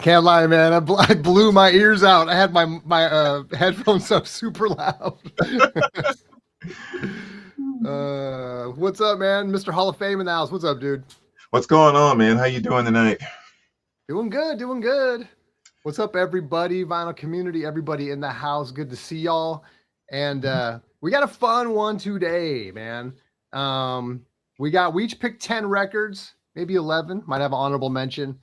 can't lie, man. I blew my ears out. I had my headphones up super loud. What's up, man? Mr. Hall of Fame in the house. What's up, dude? What's going on, man? How you doing tonight? Doing good, doing good. What's up, everybody? Vinyl community, everybody in the house. Good to see y'all. And we got a fun one today, man. We each picked 10 records, maybe 11, might have an honorable mention,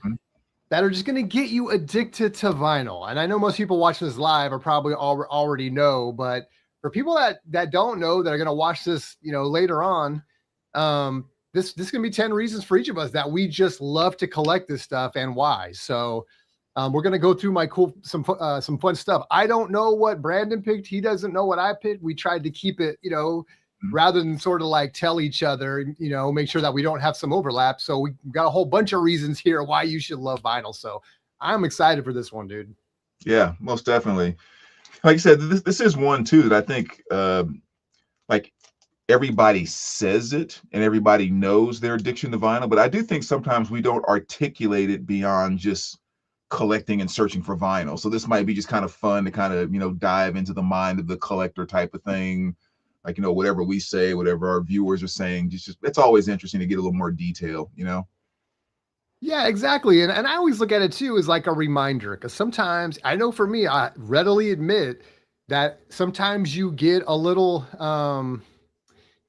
that are just going to get you addicted to vinyl. And I know most people watching this live are probably already know, but for people that don't know, that are going to watch this, later on, this is going to be 10 reasons for each of us that we just love to collect this stuff and why. So we're going to go through some fun stuff. I don't know what Brandon picked. He doesn't know what I picked. We tried to keep it, rather than sort of like tell each other, make sure that we don't have some overlap. So we got a whole bunch of reasons here why you should love vinyl. So I'm excited for this one, dude. Yeah, most definitely. Like I said, this is one too that I think like everybody says it and everybody knows their addiction to vinyl, but I do think sometimes we don't articulate it beyond just collecting and searching for vinyl. So this might be just kind of fun to kind of, dive into the mind of the collector type of thing. Like, whatever we say, whatever our viewers are saying, just it's always interesting to get a little more detail, Yeah, exactly. And I always look at it too as like a reminder, because sometimes I know for me, I readily admit that sometimes you get a little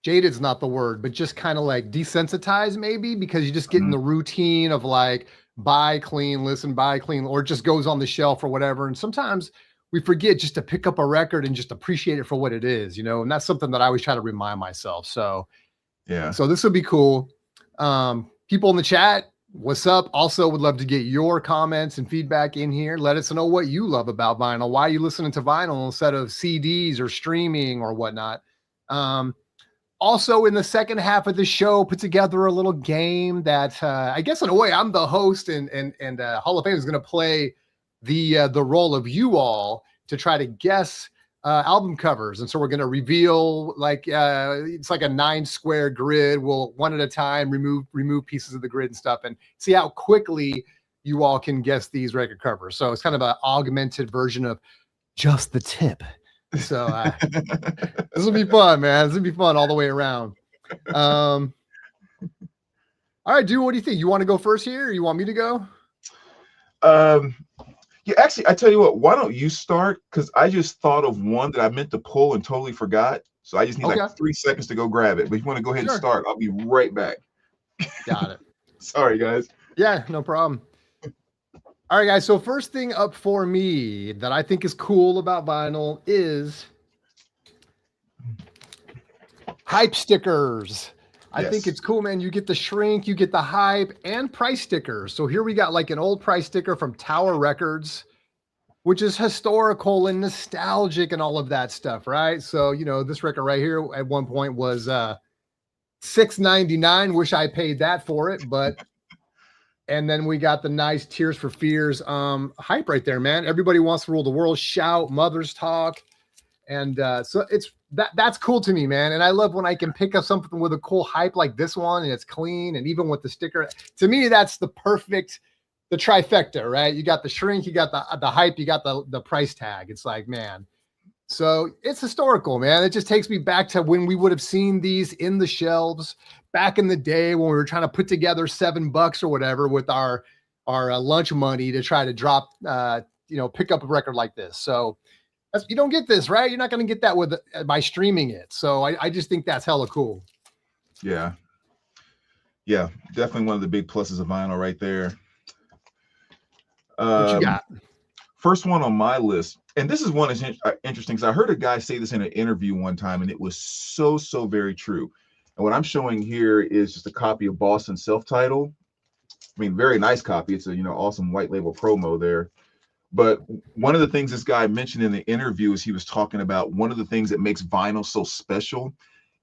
jaded's not the word, but just kind of like desensitized maybe, because you just get in the routine of like buy clean, listen, buy clean, or it just goes on the shelf or whatever. And sometimes we forget just to pick up a record and just appreciate it for what it is, and that's something that I always try to remind myself. So, yeah. So this would be cool. People in the chat, what's up? Also would love to get your comments and feedback in here. Let us know what you love about vinyl. Why are you listening to vinyl instead of CDs or streaming or whatnot? Also in the second half of the show, put together a little game that I guess in a way I'm the host and Hall of Fame is going to play the role of you all to try to guess album covers. And so we're going to reveal it's like a 9-square grid. We'll one at a time remove pieces of the grid and stuff and see how quickly you all can guess these record covers. So it's kind of an augmented version of just the tip. So this will be fun, man. This will be fun all the way around. All right, dude, what do you think? You want to go first here or you want me to go? Yeah, actually, I tell you what, why don't you start? Because I just thought of one that I meant to pull and totally forgot. So I just need like 3 seconds to go grab it. But if you want to go ahead and start, I'll be right back. Got it. Sorry, guys. Yeah, no problem. All right, guys. So first thing up for me that I think is cool about vinyl is hype stickers. I think it's cool, man. You get the shrink, you get the hype, and price stickers. So here we got like an old price sticker from Tower Records, which is historical and nostalgic and all of that stuff, right? So, this record right here at one point was $6.99. Wish I paid that for it, but and then we got the nice Tears for Fears hype right there, man. Everybody wants to rule the world, shout, mothers talk. And so that's cool to me, man. And I love when I can pick up something with a cool hype like this one and it's clean. And even with the sticker, to me, that's the trifecta, right? You got the shrink, you got the hype, you got the price tag. It's like, man. So it's historical, man. It just takes me back to when we would have seen these in the shelves back in the day when we were trying to put together $7 or whatever with our lunch money to try to drop, pick up a record like this. So you don't get this, right? You're not going to get that by streaming it. So I just think that's hella cool. Yeah. Yeah. Definitely one of the big pluses of vinyl right there. What you got? First one on my list. And this is one that's interesting because I heard a guy say this in an interview one time and it was so very true. And what I'm showing here is just a copy of Boston Self-Titled. I mean, very nice copy. It's a, awesome white label promo there. But one of the things this guy mentioned in the interview is he was talking about one of the things that makes vinyl so special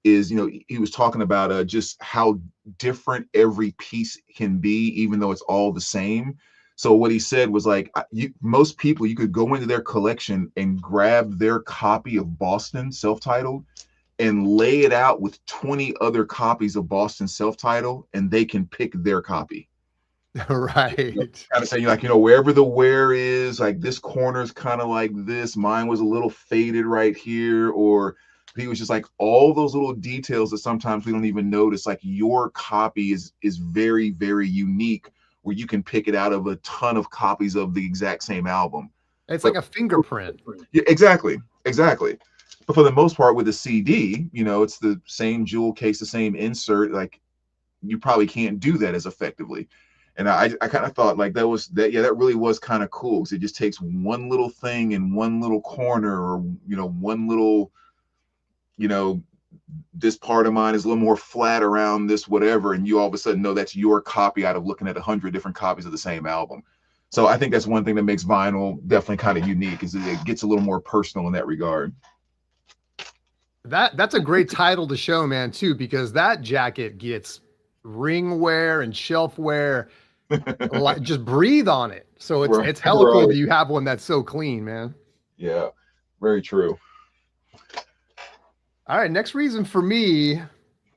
is, he was talking about just how different every piece can be, even though it's all the same. So what he said was like, most people, you could go into their collection and grab their copy of Boston Self-Titled and lay it out with 20 other copies of Boston Self-Titled, and they can pick their copy. Right. Kind of saying like, wherever the wear is, like this corner's kind of like this. Mine was a little faded right here, or he was just like all those little details that sometimes we don't even notice. Like your copy is very, very unique, where you can pick it out of a ton of copies of the exact same album. It's But like a fingerprint. yeah, exactly, exactly. But for the most part, with the CD, it's the same jewel case, the same insert. Like you probably can't do that as effectively. And I kind of thought like that really was kind of cool, because it just takes one little thing in one little corner, or one little, this part of mine is a little more flat around this whatever, and you all of a sudden know that's your copy out of looking at 100 different copies of the same album. So I think that's one thing that makes vinyl definitely kind of unique, is that it gets a little more personal in that regard. That's a great title to show, man, too, because that jacket gets ring wear and shelf wear. Just breathe on it. So it's hella cool that you have one that's so clean, man. Yeah, very true. All right, next reason for me,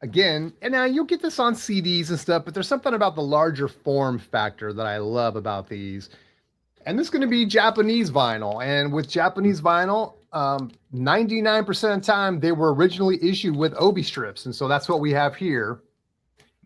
again, and now you'll get this on CDs and stuff, but there's something about the larger form factor that I love about these. And this is going to be Japanese vinyl. And with Japanese vinyl, 99% of the time, they were originally issued with obi strips. And so that's what we have here.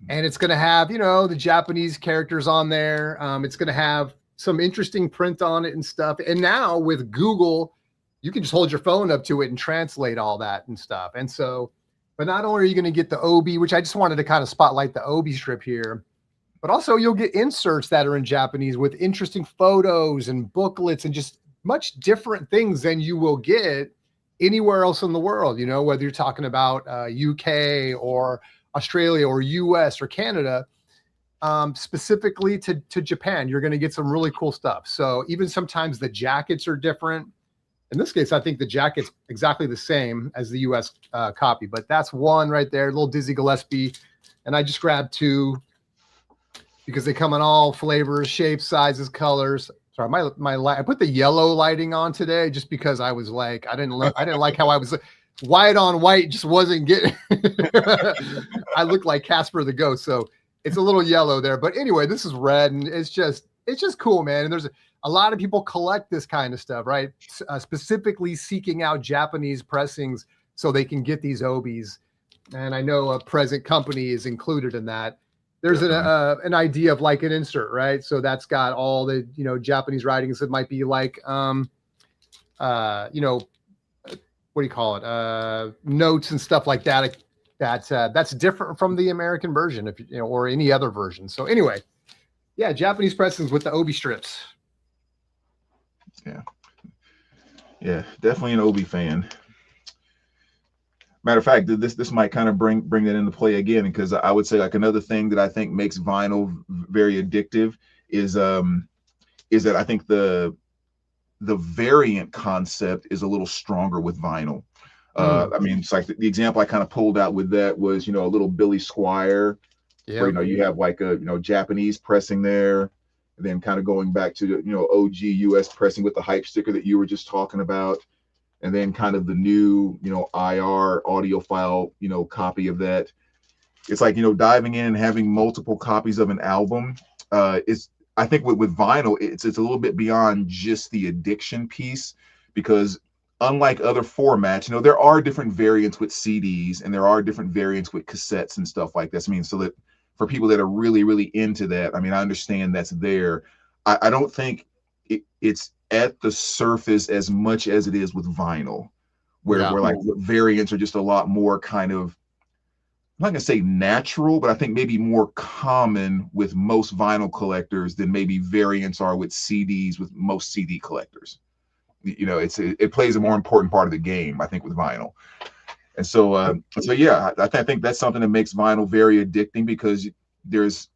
And it's going to have, the Japanese characters on there. It's going to have some interesting print on it and stuff. And now with Google, you can just hold your phone up to it and translate all that and stuff. And so, but not only are you going to get the obi, which I just wanted to kind of spotlight the obi strip here, but also you'll get inserts that are in Japanese with interesting photos and booklets and just much different things than you will get anywhere else in the world, whether you're talking about UK or Australia or US or Canada, specifically to Japan, you're going to get some really cool stuff. So even sometimes the jackets are different. In this case, I think the jacket's exactly the same as the US copy, but that's one right there, little Dizzy Gillespie. And I just grabbed two because they come in all flavors, shapes, sizes, colors. Sorry, I put the yellow lighting on today just because I was like, I didn't like how I was white on white, just wasn't getting. I look like Casper the Ghost, so it's a little yellow there. But anyway, this is red, and it's just cool, man. And there's a lot of people collect this kind of stuff, right? Specifically seeking out Japanese pressings so they can get these obis. And I know a present company is included in that. There's an idea of like an insert, right? So that's got all the Japanese writings that might be like what do you call it? Notes and stuff like that. That's different from the American version, if or any other version. So anyway, yeah, Japanese pressings with the obi strips. Yeah, definitely an obi fan. Matter of fact, this might kind of bring that into play again, because I would say like another thing that I think makes vinyl very addictive is that I think the variant concept is a little stronger with vinyl. I mean, it's like the example I kind of pulled out with that was a little Billy Squier, where you have like a Japanese pressing there, and then kind of going back to the OG US pressing with the hype sticker that you were just talking about. And then kind of the new, IR audiophile, copy of that. It's like, diving in and having multiple copies of an album. I think with vinyl, it's a little bit beyond just the addiction piece, because unlike other formats, there are different variants with CDs and there are different variants with cassettes and stuff like this. I mean, so that for people that are really, really into that, I mean, I understand that's there. I don't think it's at the surface as much as it is with vinyl, where like variants are just a lot more kind of, I'm not gonna say natural, but I think maybe more common with most vinyl collectors than maybe variants are with CDs with most CD collectors. It plays a more important part of the game, I think, with vinyl. And so yeah, I think that's something that makes vinyl very addicting, because there's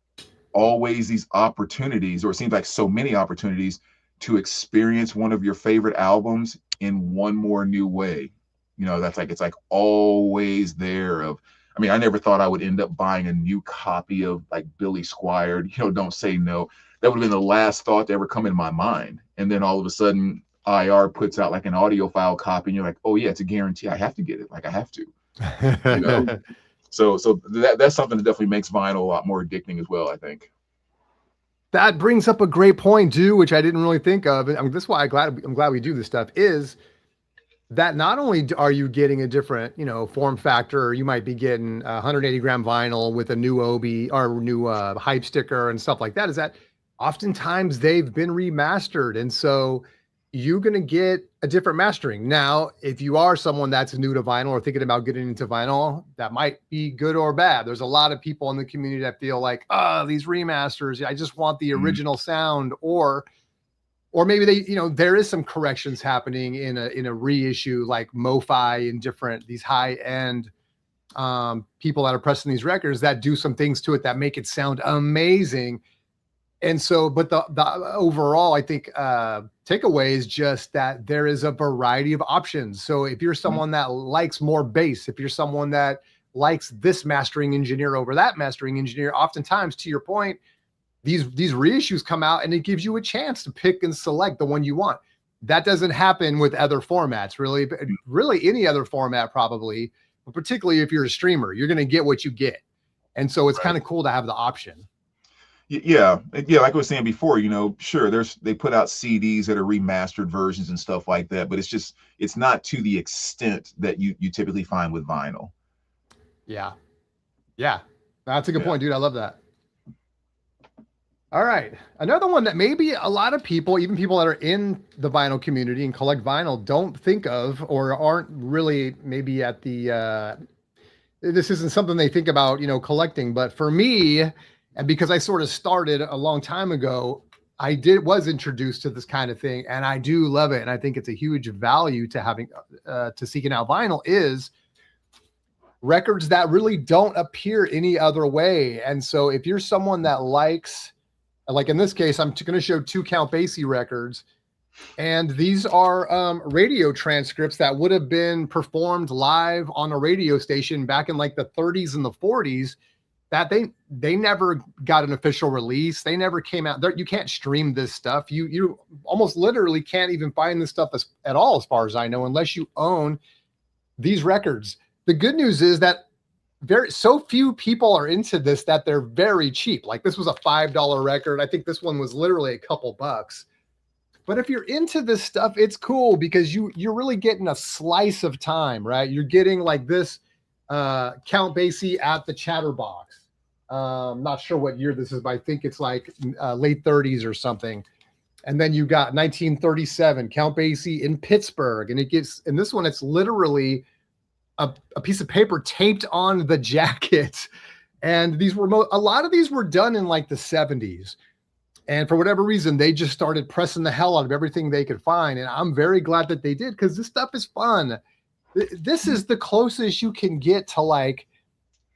always these opportunities, or it seems like so many opportunities, to experience one of your favorite albums in one more new way. It's like always there. I mean, I never thought I would end up buying a new copy of like Billy Squier, Don't Say No. That would have been the last thought to ever come in my mind. And then all of a sudden IR puts out like an audiophile copy, and you're like, oh yeah, it's a guarantee. I have to get it. Like I have to, So that's something that definitely makes vinyl a lot more addicting as well, I think. That brings up a great point too, which I didn't really think of. And I mean, this is why I'm glad we do this stuff. Is that not only are you getting a different, form factor, you might be getting a 180-gram vinyl with a new Obi or new hype sticker and stuff like that, is that oftentimes they've been remastered. And so you're going to get a different mastering. Now, if you are someone that's new to vinyl or thinking about getting into vinyl, that might be good or bad. There's a lot of people in the community that feel like, these remasters, I just want the original sound, or maybe they, there is some corrections happening in a reissue like MoFi and different, these high end people that are pressing these records that do some things to it that make it sound amazing. And so, but the overall, I think, takeaway is just that there is a variety of options. So if you're someone that likes more bass, if you're someone that likes this mastering engineer over that mastering engineer, oftentimes, to your point, these reissues come out and it gives you a chance to pick and select the one you want. That doesn't happen with other formats, really any other format probably, but particularly if you're a streamer, you're going to get what you get. And so it's kind of cool to have the option. Yeah. Like I was saying before, sure, they put out CDs that are remastered versions and stuff like that, but it's not to the extent that you typically find with vinyl. Yeah. That's a good point, dude. I love that. All right. Another one that maybe a lot of people, even people that are in the vinyl community and collect vinyl, don't think of or aren't really maybe at the, this isn't something they think about, collecting. But for me, and because I sort of started a long time ago, I was introduced to this kind of thing, and I do love it. And I think it's a huge value to having, to seeking out vinyl is records that really don't appear any other way. And so if you're someone that likes, like in this case, I'm going to show 2 Count Basie records, and these are radio transcripts that would have been performed live on a radio station back in like the 30s and the 40s, that they never got an official release. They never came out there. You can't stream this stuff. You almost literally can't even find this stuff at all, as far as I know, unless you own these records. The good news is that so few people are into this that they're very cheap. Like this was a $5 record. I think this one was literally a couple bucks. But if you're into this stuff, it's cool because you're really getting a slice of time, right? You're getting like this Count Basie at the Chatterbox. Not sure what year this is, but I think it's like late 30s or something. And then you got 1937 Count Basie in Pittsburgh, and this one, it's literally a piece of paper taped on the jacket. And these were a lot of these were done in like the 70s. And for whatever reason, they just started pressing the hell out of everything they could find. And I'm very glad that they did, because this stuff is fun. This is the closest you can get to like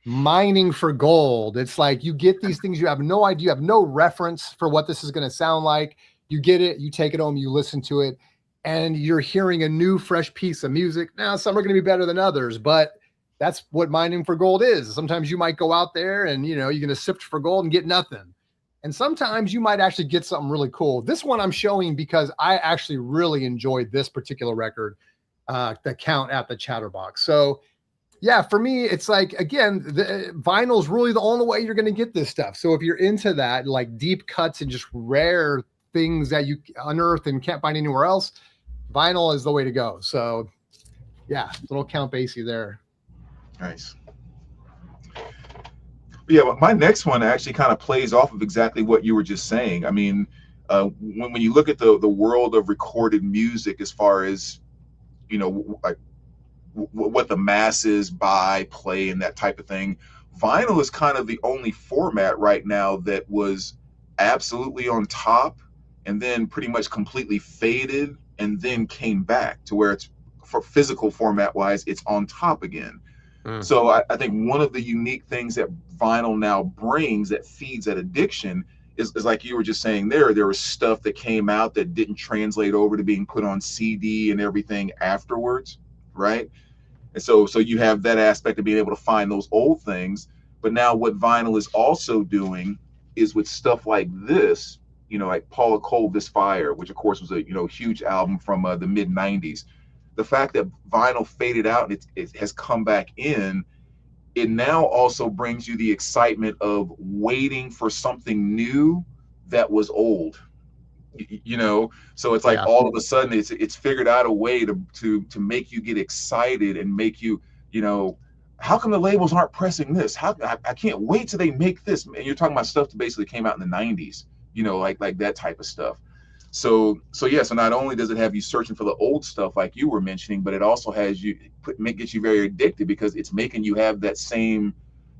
mining for gold. It's like you get these things, you have no idea, you have no reference for what this is going to sound like. You get it, you take it home, you listen to it, and you're hearing a new, fresh piece of music. Now, some are going to be better than others, but that's what mining for gold is. Sometimes you might go out there and, you're going to sift for gold and get nothing. And sometimes you might actually get something really cool. This one I'm showing because I actually really enjoyed this particular record, the Count at the Chatterbox. So yeah, for me, it's like, again, the vinyl is really the only way you're going to get this stuff. So if you're into that, like deep cuts and just rare things that you unearth and can't find anywhere else, vinyl is the way to go. So yeah, little Count Basie there. Nice. Yeah, but my next one actually kind of plays off of exactly what you were just saying. I mean, when you look at the world of recorded music, as far as, like what the masses buy, play, and that type of thing, vinyl is kind of the only format right now that was absolutely on top and then pretty much completely faded and then came back to where it's, for physical format wise, it's on top again. So I think one of the unique things that vinyl now brings that feeds that addiction is like you were just saying there was stuff that came out that didn't translate over to being put on CD and everything afterwards, right? And so you have that aspect of being able to find those old things. But now what vinyl is also doing is with stuff like this, like Paula Cole, This Fire, which of course was a huge album from the mid 90s. The fact that vinyl faded out and it has come back in, it now also brings you the excitement of waiting for something new that was old. You know, so it's like Yeah. all of a sudden it's figured out a way to make you get excited and make you, you know, how come the labels aren't pressing this? How I can't wait till they make this. And you're talking about stuff that basically came out in the 90s, you know, like that type of stuff. So yeah, so not only does it have you searching for the old stuff like you were mentioning, but it also has you gets you very addicted because it's making you have that same,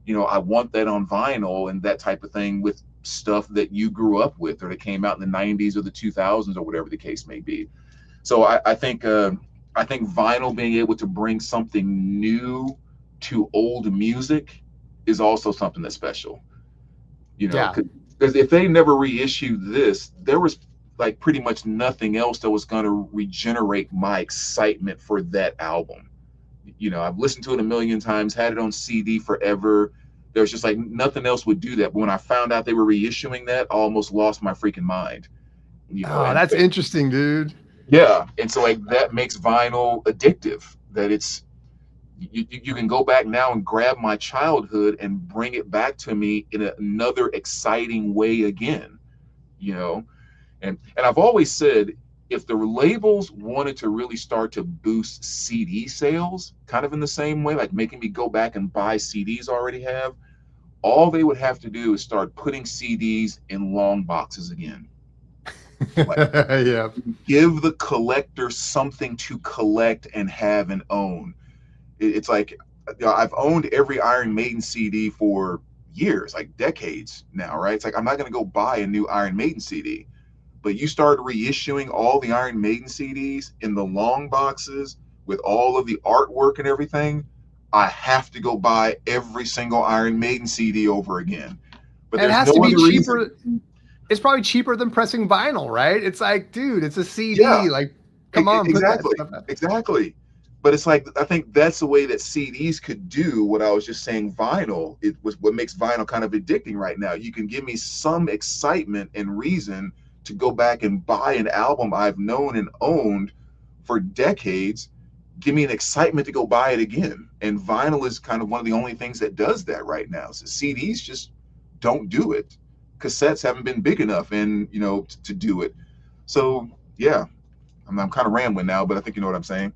you know, I want that on vinyl and that type of thing with stuff that you grew up with or that came out in the 90s or the 2000s or whatever the case may be. So I think vinyl being able to bring something new to old music is also something that's special, you know, Yeah. because if they never reissued this, there was like pretty much nothing else that was going to regenerate my excitement for that album. You know, I've listened to it a million times, had it on CD forever. There's just like nothing else would do that. But when I found out they were reissuing that, I almost lost my freaking mind. You know, Oh, and that's interesting, dude. yeah, and so like that makes vinyl addictive. That it's you can go back now and grab my childhood and bring it back to me in another exciting way again. You know, and I've always said if the labels wanted to really start to boost CD sales, kind of in the same way, like making me go back and buy CDs I already have, all they would have to do is start putting CDs in long boxes again. Like, Yeah. give the collector something to collect and have and own. It's like, you know, I've owned every Iron Maiden CD for years, like decades now, right? It's like I'm not going to go buy a new Iron Maiden CD. But you start reissuing all the Iron Maiden CDs in the long boxes with all of the artwork and everything, I have to go buy every single Iron Maiden CD over again. But And it there's has no to be other cheaper. reason. It's probably cheaper than pressing vinyl, right? It's like, dude, it's a CD. Yeah, Like, come on, put that exactly, stuff out. exactly. But it's like I think that's the way that CDs could do what I was just saying. Vinyl, it was what makes vinyl kind of addicting right now. You can give me some excitement and reason to go back and buy an album I've known and owned for decades. Give me an excitement to go buy it again. And vinyl is kind of one of the only things that does that right now. So CDs just don't do it. Cassettes haven't been big enough and you know to do it. So yeah, I'm kind of rambling now, but I think you know what I'm saying.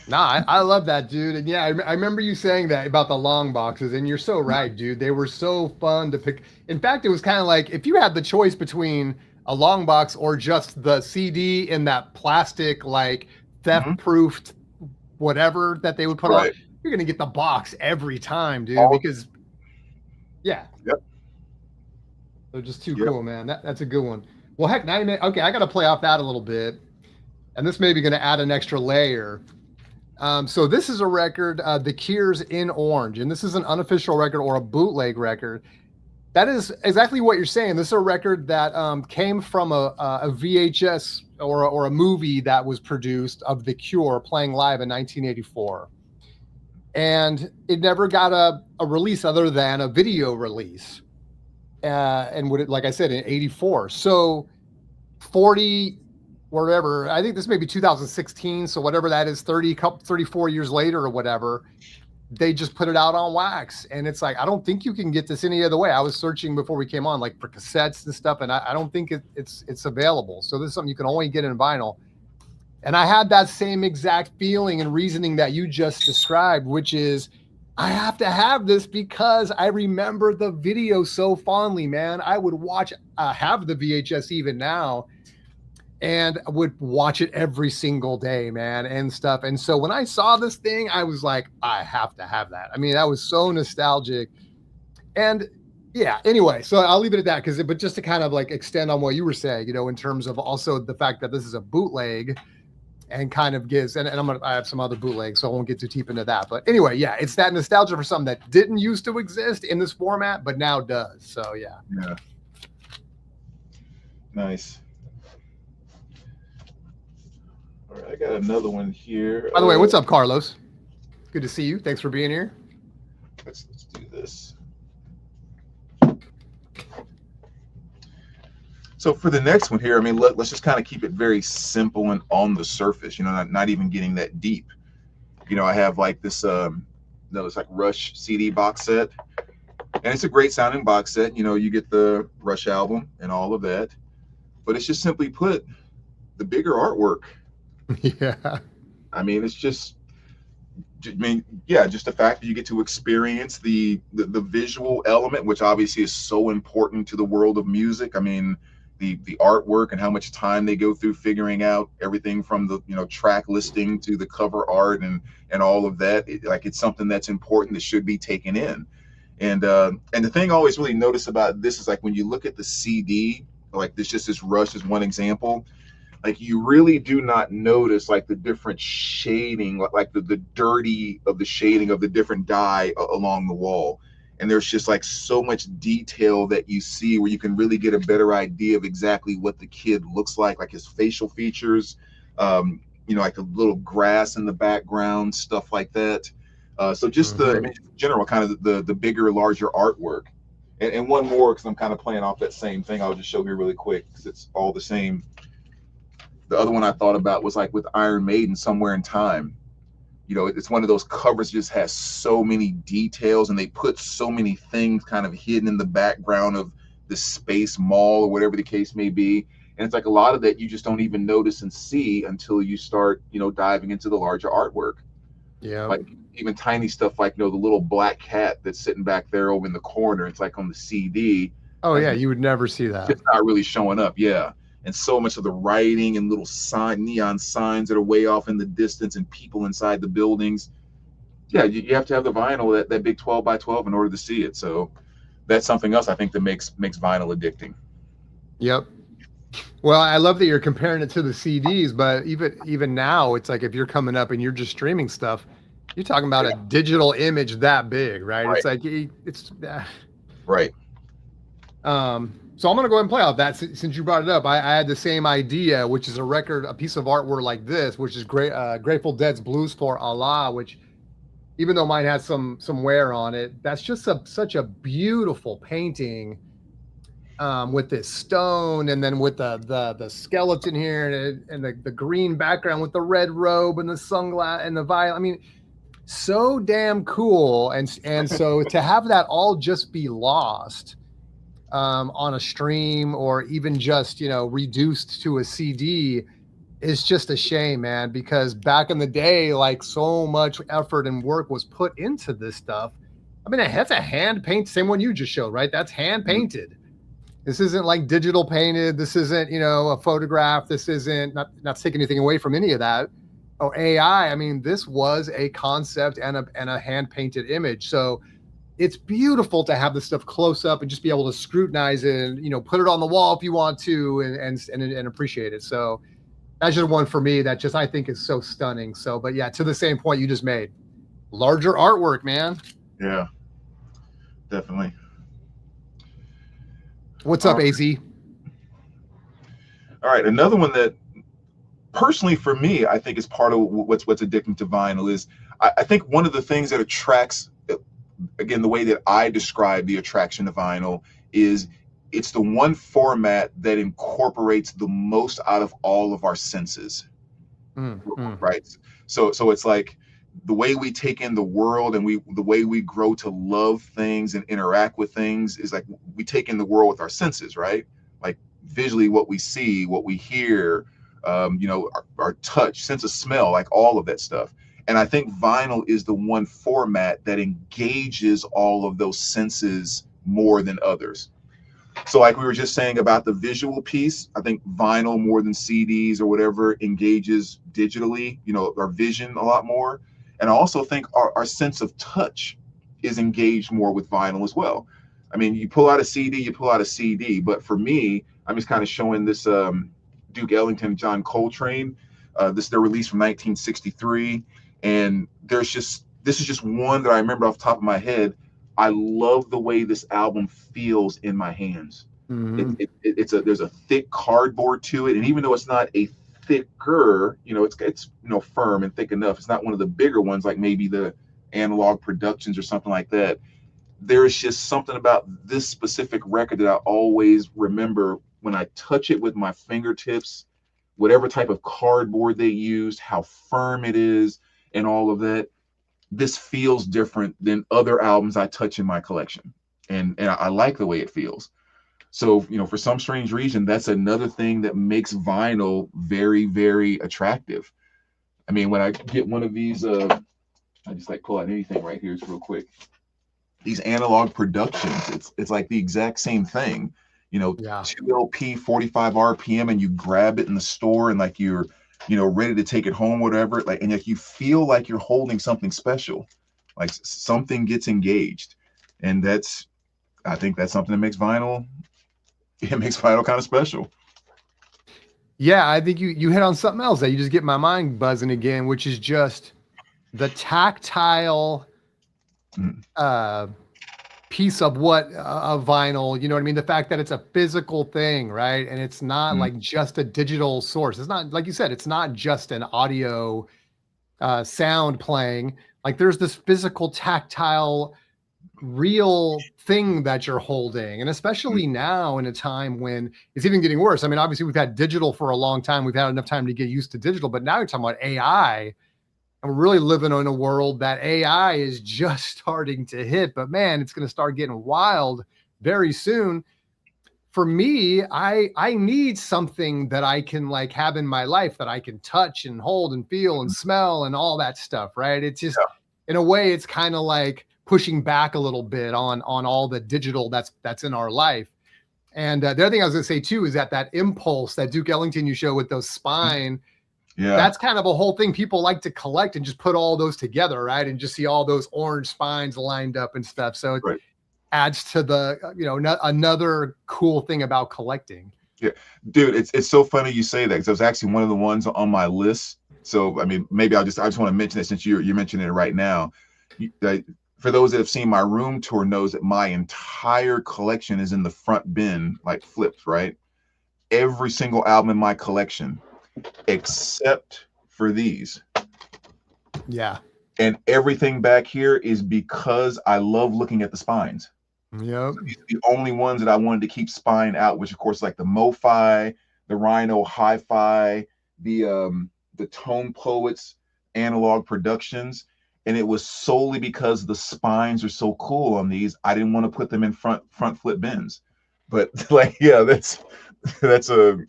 Nah, I love that, dude. And yeah, I remember you saying that about the long boxes, and you're so right, dude. They were so fun to pick. In fact, it was kind of like if you had the choice between a long box or just the CD in that plastic, like Mhm. theft-proofed whatever that they would put on, Right. you're gonna get the box every time, dude. All. Because yeah, Yep. they're just too Yep. cool, man. That's a good one. Well, heck, now okay, I got to play off that a little bit, and this may be going to add an extra layer. So this is a record, The Cure's In Orange, and this is an unofficial record or a bootleg record. That is exactly what you're saying. This is a record that came from a VHS or a movie that was produced of The Cure playing live in 1984. And it never got a release other than a video release. And would it, like I said, in 84. So 40, whatever, I think this may be 2016. So whatever that is, 34 years later or whatever, they just put it out on wax. And it's like, I don't think you can get this any other way. I was searching before we came on, like for cassettes and stuff, and I don't think it's available. So this is something you can only get in vinyl. And I had that same exact feeling and reasoning that you just described, which is I have to have this because I remember the video so fondly, man. I would watch, have the VHS even now, and would watch it every single day, man, and stuff. And so when I saw this thing, I was like, I have to have that. I mean, that was so nostalgic. And yeah, anyway, so I'll leave it at that but just to kind of like extend on what you were saying, you know, in terms of also the fact that this is a bootleg and kind of gives, and I have some other bootlegs, so I won't get too deep into that. But anyway, yeah, it's that nostalgia for something that didn't used to exist in this format, but now does. So yeah. Yeah. Nice. All right, I got another one here. By the way, what's up, Carlos? Good to see you. Thanks for being here. Let's do this. So for the next one here, I mean, let's just kind of keep it very simple and on the surface, you know, not even getting that deep. You know, I have like this, it's like Rush CD box set, And it's a great sounding box set. You know, you get the Rush album and all of that, but it's just simply put the bigger artwork. Yeah. I mean, it's just, I mean, yeah, just the fact that you get to experience the visual element, which obviously is so important to the world of music. I mean, the artwork and how much time they go through figuring out everything from the, you know, track listing to the cover art and all of that. Like, it's something that's important that should be taken in. And the thing I always really notice about this is, like, when you look at the CD, like this Rush is one example. Like, you really do not notice like the different shading, like the dirty of the shading of the different dye along the wall. And there's just like so much detail that you see where you can really get a better idea of exactly what the kid looks like his facial features, you know, like the little grass in the background, stuff like that. So just the, I mean, in general, kind of the bigger, larger artwork. And one more, because I'm kind of playing off that same thing, I'll just show here really quick because it's all the same. The other one I thought about was like with Iron Maiden, Somewhere in Time. You know, it's one of those covers that just has so many details, and they put so many things kind of hidden in the background of the space mall or whatever the case may be. And it's like a lot of that you just don't even notice and see until you start, you know, diving into the larger artwork. Yeah. Like even tiny stuff like, you know, the little black cat that's sitting back there over in the corner. It's like on the CD. Oh, like, yeah. You would never see that. It's not really showing up. Yeah. And so much of the writing and little neon signs that are way off in the distance and people inside the buildings. Yeah, you have to have the vinyl, that big 12 by 12 in order to see it. So that's something else I think that makes vinyl addicting. Yep. Well, I love that you're comparing it to the CDs, but even now, it's like if you're coming up and you're just streaming stuff, you're talking about a digital image that big, right? It's like it's right. So I'm gonna go ahead and play off that since you brought it up. I had the same idea, which is a piece of artwork like this, which is Grateful Dead's Blues for Allah, which, even though mine has some wear on it, that's just such a beautiful painting, with this stone, and then with the skeleton here, and the green background with the red robe and the sunglasses and the violin. I mean, so damn cool. And so to have that all just be lost on a stream, or even just, you know, reduced to a CD, is just a shame, man, because back in the day, like, so much effort and work was put into this stuff. I mean, that's a hand paint, same one you just showed, right? That's hand painted. This isn't like digital painted. This isn't, you know, a photograph. This isn't, not taking anything away from any of that, or AI. I mean, this was a concept and a hand painted image. So it's beautiful to have this stuff close up and just be able to scrutinize it and, you know, put it on the wall if you want to, and appreciate it. So that's just one for me that just, I think, is so stunning. So, but yeah, to the same point you just made, larger artwork, man. Yeah, definitely. What's up, AZ? All right, another one that personally for me, I think is part of what's addicting to vinyl is I think one of the things that attracts, again, the way that I describe the attraction to vinyl is it's the one format that incorporates the most out of all of our senses. Right. So it's like the way we take in the world and the way we grow to love things and interact with things is like we take in the world with our senses, right? Like visually, what we see, what we hear, you know, our touch, sense of smell, like all of that stuff. And I think vinyl is the one format that engages all of those senses more than others. So like we were just saying about the visual piece, I think vinyl more than CDs or whatever engages digitally, you know, our vision a lot more. And I also think our sense of touch is engaged more with vinyl as well. I mean, you pull out a CD, but for me, I'm just kind of showing this Duke Ellington, John Coltrane. They're released from 1963. And this is just one that I remember off the top of my head. I love the way this album feels in my hands. There's a thick cardboard to it, and even though it's not a thicker, you know, it's you know, firm and thick enough. It's not one of the bigger ones like maybe the Analog Productions or something like that. There's just something about this specific record that I always remember when I touch it with my fingertips, whatever type of cardboard they used, how firm it is, and all of that. This feels different than other albums I touch in my collection. and I like the way it feels. So, you know, for some strange reason, that's another thing that makes vinyl very, very attractive. I mean, when I get one of these, I just like pull out anything right here, just real quick. These Analog Productions, it's like the exact same thing. You know, Yeah. 2 LP, 45 RPM, and you grab it in the store and like you're, you know, ready to take it home, whatever. Like, and like you feel like you're holding something special, like something gets engaged, and that's, I think that's something that makes vinyl. It makes vinyl kind of special. Yeah, I think you hit on something else that you just get my mind buzzing again, which is just the tactile uh piece of what a vinyl, you know what I mean? The fact that it's a physical thing, right? And it's not like just a digital source. It's not, like you said, it's not just an audio sound playing. Like there's this physical, tactile, real thing that you're holding. And especially now in a time when it's even getting worse. I mean, obviously we've had digital for a long time. We've had enough time to get used to digital, but now you're talking about AI. And we're really living in a world that AI is just starting to hit, but man, it's going to start getting wild very soon. For me, I need something that I can like have in my life that I can touch and hold and feel and smell and all that stuff, right? It's just in a way, it's kind of like pushing back a little bit on all the digital that's in our life. And the other thing I was going to say too is that impulse that Duke Ellington you show with those spine. Yeah, That's kind of a whole thing people like to collect and just put all those together, right? And just see all those orange spines lined up and stuff. So it adds to the, you know, another cool thing about collecting. Yeah, dude, it's so funny you say that because it was actually one of the ones on my list. So I mean, maybe I just want to mention it since you're mentioning it right now. For those that have seen my room tour, knows that my entire collection is in the front bin, like flipped, right? Every single album in my collection, except for these. Yeah. And everything back here is because I love looking at the spines. Yep. So these are the only ones that I wanted to keep spine out, which of course like the MoFi, the Rhino Hi-Fi, the Tone Poets Analog Productions. And it was solely because the spines are so cool on these. I didn't want to put them in front flip bins. But like, yeah, that's a,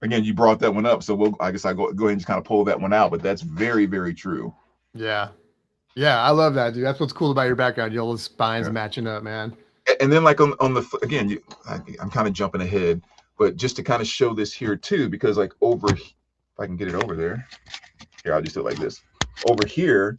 again, you brought that one up. So I guess I go ahead and just kind of pull that one out, but that's very, very true. Yeah. Yeah. I love that, dude. That's what's cool about your background. Your little spines matching up, man. And then like on the, again, I'm kind of jumping ahead, but just to kind of show this here too, because like if I can get it over there, here, I'll just do it like this. Over here,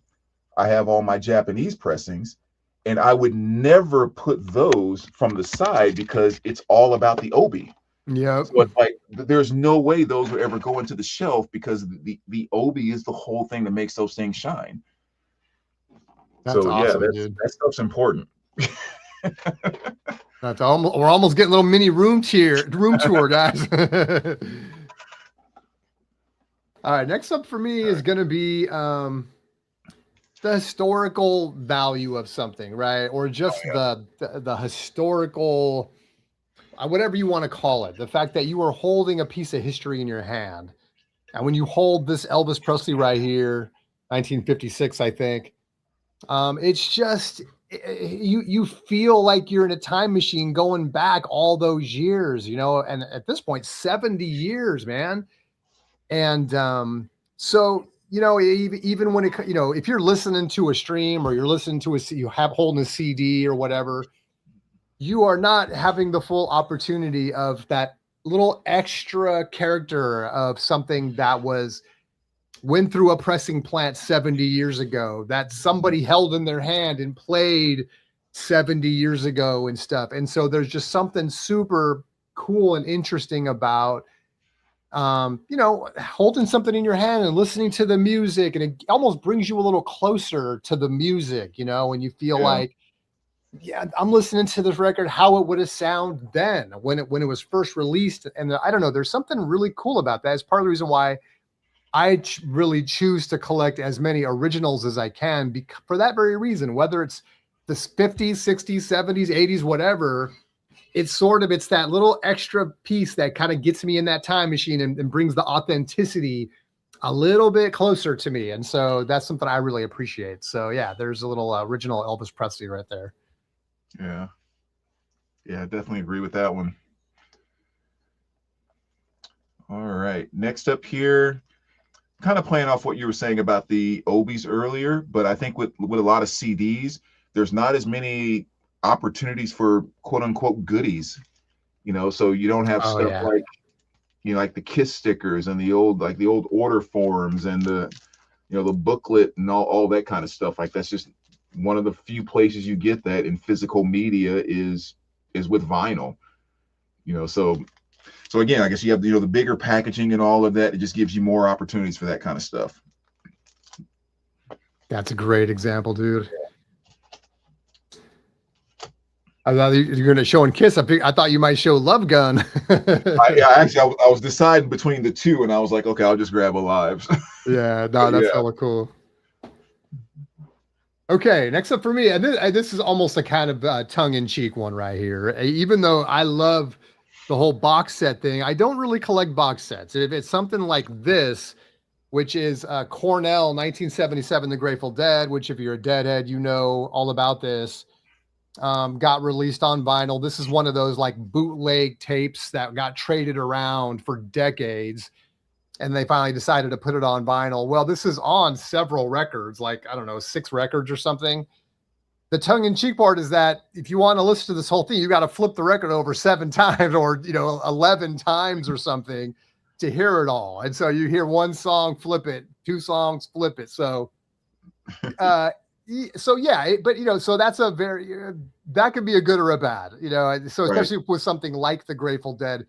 I have all my Japanese pressings, and I would never put those from the side because it's all about the obi. Yeah. So it's like there's no way those would ever go into the shelf because the obi is the whole thing that makes those things shine. That's awesome, yeah, dude. that stuff's important. That's almost, we're almost getting a little mini room tour, guys. All right, next up for me is going to be the historical value of something, right? Or just the historical, whatever you want to call it. The fact that you are holding a piece of history in your hand. And when you hold this Elvis Presley right here, 1956, I think, it's just, you feel like you're in a time machine going back all those years, you know, and at this point, 70 years, man. And so, you know, even when it, you know, if you're listening to a stream or you're listening to you have holding a CD or whatever, you are not having the full opportunity of that little extra character of something that went through a pressing plant 70 years ago that somebody held in their hand and played 70 years ago and stuff. And so there's just something super cool and interesting about, you know, holding something in your hand and listening to the music. And it almost brings you a little closer to the music, you know, and you feel like, yeah, I'm listening to this record, how it would have sounded then when it was first released. And I don't know, there's something really cool about that. It's part of the reason why I really choose to collect as many originals as I can for that very reason, whether it's the 50s, 60s, 70s, 80s, whatever. It's that little extra piece that kind of gets me in that time machine and brings the authenticity a little bit closer to me. And so that's something I really appreciate. So yeah, there's a little original Elvis Presley right there. Yeah. Yeah, I definitely agree with that one. All right. Next up here, kind of playing off what you were saying about the Obies earlier, but I think with a lot of CDs, there's not as many opportunities for quote unquote goodies. So you don't have Oh stuff yeah. like like the Kiss stickers and the old order forms and the booklet and all that kind of stuff. Like that's just one of the few places you get that in physical media is with vinyl. So again, I guess you have the bigger packaging and all of that. It just gives you more opportunities for that kind of stuff. That's a great example, dude. I thought you're going to show and Kiss. I thought you might show Love Gun. I was deciding between the two, and I was like, okay, I'll just grab Alive. Yeah, no, that's Yeah. hella cool. Okay, next up for me, and this is almost a kind of tongue-in-cheek one right here. Even though I love the whole box set thing, I don't really collect box sets. If it's something like this, which is Cornell 1977, The Grateful Dead, which if you're a Deadhead, you know all about this. Got released on vinyl. This is one of those like bootleg tapes that got traded around for decades. And they finally decided to put it on vinyl. Well, this is on several records, like, I don't know, 6 records or something. The tongue-in-cheek part is that if you want to listen to this whole thing, you got to flip the record over 7 times or 11 times or something to hear it all. And so you hear one song, flip it, 2 songs, flip it. So yeah, but so that's a very that could be a good or a bad, so especially Right. with something like the Grateful Dead,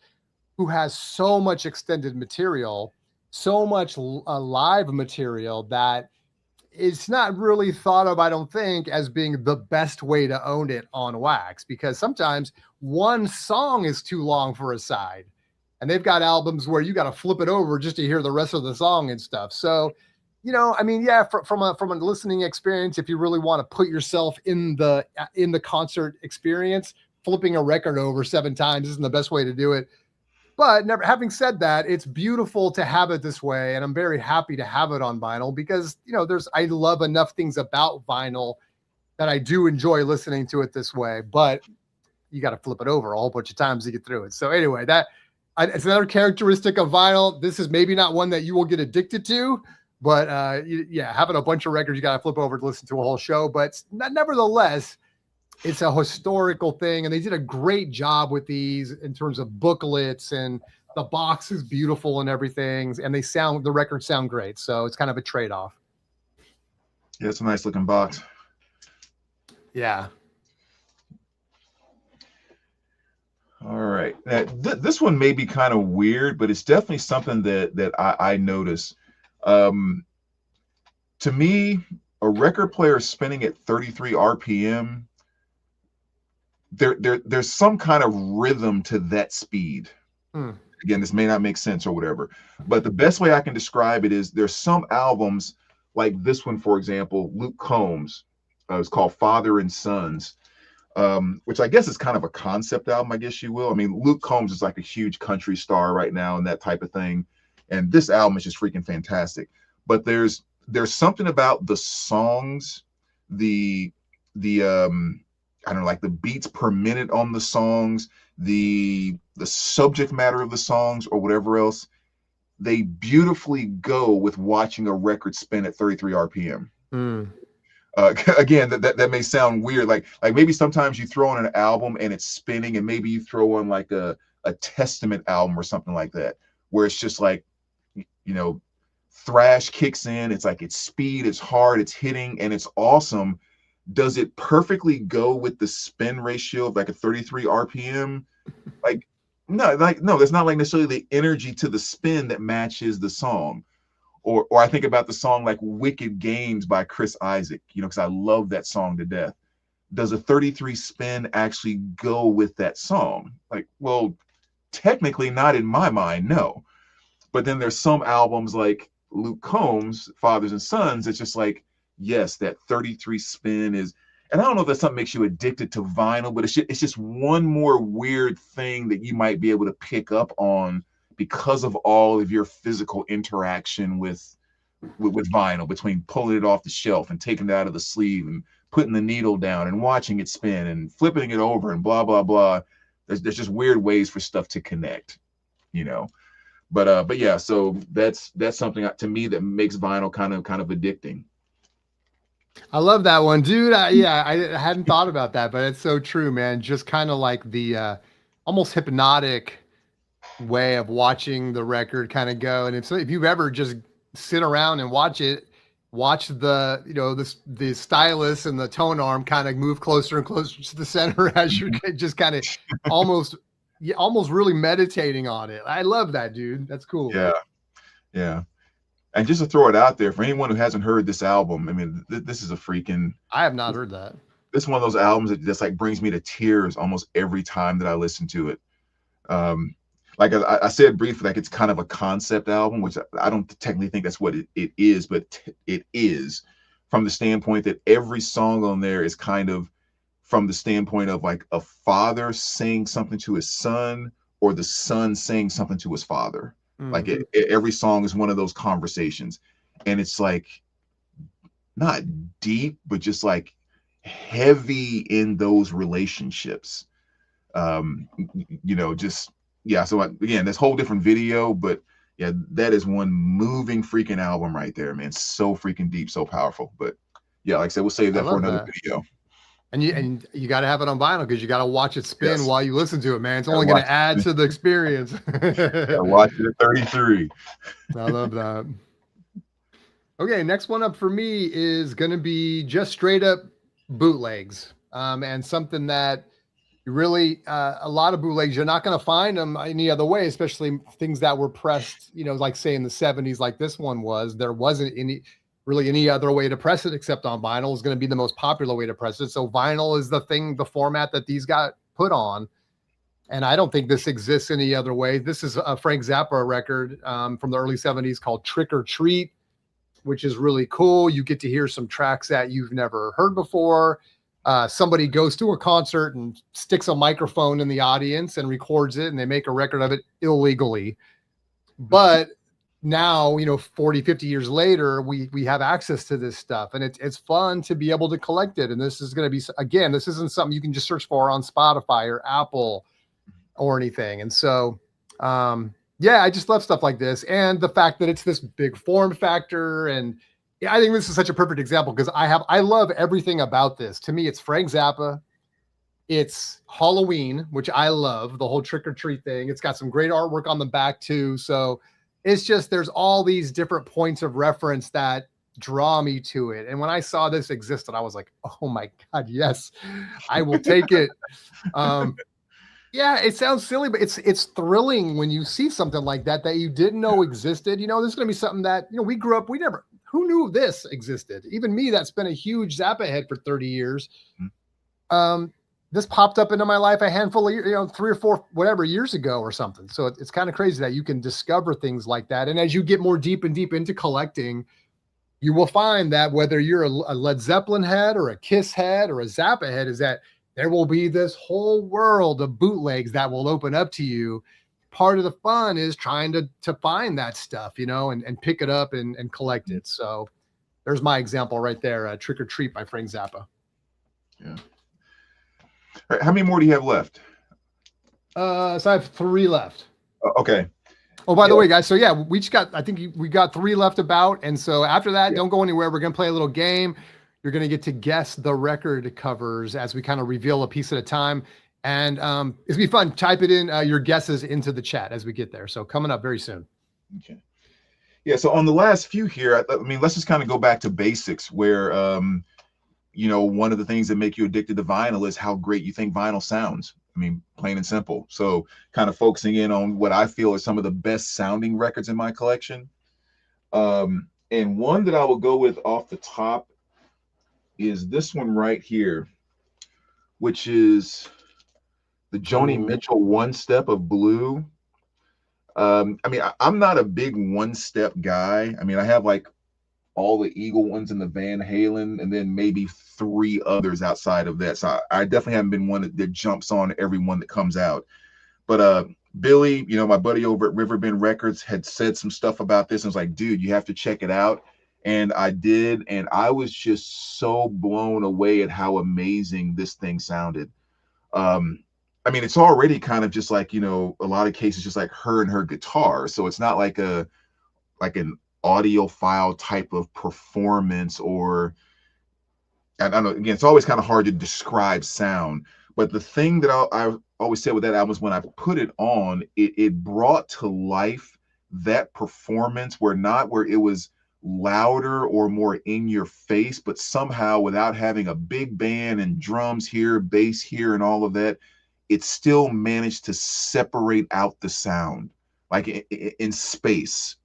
who has so much extended material, so much live material that it's not really thought of, I don't think, as being the best way to own it on wax, because sometimes one song is too long for a side, and they've got albums where you got to flip it over just to hear the rest of the song and stuff. So, I mean, yeah, from a listening experience, if you really want to put yourself in the concert experience, flipping a record over 7 times isn't the best way to do it. But having said that, it's beautiful to have it this way, and I'm very happy to have it on vinyl because I love enough things about vinyl that I do enjoy listening to it this way. But you got to flip it over a whole bunch of times to get through it. So anyway, it's another characteristic of vinyl. This is maybe not one that you will get addicted to, but yeah, having a bunch of records you got to flip over to listen to a whole show. But nevertheless, it's a historical thing, and they did a great job with these in terms of booklets, and the box is beautiful and everything, and the records sound great. So it's kind of a trade-off. Yeah, it's a nice looking box. Yeah. All right. Now, this one may be kind of weird, but it's definitely something that I notice. To me, a record player spinning at 33 RPM, there's some kind of rhythm to that speed. Again, this may not make sense or whatever, but the best way I can describe it is there's some albums like this one, for example, Luke Combs. It's called Father and Sons, which I guess is kind of a concept album, I guess you will. I mean, Luke Combs is like a huge country star right now and that type of thing. And this album is just freaking fantastic. But there's something about the songs, the I don't know, like the beats per minute on the songs, the subject matter of the songs or whatever else, they beautifully go with watching a record spin at 33 RPM. Again, that may sound weird. Like maybe sometimes you throw on an album and it's spinning, and maybe you throw on like a Testament album or something like that, where it's just like, thrash kicks in. It's like it's speed, it's hard, it's hitting, and it's awesome. Does it perfectly go with the spin ratio of like a 33 RPM? No, there's not like necessarily the energy to the spin that matches the song. Or I think about the song like Wicked Games by Chris Isaak, because I love that song to death. Does a 33 spin actually go with that song? Like, well, technically not in my mind, no. But then there's some albums like Luke Combs, Fathers and Sons, it's just like, yes, that 33 spin is, and I don't know if that's something that makes you addicted to vinyl, but it's just one more weird thing that you might be able to pick up on because of all of your physical interaction with with vinyl, between pulling it off the shelf and taking it out of the sleeve and putting the needle down and watching it spin and flipping it over and blah, blah, blah. There's just weird ways for stuff to connect, you know. But yeah, so that's something to me that makes vinyl kind of addicting. I love that one, dude. I hadn't thought about that, but it's so true, man. Just kind of like the almost hypnotic way of watching the record kind of go. And if you've ever just sit around and watch the, you know, the stylus and the tone arm kind of move closer and closer to the center as you're just kind of almost really meditating on it. I love that, dude. That's cool. Yeah. And just to throw it out there for anyone who hasn't heard this album, I mean, this is a freaking. I have not heard that. This is one of those albums that just like brings me to tears almost every time that I listen to it. Like I said briefly, like it's kind of a concept album, which I don't technically think that's what it is, but it is, from the standpoint that every song on there is kind of from the standpoint of like a father saying something to his son, or the son saying something to his father. Like every song is one of those conversations, and it's like not deep, but just like heavy in those relationships. You know, just yeah. So again, this whole different video, but yeah, that is one moving freaking album right there, man. So freaking deep, so powerful. But yeah, like I said, we'll save that for another video. And you got to have it on vinyl because you got to watch it spin while you listen to it, man. It's only going to add to the experience. I watched it at 33. I love that. Okay, next one up for me is going to be just straight up bootlegs, and something that really a lot of bootlegs, you're not going to find them any other way, especially things that were pressed, you know, like say in the 70s, like this one was. There wasn't any other way to press it except on vinyl. Is going to be the most popular way to press it. So vinyl is the format that these got put on. And I don't think this exists any other way. This is a Frank Zappa record from the early 70s called Trick or Treat, which is really cool. You get to hear some tracks that you've never heard before. Somebody goes to a concert and sticks a microphone in the audience and records it, and they make a record of it illegally. But now, you know, 40, 50 years later, we have access to this stuff, and it's fun to be able to collect it. And this is going to be, again, this isn't something you can just search for on Spotify or Apple or anything. And so, yeah, I just love stuff like this. And the fact that it's this big form factor. And I think this is such a perfect example because I love everything about this. To me, it's Frank Zappa. It's Halloween, which I love, the whole Trick or Treat thing. It's got some great artwork on the back too. So it's just, there's all these different points of reference that draw me to it. And when I saw this existed, I was like, oh my God, yes, I will take it. Yeah, it sounds silly, but it's thrilling when you see something like that you didn't know existed. You know, this is going to be something that, you know, we grew up, who knew this existed? Even me, that's been a huge Zappa head for 30 years. This popped up into my life a handful of years, you know, 3 or 4, whatever years ago or something. So it's kind of crazy that you can discover things like that. And as you get more deep into collecting, you will find that whether you're a Led Zeppelin head or a Kiss head or a Zappa head, is that there will be this whole world of bootlegs that will open up to you. Part of the fun is trying to find that stuff, you know, and pick it up and collect it. So there's my example right there, Trick or Treat by Frank Zappa. Yeah. All right, how many more do you have left? So I have 3 left. Okay. Oh, by the way, guys. So yeah, we got 3 left about. And so after that, don't go anywhere. We're going to play a little game. You're going to get to guess the record covers as we kind of reveal a piece at a time. And it's going to be fun. Type it in, your guesses into the chat as we get there. So coming up very soon. Okay. Yeah. So on the last few here, I mean, let's just kind of go back to basics where, you know, one of the things that make you addicted to vinyl is how great you think vinyl sounds. I mean, plain and simple. So kind of focusing in on what I feel are some of the best sounding records in my collection. And one that I will go with off the top is this one right here, which is the Joni Mitchell One Step of Blue. I mean, I'm not a big one-step guy. I mean, I have like all the Eagle ones and the Van Halen, and then maybe 3 others outside of that. So I definitely haven't been one that jumps on every one that comes out. But Billy, you know, my buddy over at Riverbend Records had said some stuff about this and was like, dude, you have to check it out. And I did, and I was just so blown away at how amazing this thing sounded. I mean, it's already kind of just like, a lot of cases, just like her and her guitar. So it's not like an audiophile type of performance, or I don't know. Again, it's always kind of hard to describe sound. But the thing that I always said with that album is when I put it on, it brought to life that performance where it was louder or more in your face, but somehow without having a big band and drums here, bass here, and all of that, it still managed to separate out the sound like in space.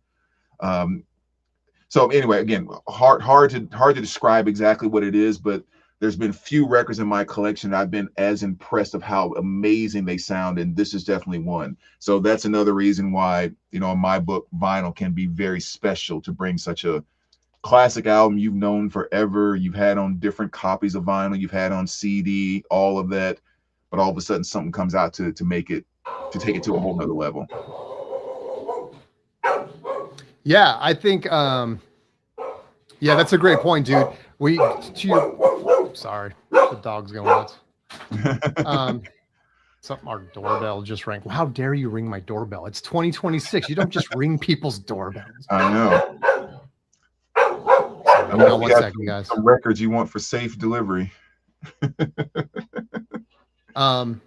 So anyway, again, hard to describe exactly what it is, but there's been few records in my collection I've been as impressed of how amazing they sound, and this is definitely one. So that's another reason why, in my book, vinyl can be very special to bring such a classic album you've known forever, you've had on different copies of vinyl, you've had on CD, all of that, but all of a sudden something comes out to take it to a whole nother level. Yeah, I think, yeah, that's a great point, dude. Sorry, the dog's going nuts. Our doorbell just rang. How dare you ring my doorbell? It's 2026. You don't just ring people's doorbells. I know. Sorry, hold on 1 second, guys. Some records you want for safe delivery. On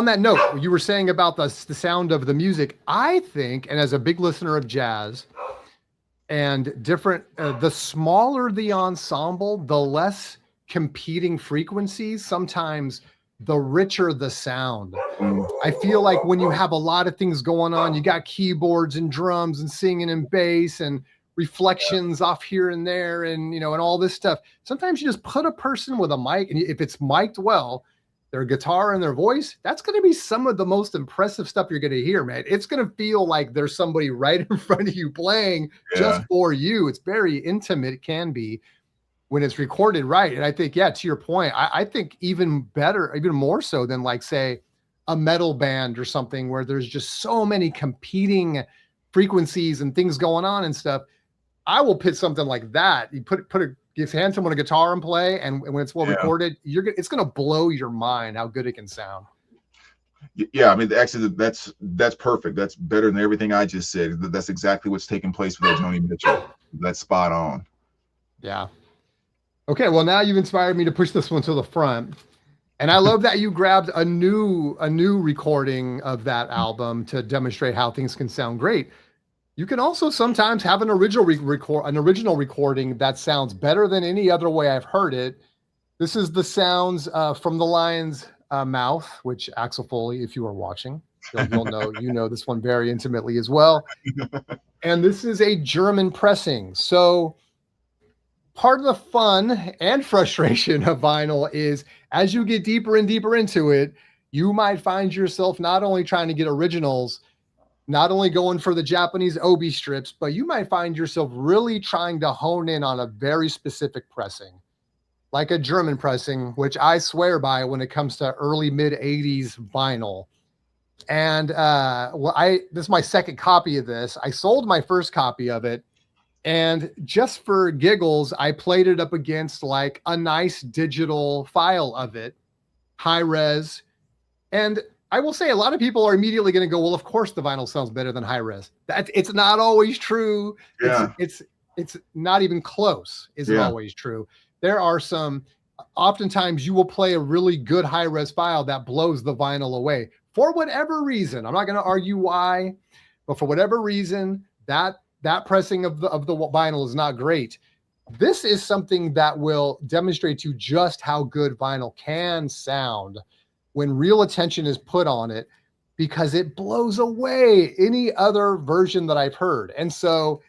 that note, you were saying about the sound of the music. I think, and as a big listener of jazz and different, the smaller the ensemble, the less competing frequencies, sometimes the richer the sound. I feel like when you have a lot of things going on, you got keyboards and drums and singing and bass and reflections off here and there and, and all this stuff. Sometimes you just put a person with a mic, and if it's mic'd well, their guitar and their voice, that's going to be some of the most impressive stuff you're going to hear, man. It's going to feel like there's somebody right in front of you playing just for you. It's very intimate. It can be when it's recorded right. And I think, yeah, to your point, I think even better, even more so than like, say, a metal band or something where there's just so many competing frequencies and things going on and stuff. I will put something like that. You hand someone a guitar and play, and when it's well recorded, it's going to blow your mind how good it can sound. Yeah, I mean, actually, that's perfect. That's better than everything I just said. That's exactly what's taking place with Joni Mitchell. That's spot on. Yeah. Okay, well, now you've inspired me to push this one to the front. And I love that you grabbed a new recording of that album to demonstrate how things can sound great. You can also sometimes have an original recording that sounds better than any other way I've heard it. This is the sounds from the Lion's Mouth, which Axel Foley, if you are watching, you'll know this one very intimately as well. And this is a German pressing. So part of the fun and frustration of vinyl is as you get deeper and deeper into it, you might find yourself not only trying to get originals, not only going for the Japanese obi strips, but you might find yourself really trying to hone in on a very specific pressing, like a German pressing, which I swear by when it comes to early mid 80s vinyl. And this is my second copy of this. I sold my first copy of it, and just for giggles, I played it up against like a nice digital file of it, high res. And I will say a lot of people are immediately going to go, well, of course the vinyl sounds better than high res. It's not always true. Yeah. It's not even close. Isn't always true. There are oftentimes you will play a really good high res file that blows the vinyl away for whatever reason. I'm not going to argue why, but for whatever reason, that pressing of the vinyl is not great. This is something that will demonstrate to you just how good vinyl can sound when real attention is put on it, because it blows away any other version that I've heard. And so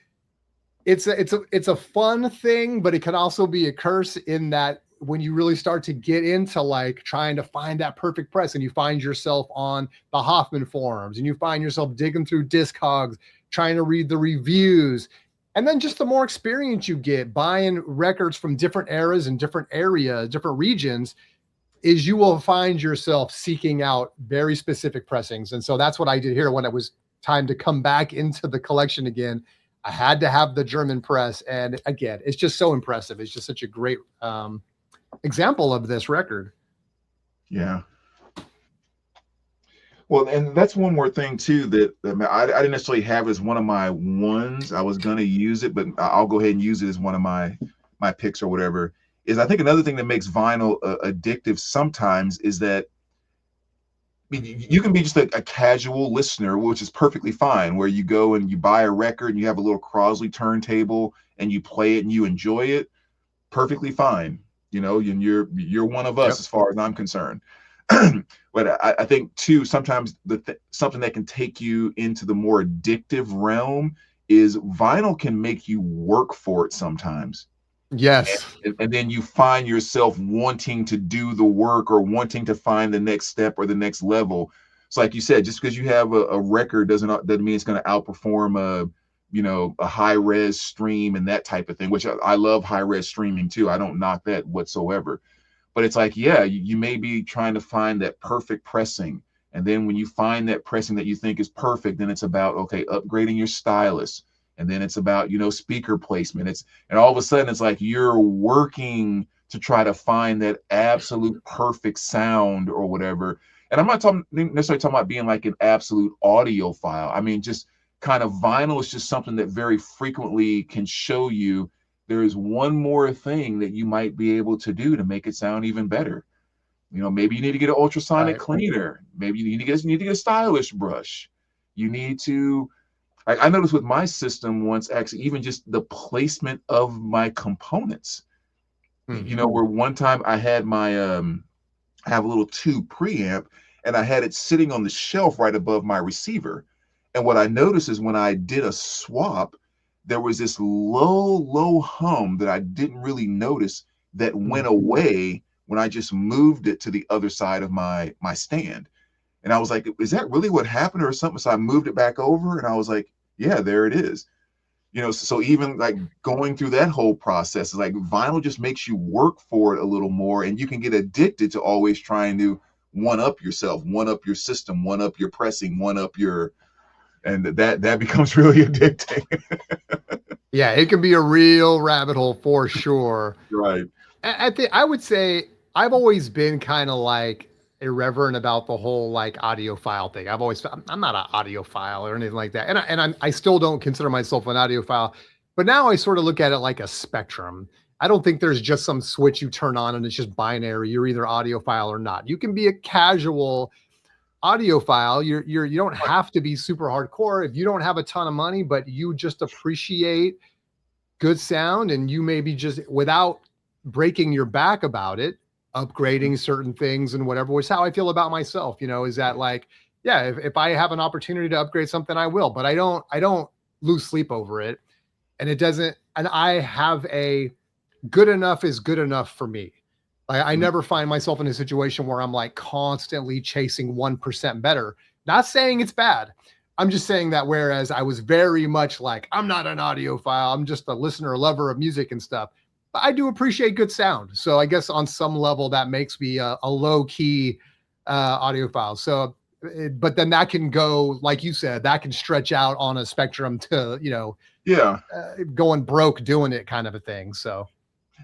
it's a fun thing, but it can also be a curse in that when you really start to get into like trying to find that perfect press, and you find yourself on the Hoffman forums, and you find yourself digging through Discogs, trying to read the reviews. And then just the more experience you get buying records from different eras and different areas, different regions, is you will find yourself seeking out very specific pressings. And so that's what I did here when it was time to come back into the collection again. I had to have the German press. And again, it's just so impressive. It's just such a great example of this record. Yeah. Well, and that's one more thing too that I didn't necessarily have as one of my ones. I was gonna use it, but I'll go ahead and use it as one of my picks or whatever. Is I think another thing that makes vinyl addictive sometimes is that you can be just a casual listener, which is perfectly fine, where you go and you buy a record and you have a little Crosley turntable and you play it and you enjoy it. Perfectly fine, you know, and you're one of us as far as I'm concerned. But I think too, sometimes something that can take you into the more addictive realm is vinyl can make you work for it sometimes. Yes. And then you find yourself wanting to do the work or wanting to find the next step or the next level. So like you said, just because you have a record doesn't mean it's going to outperform a high res stream and that type of thing, which I love high res streaming too. I don't knock that whatsoever. But it's like, yeah, you may be trying to find that perfect pressing. And then when you find that pressing that you think is perfect, then it's about, okay, upgrading your stylus. And then it's about, speaker placement. And all of a sudden it's like you're working to try to find that absolute perfect sound or whatever. And I'm not necessarily talking about being like an absolute audiophile. I mean, just kind of vinyl is just something that very frequently can show you there is one more thing that you might be able to do to make it sound even better. Maybe you need to get an ultrasonic cleaner. Maybe you need to get a stylish brush. You need to, I noticed with my system once, actually, even just the placement of my components. Where one time I had I have a little tube preamp and I had it sitting on the shelf right above my receiver. And what I noticed is when I did a swap, there was this low hum that I didn't really notice that went away when I just moved it to the other side of my stand. And I was like, is that really what happened or something? So I moved it back over and I was like, yeah, there it is. So even like going through that whole process, like vinyl just makes you work for it a little more, and you can get addicted to always trying to one up yourself, one up your system, one up your pressing, and that becomes really addicting. Yeah, it can be a real rabbit hole for sure. Right. I would say I've always been kind of like irreverent about the whole like audiophile thing. I'm not an audiophile or anything like that. And I still don't consider myself an audiophile, but now I sort of look at it like a spectrum. I don't think there's just some switch you turn on and it's just binary. You're either audiophile or not. You can be a casual audiophile. You don't have to be super hardcore if you don't have a ton of money, but you just appreciate good sound and you maybe just without breaking your back about it, upgrading certain things and whatever, which is how I feel about myself, is that like, yeah, if I have an opportunity to upgrade something, I will, but I don't lose sleep over it. And I have a good enough is good enough for me. I never find myself in a situation where I'm like constantly chasing 1% better. Not saying it's bad. I'm just saying that whereas I was very much like, I'm not an audiophile, I'm just a listener, lover of music and stuff. But I do appreciate good sound. So I guess on some level that makes me a low-key audiophile. So, but then that can go, like you said, that can stretch out on a spectrum to, going broke doing it kind of a thing. So.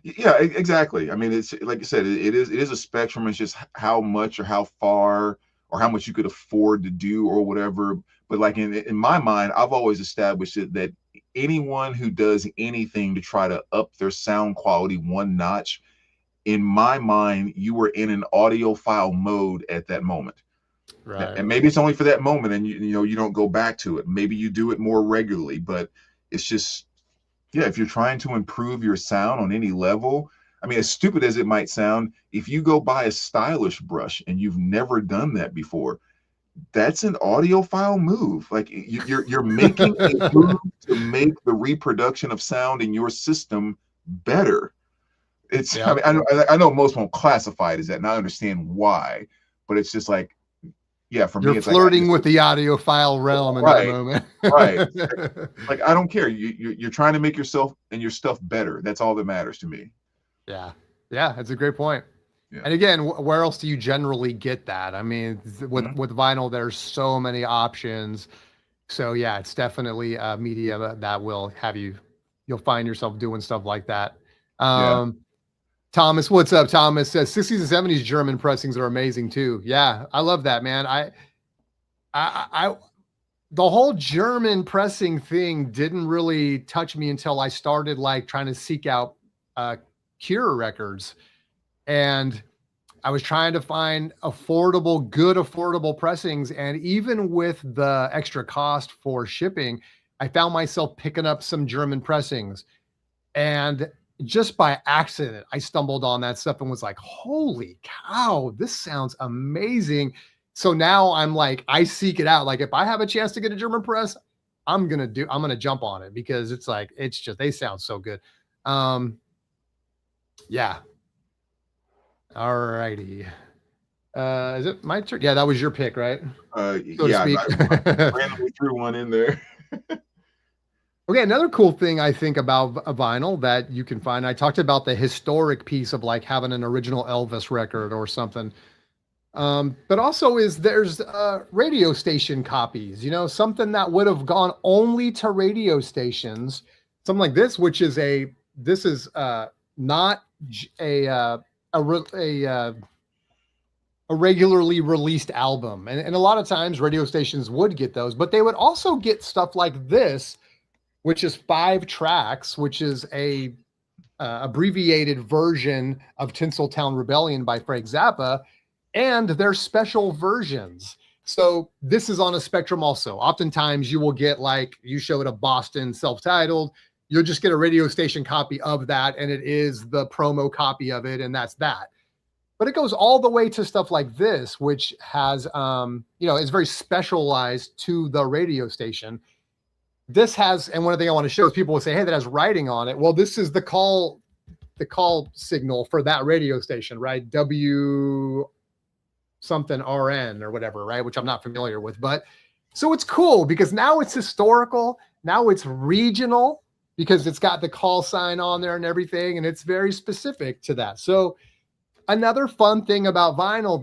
Yeah, exactly. I mean, it's like you said, it is a spectrum. It's just how much or how far or how much you could afford to do or whatever. But like in my mind, I've always established it that anyone who does anything to try to up their sound quality one notch, in my mind, you were in an audiophile mode at that moment. Right. And maybe it's only for that moment and you don't go back to it. Maybe you do it more regularly, but it's just, yeah, if you're trying to improve your sound on any level, I mean, as stupid as it might sound, if you go buy a stylish brush and you've never done that before, that's an audiophile move. Like you're making a move to make the reproduction of sound in your system better. It's, yeah. I mean, I know most won't classify it as that, and I understand why, but it's just like, yeah, for me, it's flirting with the audiophile realm in that moment. Right. Like, I don't care. You're trying to make yourself and your stuff better. That's all that matters to me. Yeah. Yeah. That's a great point. Yeah. And again, where else do you generally get that? I mean, with vinyl, there's so many options, So yeah, it's definitely a media that will have you'll find yourself doing stuff like that. Yeah. Thomas, what's up? Thomas says 60s and 70s German pressings are amazing too. Yeah, I love that, man. I the whole German pressing thing didn't really touch me until I started like trying to seek out Cure records. And I was trying to find good affordable pressings. And even with the extra cost for shipping, I found myself picking up some German pressings. And just by accident, I stumbled on that stuff and was like, holy cow, this sounds amazing. So now I'm like, I seek it out. Like if I have a chance to get a German press, I'm going to jump on it because it's like, they sound so good. Yeah. All righty. Is it my turn? Yeah, that was your pick, right? So yeah, to speak. I randomly threw one in there. Okay, another cool thing I think about a vinyl that you can find, I talked about the historic piece of like having an original Elvis record or something. But also there's radio station copies, something that would have gone only to radio stations, something like this, which is not a regularly released album. And a lot of times radio stations would get those, but they would also get stuff like this, which is 5 tracks, which is a abbreviated version of Tinseltown Rebellion by Frank Zappa, and their special versions. So this is on a spectrum also. Oftentimes you will get like, you showed a Boston self-titled, you'll just get a radio station copy of that, and it is the promo copy of it, and that's that. But it goes all the way to stuff like this, which has, is very specialized to the radio station. This has, and one thing I want to show is people will say, hey, that has writing on it. Well, this is the call signal for that radio station, right? W something RN or whatever, right? Which I'm not familiar with, but so it's cool because now it's historical. Now it's regional because it's got the call sign on there and everything. And it's very specific to that. So another fun thing about vinyl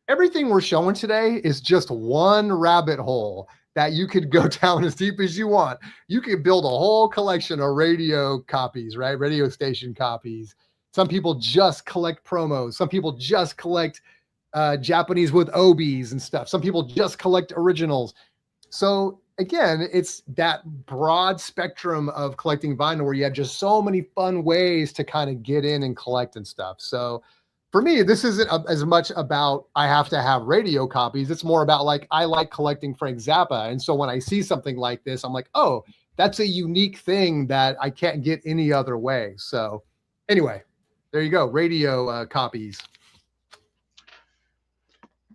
everything we're showing today is just one rabbit hole that you could go down as deep as you want. You could build a whole collection of radio copies, right? Radio station copies. Some people just collect promos. Some people just collect Japanese with obies and stuff. Some people just collect originals. So again, it's that broad spectrum of collecting vinyl where you have just so many fun ways to kind of get in and collect and stuff. So for me, this isn't as much about I have to have radio copies. It's more about like, I like collecting Frank Zappa. And so when I see something like this, I'm like, oh, that's a unique thing that I can't get any other way. So anyway, there you go. Radio copies.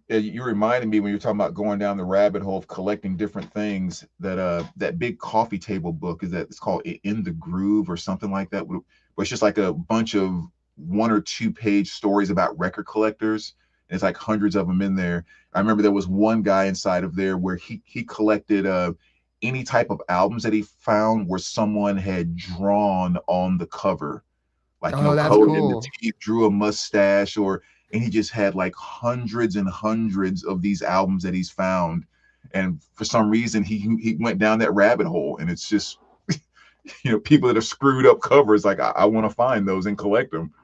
Yeah, you reminded me when you were talking about going down the rabbit hole of collecting different things, that big coffee table book it's called In the Groove or something like that. But it's just like a bunch of 1 or 2 page stories about record collectors. And it's like hundreds of them in there. I remember there was one guy inside of there where he collected any type of albums that he found where someone had drawn on the cover, like that's coded cool. in the teeth, drew a mustache, and he just had like hundreds and hundreds of these albums that he's found. And for some reason he went down that rabbit hole, and it's just people that have screwed up covers, like I want to find those and collect them.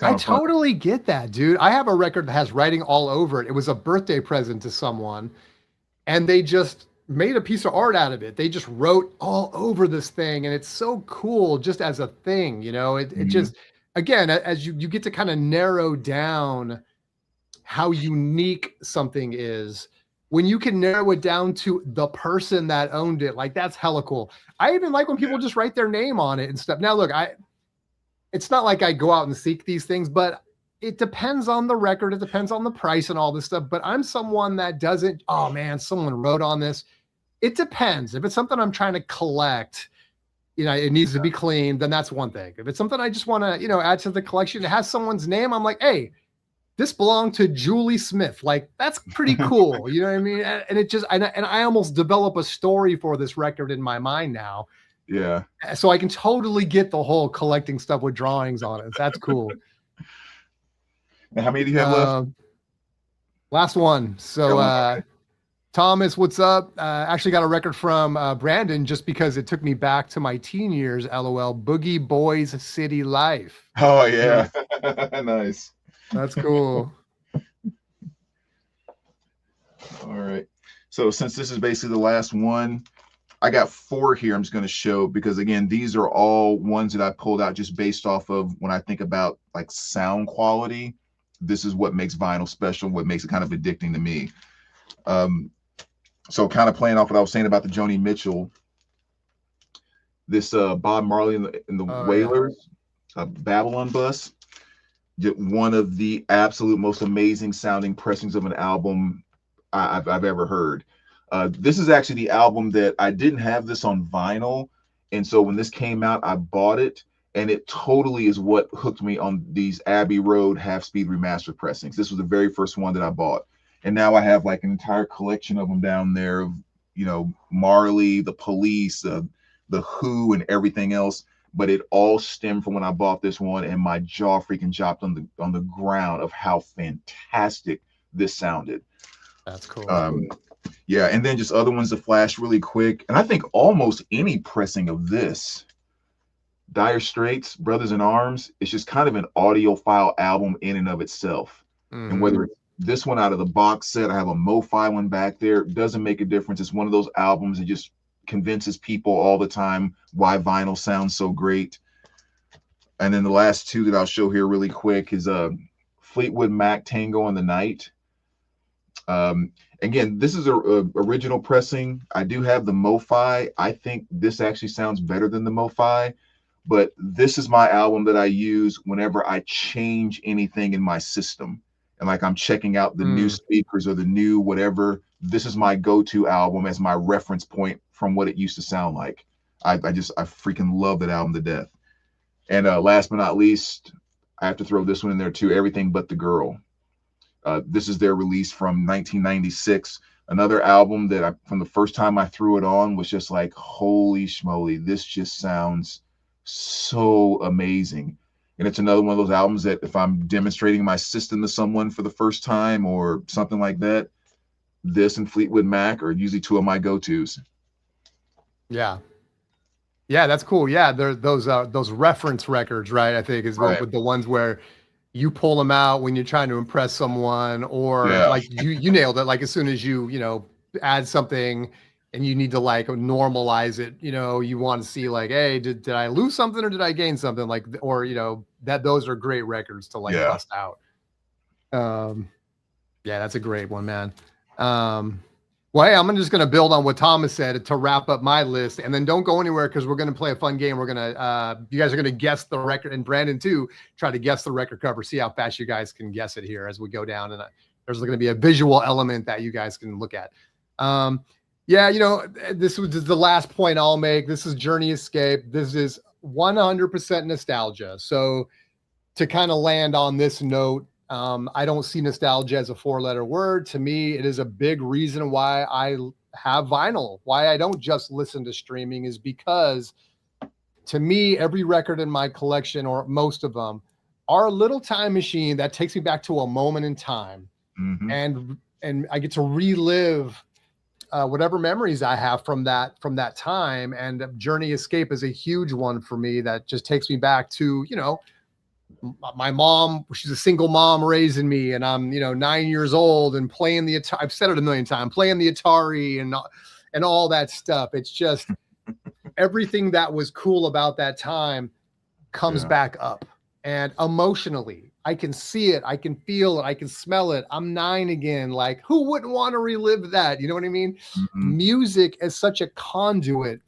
I totally get that, dude. I have a record that has writing all over it. It was a birthday present to someone, and they just made a piece of art out of it. They just wrote all over this thing, and it's so cool just as a thing, it just, again, as you get to kind of narrow down how unique something is, when you can narrow it down to the person that owned it, like that's hella cool. I even like when people just write their name on it and stuff. Now, look, it's not like I go out and seek these things, but it depends on the record. It depends on the price and all this stuff. But I'm someone that doesn't, oh man, someone wrote on this. It depends. If it's something I'm trying to collect, it needs to be clean, then that's one thing. If it's something I just want to, add to the collection, it has someone's name, I'm like, hey, this belonged to Julie Smith. Like, that's pretty cool. You know what I mean? And it just, and I almost develop a story for this record in my mind now. Yeah. So I can totally get the whole collecting stuff with drawings on it. That's cool. And how many do you have left? Last one. So Thomas, what's up? Actually got a record from Brandon just because it took me back to my teen years. LOL. Boogie Boys City Life. Oh yeah, nice. That's cool. All right. So since this is basically the last one, I got 4 here I'm just going to show because again, these are all ones that I pulled out just based off of when I think about like sound quality. This is what makes vinyl special, what makes it kind of addicting to me. So kind of playing off what I was saying about the Joni Mitchell, this Bob Marley and the Wailers, Babylon Bus, one of the absolute most amazing sounding pressings of an album I've ever heard. This is actually the album that I didn't have this on vinyl. And so when this came out, I bought it. And it totally is what hooked me on these Abbey Road half-speed remastered pressings. This was the very first one that I bought. And now I have like an entire collection of them down there of, you know, Marley, the Police, the Who, and everything else. But it all stemmed from when I bought this one, and my jaw freaking dropped on the ground of how fantastic this sounded. That's cool. Yeah, and then just other ones to flash really quick. And I think almost any pressing of this, Dire Straits, Brothers in Arms, it's just kind of an audiophile album in and of itself. Mm-hmm. And whether it's this one out of the box set, I have a Mo-Fi one back there, doesn't make a difference. It's one of those albums that just convinces people all the time why vinyl sounds so great. And then the last 2 that I'll show here really quick is Fleetwood Mac, Tango in the Night. Again, this is a original pressing. I do have the Mo-Fi. I think this actually sounds better than the Mo-Fi, but this is my album that I use whenever I change anything in my system. And like I'm checking out the new speakers or the new whatever, this is my go-to album as my reference point from what it used to sound like. I freaking love that album to death. And last but not least, I have to throw this one in there too, Everything But the Girl. This is their release from 1996. Another album that from the first time I threw it on was just like, holy schmoly, this just sounds so amazing. And it's another one of those albums that if I'm demonstrating my system to someone for the first time or something like that, this and Fleetwood Mac are usually 2 of my go-tos. Yeah. Yeah, that's cool. Yeah, those reference records, right? I think is with the ones where you pull them out when you're trying to impress someone, or like you nailed it. Like as soon as you add something and you need to like normalize it, you want to see like, hey, did I lose something or did I gain something? Like, or that those are great records to like bust out. Yeah, that's a great one, man. Well, hey, I'm just going to build on what Thomas said to wrap up my list, and then don't go anywhere because we're going to play a fun game. We're going to, you guys are going to guess the record, and Brandon too, try to guess the record cover, see how fast you guys can guess it here as we go down. And there's going to be a visual element that you guys can look at. Yeah, this was the last point I'll make. This is Journey Escape. This is 100% nostalgia. So to kind of land on this note, I don't see nostalgia as a 4-letter word. To me, it is a big reason why I have vinyl, why I don't just listen to streaming, is because to me, every record in my collection, or most of them, are a little time machine that takes me back to a moment in time. Mm-hmm. And I get to relive whatever memories I have from that time. And Journey Escape is a huge one for me that just takes me back to, my mom. She's a single mom raising me, and I'm 9 years old and playing the Atari. I've said it a million times, playing the Atari and all that stuff. It's just everything that was cool about that time comes back up, and emotionally I can see it, I can feel it, I can smell it. I'm 9 again. Like, who wouldn't want to relive that? You know what I mean? Mm-hmm. Music is such a conduit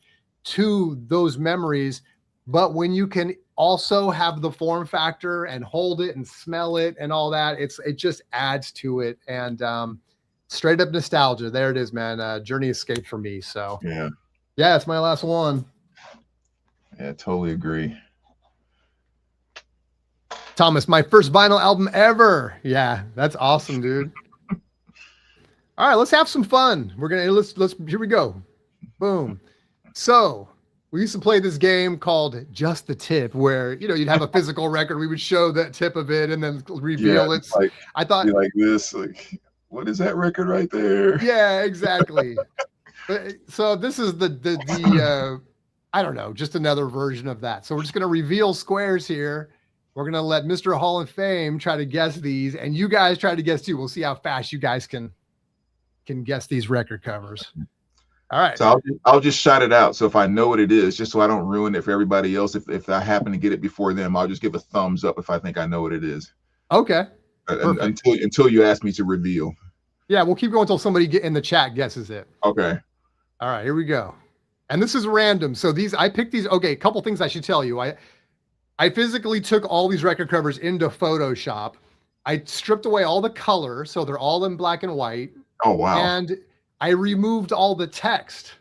to those memories, but when you can also have the form factor and hold it and smell it and all that, it just adds to it. And straight up nostalgia. There it is, man. Journey Escape for me. So yeah, it's my last one. Yeah, totally agree. Thomas, my first vinyl album ever. Yeah, that's awesome, dude. All right, let's have some fun. Let's here we go. Boom. So we used to play this game called Just the Tip, where you'd have a physical record. We would show that tip of it and then reveal it. Like, I thought like this, like What is that record right there? Yeah, exactly. So this is the I don't know, just another version of that. So we're just gonna reveal squares here. We're gonna let Mr. Hall of Fame try to guess these, and you guys try to guess too. We'll see how fast you guys can guess these record covers. All right. So I'll just shout it out. So if I know what it is, just so I don't ruin it for everybody else, if I happen to get it before them, I'll just give a thumbs up if I think I know what it is. Okay. Perfect. Until you ask me to reveal. Yeah, we'll keep going until somebody in the chat guesses it. Okay. All right, here we go. And this is random. So I picked these. Okay, a couple things I should tell you. I physically took all these record covers into Photoshop. I stripped away all the color, so they're all in black and white. Oh wow. And I removed all the text.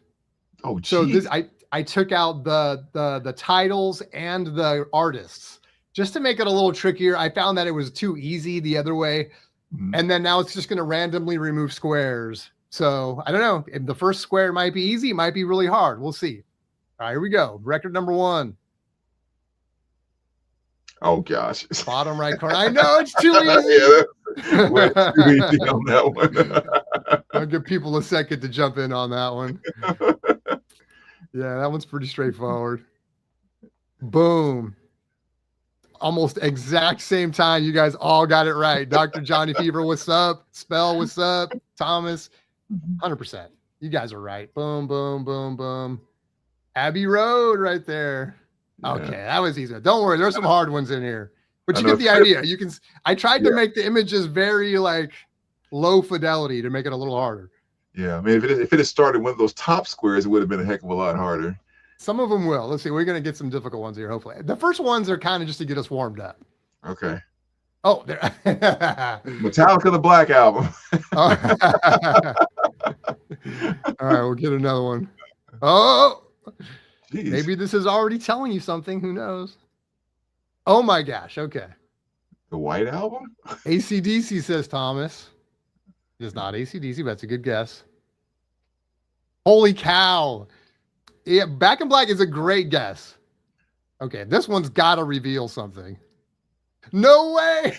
Oh, geez. So this I took out the titles and the artists just to make it a little trickier. I found that it was too easy the other way. Mm-hmm. And then now it's just going to randomly remove squares. So I don't know. If the first square might be easy, it might be really hard. We'll see. All right, here we go. Record number 1. Oh gosh. Bottom right corner. I know it's too easy. Yeah, too easy on that one. I'll give people a second to jump in on that one. Yeah, that one's pretty straightforward. Boom. Almost exact same time. You guys all got it right. Dr. Johnny Fever, what's up? Spell, what's up? Thomas, 100%. You guys are right. Boom, boom, boom, boom. Abbey Road right there. Yeah. Okay, that was easy. Don't worry, there's some hard ones in here. But you get the idea. You can. I tried to make the images very like low fidelity to make it a little harder. Yeah, I mean, if it had started one of those top squares, it would have been a heck of a lot harder. Some of them will. Let's see. We're going to get some difficult ones here, hopefully. The first ones are kind of just to get us warmed up. Okay. Oh, there. Metallica, the Black Album. All right, we'll get another one. Oh, jeez. Maybe this is already telling you something. Who knows? Oh, my gosh. Okay. The White Album? AC/DC, says Thomas. It's not AC/DC, but that's a good guess. Holy cow. Yeah, Back in Black is a great guess. Okay, this one's got to reveal something. No way!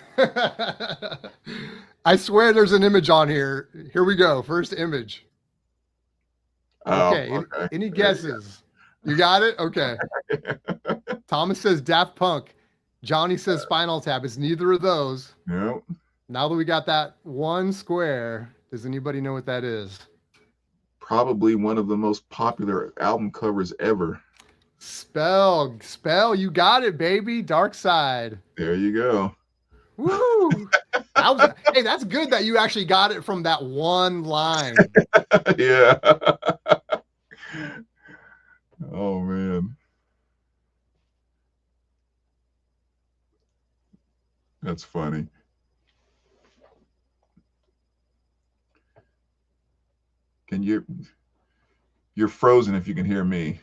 I swear there's an image on here. Here we go. First image. Okay. Any guesses? You got it? Okay. Thomas says Daft Punk. Johnny says Spinal Tap. It's neither of those. Nope. Now that we got that one square, does anybody know what that is? Probably one of the most popular album covers ever. Spell, you got it, baby. Dark Side. There you go. Woo! Hey, that's good that you actually got it from that one line. Yeah. Oh man. That's funny. You're frozen if you can hear me.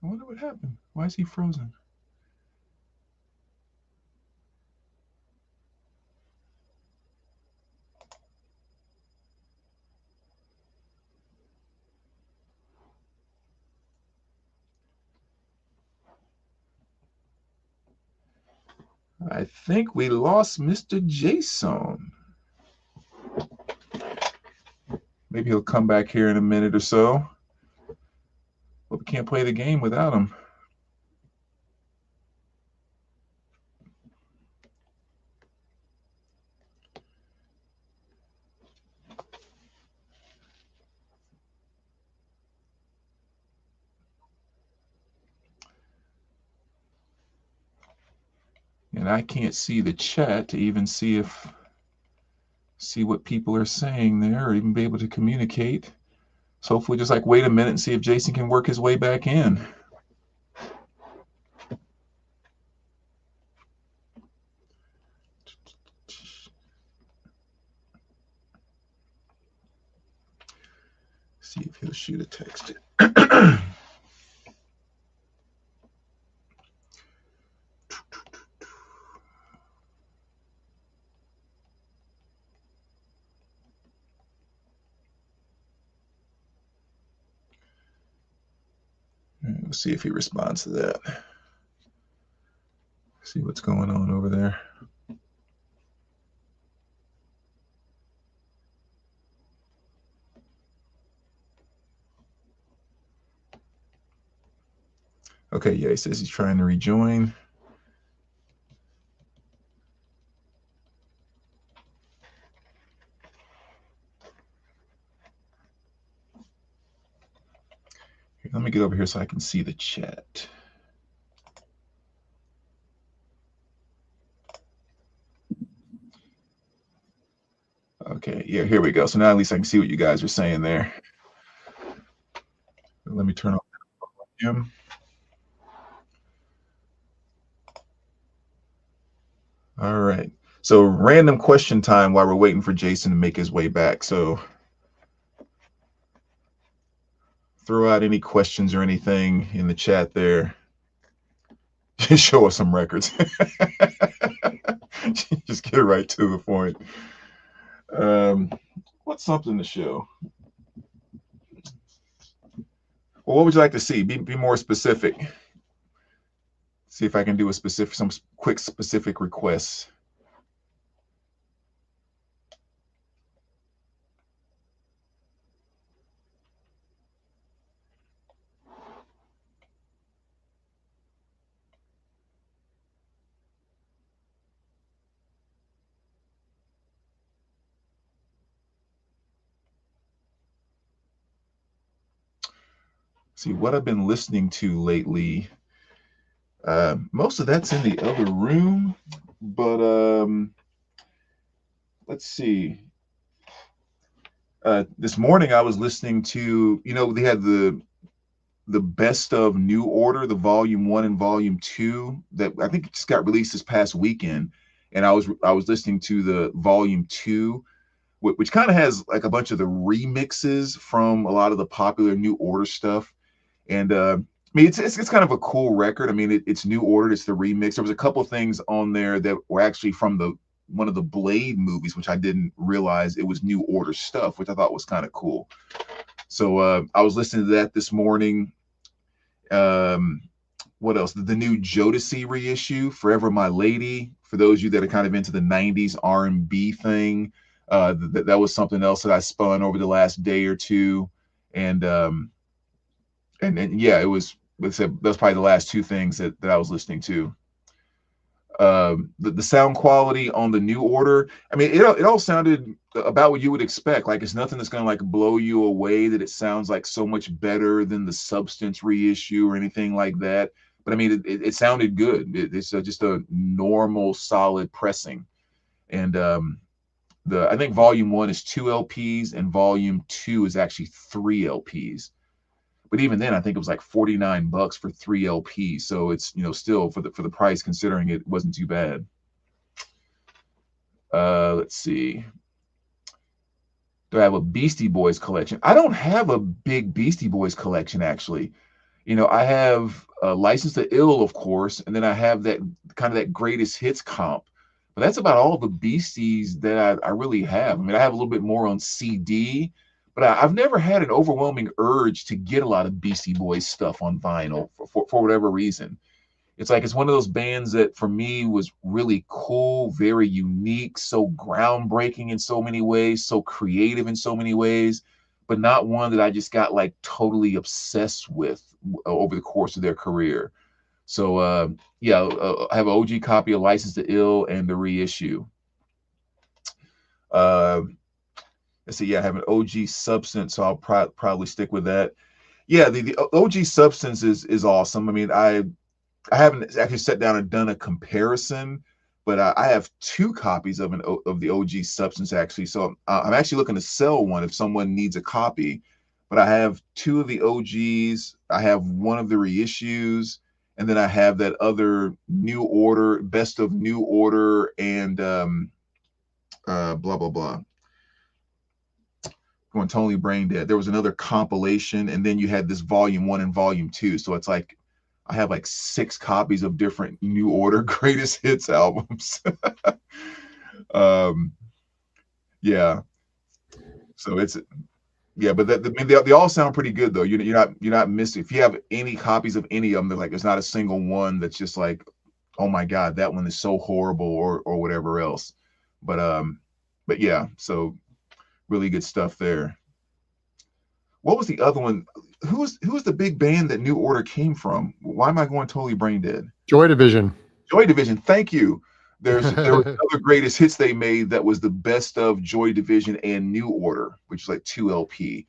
I wonder what happened. Why is he frozen? I think we lost Mr. Jason. Maybe he'll come back here in a minute or so. But we can't play the game without him. And I can't see the chat to even see what people are saying there or even be able to communicate. So hopefully just like wait a minute and see if Jason can work his way back in. See if he'll shoot a text. Let's see if he responds to that. See what's going on over there. Okay, yeah, he says he's trying to rejoin. Here, let me get over here so I can see the chat. Okay, yeah, here we go. So now at least I can see what you guys are saying there. Let me turn off the volume. All right. So random question time while we're waiting for Jason to make his way back. So throw out any questions or anything in the chat there. Just show us some records. Just get right to the point. What's something to show? Well, what would you like to see? Be more specific. See if I can do some quick specific requests. See what I've been listening to lately. Most of that's in the other room, but let's see. This morning I was listening to, they had the best of New Order, the volume 1 and volume 2 that I think just got released this past weekend, and I was listening to the volume 2, which kind of has like a bunch of the remixes from a lot of the popular New Order stuff. And I mean, it's kind of a cool record. I mean, it's New Order, it's the remix. There was a couple things on there that were actually from one of the Blade movies, which I didn't realize it was New Order stuff, which I thought was kind of cool. So I was listening to that this morning. What else? The new Jodeci reissue, Forever My Lady. For those of you that are kind of into the 90s R&B thing, that was something else that I spun over the last day or two. And yeah, it was, that's probably the last two things that I was listening to. The sound quality on the New Order, I mean, it all sounded about what you would expect. Like, it's nothing that's going to like blow you away that it sounds like so much better than the Substance reissue or anything like that. But I mean, it sounded good. It's just a normal, solid pressing. And I think volume 1 is 2 LPs and volume 2 is actually 3 LPs. But even then, I think it was like $49 for 3 LPs. So it's, still for the price, considering it wasn't too bad. Let's see. Do I have a Beastie Boys collection? I don't have a big Beastie Boys collection, actually. I have License to Ill, of course, and then I have that kind of that greatest hits comp. But that's about all the Beasties that I really have. I mean, I have a little bit more on CD, but I've never had an overwhelming urge to get a lot of Beastie Boys stuff on vinyl for whatever reason. It's like, it's one of those bands that for me was really cool, very unique, so groundbreaking in so many ways, so creative in so many ways, but not one that I just got like totally obsessed with over the course of their career. So yeah, I have an OG copy of License to Ill and the reissue. Let's see, yeah, I have an OG Substance, so I'll probably stick with that. Yeah, the OG Substance is awesome. I mean, I haven't actually sat down and done a comparison, but I have 2 copies of the OG Substance, actually. So I'm actually looking to sell one if someone needs a copy. But I have 2 of the OGs. I have one of the reissues, and then I have that other New Order, best of New Order, and blah blah blah. Going totally brain dead. There was another compilation, and then you had this volume 1 and volume 2. So it's like I have like 6 copies of different New Order greatest hits albums. Yeah. So Yeah, but I mean, they all sound pretty good though. You're not missing. If you have any copies of any of them, they're like there's not a single one that's just like, oh my god, that one is so horrible or whatever else. But yeah, so really good stuff there. What was the other one? Who's the big band that New Order came from? Why am I going totally brain dead? Joy Division. Joy Division. Thank you. There was another greatest hits they made that was the best of Joy Division and New Order, which is like 2 LP,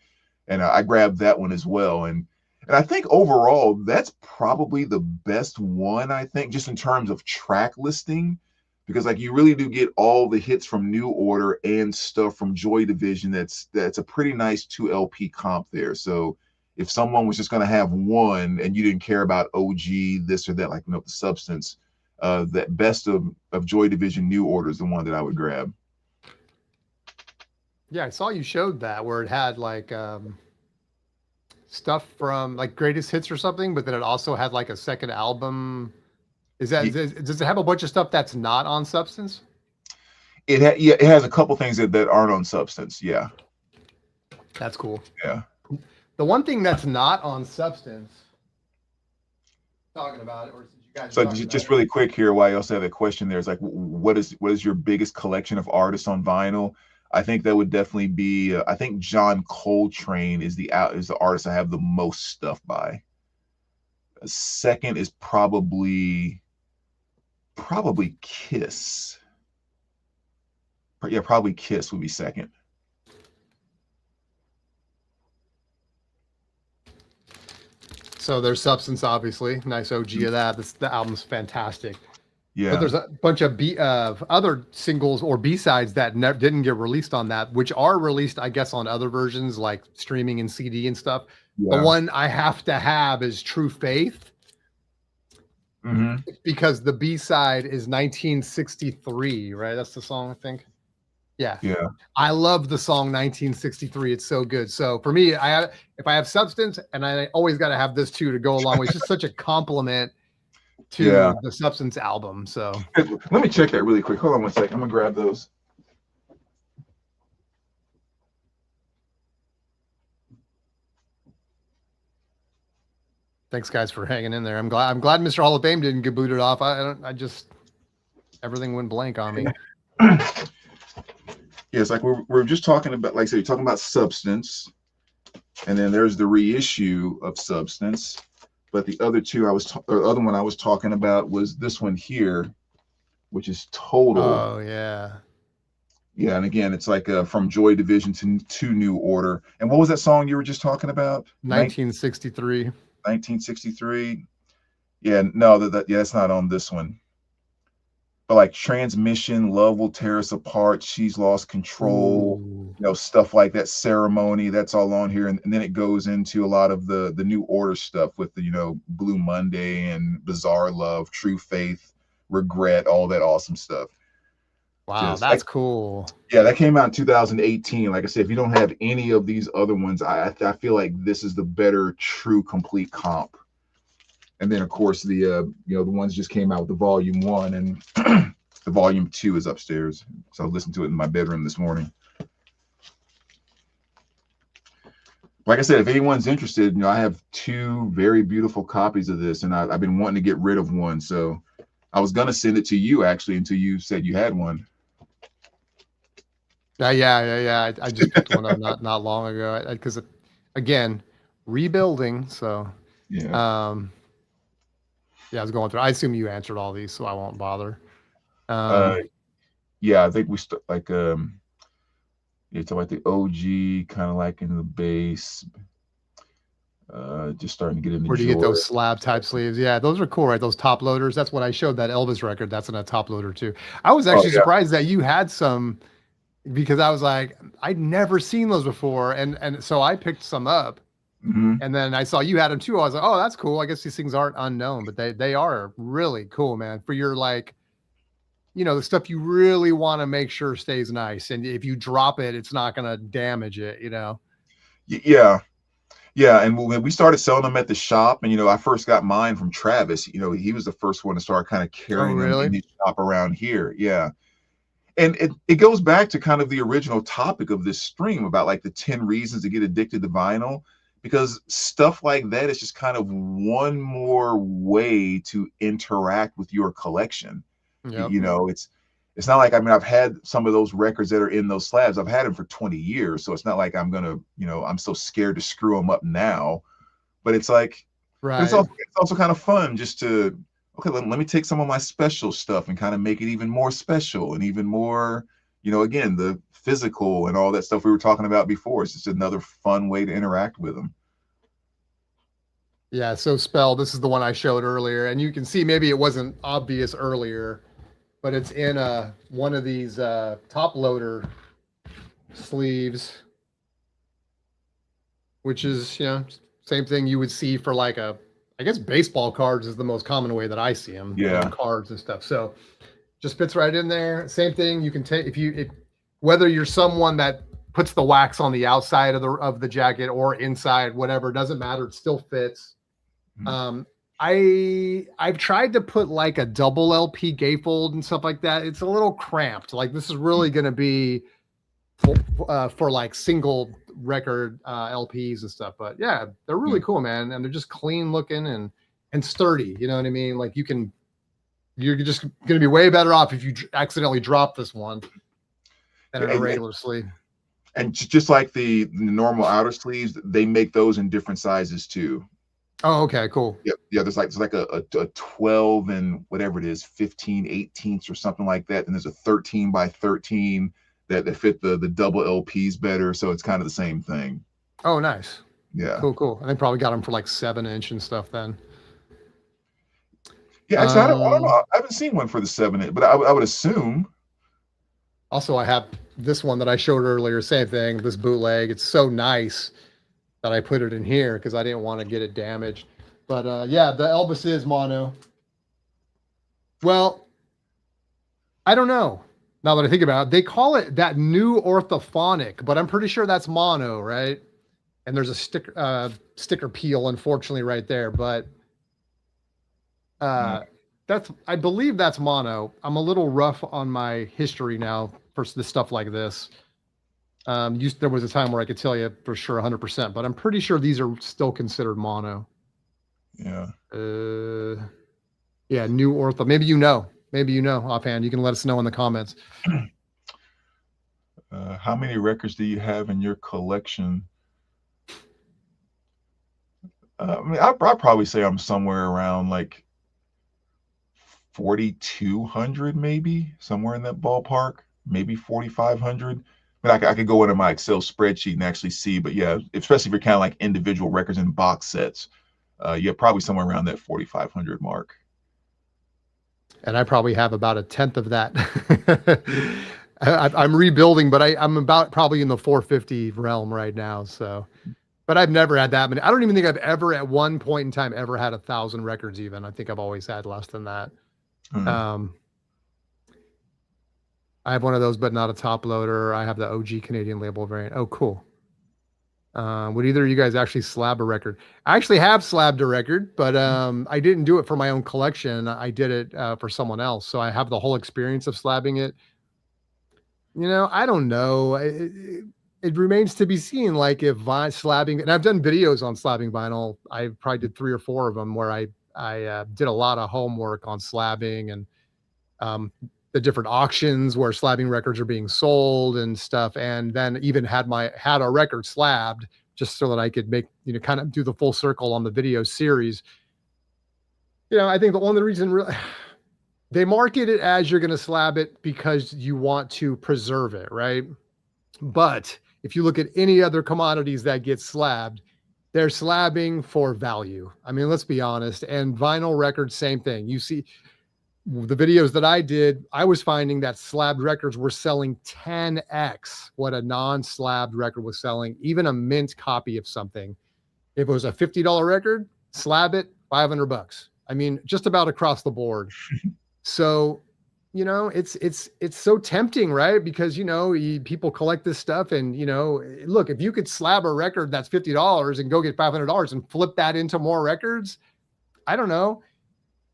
and I grabbed that one as well. And I think overall that's probably the best one. I think just in terms of track listing, because like you really do get all the hits from New Order and stuff from Joy Division. That's a pretty nice 2 LP comp there. So if someone was just going to have one and you didn't care about OG this or that, like the Substance, that best of Joy Division New Order is the one that I would grab. Yeah, I saw you showed that where it had like stuff from like greatest hits or something, but then it also had like a second album. Does it have a bunch of stuff that's not on Substance? It has a couple things that aren't on Substance. Yeah, that's cool. Yeah, the one thing that's not on Substance, talking about it, or since you guys so just really quick here, while you also have a question there, is like what is your biggest collection of artists on vinyl? I think that would definitely be I think John Coltrane is the artist I have the most stuff by. Second is probably Kiss. Yeah, probably Kiss would be second. So there's Substance, obviously. Nice OG of that. The album's fantastic. Yeah. But there's a bunch of other singles or B-sides that didn't get released on that, which are released, I guess, on other versions like streaming and CD and stuff. Yeah. The one I have to have is True Faith. Because the B-side is 1963, right? That's the song, I think. Yeah. I love the song 1963. It's so good. So for me, if I have Substance, and I always got to have this too to go along with. It's just such a compliment to the Substance album. So let me check that really quick. Hold on one second. I'm gonna grab those. Thanks, guys, for hanging in there. I'm glad Mr. Hall of Fame didn't get booted off. I just everything went blank on me. Yes, like we're just talking about, like I said, you're talking about Substance, and then there's the reissue of Substance. But the other two other one I was talking about was this one here, which is Total. Oh yeah. Yeah, and again, it's like from Joy Division to New Order. And what was that song you were just talking about? 1963. 1963. Yeah, no, that's not on this one. But like Transmission, Love Will Tear Us Apart, She's Lost Control, stuff like that, Ceremony, that's all on here. And then it goes into a lot of the New Order stuff with the, Blue Monday and Bizarre Love, True Faith, Regret, all that awesome stuff. Wow, that's cool. Yeah, that came out in 2018. Like I said, if you don't have any of these other ones, I feel like this is the better, true, complete comp. And then, of course, the ones just came out with the Volume 1, and the Volume 2 is upstairs. So I listened to it in my bedroom this morning. Like I said, if anyone's interested, I have 2 very beautiful copies of this, and I've been wanting to get rid of one. So I was going to send it to you, actually, until you said you had one. Yeah. I just picked one up not long ago because, again, rebuilding. So yeah, I was going through. I assume you answered all these, so I won't bother. Yeah, I think we it's like the OG, kind of like in the bass. Just starting to get into. Where do you get those slab type sleeves? Yeah, those are cool, right? Those top loaders. That's what I showed that Elvis record. That's in a top loader too. I was actually surprised that you had some, because I was like, I'd never seen those before, and so I picked some up, and then I saw you had them too. I was like, oh, that's cool. I guess these things aren't unknown, but they are really cool, man. For your the stuff you really want to make sure stays nice, and if you drop it, it's not going to damage it. Yeah, and when we started selling them at the shop, and I first got mine from Travis. He was the first one to start kind of carrying them in the shop around here. Yeah, And it goes back to kind of the original topic of this stream about like the 10 reasons to get addicted to vinyl, because stuff like that is just kind of one more way to interact with your collection. Yep. You know, it's not like, I mean, I've had some of those records that are in those slabs. I've had them for 20 years. So it's not like I'm gonna, I'm so scared to screw them up now. But it's like, Right. it's also kind of fun just to, okay, let me take some of my special stuff and kind of make it even more special and even more, again, the physical and all that stuff we were talking about before. It's just another fun way to interact with them. Yeah, so Spell, this is the one I showed earlier, and you can see maybe it wasn't obvious earlier, but it's in one of these top loader sleeves, which is, same thing you would see for like I guess baseball cards is the most common way that I see them. Yeah. Cards and stuff. So just fits right in there. Same thing. You can take, whether you're someone that puts the wax on the outside of the jacket or inside, whatever, doesn't matter. It still fits. Mm-hmm. I've tried to put like a double LP gatefold and stuff like that. It's a little cramped. Like this is really going to be for like single record LPs and stuff. But yeah, they're really cool, man. And they're just clean looking and sturdy. You know what I mean? Like you're just going to be way better off if you accidentally drop this one than a regular sleeve. And just like the normal outer sleeves, they make those in different sizes too. Oh, okay, cool. Yeah, there's like a 12 and whatever it is, 15/18 or something like that. And there's a 13 by 13 that fit the double LPs better. So it's kind of the same thing. Oh, nice. Yeah. Cool. And they probably got them for like 7-inch and stuff then. Yeah, actually, I don't know. I haven't seen one for the 7-inch, but I would assume. Also, I have this one that I showed earlier. Same thing, this bootleg. It's so nice that I put it in here because I didn't want to get it damaged. But yeah, the Elvis is mono. Well, I don't know. Now that I think about it, they call it that new orthophonic, but I'm pretty sure that's mono, right? And there's a sticker peel, unfortunately, right there. But I believe that's mono. I'm a little rough on my history now for the stuff like this. There was a time where I could tell you for sure 100%, but I'm pretty sure these are still considered mono. Yeah. Yeah, new ortho. Maybe offhand. You can let us know in the comments. How many records do you have in your collection? I mean, I'd probably say I'm somewhere around like 4,200, maybe somewhere in that ballpark, maybe 4,500. But I could go into my Excel spreadsheet and actually see. But yeah, especially if you're kind of like individual records and box sets, yeah, probably somewhere around that 4,500 mark. And I probably have about a tenth of that. I'm rebuilding, but I'm about probably in the 450 realm right now. So, but I've never had that many. I don't even think I've ever at one point in time ever had 1,000 records even. I think I've always had less than that. I have one of those, but not a top loader. I have the OG Canadian label variant. Oh, cool. Would either of you guys actually slab a record? I actually have slabbed a record, but I didn't do it for my own collection. I did it for someone else. So I have the whole experience of slabbing it. I don't know. It remains to be seen. Like if slabbing, and I've done videos on slabbing vinyl. I probably did 3 or 4 of them where I did a lot of homework on slabbing and the different auctions where slabbing records are being sold and stuff. And then even had a record slabbed just so that I could make, kind of do the full circle on the video series. I think the only reason they market it as you're going to slab it because you want to preserve it. Right. But if you look at any other commodities that get slabbed, they're slabbing for value. I mean, let's be honest. And vinyl records, same thing. You see, the videos that I did, I was finding that slabbed records were selling 10x what a non-slabbed record was selling, even a mint copy of something. If it was a $50 record, slab it, $500. I mean, just about across the board. So, it's so tempting, right? Because, people collect this stuff and, look, if you could slab a record that's $50 and go get $500 and flip that into more records, I don't know.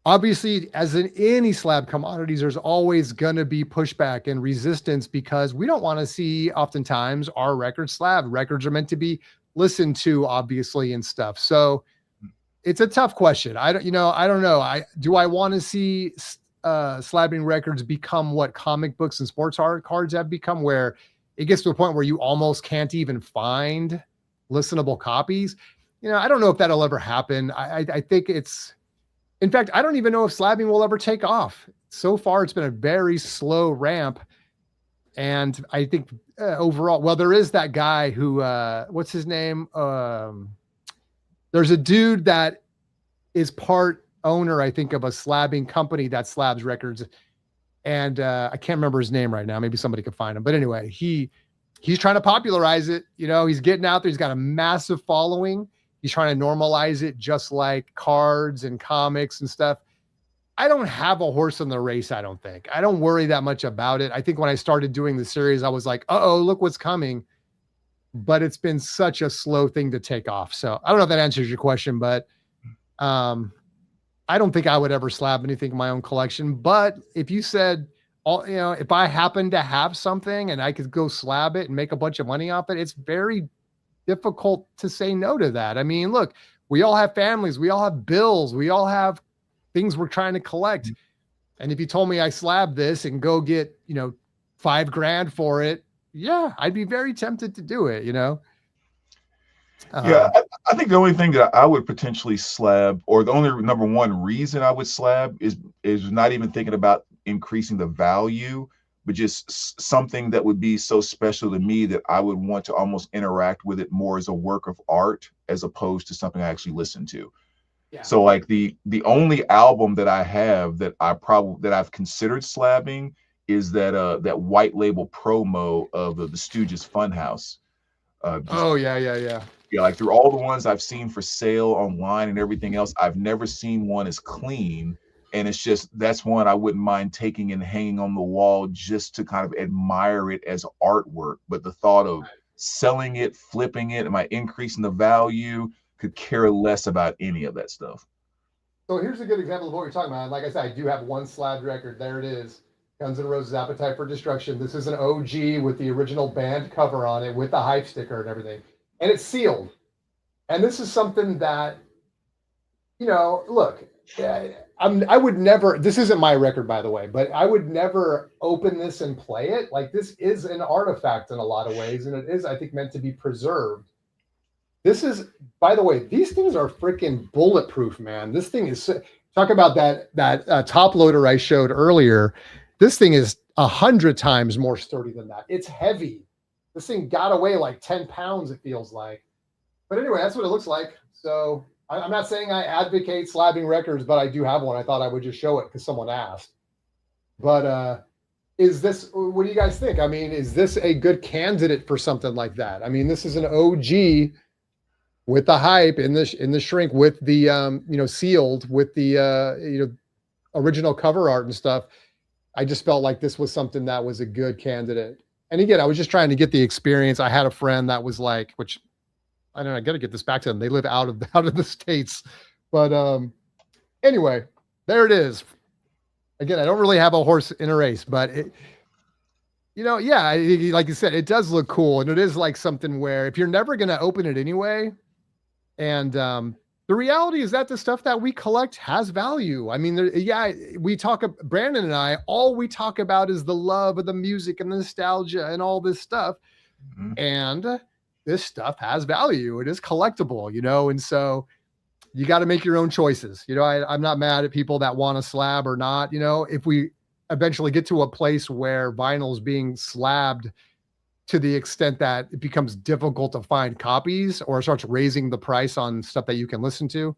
obviously, as in any slab commodities, there's always going to be pushback and resistance because we don't want to see oftentimes our record slab. Records are meant to be listened to, obviously, and stuff. So it's a tough question. I don't know. I want to see slabbing records become what comic books and sports art cards have become, where it gets to a point where you almost can't even find listenable copies. I don't know if that'll ever happen. I think it's, in fact, I don't even know if slabbing will ever take off. So far, it's been a very slow ramp. And I think overall, well, there is that guy who, what's his name? There's a dude that is part owner, I think, of a slabbing company that slabs records. And I can't remember his name right now. Maybe somebody could find him. But anyway, he's trying to popularize it. He's getting out there. He's got a massive following. He's trying to normalize it just like cards and comics and stuff. I don't have a horse in the race, I don't think. I don't worry that much about it. I think when I started doing the series, I was like, uh-oh, look what's coming. But it's been such a slow thing to take off. So I don't know if that answers your question, but I don't think I would ever slab anything in my own collection. But if you said, if I happen to have something and I could go slab it and make a bunch of money off it, it's very difficult to say no to that. I mean, look, we all have families, we all have bills, we all have things we're trying to collect. And if you told me I slab this and go get, $5,000 for it, yeah, I'd be very tempted to do it, Yeah, I think the only thing that I would potentially slab, or the only number one reason I would slab is not even thinking about increasing the value, but just something that would be so special to me that I would want to almost interact with it more as a work of art as opposed to something I actually listen to. Yeah. So like the only album that I have that I've considered slabbing is that white label promo of the Stooges Funhouse. Yeah, like through all the ones I've seen for sale online and everything else, I've never seen one as clean. And it's just, that's one I wouldn't mind taking and hanging on the wall just to kind of admire it as artwork. But the thought of selling it, flipping it, am I increasing the value? Could care less about any of that stuff. So here's a good example of what you're talking about. And like I said, I do have one slab record. There it is. Guns N' Roses Appetite for Destruction. This is an OG with the original band cover on it with the hype sticker and everything. And it's sealed. And this is something that, look, I would never, this isn't my record, by the way, but I would never open this and play it. Like, this is an artifact in a lot of ways. And it is, I think, meant to be preserved. This is, by the way, these things are freaking bulletproof, man. This thing is, talk about that top loader I showed earlier. This thing is 100 times more sturdy than that. It's heavy. This thing got away like 10 pounds, it feels like. But anyway, that's what it looks like. So I'm not saying I advocate slabbing records, but I do have one. I thought I would just show it because someone asked. But what do you guys think? I mean, is this a good candidate for something like that? I mean, this is an OG with the hype in the shrink with the sealed with the original cover art and stuff. I just felt like this was something that was a good candidate. And again, I was just trying to get the experience. I had a friend that was like, which I don't know, I got to get this back to them. They live out of the States. But anyway, there it is. Again, I don't really have a horse in a race, but like you said, it does look cool. And it is like something where if you're never going to open it anyway, and the reality is that the stuff that we collect has value. I mean, Brandon and I, all we talk about is the love of the music and the nostalgia and all this stuff. Mm-hmm. And this stuff has value. It is collectible, and so you got to make your own choices. I'm not mad at people that want to slab or not. If we eventually get to a place where vinyl is being slabbed to the extent that it becomes difficult to find copies or starts raising the price on stuff that you can listen to,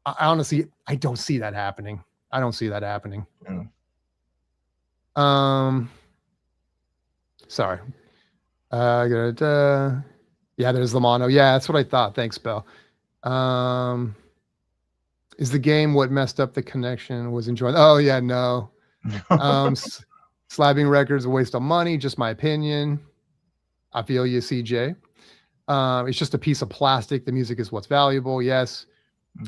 I honestly don't see that happening. I don't see that happening. Yeah. Sorry. Yeah, there's the mono. Yeah, that's what I thought. Thanks, Bill. Is the game what messed up the connection? Was enjoying? Oh yeah, no. Slabbing records a waste of money. Just my opinion. I feel you, CJ. It's just a piece of plastic. The music is what's valuable. Yes.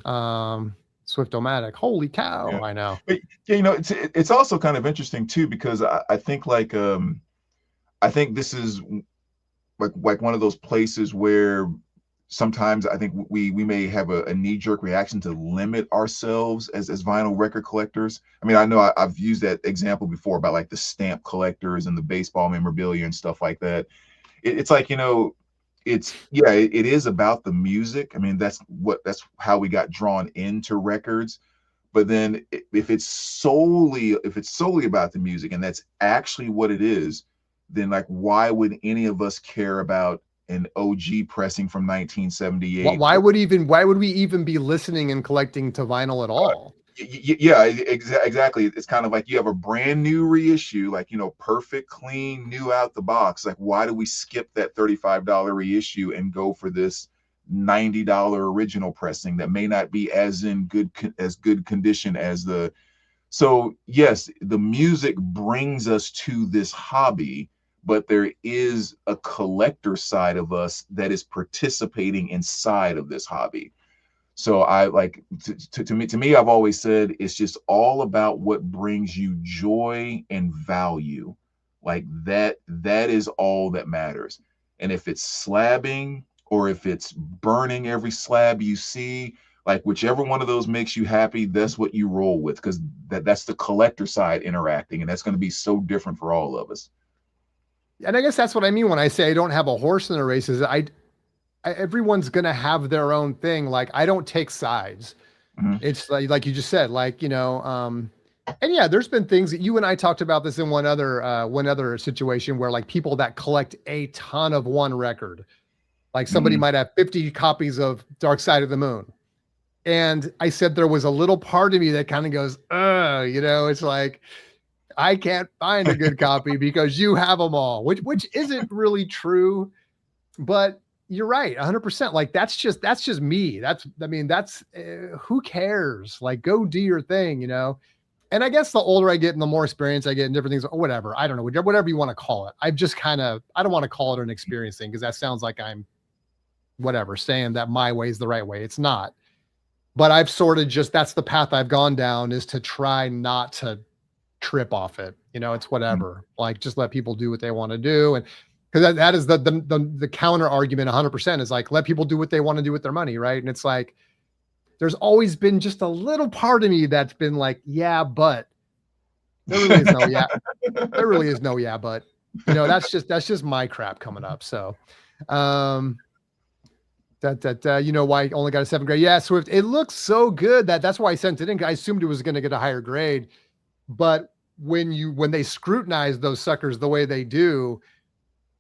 So Swift-O-Matic. Holy cow! Yeah. I know. But, yeah, it's also kind of interesting too, because I think like I think this is like one of those places where sometimes I think we may have a knee-jerk reaction to limit ourselves as vinyl record collectors. I mean, I know I've used that example before about like the stamp collectors and the baseball memorabilia and stuff like that. It's like, it's it is about the music. I mean, that's how we got drawn into records. But then if it's solely about the music and that's actually what it is, then like why would any of us care about an OG pressing from 1978? Why would we even be listening and collecting to vinyl at all? Yeah, exactly. It's kind of like you have a brand new reissue, like, perfect, clean, new out the box. Like, why do we skip that $35 reissue and go for this $90 original pressing that may not be as good condition as the. So yes, the music brings us to this hobby, but there is a collector side of us that is participating inside of this hobby. So I like to me, I've always said it's just all about what brings you joy and value. Like that is all that matters. And if it's slabbing or if it's burning every slab you see, like whichever one of those makes you happy, that's what you roll with, because that's the collector side interacting, and that's going to be so different for all of us. And I guess that's what I mean when I say I don't have a horse in the races. Everyone's gonna have their own thing. Like I don't take sides. Mm-hmm. It's like you just said, like, and yeah, there's been things that you and I talked about this in one other situation where like people that collect a ton of one record, like somebody might have 50 copies of Dark Side of the Moon. And I said there was a little part of me that kind of goes, it's like I can't find a good copy because you have them all, which isn't really true, but you're right, 100%. Like that's just me. Who cares? Like go do your thing, And I guess the older I get and the more experience I get in different things, or whatever, I don't know, whatever you want to call it. I don't want to call it an experience thing because that sounds like I'm saying that my way is the right way. It's not. But I've sort of that's the path I've gone down, is to try not to trip off it. It's whatever. Like just let people do what they want to do. And because that is the counter argument 100% is like, let people do what they want to do with their money. Right. And it's like, there's always been just a little part of me that's been like, yeah, but there really is no, yeah, there really is no, yeah, but that's just my crap coming up. So, why I only got a 7th grade. Yeah. Swift. It looks so good that's why I sent it in. I assumed it was going to get a higher grade, but when they scrutinize those suckers the way they do,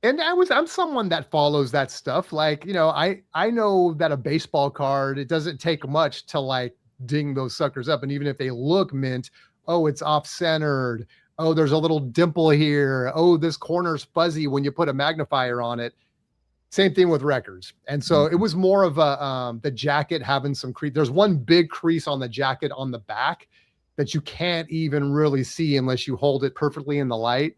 and I'm someone that follows that stuff. Like, I know that a baseball card, it doesn't take much to like ding those suckers up. And even if they look mint, oh, it's off-centered. Oh, there's a little dimple here. Oh, this corner's fuzzy when you put a magnifier on it. Same thing with records. And so it was more of the jacket having some crease. There's one big crease on the jacket on the back that you can't even really see unless you hold it perfectly in the light.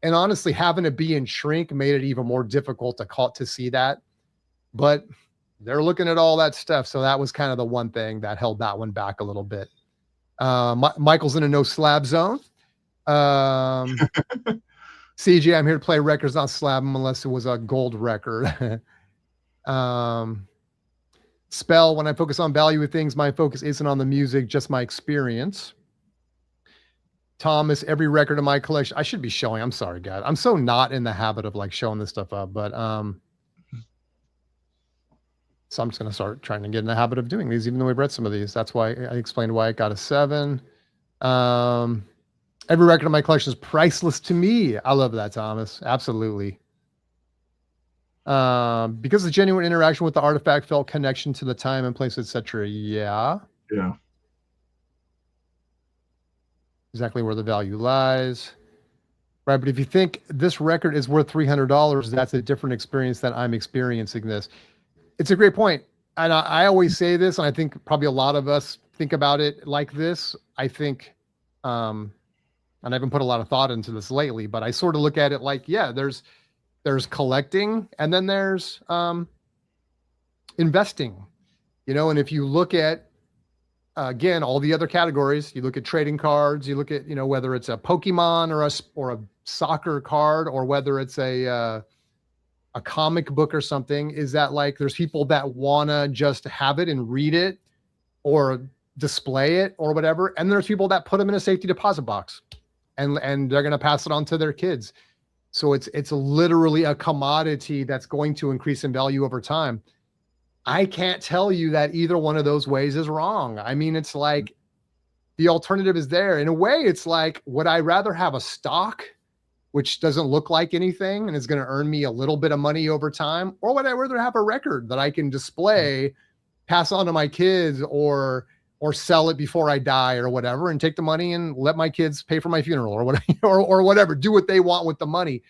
And honestly, having it be in shrink made it even more difficult to see that. But they're looking at all that stuff. So that was kind of the one thing that held that one back a little bit. Michael's in a no slab zone. CJ, I'm here to play records, not slab them unless it was a gold record. Spell, when I focus on value of things, my focus isn't on the music, just my experience. Thomas, every record in my collection, I should be showing. I'm sorry, guys. I'm so not in the habit of like showing this stuff up, but so I'm just going to start trying to get in the habit of doing these, even though we've read some of these. That's why I explained why it got a 7. Every record in my collection is priceless to me. I love that, Thomas. Absolutely. Because of genuine interaction with the artifact, felt connection to the time and place, etc. Yeah. Exactly where the value lies. Right. But if you think this record is worth $300, that's a different experience than I'm experiencing this. It's a great point. And I always say this, and I think probably a lot of us think about it like this. I think, and I haven't put a lot of thought into this lately, but I sort of look at it like, yeah, there's collecting and then there's investing, and if you look at again, all the other categories, you look at trading cards, you look at, whether it's a Pokemon or a soccer card, or whether it's a comic book or something, is that like there's people that want to just have it and read it or display it or whatever. And there's people that put them in a safety deposit box and they're going to pass it on to their kids. So it's literally a commodity that's going to increase in value over time. I can't tell you that either one of those ways is wrong. I mean, it's like the alternative is there. In a way, it's like, would I rather have a stock which doesn't look like anything and is going to earn me a little bit of money over time? Or would I rather have a record that I can display, pass on to my kids, or sell it before I die or whatever, and take the money and let my kids pay for my funeral or whatever, or whatever, do what they want with the money?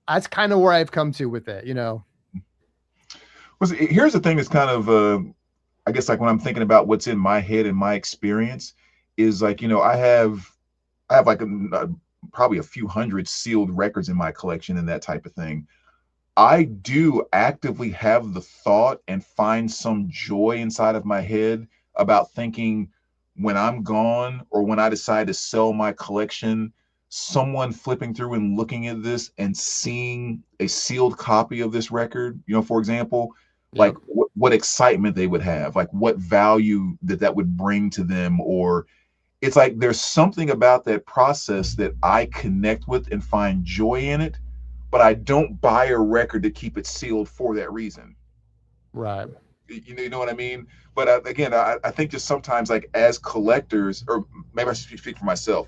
That's kind of where I've come to with it, Well, here's the thing that's kind of, I guess, like when I'm thinking about what's in my head and my experience is like, I have like probably a few hundred sealed records in my collection and that type of thing. I do actively have the thought and find some joy inside of my head about thinking when I'm gone or when I decide to sell my collection, someone flipping through and looking at this and seeing a sealed copy of this record, for example, like what excitement they would have, like what value that would bring to them. Or it's like there's something about that process that I connect with and find joy in it, but I don't buy a record to keep it sealed for that reason. Right. You know what I mean? But again, I think just sometimes, like as collectors, or maybe I should speak for myself,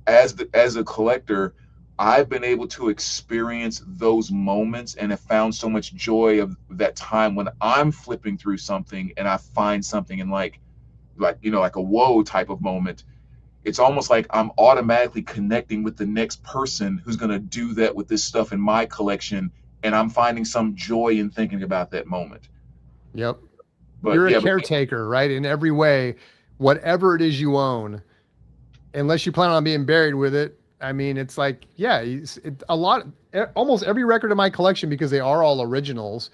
as a collector, I've been able to experience those moments and have found so much joy of that time when I'm flipping through something and I find something in like a whoa type of moment. It's almost like I'm automatically connecting with the next person who's going to do that with this stuff in my collection, and I'm finding some joy in thinking about that moment. Yep. But you're a caretaker, right? In every way, whatever it is you own, unless you plan on being buried with it. I mean, it's like, almost every record in my collection, because they are all originals,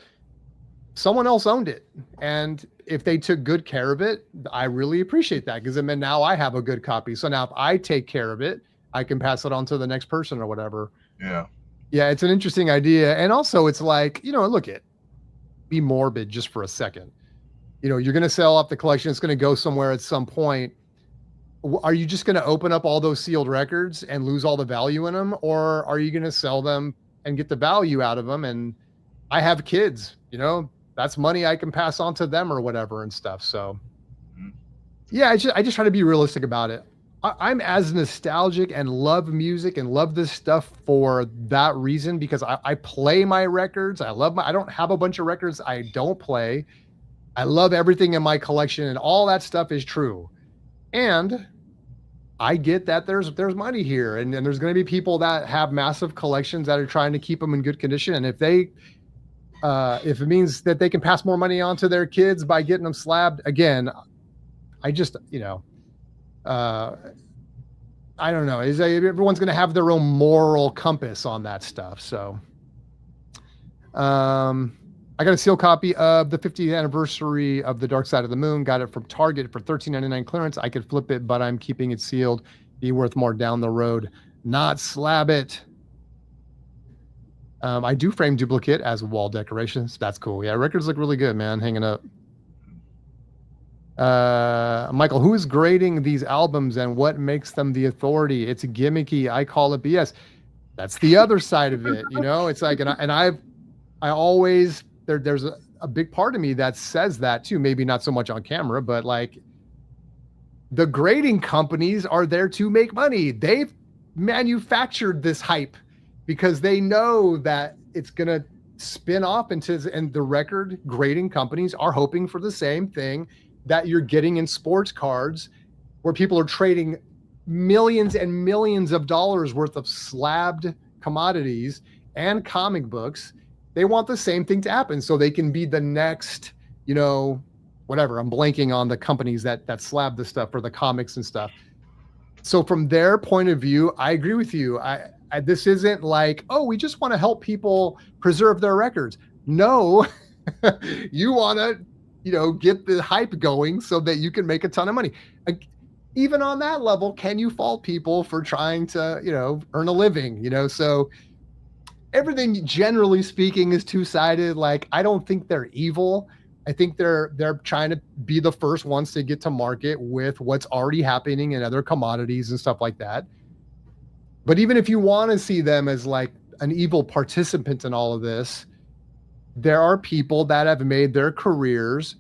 someone else owned it. And if they took good care of it, I really appreciate that, because now I have a good copy. So now if I take care of it, I can pass it on to the next person or whatever. Yeah. Yeah, it's an interesting idea. And also it's like, be morbid just for a second. You're going to sell off the collection. It's going to go somewhere at some point. Are you just going to open up all those sealed records and lose all the value in them? Or are you going to sell them and get the value out of them? And I have kids, that's money I can pass on to them or whatever and stuff. So yeah, I just try to be realistic about it. I'm as nostalgic and love music and love this stuff for that reason, because I play my records. I don't have a bunch of records I don't play. I love everything in my collection, and all that stuff is true. And I get that there's money here, and there's going to be people that have massive collections that are trying to keep them in good condition. And if it means that they can pass more money on to their kids by getting them slabbed, again, I just, I don't know. Everyone's going to have their own moral compass on that stuff. So, I got a sealed copy of the 50th anniversary of The Dark Side of the Moon. Got it from Target for $13.99 clearance. I could flip it, but I'm keeping it sealed. Be worth more down the road. Not slab it. I do frame duplicate as wall decorations. That's cool. Yeah, records look really good, man, hanging up. Michael, who is grading these albums and what makes them the authority? It's gimmicky. I call it BS. That's the other side of it. It's like, I always, there's a big part of me that says that too. Maybe not so much on camera, but like the grading companies are there to make money. They've manufactured this hype because they know that it's going to spin off and the record grading companies are hoping for the same thing that you're getting in sports cards, where people are trading millions and millions of dollars worth of slabbed commodities and comic books. They want the same thing to happen so they can be the next, whatever. I'm blanking on the companies that slab the stuff for the comics and stuff. So from their point of view, I agree with you. This isn't like, oh, we just want to help people preserve their records. No, you want to, get the hype going so that you can make a ton of money. Even on that level, can you fault people for trying to, earn a living, So everything, generally speaking, is two-sided. Like, I don't think they're evil. I think they're trying to be the first ones to get to market with what's already happening in other commodities and stuff like that. But even if you want to see them as like an evil participant in all of this, there are people that have made their careers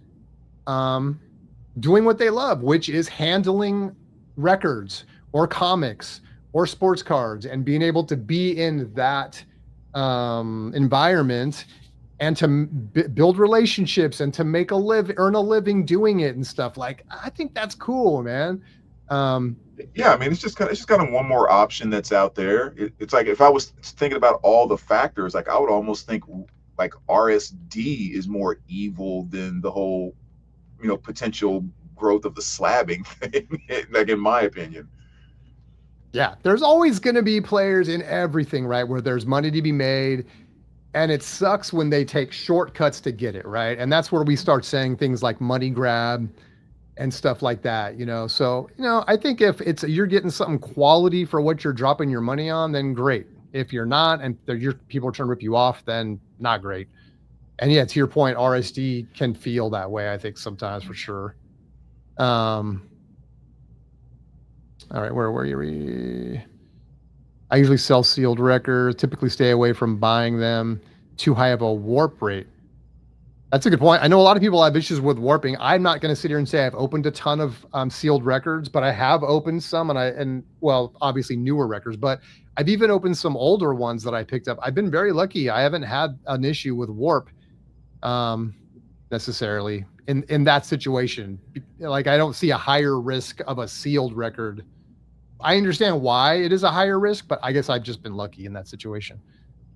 doing what they love, which is handling records or comics or sports cards and being able to be in that environment and to build relationships and to earn a living doing it and stuff. Like, I think that's cool, man. Yeah, I mean, it's just kind of one more option that's out there. It's like, if I was thinking about all the factors, like, I would almost think like RSD is more evil than the whole, potential growth of the slabbing thing, like, in my opinion. Yeah, there's always going to be players in everything, right, where there's money to be made, and it sucks when they take shortcuts to get it, right? And that's where we start saying things like money grab and stuff like that, So, I think if you're getting something quality for what you're dropping your money on, then great. If you're not, and people are trying to rip you off, then not great. And yeah, to your point, RSD can feel that way, I think, sometimes, for sure. All right, where were you? I usually sell sealed records, typically stay away from buying them too high of a warp rate. That's a good point. I know a lot of people have issues with warping. I'm not going to sit here and say I've opened a ton of sealed records, but I have opened some, and obviously newer records, but I've even opened some older ones that I picked up. I've been very lucky. I haven't had an issue with warp necessarily in that situation. Like, I don't see a higher risk of a sealed record. I understand why it is a higher risk, but I guess I've just been lucky in that situation.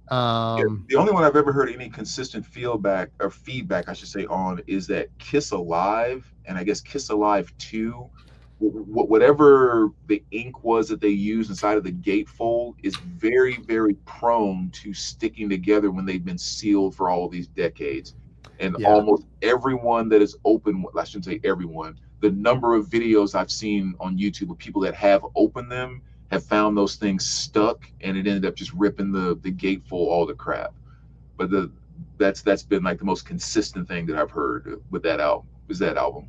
The only one I've ever heard any consistent feedback, I should say, on is that Kiss Alive, and I guess Kiss Alive 2, whatever the ink was that they used inside of the gatefold is very, very prone to sticking together when they've been sealed for all of these decades. And almost everyone that is open, I shouldn't say everyone, the number of videos I've seen on YouTube of people that have opened them have found those things stuck, and it ended up just ripping the gatefold all the crap. But that's been like the most consistent thing that I've heard with that album.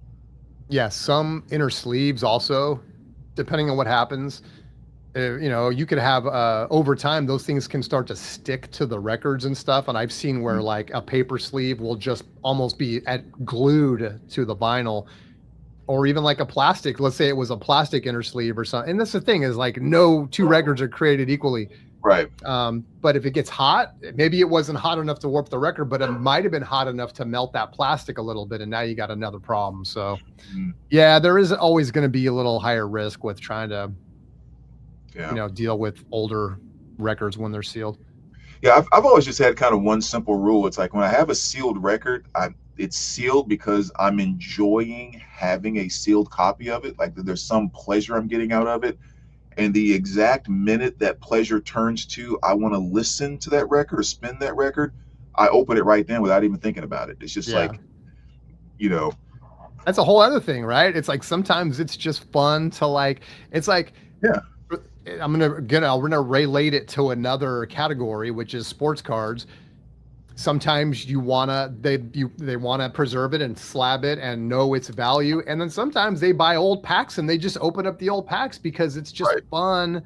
Yeah, some inner sleeves also, depending on what happens. You could have over time, those things can start to stick to the records and stuff. And I've seen where like a paper sleeve will just almost be glued to the vinyl, or even like a plastic. Let's say it was a plastic inner sleeve or something. And that's the thing, is like, no two records are created equally. Right. But if it gets hot, maybe it wasn't hot enough to warp the record, but it might have been hot enough to melt that plastic a little bit. And now you got another problem. So yeah, there is always going to be a little higher risk with trying to, deal with older records when they're sealed. Yeah, I've always just had kind of one simple rule. It's like, when I have a sealed record, it's sealed because I'm enjoying having a sealed copy of it. Like, there's some pleasure I'm getting out of it. And the exact minute that pleasure turns to, I want to listen to that record or spin that record, I open it right then without even thinking about it. It's just like, That's a whole other thing, right? It's like, sometimes it's just fun to like, it's like, I'm gonna relate it to another category, which is sports cards. Sometimes they wanna preserve it and slab it and know its value, and then sometimes they buy old packs and they just open up the old packs because it's just fun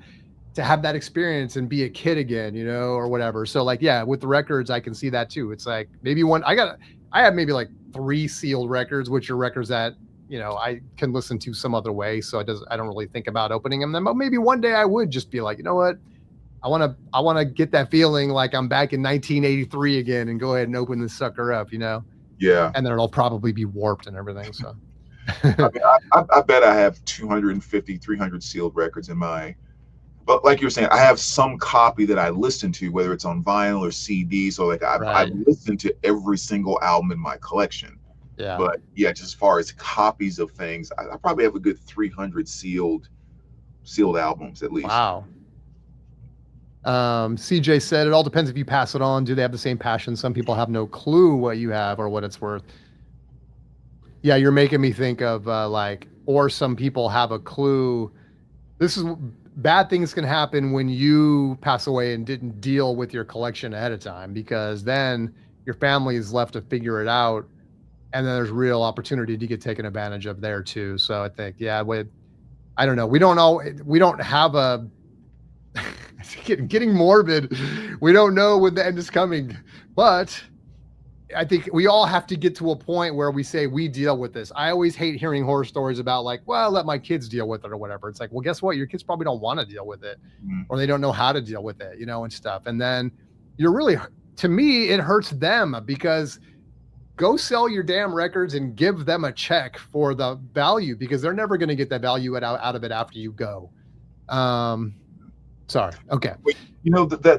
to have that experience and be a kid again, or whatever. So like, yeah, with the records, I can see that too. It's like, maybe I have maybe like 3 sealed records, which are records that I can listen to some other way, so I don't really think about opening them. But maybe one day I would just be like, you know what, I want to get that feeling like I'm back in 1983 again and go ahead and open this sucker up, Yeah. And then it'll probably be warped and everything. So I mean, I bet I have 250, 300 sealed records in my. But like you were saying, I have some copy that I listen to, whether it's on vinyl or CD. So like, I've listened to every single album in my collection. Yeah. But yeah, just as far as copies of things, I probably have a good 300 sealed albums at least. Wow. CJ said, it all depends if you pass it on. Do they have the same passion? Some people have no clue what you have or what it's worth. Yeah, you're making me think of like, or some people have a clue. This is bad things can happen when you pass away and didn't deal with your collection ahead of time, because then your family is left to figure it out, and then there's real opportunity to get taken advantage of there too. So I think, yeah, with I don't know, we don't know, we don't have a getting morbid. We don't know when the end is coming, but I think we all have to get to a point where we say we deal with this. I always hate hearing horror stories about like, well, let my kids deal with it or whatever. It's like, well, guess what? Your kids probably don't want to deal with it, Mhm. or they don't know how to deal with it, and stuff. And then you're really, to me, it hurts them, because go sell your damn records and give them a check for the value, because they're never going to get that value out of it after you go. Sorry. Okay. But,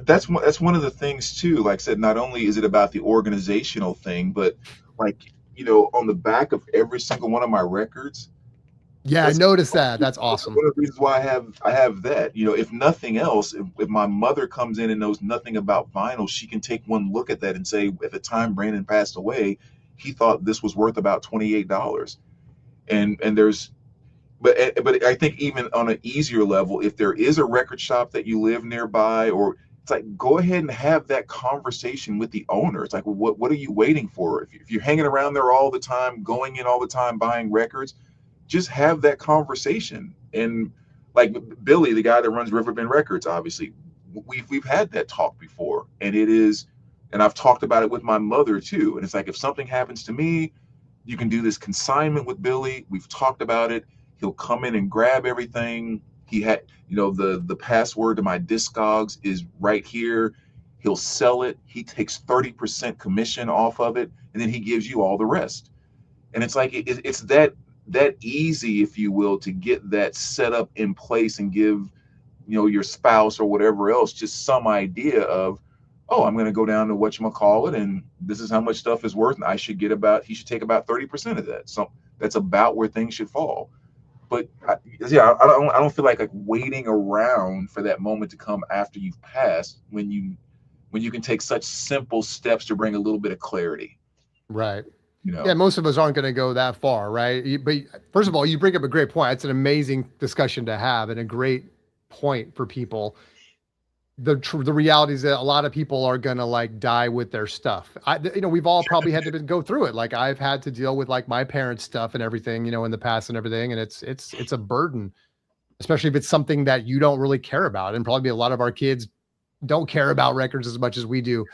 that's one of the things too. Like I said, not only is it about the organizational thing, but like on the back of every single one of my records, Yeah, I that's noticed that. That's awesome. one of the reasons why I have that. If nothing else, if my mother comes in and knows nothing about vinyl, she can take one look at that and say, at the time Brandon passed away, he thought this was worth about $28. And there's but I think even on an easier level, if there is a record shop that you live nearby, or it's like, go ahead and have that conversation with the owner. It's like, well, what are you waiting for? If you're hanging around there all the time, going in all the time, buying records, just have that conversation. And like Billy, the guy that runs Riverbend Records, obviously, we've had that talk before, and and I've talked about it with my mother too. And it's like, if something happens to me, you can do this consignment with Billy. We've talked about it. He'll come in and grab everything. He had, the password to my Discogs is right here. He'll sell it. He takes 30% commission off of it, and then he gives you all the rest. And it's like it's that easy, if you will, to get that set up in place and give your spouse or whatever else just some idea of, oh, I'm going to go down to whatchamacallit, and this is how much stuff is worth, and he should take about 30% of that. So that's about where things should fall. But I don't feel like waiting around for that moment to come after you've passed, when you can take such simple steps to bring a little bit of clarity. Right. You know. Yeah, most of us aren't going to go that far, right? But first of all, you bring up a great point. It's an amazing discussion to have, and a great point for people. The reality is that a lot of people are going to like die with their stuff. We've all probably had to go through it. Like, I've had to deal with like my parents' stuff and everything, in the past and everything, and it's a burden, especially if it's something that you don't really care about. And probably a lot of our kids don't care about records as much as we do.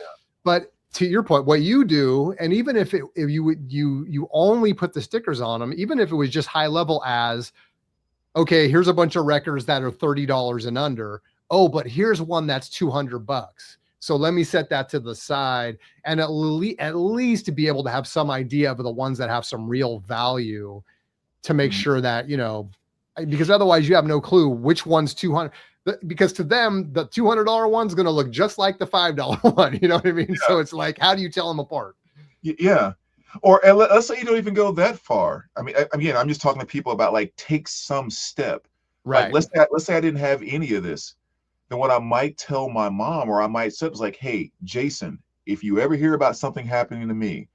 But to your point, what you do, and even if you only put the stickers on them, even if it was just high level as, okay, here's a bunch of records that are $30 and under. Oh, but here's one that's $200. So let me set that to the side, and at least to be able to have some idea of the ones that have some real value, to make sure that, because otherwise you have no clue which one's 200. Because to them, the $200 one's going to look just like the $5 one. You know what I mean? Yeah. So it's like, how do you tell them apart? Yeah. Or let's say you don't even go that far. I mean, again, I'm just talking to people about like, take some step. Right. Like, let's say I didn't have any of this. Then what I might tell my mom, or I might say, is like, hey, Jason, if you ever hear about something happening to me,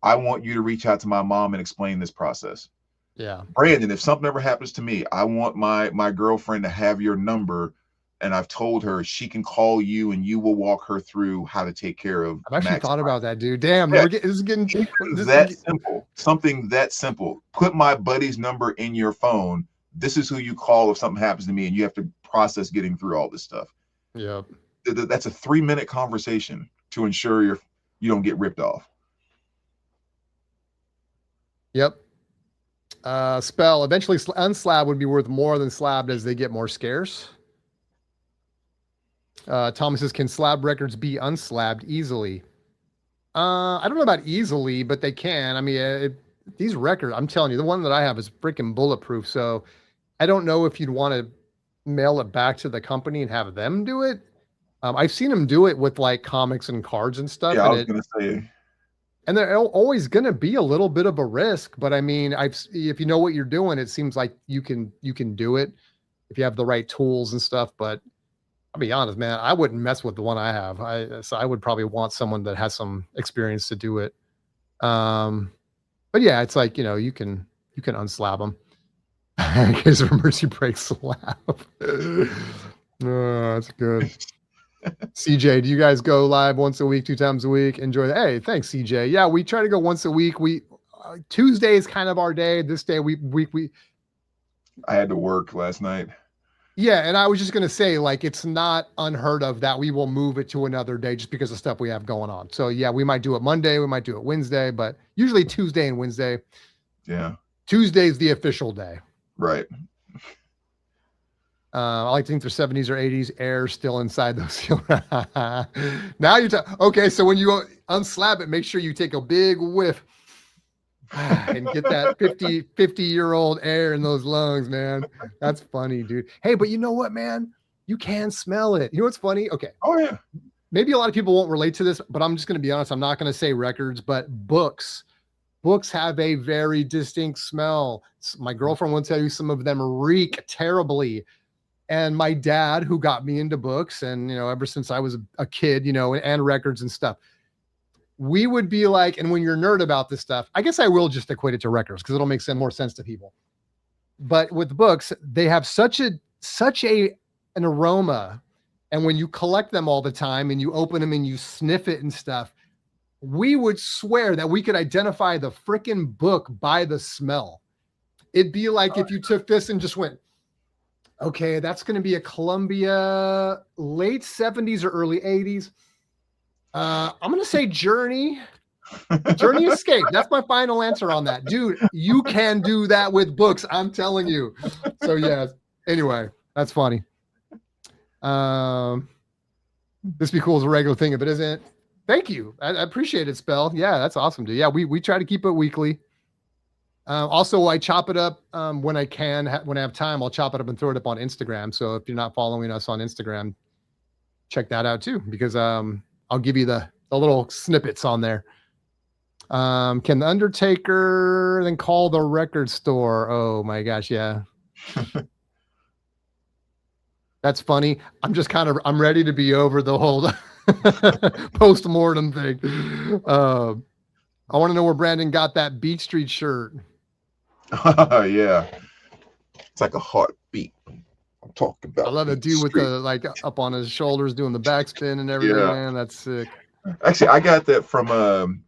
I want you to reach out to my mom and explain this process. Yeah. Brandon, if something ever happens to me, I want my girlfriend to have your number, and I've told her she can call you and you will walk her through how to take care of. I've actually thought about that, dude. Damn, yeah. this is getting simple. Something that simple. Put my buddy's number in your phone. This is who you call if something happens to me, and you have to process getting through all this stuff. Yep. That's a 3-minute conversation to ensure you don't get ripped off. Yep. Spell, eventually unslabbed would be worth more than slabbed as they get more scarce. Thomas says, can slab records be unslabbed easily? I don't know about easily, but they can. I mean, these records, I'm telling you, the one that I have is freaking bulletproof. So I don't know if you'd want to mail it back to the company and have them do it. I've seen them do it with like comics and cards and stuff. Yeah, I was going to say. And they're always going to be a little bit of a risk, but I mean, if you know what you're doing, it seems like you can do it if you have the right tools and stuff. But I'll be honest, man, I wouldn't mess with the one I have. So I would probably want someone that has some experience to do it. But yeah, it's like, you can unslab them. In case of emergency brake slap. Oh, that's good. CJ, do you guys go live once a week, 2 times a week? Enjoy that. Hey, thanks, CJ. Yeah, we try to go once a week. Tuesday is kind of our day. This day we I had to work last night. Yeah, and I was just gonna say, like, it's not unheard of that we will move it to another day just because of stuff we have going on. So yeah, we might do it Monday, we might do it Wednesday, but usually Tuesday and Wednesday. Yeah. Tuesday's the official day. Right. I like to think there's 70s or 80s air still inside those. Now you're okay. So when you unslab it, make sure you take a big whiff and get that 50-year-old air in those lungs, man. That's funny, dude. Hey, but you know what, man? You can smell it. You know what's funny? Okay. Oh yeah. Maybe a lot of people won't relate to this, but I'm just going to be honest. I'm not going to say records, but books have a very distinct smell. My girlfriend will tell you some of them reek terribly. And my dad, who got me into books, and ever since I was a kid, and records and stuff, we would be like, and when you're a nerd about this stuff, I guess I will just equate it to records because it'll make more sense to people. But with books, they have such an aroma, and when you collect them all the time and you open them and you sniff it and stuff, we would swear that we could identify the freaking book by the smell. It'd be like if you took this and just went, okay, that's going to be a Columbia late 70s or early 80s. I'm going to say Journey Escape. That's my final answer on that. Dude, you can do that with books. I'm telling you. So yeah, anyway, that's funny. This be cool as a regular thing if it isn't. Thank you. I appreciate it, Spell. Yeah, that's awesome, dude. Yeah, we try to keep it weekly. Also, I chop it up when I can. When I have time, I'll chop it up and throw it up on Instagram. So if you're not following us on Instagram, check that out too, because I'll give you the little snippets on there. Can the Undertaker then call the record store? Oh my gosh, yeah. That's funny. I'm ready to be over the whole post-mortem thing. I want to know where Brandon got that Beat Street shirt. Yeah. It's like a heartbeat. I'm talking about. I love the dude with the up on his shoulders doing the backspin and everything, man. That's sick. Actually, I got that from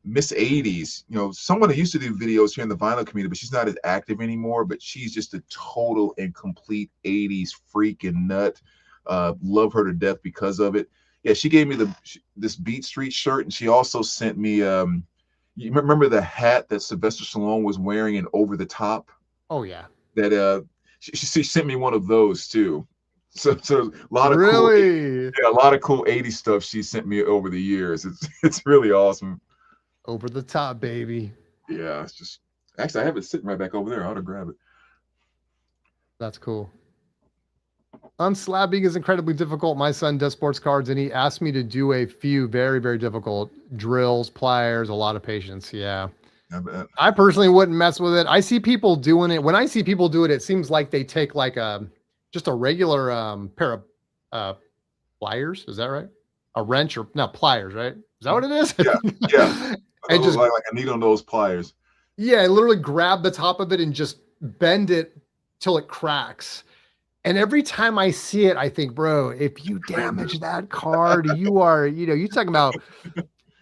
Miss 80s. Someone that used to do videos here in the vinyl community, but she's not as active anymore. But she's just a total and complete 80s freak and nut. Love her to death because of it. Yeah, she gave me this Beat Street shirt, and she also sent me. You remember the hat that Sylvester Stallone was wearing in Over the Top? Oh yeah. That she sent me one of those too. So a lot of really cool, a lot of cool 80s stuff she sent me over the years. It's really awesome. Over the Top, baby. Yeah, it's just actually I have it sitting right back over there. I ought to grab it. That's cool. Unslabbing is incredibly difficult. My son does sports cards, and he asked me to do a few very, very difficult drills, pliers, a lot of patience. Yeah. I personally wouldn't mess with it. I see people doing it. When I see people do it, it seems like they take like just a regular pair of pliers. Is that right? A wrench or not pliers, right? Is that what it is? Yeah. And just like a needle on those pliers. Yeah, literally grab the top of it and just bend it till it cracks. And every time I see it, I think, bro, if you damage that card, you are, you're talking about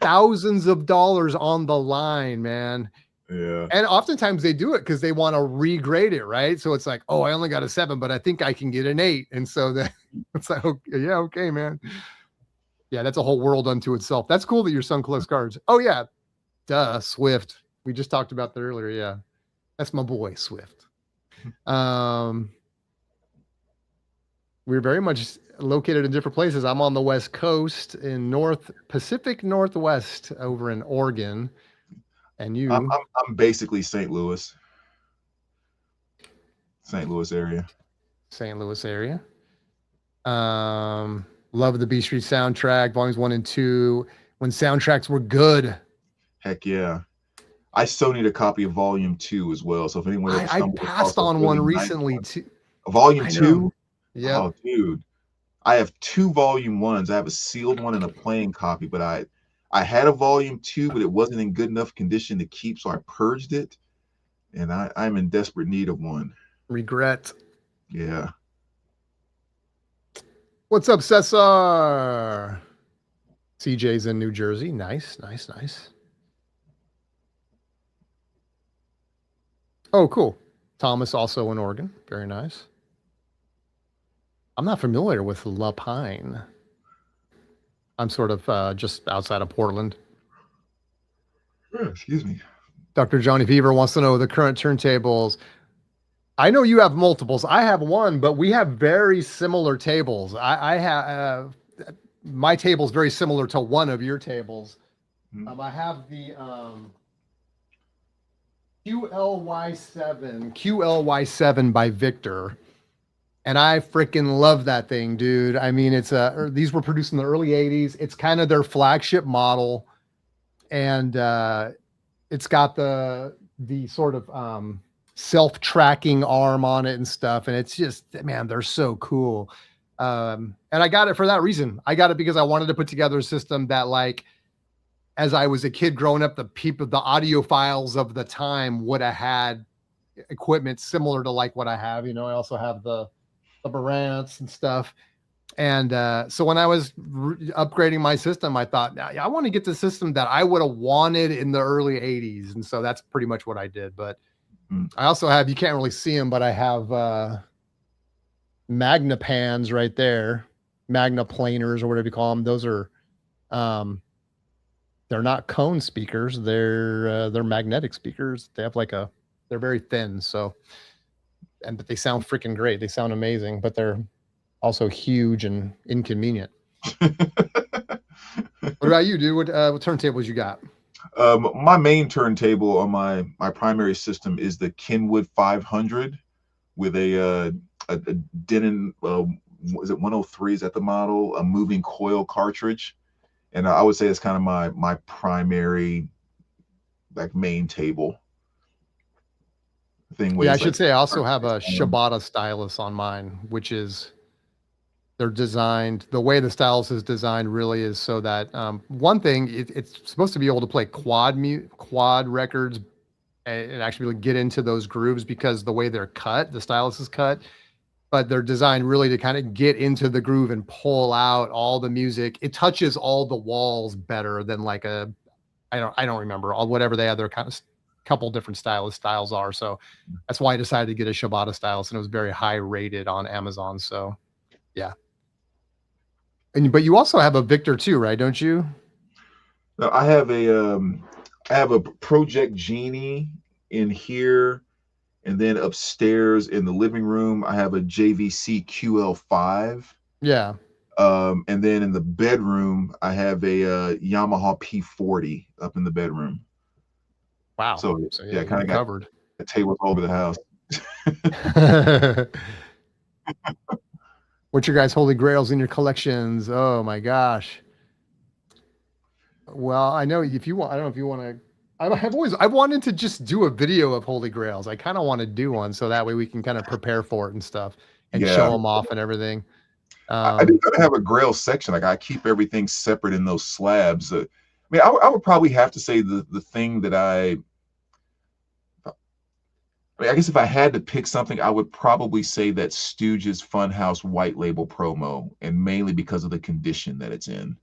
thousands of dollars on the line, man. Yeah. And oftentimes they do it because they want to regrade it, right? So it's like, oh, I only got a 7, but I think I can get an 8. And so that it's like, okay, yeah, okay, man. Yeah, that's a whole world unto itself. That's cool that your son collects cards. Oh, yeah. Duh, Swift. We just talked about that earlier. Yeah. That's my boy, Swift. We're very much located in different places. I'm on the West Coast in Pacific Northwest over in Oregon. And you? I'm basically St. Louis area. St. Louis area. Love the Beat Street soundtrack, volumes 1 and 2. When soundtracks were good. Heck yeah. I still need a copy of volume 2 as well. So if anyone I passed on one recently too. Volume 2? Yeah. Oh, dude. I have 2 volume 1s. I have a sealed one and a plain copy, but I had a volume 2, but it wasn't in good enough condition to keep, so I purged it, and I'm in desperate need of one. Regret. Yeah. What's up, Cesar? CJ's in New Jersey. Nice, nice, nice. Oh, cool. Thomas also in Oregon. Very nice. I'm not familiar with La Pine. I'm sort of just outside of Portland. Excuse me. Dr. Johnny Beaver wants to know the current turntables. I know you have multiples. I have one, but we have very similar tables. I have my table is very similar to one of your tables. I have the QLY7 by Victor, and I freaking love that thing, dude. I mean, these were produced in the early 80s. It's kind of their flagship model, and it's got the sort of self-tracking arm on it and stuff, and it's just, man, they're so cool. And I got it for that reason. I got it because I wanted to put together a system that, like, as I was a kid growing up, the audiophiles of the time would have had equipment similar to like what I have. You know, I also have the Marantz and stuff. And so when I was upgrading my system, I thought, I want to get the system that I would have wanted in the early 80s. And so that's pretty much what I did. But I also have, you can't really see them, but I have Magna pans right there, Magna planers or whatever you call them. Those are, they're not cone speakers. They're magnetic speakers. They have they're very thin. So, but they sound freaking great. They sound amazing, but they're also huge and inconvenient. What about you, dude? What turntables you got? My main turntable on my primary system is the Kenwood 500 with a Denon, is it 103? Is that the model? A moving coil cartridge. And I would say it's kind of my primary, like, main table thing. Yeah, I should say I also have a Shibata stylus on mine, which is, they're designed, the way the stylus is designed really is so that one thing, it's supposed to be able to play quad records and actually get into those grooves because the way they're cut, the stylus is cut, but they're designed really to kind of get into the groove and pull out all the music. It touches all the walls better than like I don't remember, whatever they have, their kind of couple different styles are. So that's why I decided to get a Shibata stylus, and it was very high rated on Amazon. So yeah. But you also have a Victor too, right? Don't you? No, I have a Project Genie in here. And then upstairs in the living room, I have a JVC QL5. Yeah. And then in the bedroom, I have a Yamaha P40 up in the bedroom. Wow. So yeah, kind of covered. A table all over the house. What's your guys' holy grails in your collections? Oh my gosh. Well, I know if you want, I don't know if you want to. I've wanted to just do a video of holy grails. I kind of want to do one so that way we can kind of prepare for it and stuff and show them off and everything. I do kind of have a grail section. Like, I keep everything separate in those slabs. I mean, I would probably have to say the thing that I mean, I guess if I had to pick something, I would probably say that Stooges Funhouse white label promo, and mainly because of the condition that it's in.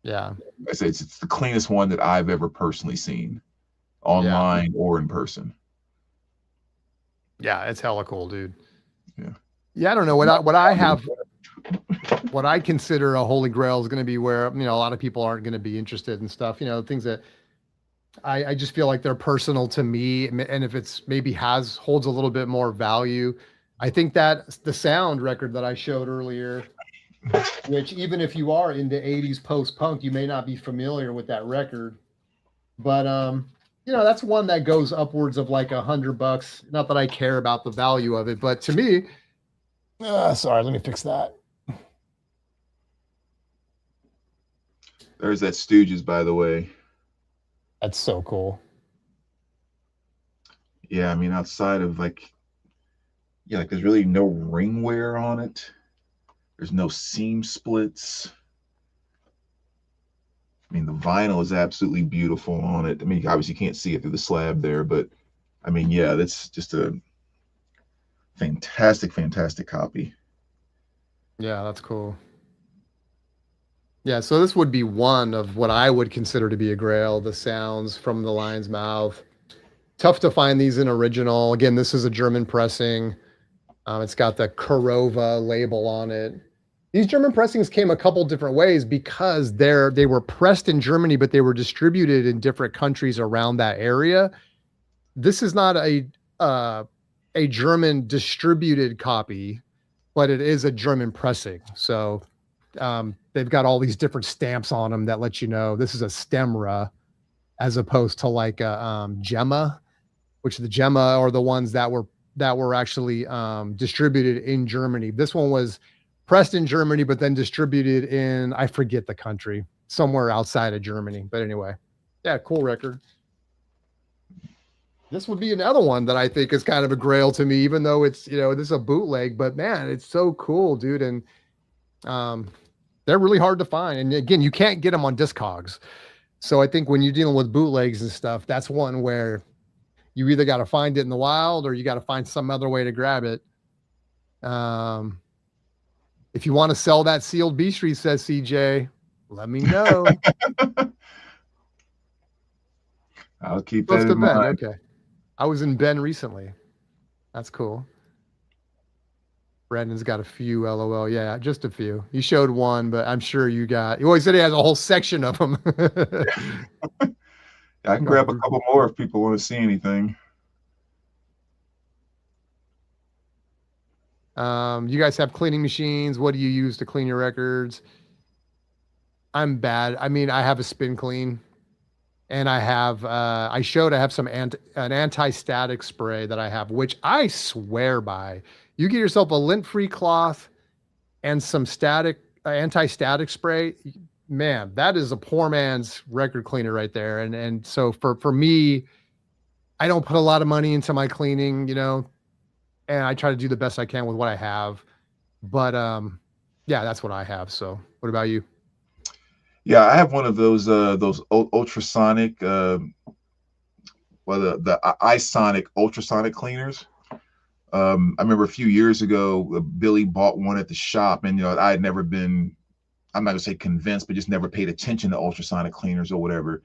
Yeah. I say it's the cleanest one that I've ever personally seen, online or in person. Yeah, it's hella cool, dude. Yeah. I don't know what I have. What I consider a holy grail is going to be where, a lot of people aren't going to be interested in stuff. Things that I just feel like they're personal to me, and if it's maybe holds a little bit more value. I think that the Sound record that I showed earlier, which even if you are into 80s post-punk, you may not be familiar with that record. But, that's one that goes upwards of like $100. Not that I care about the value of it, but to me, sorry, let me fix that. There's that Stooges, by the way. That's so cool. Yeah, I mean, outside of like there's really no ring wear on it. There's no seam splits. I mean, the vinyl is absolutely beautiful on it. I mean, obviously you can't see it through the slab there, but I mean, yeah, that's just a fantastic, fantastic copy. Yeah, that's cool. Yeah, so this would be one of what I would consider to be a grail, the sounds from the lion's mouth. Tough to find these in original. Again, this is a German pressing. It's got the Kurova label on it. These German pressings came a couple different ways because they were pressed in Germany, but they were distributed in different countries around that area. This is not a German distributed copy, but it is a German pressing. So they've got all these different stamps on them that let you know this is a Stemra, as opposed to like a Gemma, which the Gemma are the ones that were actually distributed in Germany. This one was pressed in Germany, but then distributed in, I forget the country, somewhere outside of Germany. But anyway, yeah, cool record. This would be another one that I think is kind of a grail to me, even though it's, this is a bootleg, but man, it's so cool, dude. And they're really hard to find. And again, you can't get them on Discogs. So I think when you're dealing with bootlegs and stuff, that's one where you either got to find it in the wild or you got to find some other way to grab it. If you want to sell that sealed B Street, says CJ, let me know. I'll keep that in mind. Okay. I was in Ben recently. That's cool. Brandon's got a few, LOL. Yeah, just a few. He showed one, but I'm sure you got. He always said he has a whole section of them. I can grab a couple more if people want to see anything. You guys have cleaning machines. What do you use to clean your records? I'm bad. I mean, I have a spin clean, and I have I have an anti-static spray that I have, which I swear by. You get yourself a lint-free cloth and some anti-static spray. Man, that is a poor man's record cleaner right there. And so for me, I don't put a lot of money into my cleaning, and I try to do the best I can with what I have. But yeah, that's what I have. So what about you? Yeah, I have one of those ultrasonic, the iSonic ultrasonic cleaners. I remember a few years ago, Billy bought one at the shop, and I had never been, I'm not gonna say convinced, but just never paid attention to ultrasonic cleaners or whatever.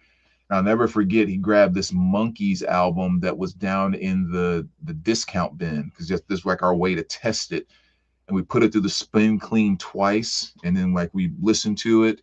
And I'll never forget, he grabbed this Monkees album that was down in the discount bin, because this was like our way to test it. And we put it through the spin clean twice, and then like we listened to it.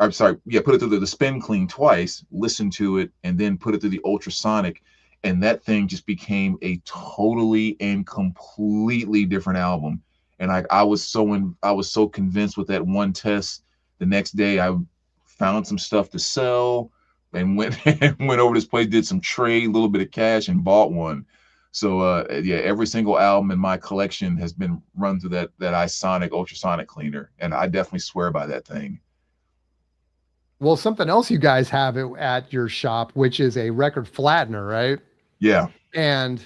I'm sorry, yeah, put it through the spin clean twice, listened to it, and then put it through the ultrasonic. And that thing just became a totally and completely different album. And I was so convinced with that one test. The next day I found some stuff to sell and went over to this place, did some trade, a little bit of cash, and bought one. So yeah, every single album in my collection has been run through that iSonic ultrasonic cleaner, and I definitely swear by that thing. Well, something else you guys have at your shop, which is a record flattener, right? Yeah. And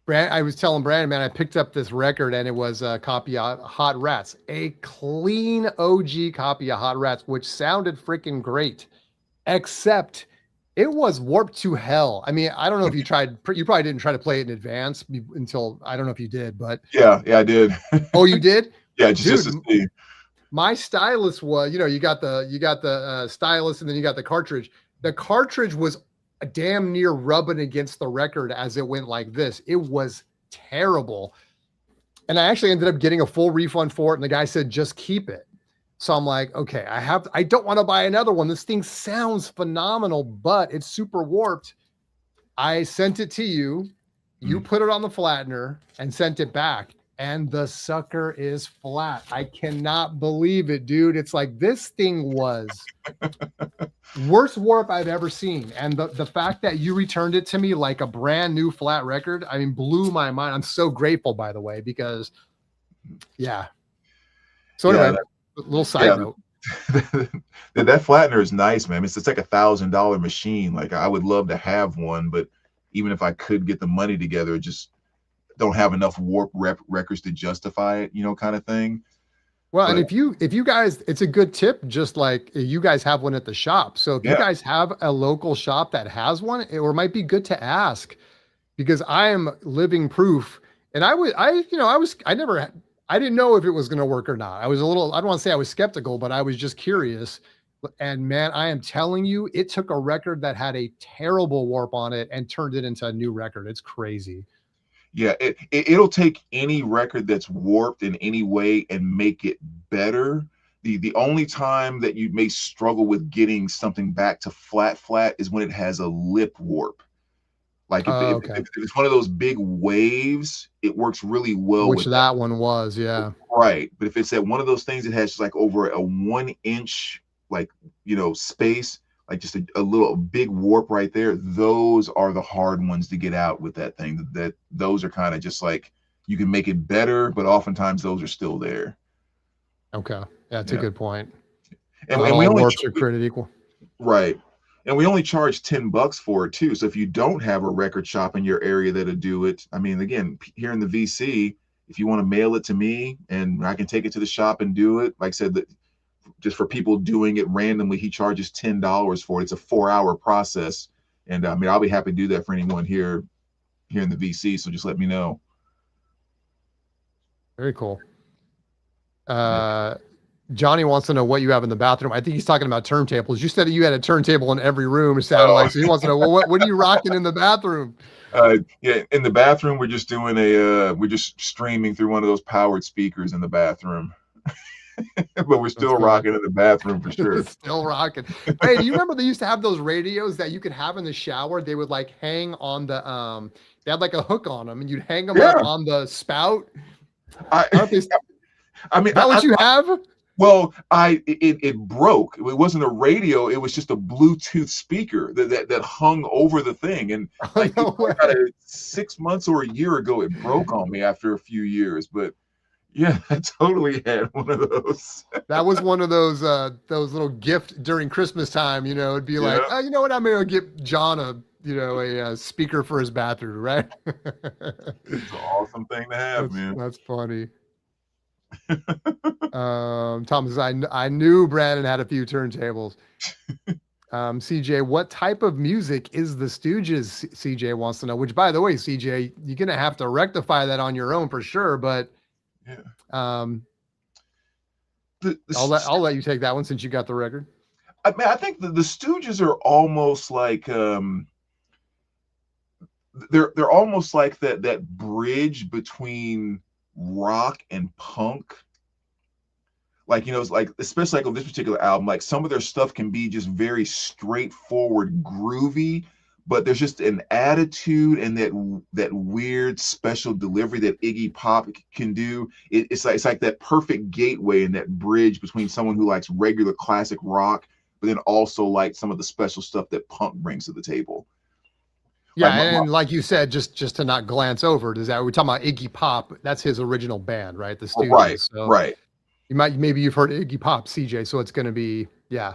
I was telling Brandon, man, I picked up this record and it was a copy of Hot Rats, a clean OG copy of Hot Rats, which sounded freaking great, except it was warped to hell. I mean, I don't know if you probably didn't try to play it in advance until, I don't know if you did, but. Yeah, I did. Oh, you did? Yeah, just to see. My stylus was, you got the stylus and then you got the cartridge. The cartridge was damn near rubbing against the record as it went like this. It was terrible. And I actually ended up getting a full refund for it. And the guy said, just keep it. So I'm like, okay, I don't want to buy another one. This thing sounds phenomenal, but it's super warped. I sent it to you. You put it on the flattener and sent it back. And the sucker is flat. I cannot believe it, dude. It's like this thing was worst warp I've ever seen. And the fact that you returned it to me like a brand new flat record, I mean, blew my mind. I'm so grateful, by the way, because yeah. So anyway, a little side note. That flattener is nice, man. It's like $1,000 machine. Like I would love to have one, but even if I could get the money together, just don't have enough warp records to justify it, kind of thing. Well, and But if you guys, it's a good tip, just like you guys have one at the shop. So if you yeah, guys have a local shop that has one, or it might be good to ask because I am living proof. And I never, I didn't know if it was going to work or not. I was a little, I don't want to say I was skeptical, but I was just curious. And man, I am telling you, it took a record that had a terrible warp on it and turned it into a new record. It's crazy. yeah, it'll take any record that's warped in any way and make it better. The only time that you may struggle with getting something back to flat is when it has a lip warp. Like Okay. if it's one of those big waves, it works really well Which with that. that one was. Yeah. Right. But if it's at one of those things that has just like over a 1 inch, like, space, like just a little big warp right there, those are the hard ones to get out with that thing. That those are kind of just like you can make it better, but oftentimes those are still there. Okay. Yeah. That's a Yeah. good point. And, Not and we all only, warps are created equal. right. And we only charge $10 for it too. So if you don't have a record shop in your area that'll do it, I mean, again, here in the VC, if you want to mail it to me and I can take it to the shop and do it, like I said, that just for people doing it randomly, he charges $10 for it. It's a 4-hour process. And I mean, I'll be happy to do that for anyone here in the VC. So just let me know. Very cool. Yeah. Johnny wants to know what you have in the bathroom. I think he's talking about turntables. You said you had a turntable in every room, it sounded like. So he wants to know, well, what are you rocking in the bathroom? Yeah, in the bathroom, we're just doing we're just streaming through one of those powered speakers in the bathroom. But we're still rocking in the bathroom for sure. Still rocking. Hey, do you remember they used to have those radios that you could have in the shower? They would like hang on the they had like a hook on them and you'd hang them up on the spout. I mean, is that what you have? Well, it broke. It wasn't a radio. It was just a Bluetooth speaker that hung over the thing. And like No way. 6 months or a year ago, it broke on me after a few years. But yeah, I totally had one of those. That was one of those little gift during Christmas time. You know, it'd be like, oh, you know what? I'm gonna get John a speaker for his bathroom, right? It's an awesome thing to have, man. That's funny. Thomas, I knew Brandon had a few turntables. CJ, what type of music is the Stooges? CJ wants to know. Which, by the way, CJ, you're gonna have to rectify that on your own for sure. But yeah, I'll let you take that one since you got the record. I mean, I think the Stooges are almost like they're almost like that bridge between rock and punk. Like, it's like, especially like on this particular album, like some of their stuff can be just very straightforward, groovy, but there's just an attitude and that weird special delivery that Iggy Pop can do. It's like that perfect gateway and that bridge between someone who likes regular classic rock, but then also like some of the special stuff that punk brings to the table. Yeah, like you said, just to not glance over, we're talking about Iggy Pop. That's his original band, right? The Stooges. Right, so right. Maybe you've heard Iggy Pop, CJ. So it's going to be, yeah.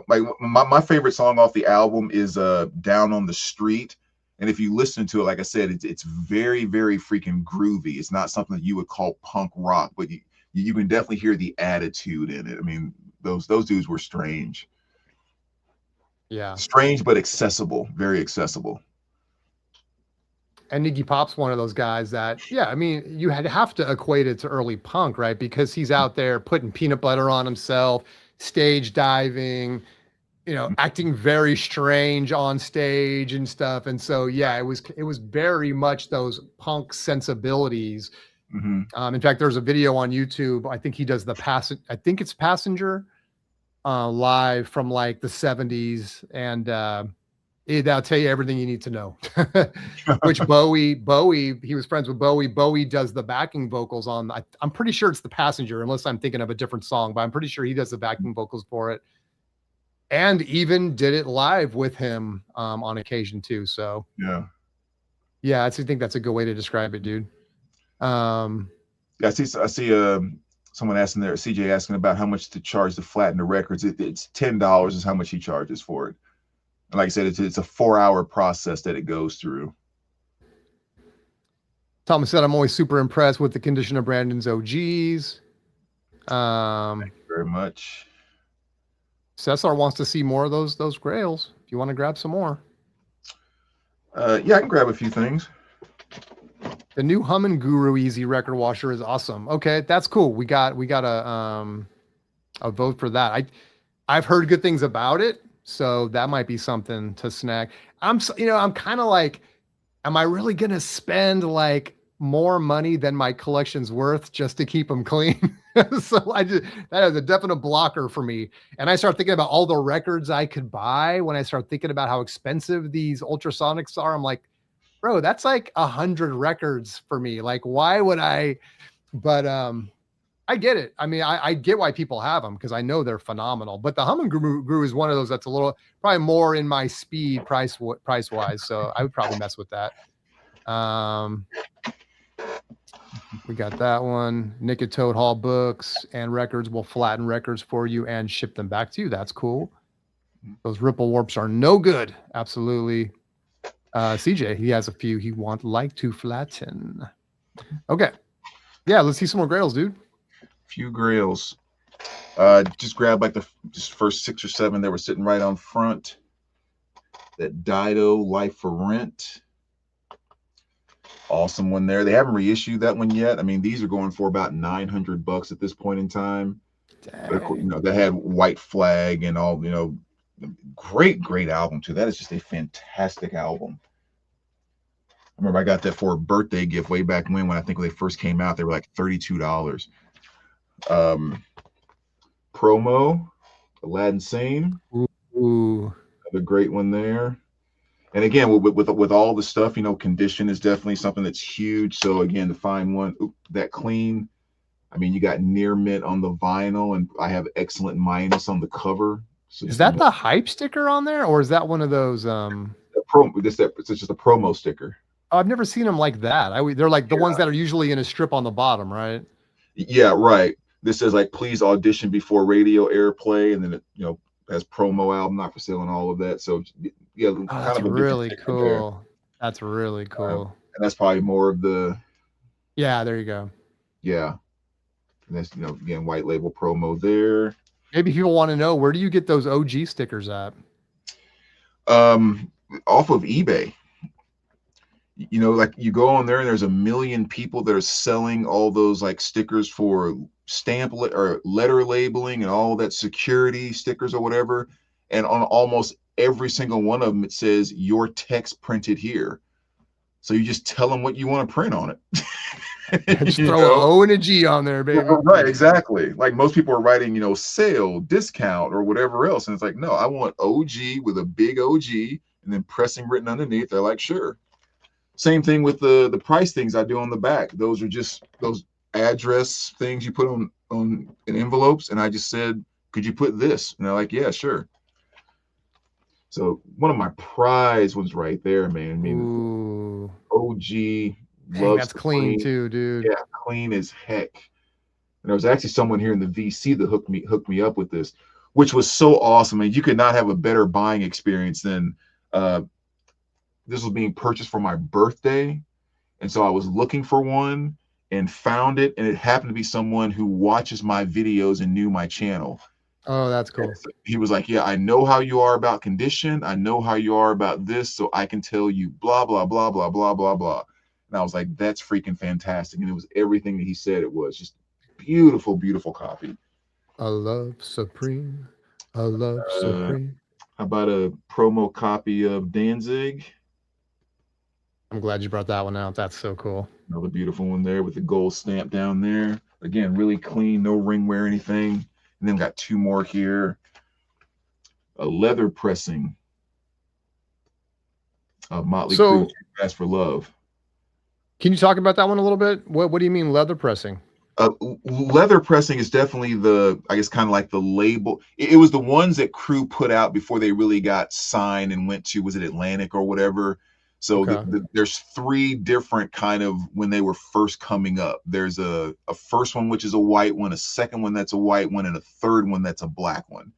Like my favorite song off the album is "Down on the Street," and if you listen to it, like I said, it's very, very freaking groovy. It's not something that you would call punk rock, but you can definitely hear the attitude in it. I mean, those dudes were strange. Yeah. Strange, but accessible, very accessible. And Iggy Pop's one of those guys that, yeah, I mean, you have to equate it to early punk, right? Because he's out there putting peanut butter on himself, stage diving, acting very strange on stage and stuff. And so, yeah, it was very much those punk sensibilities. Mm-hmm. In fact, there's a video on YouTube. I think he does I think it's Passenger live from like the 70s. And that'll tell you everything you need to know. Which Bowie, he was friends with Bowie. Bowie does the backing vocals on, I'm pretty sure it's the Passenger, unless I'm thinking of a different song, but I'm pretty sure he does the backing vocals for it. And even did it live with him on occasion too. So yeah, I think that's a good way to describe it, dude. I see someone asking there, CJ asking about how much to charge to flatten the records. It's $10 is how much he charges for it. And like I said, it's a 4-hour process that it goes through. Thomas said, I'm always super impressed with the condition of Brandon's OGs. Um, Very much. Cesar wants to see more of those grails. If you want to grab some more, Yeah, I can grab a few things. the new Hummin Guru Easy record washer is awesome. Okay, that's cool. We got a vote for that. I've heard good things about it, so that might be something to snag. I'm kind of like, am I really gonna spend like more money than my collection's worth just to keep them clean? So that is a definite blocker for me. And I start thinking about all the records I could buy when I start thinking about how expensive these ultrasonics are. I'm like, bro, that's like 100 records for me. Like, why would I? But I get it. I mean, I get why people have them because I know they're phenomenal. But the Hummin Guru is one of those that's a little probably more in my speed price wise. So I would probably mess with that. We got that one. Nick at Toad Hall Books and Records will flatten records for you and ship them back to you. That's cool. Those ripple warps are no good. Absolutely. CJ, he has a few he like to flatten. Okay. Yeah, let's see some more grails, dude. Few grails. Just grab like the first 6 or 7 that were sitting right on front. That Dido Life for Rent. Awesome one there. They haven't reissued that one yet. I mean, these are going for about $900 at this point in time. But, they had White Flag and all, great album too. That is just a fantastic album. I remember I got that for a birthday gift way back when I think when they first came out, they were like $32. Promo, Aladdin Sane. Ooh. Another great one there. And again, with all the stuff, condition is definitely something that's huge. So again, to find one that clean, I mean, you got near mint on the vinyl, and I have excellent minus on the cover. So is that the hype sticker on there, or is that one of those? It's just a promo sticker. Oh, I've never seen them like that. They're like the ones that are usually in a strip on the bottom, right? Yeah, right. This says like, please audition before radio airplay, and then it has promo album not for sale and all of that. So yeah, that's really cool. That's really cool. And that's probably more of the. Yeah, there you go. Yeah, and that's again, white label promo there. Maybe people want to know, where do you get those OG stickers at? Off of eBay. Like you go on there and there's a million people that are selling all those like stickers for stamp or letter labeling and all that security stickers or whatever. And on almost every single one of them, it says your text printed here. So you just tell them what you want to print on it. Just throw an O and a G on there, baby. Right, exactly. Like most people are writing, sale, discount, or whatever else. And it's like, no, I want OG with a big OG and then pressing written underneath. They're like, sure. Same thing with the price things I do on the back. Those are just those address things you put on in envelopes. And I just said, could you put this? And they're like, yeah, sure. So one of my prize ones right there, man. I mean, ooh. OG. Dang, that's clean too, dude. Yeah, clean as heck. And there was actually someone here in the VC that hooked me up with this, which was so awesome. And you could not have a better buying experience than this was being purchased for my birthday. And so I was looking for one and found it. And it happened to be someone who watches my videos and knew my channel. Oh, that's cool. So he was like, yeah, I know how you are about condition. I know how you are about this. So I can tell you blah, blah, blah, blah, blah, blah, blah. And I was like, that's freaking fantastic. And it was everything that he said it was. Just beautiful, beautiful copy. A love supreme. A love supreme. How about a promo copy of Danzig? I'm glad you brought that one out. That's so cool. Another beautiful one there with the gold stamp down there. Again, really clean, no ring wear, anything. And then got 2 more here. A leather pressing of Motley Crue, Fast for Love. Can you talk about that one a little bit? What do you mean leather pressing? Leather pressing is definitely I guess kind of like the label. It was the ones that Crue put out before they really got signed and went to, was it Atlantic or whatever? So okay. There's 3 different kind of when they were first coming up. There's a first one, which is a white one, a second one that's a white one, and a third one that's a black one.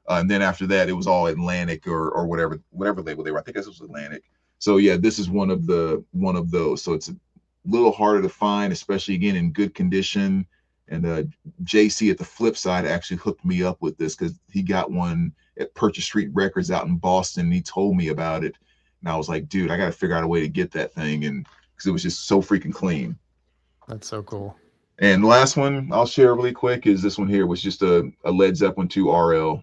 And then after that, it was all Atlantic or whatever label they were. I think this was Atlantic. So yeah, this is one of those. So it's a little harder to find, especially again in good condition. And JC at the flip side actually hooked me up with this because he got one at Purchase Street Records out in Boston. And he told me about it. And I was like, dude, I got to figure out a way to get that thing. And because it was just so freaking clean. That's so cool. And the last one I'll share really quick is this one here. It was just a Led Zeppelin 2 RL.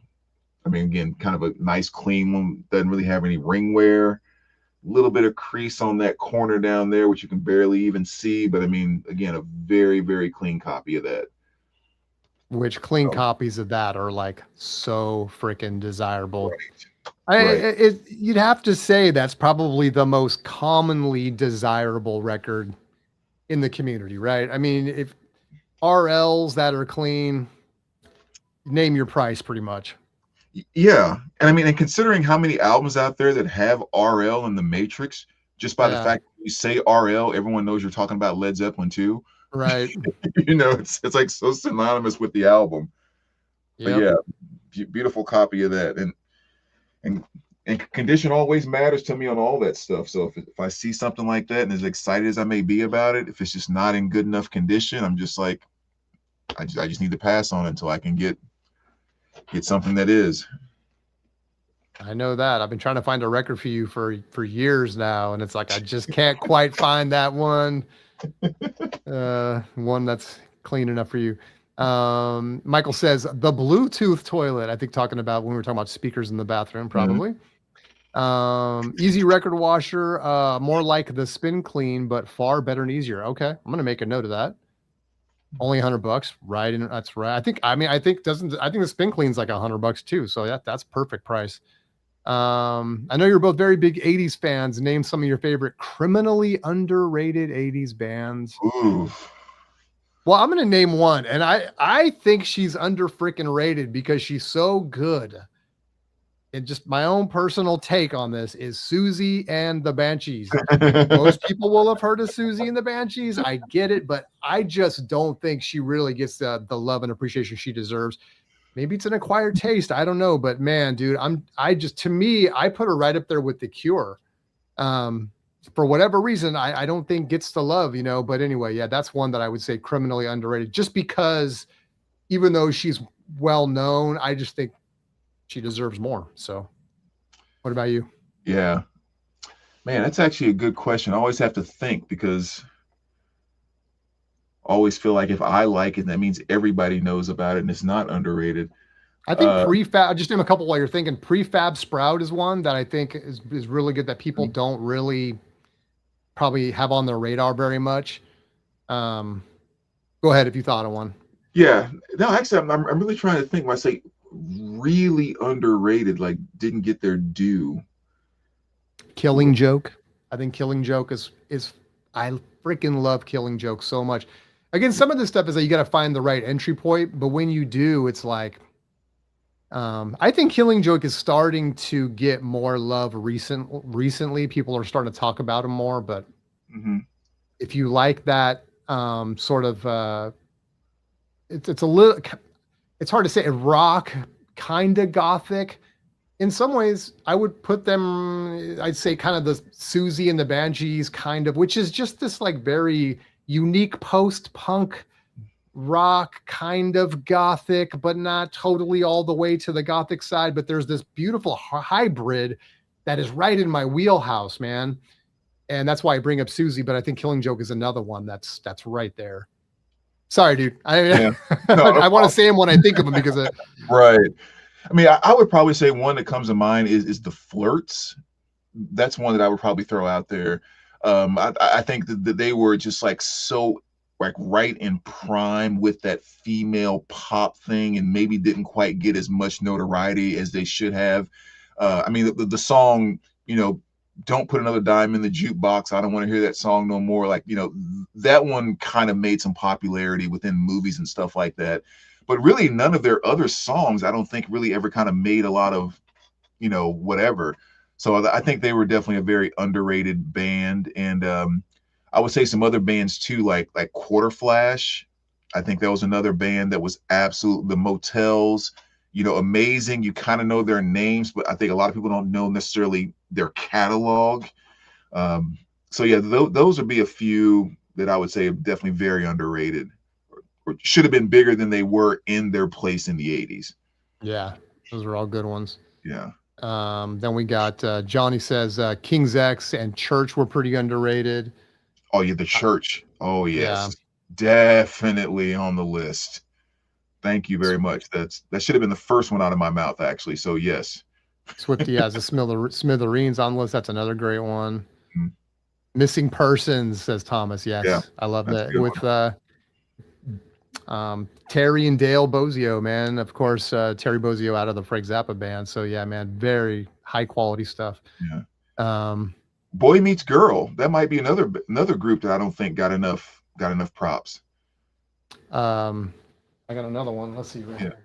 I mean, again, kind of a nice clean one. Doesn't really have any ring wear. A little bit of crease on that corner down there, which you can barely even see. But I mean, again, a very, very clean copy of that. Which clean copies of that are like so freaking desirable. Right. You'd have to say that's probably the most commonly desirable record in the community, right? I mean, if RLs that are clean, name your price pretty much. Yeah. And I mean, and considering how many albums out there that have RL in the Matrix, just by the fact that you say RL, everyone knows you're talking about Led Zeppelin 2. Right. You know, it's like so synonymous with the album. But yeah, beautiful copy of that. And condition always matters to me on all that stuff. So if I see something like that and as excited as I may be about it, if it's just not in good enough condition, I'm just like, I just need to pass on it until I can get something that is. I know that. I've been trying to find a record for you for years now, and it's like I just can't quite find that one that's clean enough for you. Michael says the Bluetooth toilet. I think talking about when we were talking about speakers in the bathroom, probably. Easy record washer, more like the Spin Clean, but far better and easier. Okay, I'm gonna make a note of that. Only $100, right? And that's right. I think the Spin Clean's like $100 too. So that's perfect price. I know you're both very big 80s fans. Name some of your favorite criminally underrated 80s bands. Ooh. Well, I'm gonna name one, and I think she's under freaking rated because she's so good. And just my own personal take on this is Siouxsie and the Banshees. Most people will have heard of Siouxsie and the Banshees. I get it, but I just don't think she really gets the love and appreciation she deserves. Maybe it's an acquired taste. I don't know, but man, dude, to me, I put her right up there with The Cure. For whatever reason, I don't think gets the love, but anyway, yeah, that's one that I would say criminally underrated just because even though she's well known, I just think she deserves more. So what about you? Yeah, man, that's actually a good question. I always have to think because I always feel like if I like it, that means everybody knows about it and it's not underrated. I think Prefab, just name a couple while you're thinking. Prefab Sprout is one that I think is really good that people don't really probably have on their radar very much. Go ahead if you thought of one. Yeah, no, actually, I'm really trying to think when I say really underrated, like didn't get their due. Killing Joke. I think Killing Joke is I freaking love Killing Joke so much. Again, some of this stuff is that you got to find the right entry point, but when you do, it's like I think Killing Joke is starting to get more love recently. People are starting to talk about him more, but if you like that sort of it's a little, it's hard to say, rock, kind of gothic. In some ways, I would put them, I'd say kind of the Siouxsie and the Banshees kind of, which is just this like very unique post-punk rock, kind of gothic, but not totally all the way to the gothic side. But there's this beautiful hybrid that is right in my wheelhouse, man. And that's why I bring up Siouxsie, but I think Killing Joke is another one that's right there. Sorry, dude. I want to say him when I think of him because right. I mean, I would probably say one that comes to mind is the Flirts. That's one that I would probably throw out there. I think that they were just like so like right in prime with that female pop thing and maybe didn't quite get as much notoriety as they should have. I mean, the song, Don't Put Another Dime in the Jukebox, I Don't Want to Hear That Song No More. Like, that one kind of made some popularity within movies and stuff like that. But really none of their other songs, I don't think really ever kind of made a lot of, whatever. So I think they were definitely a very underrated band. And I would say some other bands too, like Quarter Flash. I think that was another band that was absolute. The Motels, amazing. You kind of know their names, but I think a lot of people don't know necessarily their catalog. So yeah, those would be a few that I would say are definitely very underrated or should have been bigger than they were in their place in the 80s. Yeah, those are all good ones. Yeah. Then we got Johnny says King's X and Church were pretty underrated. Oh yeah, the Church. Oh yes, Yeah. definitely on the list. Thank you very much. That should have been the first one out of my mouth, actually. So yes. Swifty has a Smithereens on the list. That's another great one. Mhm. Missing Persons, says Thomas. Yes, Yeah, I love that's a that. good With Terry and Dale Bozio, man. Of course, Terry Bozio out of the Frank Zappa band. So yeah, man, very high quality stuff. Yeah. Um, Boy Meets Girl. That might be another group that I don't think got enough props. I got another one. Let's see right here.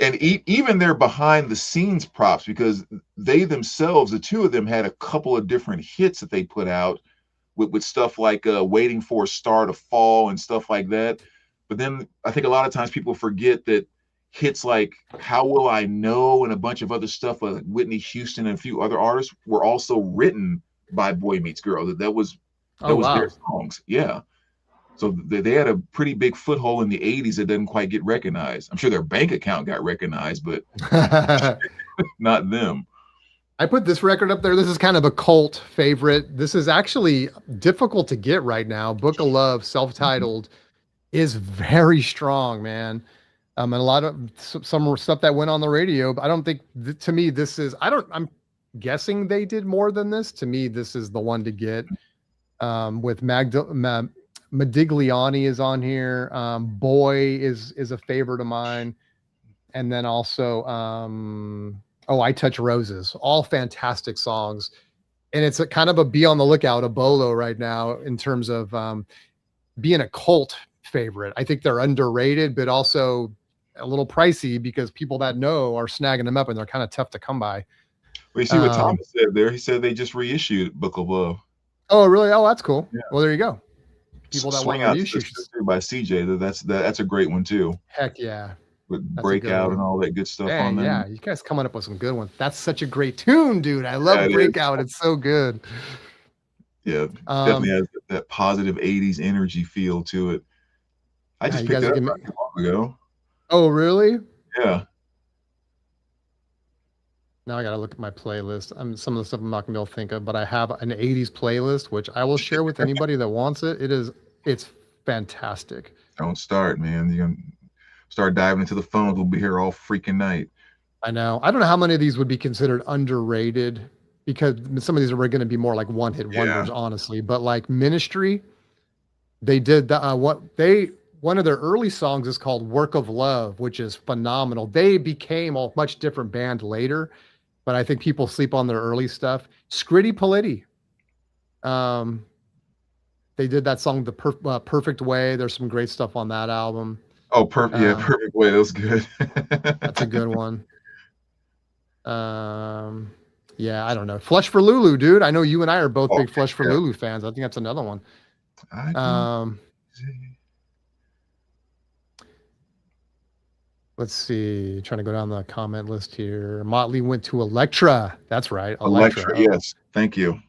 And even their behind the scenes props, because they themselves, the two of them, had a couple of different hits that they put out with stuff like Waiting for a Star to Fall and stuff like that. But then I think a lot of times people forget that hits like How Will I Know and a bunch of other stuff like Whitney Houston and a few other artists were also written by Boy Meets Girl. That was their songs. Yeah. So they had a pretty big foothold in the 80s that didn't quite get recognized. I'm sure their bank account got recognized, but not them. I put this record up there. This is kind of a cult favorite. This is actually difficult to get right now. Book of Love, self-titled, is very strong, man. And a lot of some stuff that went on the radio, but I don't think to me this is. I'm guessing they did more than this. To me, this is the one to get. With Modigliani is on here. Boy is a favorite of mine, and then also I Touch Roses. All fantastic songs, and it's a kind of a be on the lookout of Bolo right now in terms of being a cult favorite. I think they're underrated, but also a little pricey because people that know are snagging them up, and they're kind of tough to come by. Well, you see what Thomas said there? He said they just reissued Book of Love. Oh, really? Oh, that's cool. Yeah. Well, there you go. People that Swing want Out to reissue by CJ. That's a great one too. Heck yeah. With Breakout and all that good stuff on there. Yeah, you guys coming up with some good ones. That's such a great tune, dude. I love Breakout. It's so good. Yeah, definitely has that positive 80s energy feel to it. I just picked it up not too long ago. Oh, really? Yeah. Now I got to look at my playlist. Some of the stuff I'm not going to be able to think of, but I have an 80s playlist, which I will share with anybody that wants it. It's fantastic. Don't start, man. You're going to start diving into the phones. We'll be here all freaking night. I know. I don't know how many of these would be considered underrated because some of these are going to be more like one-hit wonders, honestly. But like Ministry, they did one of their early songs is called Work of Love, which is phenomenal. They became a much different band later, but I think people sleep on their early stuff. Scritti Politti. They did that song, The Perfect Way. There's some great stuff on that album. Oh, Perfect Way. That was good. That's a good one. Yeah, I don't know. Flush for Lulu, dude. I know you and I are both big Flush for Lulu fans. I think that's another one. Let's see. Trying to go down the comment list here. Motley went to Elektra. That's right. Elektra, yes. Thank you.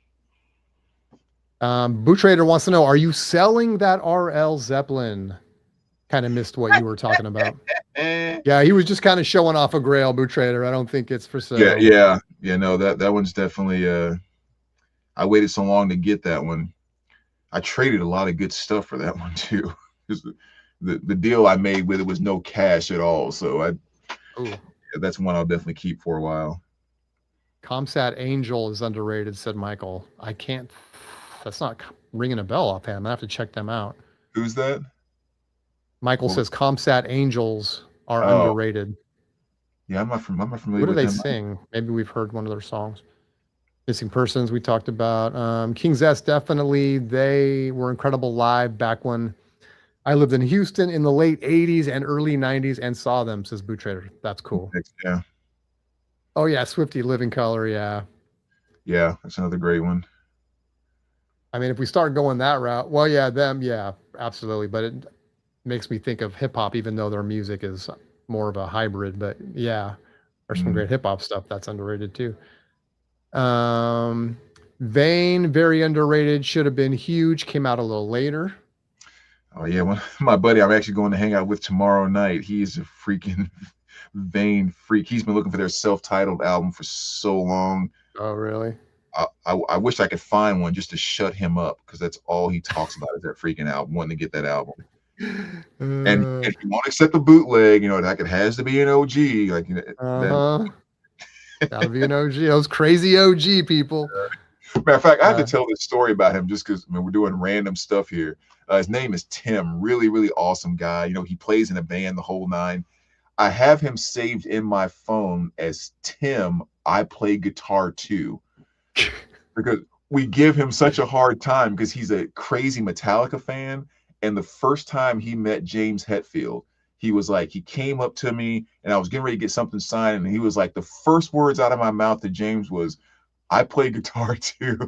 Boot Trader wants to know, are you selling that RL Zeppelin? Kind of missed what you were talking about. Yeah, he was just kind of showing off a Grail, Boot Trader. I don't think it's for sale. Yeah. No, that one's definitely I waited so long to get that one. I traded a lot of good stuff for that one too. The deal I made with it was no cash at all. So that's one I'll definitely keep for a while. Comsat Angel is underrated, said Michael. That's not ringing a bell offhand. I'm gonna have to check them out. Who's that? Michael says Comsat Angels are underrated. Yeah, I'm not familiar with them. What do they sing? Maybe we've heard one of their songs. Missing Persons we talked about. King's S, definitely. They were incredible live back when I lived in Houston in the late 80s and early 90s and saw them, says Boot Trader. That's cool. Yeah. Oh, yeah. Swifty, Living Color. Yeah. Yeah, that's another great one. I mean, if we start going that route, well, yeah, them. Yeah, absolutely. But it makes me think of hip hop, even though their music is more of a hybrid. But yeah, there's some great hip hop stuff that's underrated too. Vane, very underrated. Should have been huge. Came out a little later. Oh yeah, my buddy I'm actually going to hang out with tomorrow night. He's a freaking vain freak. He's been looking for their self-titled album for so long. Oh, really? I wish I could find one just to shut him up because that's all he talks about is that freaking album, wanting to get that album. And if you won't accept the bootleg, like it has to be an OG, like then. Gotta be an OG. Those crazy OG people. Matter of fact, I have to tell this story about him just because we're doing random stuff here. His name is Tim. Really, really awesome guy. He plays in a band, the whole nine. I have him saved in my phone as Tim. I play guitar too, because we give him such a hard time because he's a crazy Metallica fan. And the first time he met James Hetfield, he came up to me and I was getting ready to get something signed. And he was like, the first words out of my mouth to James was, I play guitar too.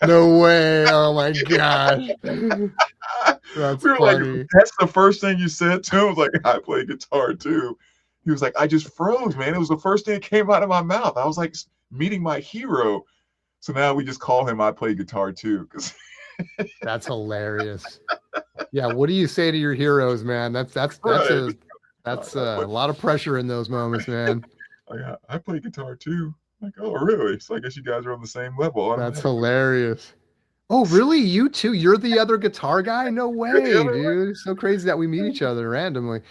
No way. Oh my gosh. That's we were funny. Like, that's the first thing you said to him. I was like, I play guitar too. He was like, I just froze, man. It was the first thing that came out of my mouth. I was like meeting my hero. So now we just call him I play guitar too. That's hilarious. Yeah, what do you say to your heroes, man? That's Right. a lot of pressure in those moments, man. Like, I play guitar too. Like, oh, really? So I guess you guys are on the same level. That's hilarious. Oh, really? You too? You're the other guitar guy? No way, dude. It's so crazy that we meet each other randomly.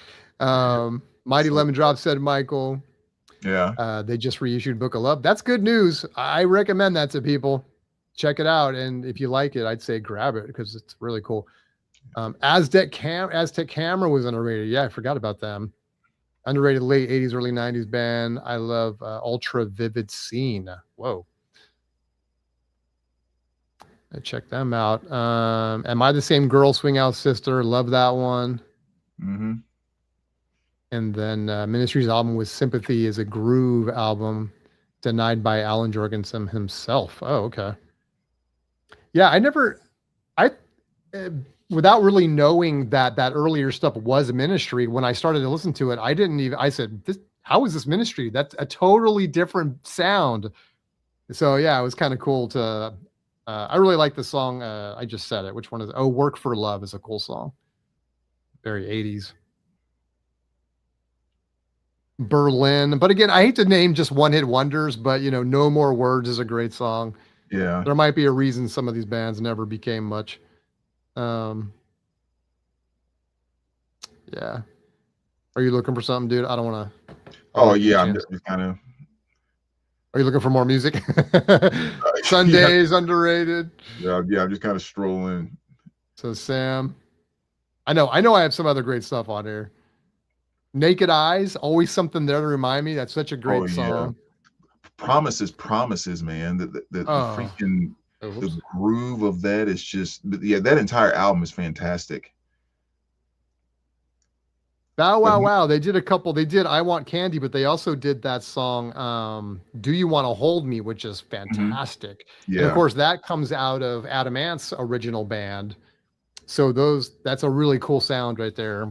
Mighty Lemon Drop said, Michael. Yeah. They just reissued Book of Love. That's good news. I recommend that to people. Check it out. And if you like it, I'd say grab it because it's really cool. Aztec Camera was underrated. Yeah, I forgot about them. Underrated late 80s, early 90s band. I love Ultra Vivid Scene. Whoa. I check them out. Am I the Same Girl? Swing Out Sister. Love that one. Mm-hmm. And then Ministry's album was Sympathy is a groove album, denied by Alan Jorgensen himself. Oh, okay. Yeah, without really knowing that earlier stuff was Ministry, when I started to listen to it, I said, how is this Ministry? That's a totally different sound. So yeah, it was kind of cool to, I really like the song. I just said it. Which one is it? Oh, Work for Love is a cool song. Very 80s. Berlin. But again, I hate to name just one hit wonders, but No More Words is a great song. Yeah. There might be a reason some of these bands never became much. Yeah. Are you looking for something, dude? I don't want to. Oh yeah, I'm just kind of. Are you looking for more music? Sundays underrated. Yeah, I'm just kind of strolling. So Sam, I know I have some other great stuff on here. Naked Eyes, always something there to remind me. That's such a great song. Promises, man. The freaking the groove of that is just, yeah, that entire album is fantastic. Bow Wow Wow. They did I Want Candy, but they also did that song, Do You Want to Hold Me, which is fantastic. Yeah. And of course, that comes out of Adam Ant's original band. So that's a really cool sound right there.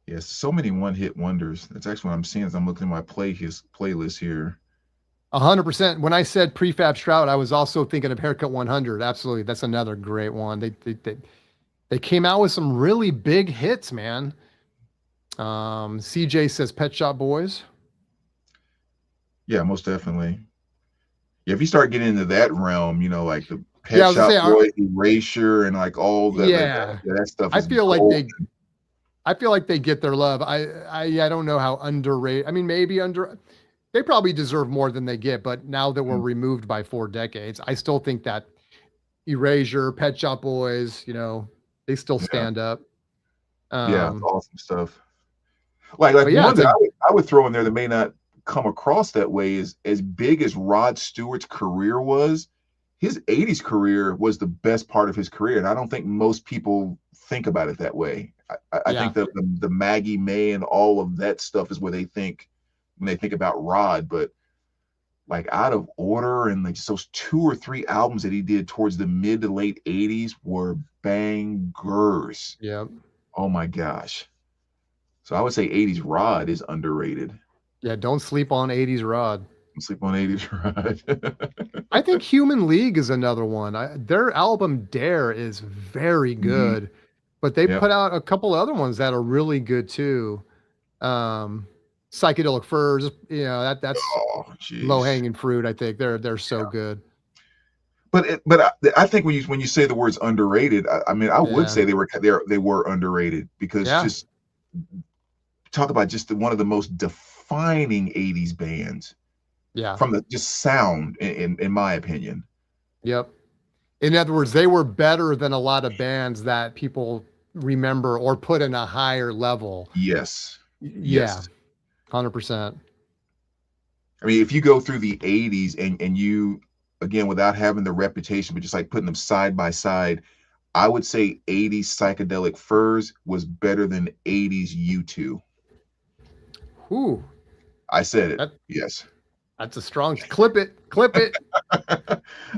Yes, so many one-hit wonders. That's actually what I'm seeing as I'm looking at my playlist here. 100%. When I said Prefab Stroud, I was also thinking of Haircut 100. Absolutely, that's another great one. They came out with some really big hits, man. CJ says Pet Shop Boys. Yeah, most definitely. Yeah, if you start getting into that realm, like the Pet Shop Boys, Erasure, and like all that, that stuff. I feel like they get their love. I don't know how underrated. I mean, maybe they probably deserve more than they get, but now that we're removed by 4 decades, I still think that Erasure, Pet Shop Boys, they still stand up. Yeah, awesome stuff. Like one that I would throw in there that may not come across that way is, as big as Rod Stewart's career was, his 80s career was the best part of his career. And I don't think most people think about it that way. I think that the Maggie May and all of that stuff is where they think when they think about Rod, but like Out of Order and like just those 2 or 3 albums that he did towards the mid to late 80s were bangers. Yeah. Oh my gosh. So I would say 80s Rod is underrated. Yeah, don't sleep on 80s Rod. Don't sleep on 80s Rod. I think Human League is another one. Their album Dare is very Mhm. good, but they Yeah. put out a couple other ones that are really good too. Um, Psychedelic Furs, that's Oh, low jeez. hanging fruit. I think they're so good. But I think when you say the words underrated, I mean I would Yeah, say they were underrated because yeah, just talk about just one of the most defining 80s bands yeah. from the just sound in my opinion. Yep. In other words, they were better than a lot of bands that people remember or put in a higher level. Yes. Yeah, Yes. 100%. I mean, if you go through the 80s and you again without having the reputation, but just like putting them side by side, I would say 80s Psychedelic Furs was better than 80s U2. Ooh, I said it. that Yes. that's a strong clip it, clip it.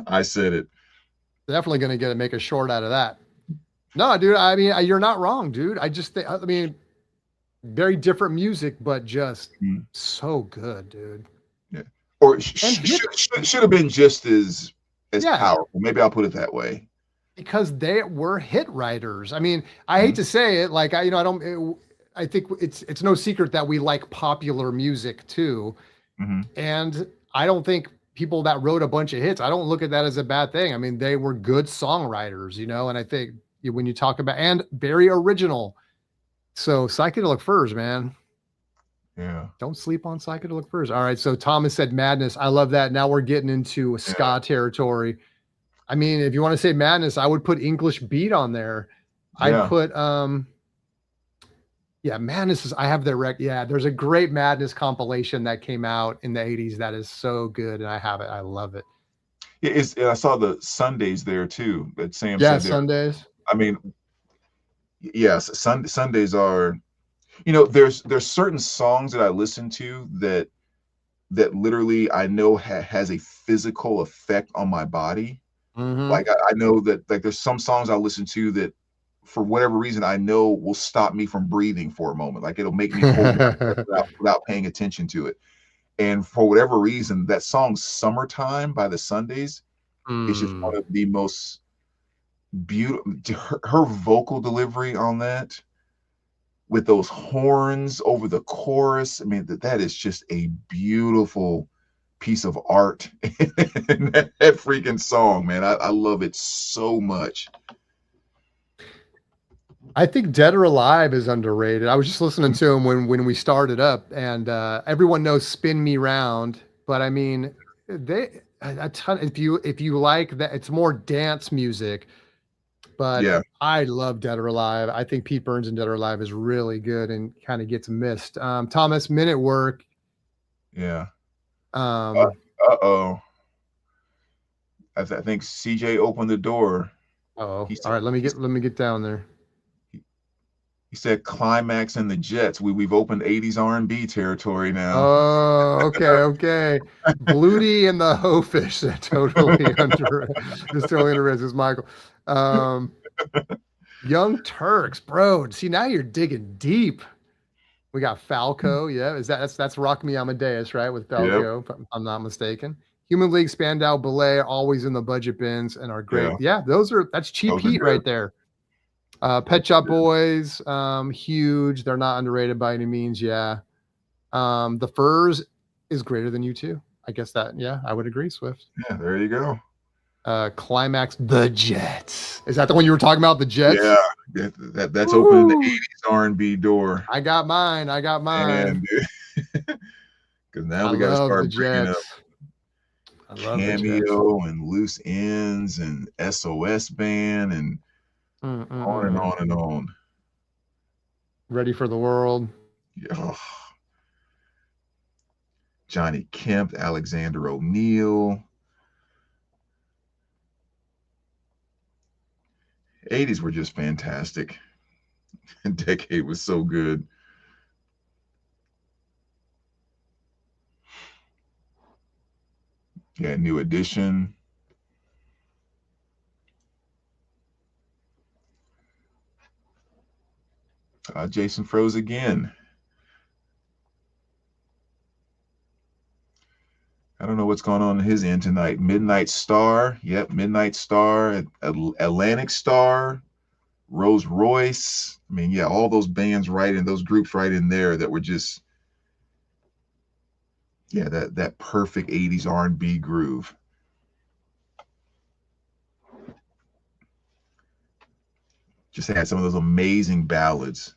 I said it. Definitely gonna get make a short out of that. No, dude, I mean, you're not wrong, dude. I just think, I mean, very different music, but just Mm, so good, dude. yeah. Or And hit, should have been just as yeah, powerful. Maybe I'll put it that way. because they were hit writers. I mean, I hate Mhm, to say it, like I don't. I think it's no secret that we like popular music too, mhm. and I don't think people that wrote a bunch of hits. I don't look at that as a bad thing. I mean, they were good songwriters, and I think when you talk about and very original. So Psychedelic Furs, man. Yeah. Don't sleep on Psychedelic Furs. All right. So Thomas said Madness. I love that. Now we're getting into Yeah. ska territory. I mean, if you want to say Madness, I would put English Beat on there. I'd Yeah. put yeah, Madness is I have the yeah, there's a great Madness compilation that came out in the 80s that is so good and I have it. I love it. I saw the Sundays there too that Sam Yeah, said there. Sundays. I mean, yes, Sundays are, there's certain songs that I listen to that literally I know has a physical effect on my body. Mhm. Like I know that like there's some songs I listen to that for whatever reason I know will stop me from breathing for a moment. Like it'll make me hold my breath without paying attention to it. And for whatever reason, that song "Summertime" by the Sundays is just Mm. one of the most beautiful. Her vocal delivery on that with those horns over the chorus. I mean, that is just a beautiful piece of art. And that freaking song, man. I love it so much. I think Dead or Alive is underrated. I was just listening to him when we started up, and everyone knows "Spin Me Round," but I mean, they a ton. If you like that, it's more dance music. But Yeah, I love Dead or Alive. I think Pete Burns and Dead or Alive is really good and kind of gets missed. Thomas Minute Work. yeah. Um, Oh. I think CJ opened the door. oh, He all said right. Let me get down there. he said Climax and the Jets. We've opened 80s R&B territory now. Oh, okay. Bluty and the Hofish. They're totally under. Just totally under. This is Michael. Um, Young Turks, bro. See, now you're digging deep. We got Falco. Yeah, that's Rock Me Amadeus, right? With Yep. Falco, if I'm not mistaken. Human League, Spandau Ballet, always in the budget bins and are great. Yeah. Yeah, that's cheap Those are heat good. right there. Pet Those are Shop good. Boys, huge. They're not underrated by any means. Yeah. The Furs is greater than you too. I guess that. Yeah, I would agree. Swift. Yeah, there you go. Climax, the Jets. Is that the one you were talking about? The Jets. Yeah, that's opening the Woo! 80s R&B door. I got mine. I got mine. And because now I we got to love the start bringing up Jets. I love the Jets. Cameo and Loose Ends and SOS Band and Mm, mm, on mm, and mm. on and on. Ready for the world. Yeah. Oh, Johnny Kemp, Alexander O'Neal. 80s were just fantastic. Decade was so good. Yeah, New Edition. Jason froze again. I don't know what's going on his end tonight. Midnight Star. Yep, Midnight Star, Atlantic Star, Rolls Royce. I mean, yeah, all those bands right in those groups right in there that were just, yeah, that perfect 80s R&B groove. Just had some of those amazing ballads.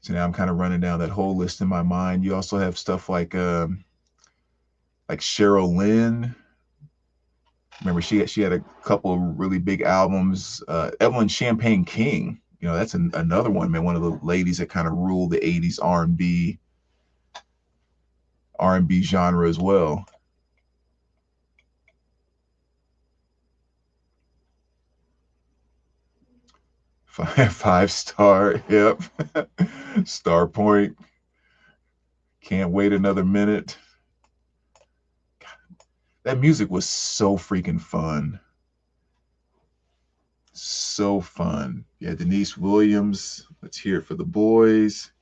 So now I'm kind of running down that whole list in my mind. You also have stuff like Cheryl Lynn. Remember, she had a couple of really big albums. Evelyn Champagne King, you know, that's another one, man. One of the ladies that kind of ruled the 80s R&B genre as well. Five star, yep. Star Point. Can't wait another minute. God, that music was so freaking fun. So fun. Yeah, Denise Williams. Let's hear it for the boys.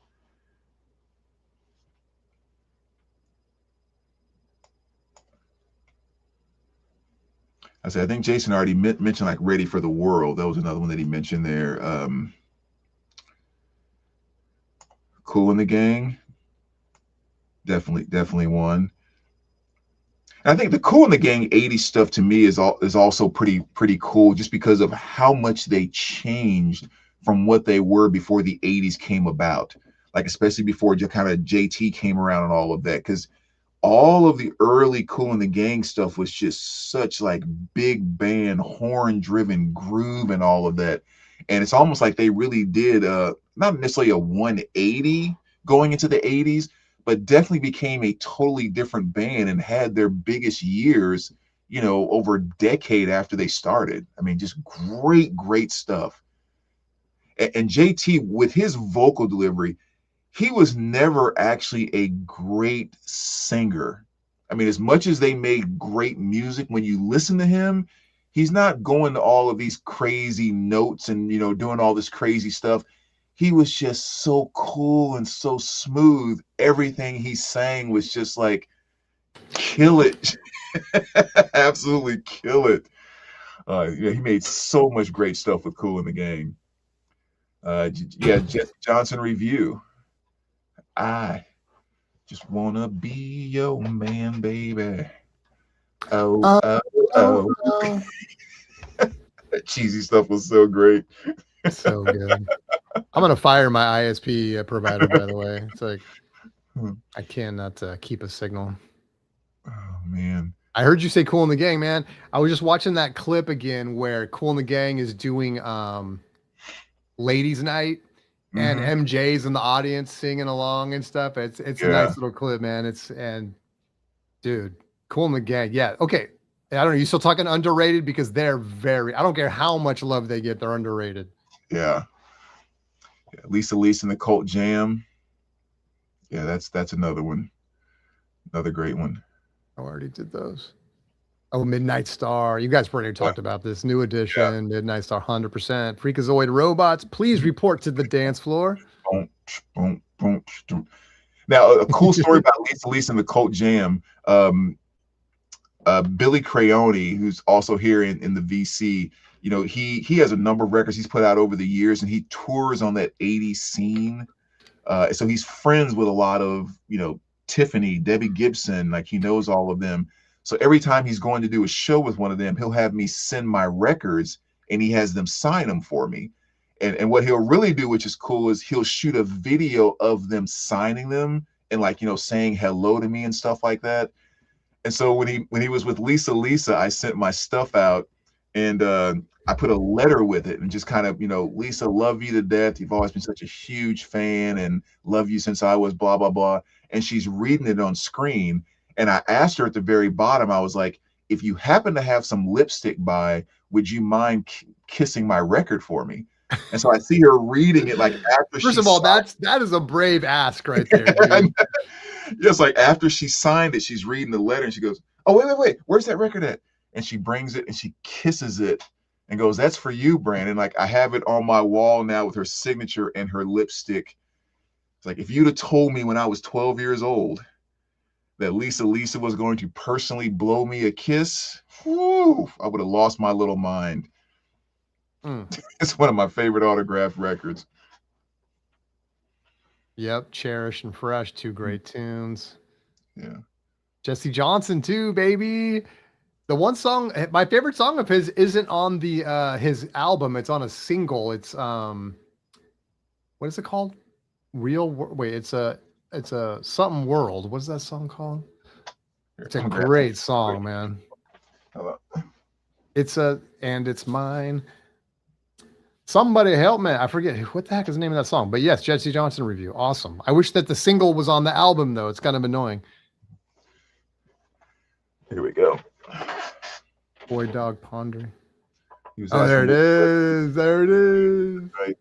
I think Jason already mentioned like Ready for the World. That was another one that he mentioned there. Kool and the Gang. Definitely one. And I think the Kool and the Gang 80s stuff to me is also pretty cool just because of how much they changed from what they were before the 80s came about. Like especially before just kind of JT came around and all of that. Because all of the early Kool and the Gang stuff was just such like big band, horn driven groove and all of that. And it's almost like they really did not necessarily a 180 going into the 80s, but definitely became a totally different band and had their biggest years, you know, over a decade after they started. I mean, just great stuff. And JT with his vocal delivery, he was never actually a great singer. I mean, as much as they made great music, when you listen to him, he's not going to all of these crazy notes and, you know, doing all this crazy stuff. He was just so cool and so smooth. Everything he sang was just like, kill it. Absolutely kill it. Yeah, he made so much great stuff with Kool and the Gang. Yeah, Jesse Johnson Review. I just wanna be your man, baby. Oh. That cheesy stuff was so great. So good. I'm gonna fire my ISP provider, by the way. It's like I cannot keep a signal. Oh man. I heard you say Kool and the Gang, man. I was just watching that clip again where Kool and the Gang is doing Ladies Night. And MJ's in the audience singing along and stuff. It's a nice little clip, man. Dude, Kool and the Gang. Yeah. Okay. I don't know. You still talking underrated because they're I don't care how much love they get. They're underrated. Yeah. Lisa and the Cult Jam. Yeah, that's another one. Another great one. I already did those. Oh, Midnight Star. You guys already talked about this. New edition, Midnight Star, 100%. Freakazoid robots, please report to the dance floor. Now, a cool story about Lisa and the Cult Jam. Billy Crayoni, who's also here in the VC, you know, he has a number of records he's put out over the years, and he tours on that 80s scene. So he's friends with a lot of, you know, Tiffany, Debbie Gibson, like he knows all of them. So every time he's going to do a show with one of them, he'll have me send my records and he has them sign them for me. And what he'll really do, which is cool, is he'll shoot a video of them signing them and like, you know, saying hello to me and stuff like that. And so when he was with Lisa, I sent my stuff out and I put a letter with it and just kind of, you know, Lisa, love you to death. You've always been such a huge fan and love you since I was blah, blah, blah. And she's reading it on screen. And I asked her at the very bottom, I was like, if you happen to have some lipstick by, would you mind kissing my record for me? And so I see her reading it like after First of all, that is a brave ask right there, dude. Yes, like after she signed it, she's reading the letter and she goes, oh, wait, where's that record at? And she brings it and she kisses it and goes, "That's for you, Brandon." Like, I have it on my wall now with her signature and her lipstick. It's like, if you'd have told me when I was 12 years old that Lisa was going to personally blow me a kiss, whew, I would have lost my little mind. It's one of my favorite autographed records. Yep, Cherish and Fresh, two great tunes. Yeah. Jesse Johnson too, baby. The one song, my favorite song of his isn't on the his album. It's on a single. It's what is it called? Wait, it's a something world. What's that song called? It's a great song, man. It's and it's mine. Somebody help me. I forget what the heck is the name of that song. But yes, Jesse Johnson review. Awesome. I wish that the single was on the album though. It's kind of annoying. Here we go. Boy Dog Pondering. Oh, there it is. There it is. Right.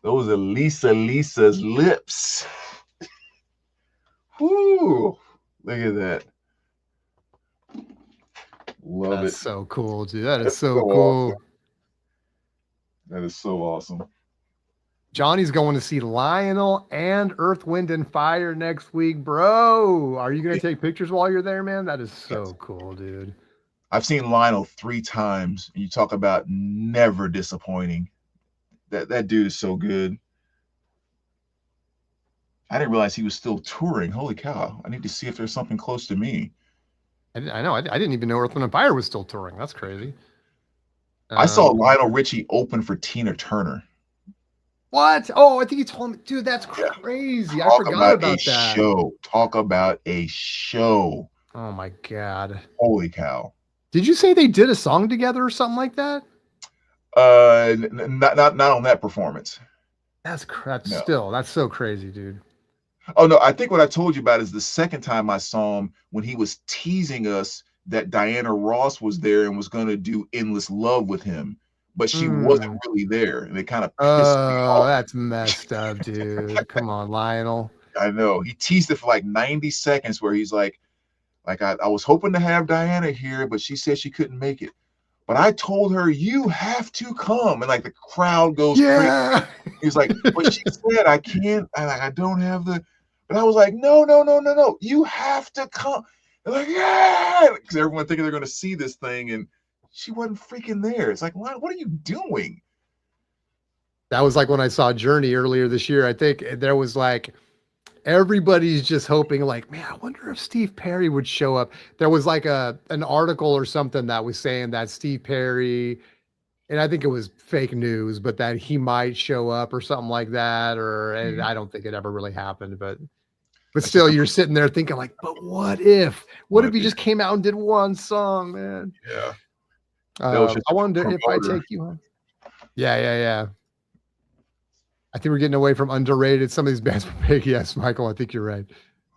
Those are Lisa's lips. Whoo! Look at that. Love That's it. so cool, dude. That is so cool. Awesome. That is so awesome. Johnny's going to see Lionel and Earth, Wind, and Fire next week, bro. Are you going to take pictures while you're there, man? That is so cool, dude. I've seen Lionel 3 times, and you talk about never disappointing. That dude is so good. I didn't realize he was still touring. Holy cow. I need to see if there's something close to me. I know. I didn't even know Earth, Wind, and Fire was still touring. That's crazy. I saw Lionel Richie open for Tina Turner. What? Oh, I think he told me, dude, that's crazy. I forgot about that. Talk about a show. Oh my God. Holy cow. Did you say they did a song together or something like that? Not on that performance. That's still, that's so crazy, dude. Oh no, I think what I told you about is the second time I saw him when he was teasing us that Diana Ross was there and was going to do Endless Love with him, but she wasn't really there, and it kind of pissed me off. That's messed up, dude. Come on, Lionel. I know. He teased it for like 90 seconds where he's like I was hoping to have Diana here, but she said she couldn't make it. But I told her, you have to come. And like the crowd goes crazy. He's like, but she said I can't, I don't have the, but I was like, no. You have to come. They're like, yeah, because everyone thinking they're going to see this thing, and she wasn't freaking there. It's like, what are you doing? That was like when I saw Journey earlier this year. I think there was like, everybody's just hoping like, man, I wonder if Steve Perry would show up. There was like an article or something that was saying that Steve Perry, and I think it was fake news, but that he might show up or something like that. And I don't think it ever really happened, but still you're sitting there thinking like, but what if he just came out and did one song, man? Yeah. I wonder if I take you home. Yeah. I think we're getting away from underrated. Some of these bands were big. Yes, Michael, I think you're right.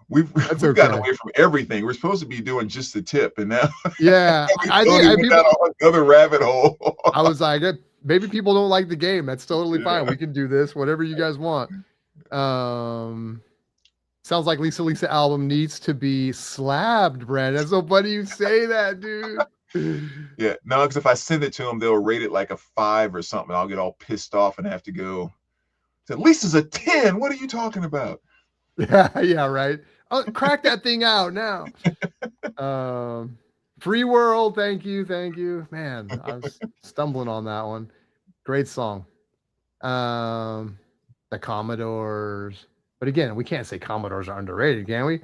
We've gotten away from everything. We're supposed to be doing just the tip, and now I think got on another rabbit hole. I was like, maybe people don't like the game. That's totally fine. We can do this, whatever you guys want. Sounds like Lisa album needs to be slabbed, Brandon. That's so funny you say that, dude. Yeah, no, because if I send it to them, they'll rate it like a 5 or something. I'll get all pissed off and have to go. At least it's a 10. What are you talking about? Yeah, right. Crack that thing out now. Free World, thank you. Man, I was stumbling on that one. Great song. The Commodores. But again, we can't say Commodores are underrated, can we?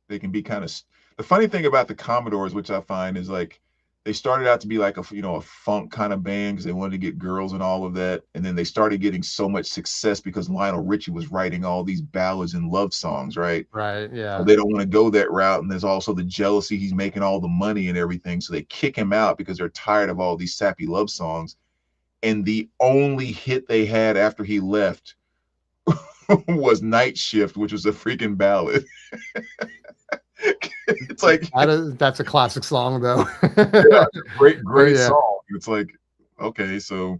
They can be kind of. The funny thing about the Commodores, which I find, is like they started out to be like a funk kind of band because they wanted to get girls and all of that, and then they started getting so much success because Lionel Richie was writing all these ballads and love songs, right? Right. Yeah. So they don't want to go that route, and there's also the jealousy. He's making all the money and everything, so they kick him out because they're tired of all these sappy love songs. And the only hit they had after he left was Night Shift, which was a freaking ballad. It's like that's a classic song, though. Yeah, great song. It's like, okay, so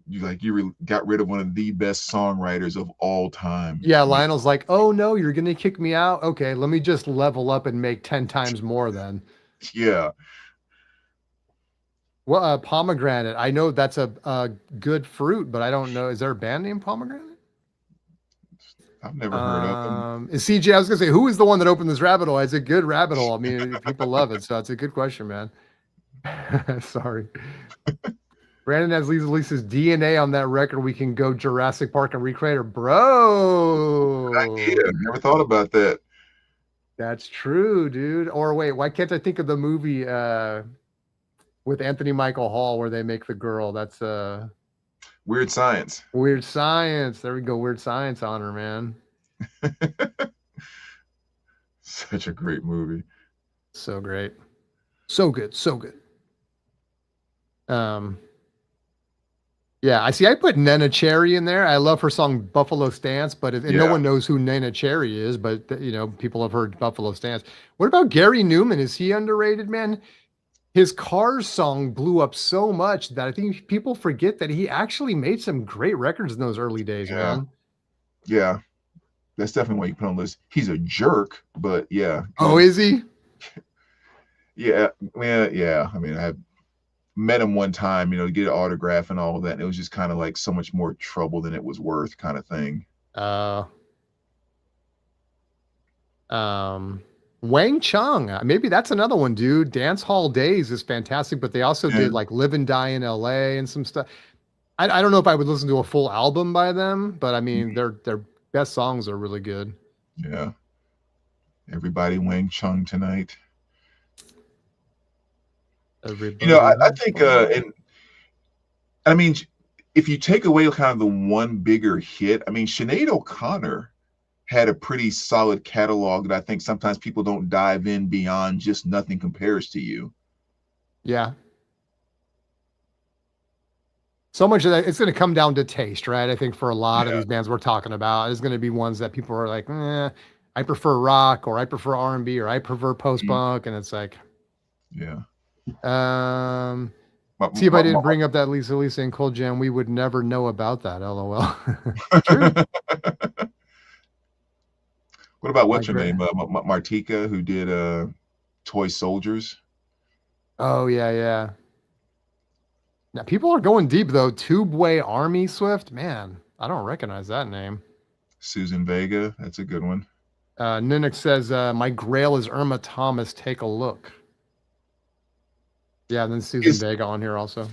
you got rid of one of the best songwriters of all time. Yeah, Lionel's like, oh no, you're gonna kick me out. Okay, let me just level up and make 10 times more then. Yeah. Well, pomegranate. I know that's a good fruit, but I don't know. Is there a band named Pomegranate? I've never heard of them. Is CJ? I was gonna say, who is the one that opened this rabbit hole? It's a good rabbit hole. I mean, people love it, so it's a good question, man. Sorry. Brandon has Lisa's DNA on that record. We can go Jurassic Park and recreate her, bro. Yeah, never thought about that. That's true, dude. Or wait, why can't I think of the movie with Anthony Michael Hall where they make the girl? That's Weird Science. Weird Science. There we go. Weird Science on her, man. Such a great movie. So great. So good. So good. Yeah, I see. I put Nena Cherry in there. I love her song Buffalo Stance, but no one knows who Nena Cherry is, but people have heard Buffalo Stance. What about Gary Newman? Is he underrated, man? His Cars song blew up so much that I think people forget that he actually made some great records in those early days, man. Yeah. That's definitely what you put on the list. He's a jerk, but yeah. Oh, is he? Yeah. Yeah. I mean, I met him one time, to get an autograph and all of that. And it was just kind of like so much more trouble than it was worth kind of thing. Wang Chung, maybe that's another one, dude. Dance Hall Days is fantastic, but they also did like Live and Die in LA and some stuff. I don't know if I would listen to a full album by them, but I mean, their best songs are really good. Yeah. Everybody Wang Chung tonight. Everybody. I think, and I mean, if you take away kind of the one bigger hit, I mean, Sinead O'Connor had a pretty solid catalog that I think sometimes people don't dive in beyond just Nothing Compares to You. Yeah. So much of that, it's going to come down to taste, right? I think for a lot of these bands we're talking about, there's going to be ones that people are like, I prefer rock, or I prefer R&B, or I prefer post-punk, and it's like, yeah. See, if I didn't bring up that Lisa and Cold Jam, we would never know about that. LOL. True. What about what's her name? Martika, who did Toy Soldiers. Oh yeah. Now people are going deep though. Tubeway Army Swift, man, I don't recognize that name. Susan Vega, that's a good one. Ninnick says, my grail is Irma Thomas. Take a look. Yeah, and then Susan Vega on here also.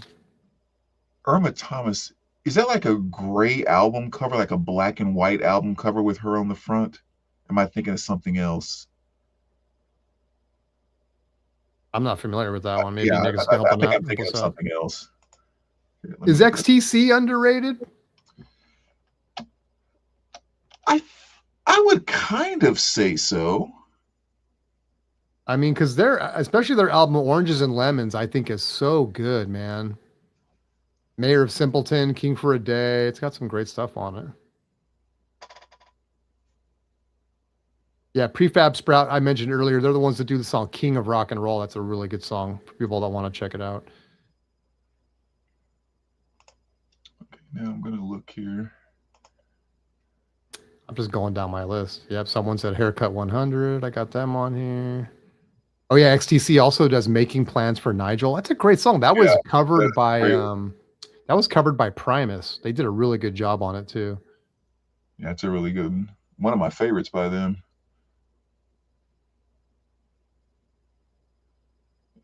Irma Thomas, is that like a gray album cover, like a black and white album cover with her on the front? Am I thinking of something else? I'm not familiar with that one. Maybe Nick's helping out. I'm thinking of something else. Here, is XTC underrated? I would kind of say so. I mean, because especially their album Oranges and Lemons, I think is so good, man. Mayor of Simpleton, King for a Day. It's got some great stuff on it. Yeah, Prefab Sprout, I mentioned earlier, they're the ones that do the song King of Rock and Roll. That's a really good song for people that want to check it out. Okay, now I'm going to look here. I'm just going down my list. Yep, someone said Haircut 100. I got them on here. Oh yeah, XTC also does Making Plans for Nigel. That's a great song. That was covered by Primus. They did a really good job on it too. Yeah, it's a really good one of my favorites by them.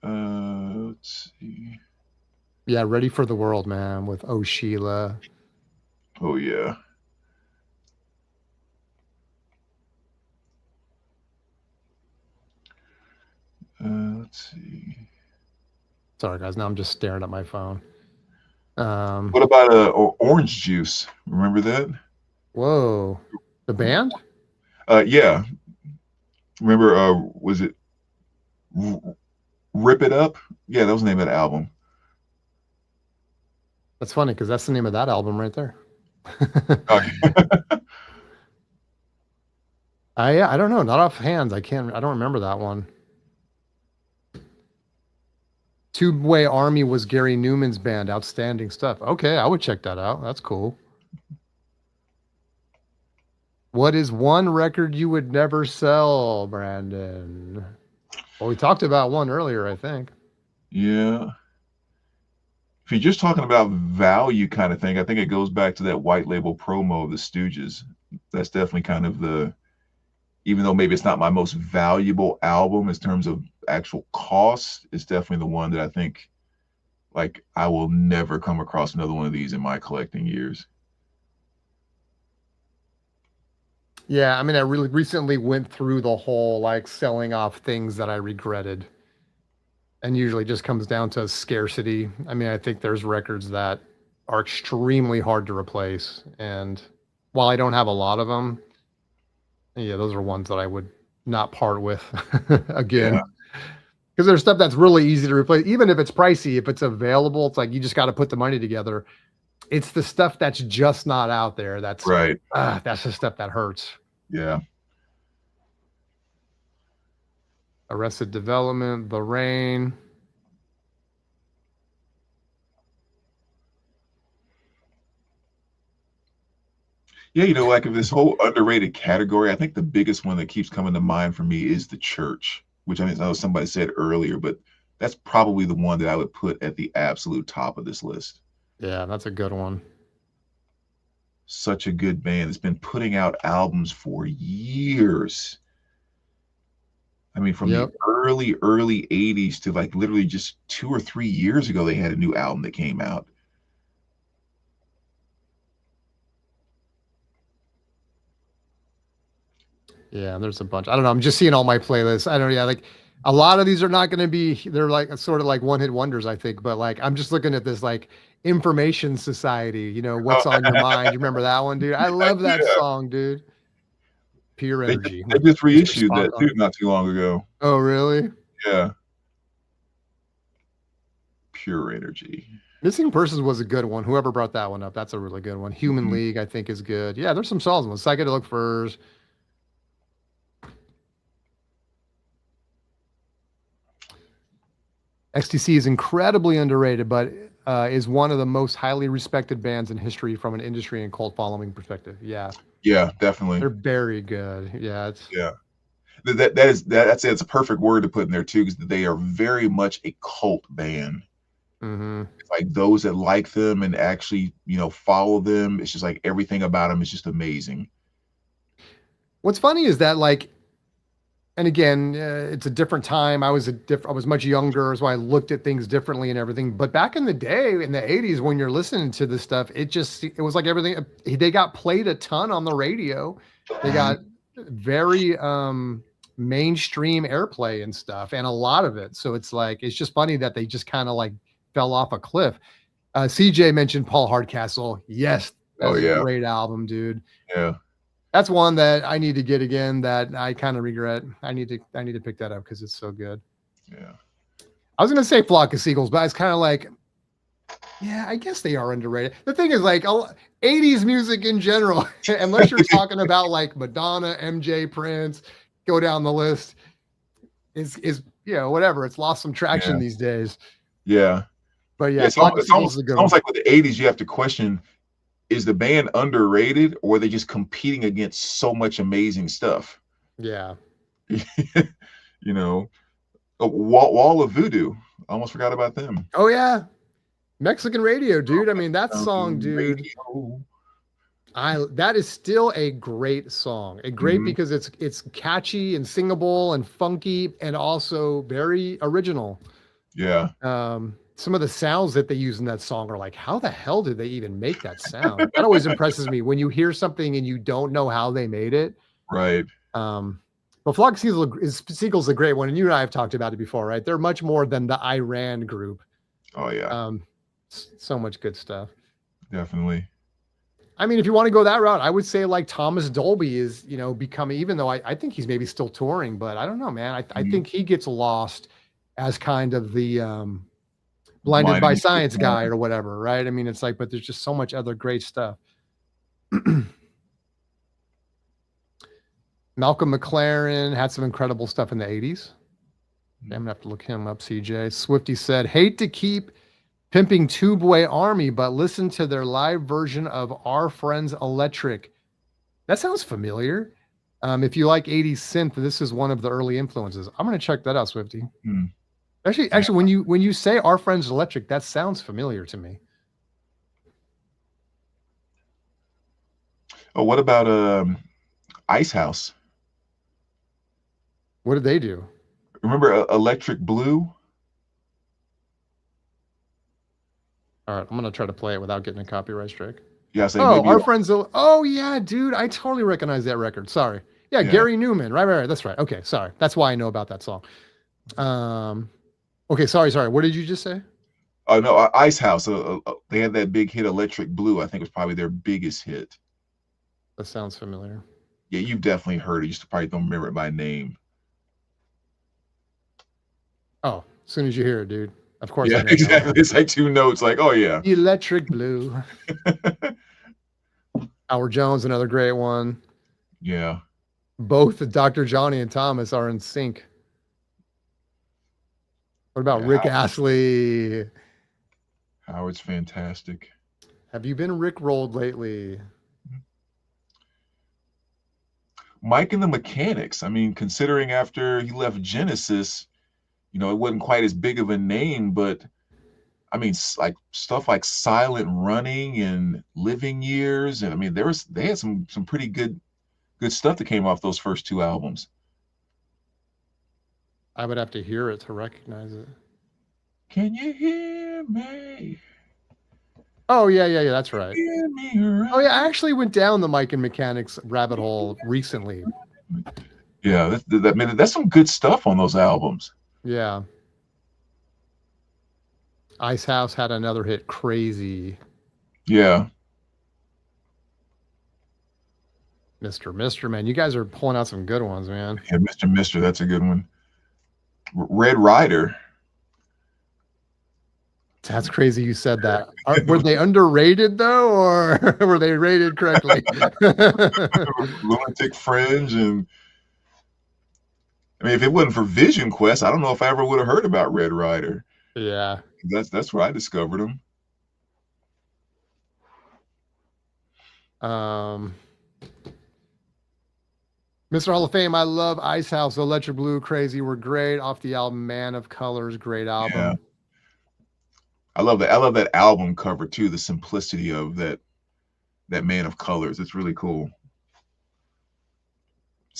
Let's see. Yeah, Ready for the World, man, with Oh Sheila. Oh yeah. Let's see. Sorry, guys. Now I'm just staring at my phone. What about Orange Juice? Remember that? Whoa, the band? Yeah. Remember? Was it Rip It Up? Yeah, that was the name of the album. That's funny because that's the name of that album right there. I don't know. Not offhand. I don't remember that one. Tubeway Army was Gary Newman's band. Outstanding stuff. Okay, I would check that out. That's cool. What is one record you would never sell, Brandon? Well, we talked about one earlier, I think. Yeah. If you're just talking about value kind of thing, I think it goes back to that white label promo of the Stooges. That's definitely kind of the, even though maybe it's not my most valuable album in terms of actual cost, it's definitely the one that I think like I will never come across another one of these in my collecting years. Yeah, I mean, I really recently went through the whole like selling off things that I regretted. And usually just comes down to scarcity. I mean, I think there's records that are extremely hard to replace. And while I don't have a lot of them, yeah, those are ones that I would not part with again. Yeah. Because there's stuff that's really easy to replace, even if it's pricey, if it's available, it's like you just got to put the money together. It's the stuff that's just not out there. That's Right. that's the stuff that hurts. Yeah. Arrested Development, The Rain. Yeah, you know, like of this whole underrated category, I think the biggest one that keeps coming to mind for me is The Church, which I know somebody said earlier, but that's probably the one that I would put at the absolute top of this list. Yeah, that's a good one. Such a good band. It's been putting out albums for years. I mean, from the early 80s to like literally just 2 or 3 years ago, they had a new album that came out. Yeah, there's a bunch. I don't know. I'm just seeing all my playlists. I don't know. Yeah, like a lot of these are not going to be, they're like sort of like one hit wonders, I think. But like, I'm just looking at this like Information Society, you know, What's on Your Mind. You remember that one, dude? I love that song, dude. Pure Energy. They just reissued that too not too long ago. Oh, really? Yeah. Pure Energy. Missing Persons was a good one. Whoever brought that one up, that's a really good one. Human League, I think, is good. Yeah, there's some solid ones. Psychedelic Furs. XTC is incredibly underrated, but is one of the most highly respected bands in history from an industry and cult following perspective. Yeah. Yeah, definitely. They're very good. Yeah. That's a perfect word to put in there too, because they are very much a cult band. Mm-hmm. Like those that like them and actually, you know, follow them, it's just like everything about them is just amazing. What's funny is that like, and again, it's a different time. I was much younger, so I looked at things differently and everything. But back in the day, in the 80s, when you're listening to this stuff, it was like everything. They got played a ton on the radio. They got very mainstream airplay and stuff, and a lot of it. So it's like, it's just funny that they just kind of like fell off a cliff. CJ mentioned Paul Hardcastle. Yes. That's a great album, dude. Yeah. That's one that I need to get again that I kind of regret. I need to pick that up because it's so good. Yeah. I was going to say Flock of Seagulls, but it's kind of like, yeah, I guess they are underrated. The thing is like 80s music in general, unless you're talking about like Madonna, MJ, Prince, go down the list, is you know, whatever. It's lost some traction these days. Yeah. But yeah, it's almost like with the 80s, you have to question, is the band underrated or are they just competing against so much amazing stuff? Yeah. You know, Wall of Voodoo. I almost forgot about them. Oh yeah. Mexican Radio, dude. I mean, that song, dude. That is still a great song. Because it's catchy and singable and funky and also very original. Yeah. Some of the sounds that they use in that song are like, how the hell did they even make that sound? That always impresses me when you hear something and you don't know how they made it. Right. But Flock of Seagulls is a great one. And you and I have talked about it before, right? They're much more than the Iran group. Oh yeah. So much good stuff. Definitely. I mean, if you want to go that route, I would say like Thomas Dolby is, you know, becoming, even though I think he's maybe still touring, but I don't know, man. I think he gets lost as kind of the Blinded by Science guy or whatever, right? I mean, it's like, but there's just so much other great stuff. Malcolm McLaren had some incredible stuff in the 80s. I'm gonna have to look him up, CJ. Swifty said, hate to keep pimping Tubeway Army, but listen to their live version of Our Friends Electric. That sounds familiar. If you like 80s synth, this is one of the early influences. I'm gonna check that out, Swifty. Hmm. Actually, when you say Our Friends Electric, that sounds familiar to me. Oh, what about Ice House? What did they do? Remember Electric Blue? All right, I'm gonna try to play it without getting a copyright strike. Yeah, I say Oh, maybe. Our Friends. Oh yeah, dude, I totally recognize that record. Sorry. Yeah, Yeah. Gary Newman. Right. That's right. Okay, sorry. That's why I know about that song. Okay, sorry. What did you just say? Oh no, Ice House. They had that big hit, Electric Blue. I think it was probably their biggest hit. That sounds familiar. Yeah, you've definitely heard it. You just probably don't remember it by name. Oh, as soon as you hear it, dude. Of course. Yeah, exactly. It's like 2 notes. Like, oh yeah. Electric Blue. Howard Jones, another great one. Yeah. Both Dr. Johnny and Thomas are in sync. What about Rick Astley? Howard's fantastic. Have you been Rick-rolled lately? Mike and the Mechanics. I mean, considering after he left Genesis, it wasn't quite as big of a name, but I mean, like stuff like Silent Running and Living Years, and I mean, they had some pretty good stuff that came off those first 2 albums. I would have to hear it to recognize it. Can you hear me? Oh yeah, that's right. Hear me right? Oh yeah, I actually went down the Mike and Mechanics rabbit hole recently. Yeah, that's some good stuff on those albums. Yeah. Ice House had another hit, Crazy. Yeah. Mr. Man, you guys are pulling out some good ones, man. Yeah, Mr. That's a good one. Red Rider. That's crazy you said that. Were they underrated though, or were they rated correctly? Lunatic Fringe, and I mean, if it wasn't for Vision Quest, I don't know if I ever would have heard about Red Rider. Yeah. That's where I discovered them. Mr. Hall of Fame, I love Ice House, Electric Blue, Crazy were great off the album Man of Colors, great album. Yeah. I love that album cover too, the simplicity of that Man of Colors. It's really cool.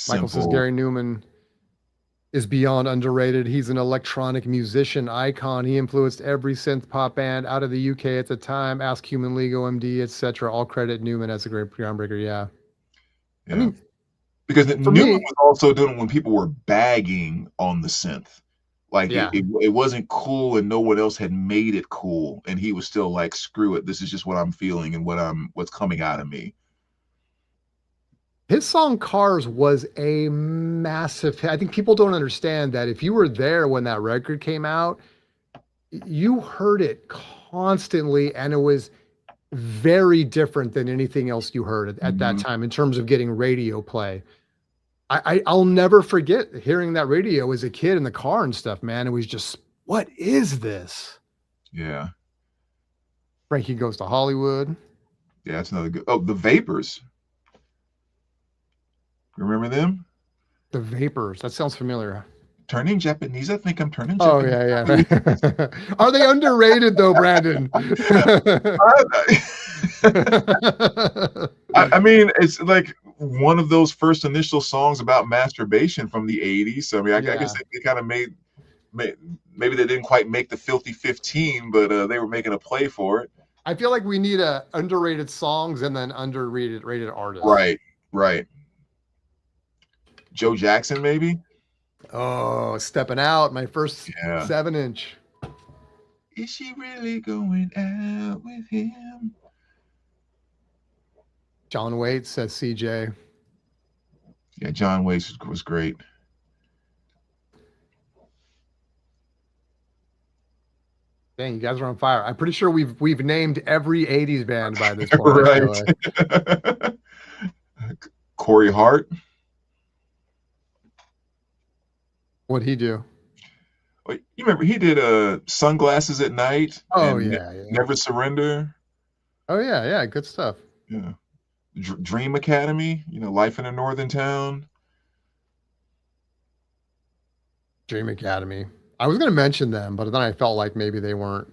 Michael says Gary Newman is beyond underrated. He's an electronic musician icon. He influenced every synth pop band out of the UK at the time. Ask Human League, OMD, etc. All credit Newman as a great groundbreaker. Yeah. I mean, because Newman was also doing it when people were bagging on the synth. Like it wasn't cool and no one else had made it cool, and he was still like, screw it, this is just what I'm feeling and what's coming out of me. His song Cars was a massive hit. I think people don't understand that if you were there when that record came out, you heard it constantly, and it was very different than anything else you heard at that time in terms of getting radio play. I'll never forget hearing that radio as a kid in the car and stuff, man. It was just, what is this? Yeah. Frankie Goes to Hollywood. Yeah, that's another good. Oh, the Vapors. Remember them? The Vapors. That sounds familiar. Turning Japanese. I think I'm turning Japanese. Oh, yeah. Are they underrated though, Brandon? I mean, it's like one of those first initial songs about masturbation from the 80s. So I mean, I guess they kind of made maybe they didn't quite make the Filthy 15, but they were making a play for it. I feel like we need underrated songs and then underrated artists. Right. Joe Jackson, maybe. Oh, Stepping Out, my first 7-inch. Is she really going out with him? John Waits says CJ. Yeah, John Waits was great. Dang, you guys are on fire. I'm pretty sure we've named every 80s band by this point. Right. Corey Hart. What'd he do? You remember he did Sunglasses at Night. Oh, and yeah. Never Surrender. Oh, yeah. Good stuff. Yeah. Dream Academy, Life in a Northern Town. Dream Academy. I was going to mention them, but then I felt like maybe they weren't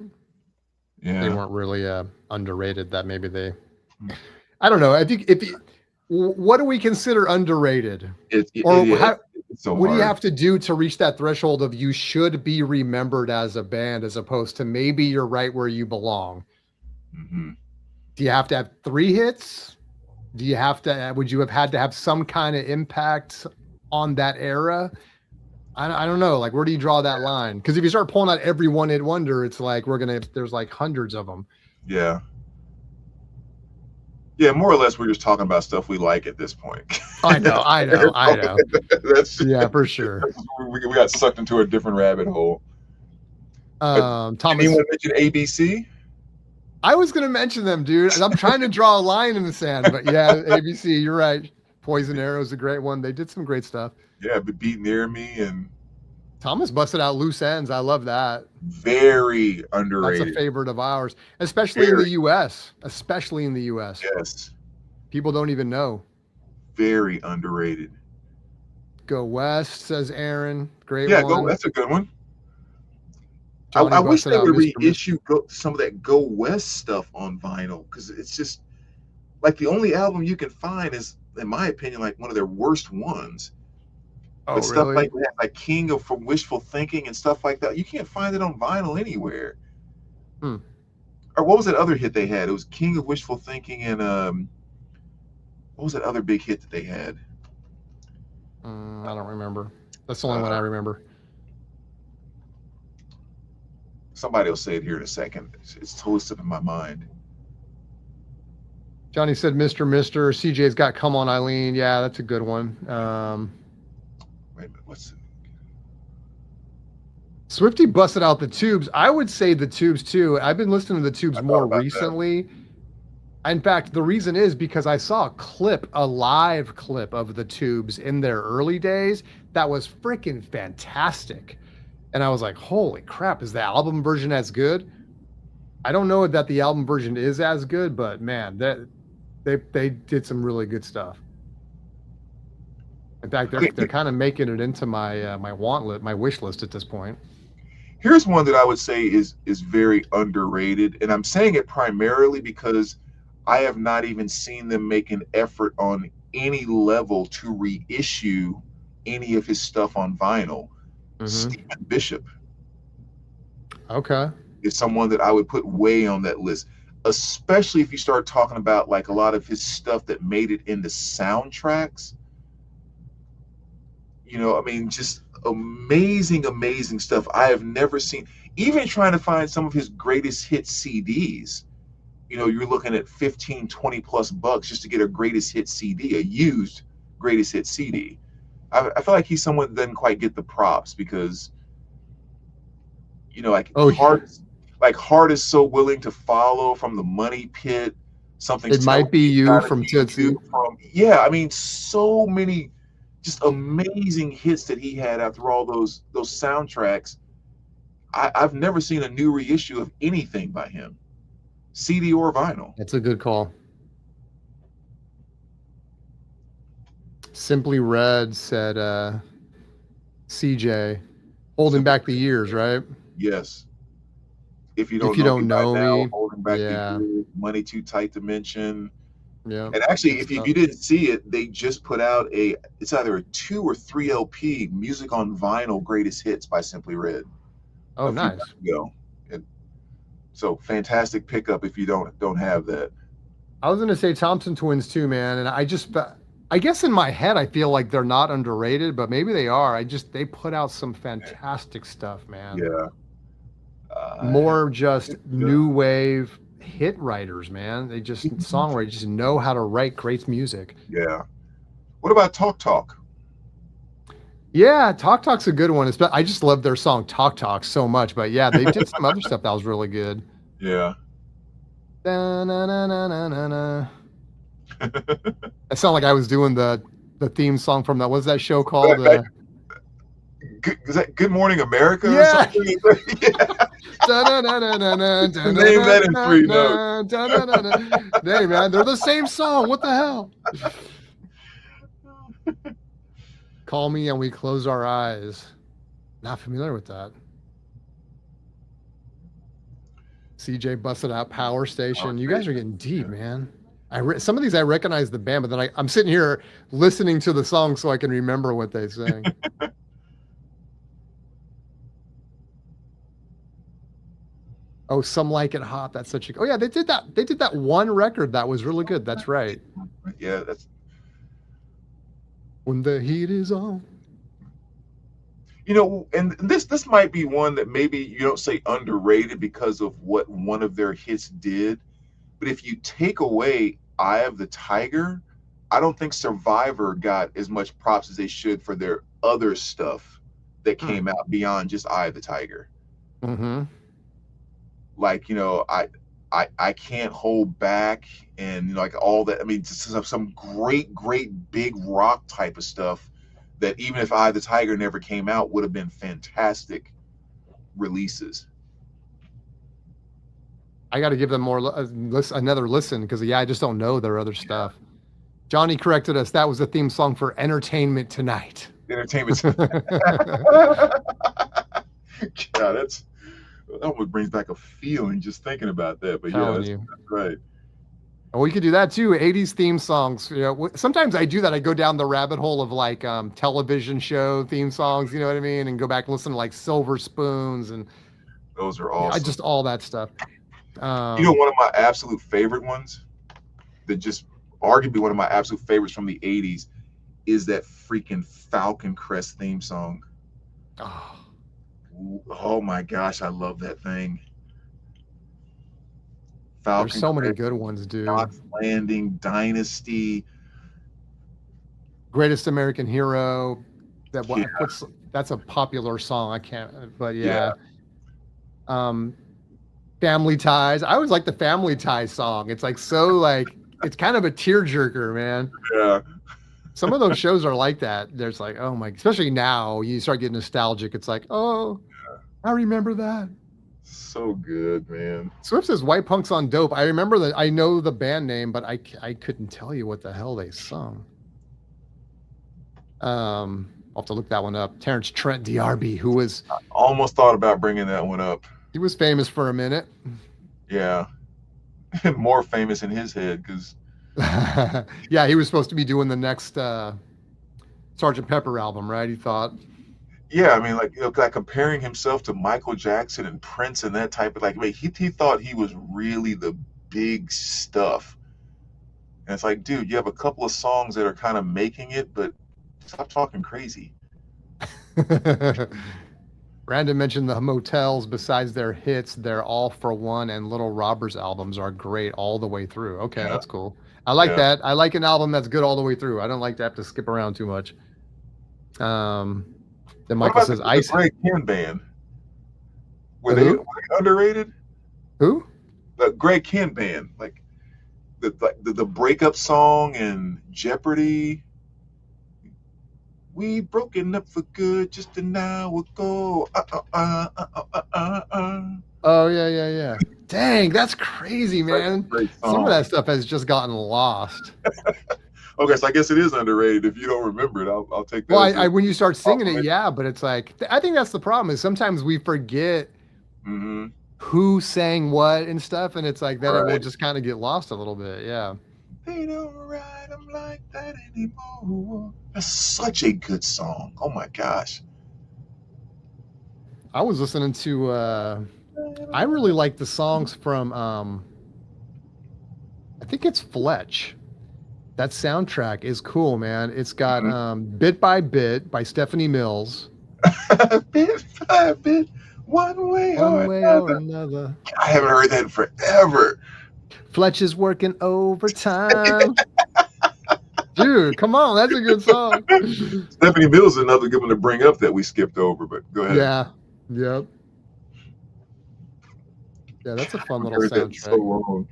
really underrated. That maybe they, I don't know. I think what do we consider underrated? It's so what do you hard. have to do to reach that threshold of you should be remembered as a band, as opposed to maybe you're right where you belong? Mm-hmm. Do you have to have 3 hits? Would you have had to have some kind of impact on that era? I don't know. Like, where do you draw that line? Because if you start pulling out every one-hit wonder, it's like there's like hundreds of them. Yeah. Yeah, more or less, we're just talking about stuff we like at this point. I know. Yeah, for sure. We got sucked into a different rabbit hole. Thomas, anyone mention ABC? I was going to mention them, dude. I'm trying to draw a line in the sand, but yeah, ABC, you're right. Poison Arrow is a great one. They did some great stuff. Yeah, but Beat Near Me and Thomas busted out Loose Ends. I love that. Very underrated. That's a favorite of ours, especially in the U.S. Yes. People don't even know. Very underrated. Go West, says Aaron. Great one. Yeah, that's a good one. I wish they would reissue some of that Go West stuff on vinyl, because it's just like the only album you can find is, in my opinion, like one of their worst ones. Oh, but stuff like that, like King of From Wishful Thinking and stuff like that, you can't find it on vinyl anywhere. Or what was that other hit they had? It was King of Wishful Thinking and what was that other big hit that they had? I don't remember. That's the only one I remember. Somebody will say it here in a second. It's totally slipping my mind. Johnny said, Mr. CJ's got Come On Eileen. Yeah, that's a good one. Wait a minute, what's it? Swifty busted out the Tubes. I would say the Tubes too. I've been listening to the Tubes more recently. That. In fact, the reason is because I saw a live clip of the Tubes in their early days that was freaking fantastic. And I was like, holy crap, is the album version as good? I don't know that the album version is as good, but man, they did some really good stuff. In fact, they're kind of making it into my my wish list at this point. Here's one that I would say is very underrated, and I'm saying it primarily because I have not even seen them make an effort on any level to reissue any of his stuff on vinyl. Stephen Bishop. Okay. Is someone that I would put way on that list, especially if you start talking about like a lot of his stuff that made it into soundtracks. I mean, just amazing stuff I have never seen. Even trying to find some of his greatest hit CDs, you're looking at $15-20+ just to get a greatest hit CD, a used greatest hit CD. I feel like he's someone that doesn't quite get the props because, Heart is so willing to follow from the Money Pit. Something it might be you from Tootsie. I mean, so many just amazing hits that he had after all those soundtracks. I've never seen a new reissue of anything by him, CD or vinyl. That's a good call. Simply Red said, CJ, holding back the years, right? Yes. If you don't know me, holding back the years, Money Too Tight to Mention. Yeah. And actually, if you didn't see it, they just put out it's either a 2 or 3 LP music on vinyl greatest hits by Simply Red. Oh, nice. So fantastic pickup if you don't have that. I was going to say Thompson Twins too, man. And I guess in my head, I feel like they're not underrated, but maybe they are. They put out some fantastic stuff, man. Yeah. More just new wave hit writers, man. They just songwriters just know how to write great music. Yeah. What about Talk Talk? Yeah, Talk Talk's a good one. I just love their song Talk Talk so much. But yeah, they did some other stuff that was really good. Yeah. I sound like I was doing the theme song from that. What's that show called? Is that Good Morning America? Yeah. Or something? Yeah. Name that in 3 notes. Hey man, they're the same song. What the hell? Call me and we close our eyes. Not familiar with that. CJ busted out Power Station. You guys are getting deep, man. Some of these I recognize the band, but then I'm sitting here listening to the song so I can remember what they sing. Oh, Some Like It Hot. That's such a. Oh yeah, they did that. They did that one record that was really good. That's right. Yeah, that's. When the heat is on. You know, and this might be one that maybe you don't say underrated because of what one of their hits did, but if you take away Eye of the Tiger, I don't think Survivor got as much props as they should for their other stuff that came out beyond just Eye of the Tiger. Mm-hmm. Like, you know, I Can't Hold Back, and, you know, like all that. I mean, just some great big rock type of stuff that even if Eye of the Tiger never came out would have been fantastic releases. I got to give them more another listen because I just don't know their other stuff. Johnny corrected us. That was the theme song for Entertainment Tonight. Entertainment. God, that almost brings back a feeling just thinking about that. But yeah, that's right. Oh, we could do that too. 80s theme songs. You know, sometimes I do that. I go down the rabbit hole of like television show theme songs. You know what I mean? And go back and listen to like Silver Spoons and those are awesome. Just all that stuff. You know, one of my absolute favorite ones, that just arguably one of my absolute favorites from the 80s, is that freaking Falcon Crest theme song. Oh my gosh, I love that thing. Falcon There's so Crest, many good ones, dude. Knots Landing, Dynasty, Greatest American Hero. That's a popular song. I can't, but yeah. Family Ties. I always like the Family Ties song. It's like it's kind of a tearjerker, man. Yeah. Some of those shows are like that. There's like, oh my, especially now you start getting nostalgic. It's like, oh, I remember that. So good, man. Swift says White Punks on Dope. I remember that. I know the band name, but I couldn't tell you what the hell they sung. I'll have to look that one up. Terrence Trent D'Arby, who was... I almost thought about bringing that one up. He was famous for a minute. Yeah. More famous in his head because... Yeah, he was supposed to be doing the next Sgt. Pepper album, right? He thought. Yeah, I mean, like, you know, like comparing himself to Michael Jackson and Prince and that type of, like, he thought he was really the big stuff. And it's like, dude, you have a couple of songs that are kind of making it, but stop talking crazy. Brandon mentioned the Motels. Besides their hits, their All for One and Little Robbers albums are great all the way through. Okay, yeah. That's cool. I like that. I like an album that's good all the way through. I don't like to have to skip around too much. Then Michael says, "Ice." Greg Kihn Band. Were they underrated? Who? The Greg Kihn Band, like the breakup song and Jeopardy. We broken up for good just an hour ago. Oh yeah. Dang, that's crazy, man. Some of that stuff has just gotten lost. Okay, so I guess it is underrated. If you don't remember it, I'll take that. Well, when you start singing it, yeah, but it's like, I think that's the problem is sometimes we forget who sang what and stuff, and it's like then it will just kind of get lost a little bit, yeah. They don't ride them like that anymore. That's such a good song. Oh my gosh. I was listening to, I really like the songs from, I think it's Fletch. That soundtrack is cool, man. It's got Bit by Bit by Stephanie Mills. Bit by bit, one way or another. I haven't heard that in forever. Fletch is working overtime. Dude, come on. That's a good song. Stephanie Mills is another good one to bring up that we skipped over, but go ahead. Yeah. Yep. Yeah, that's a fun little soundtrack. So long.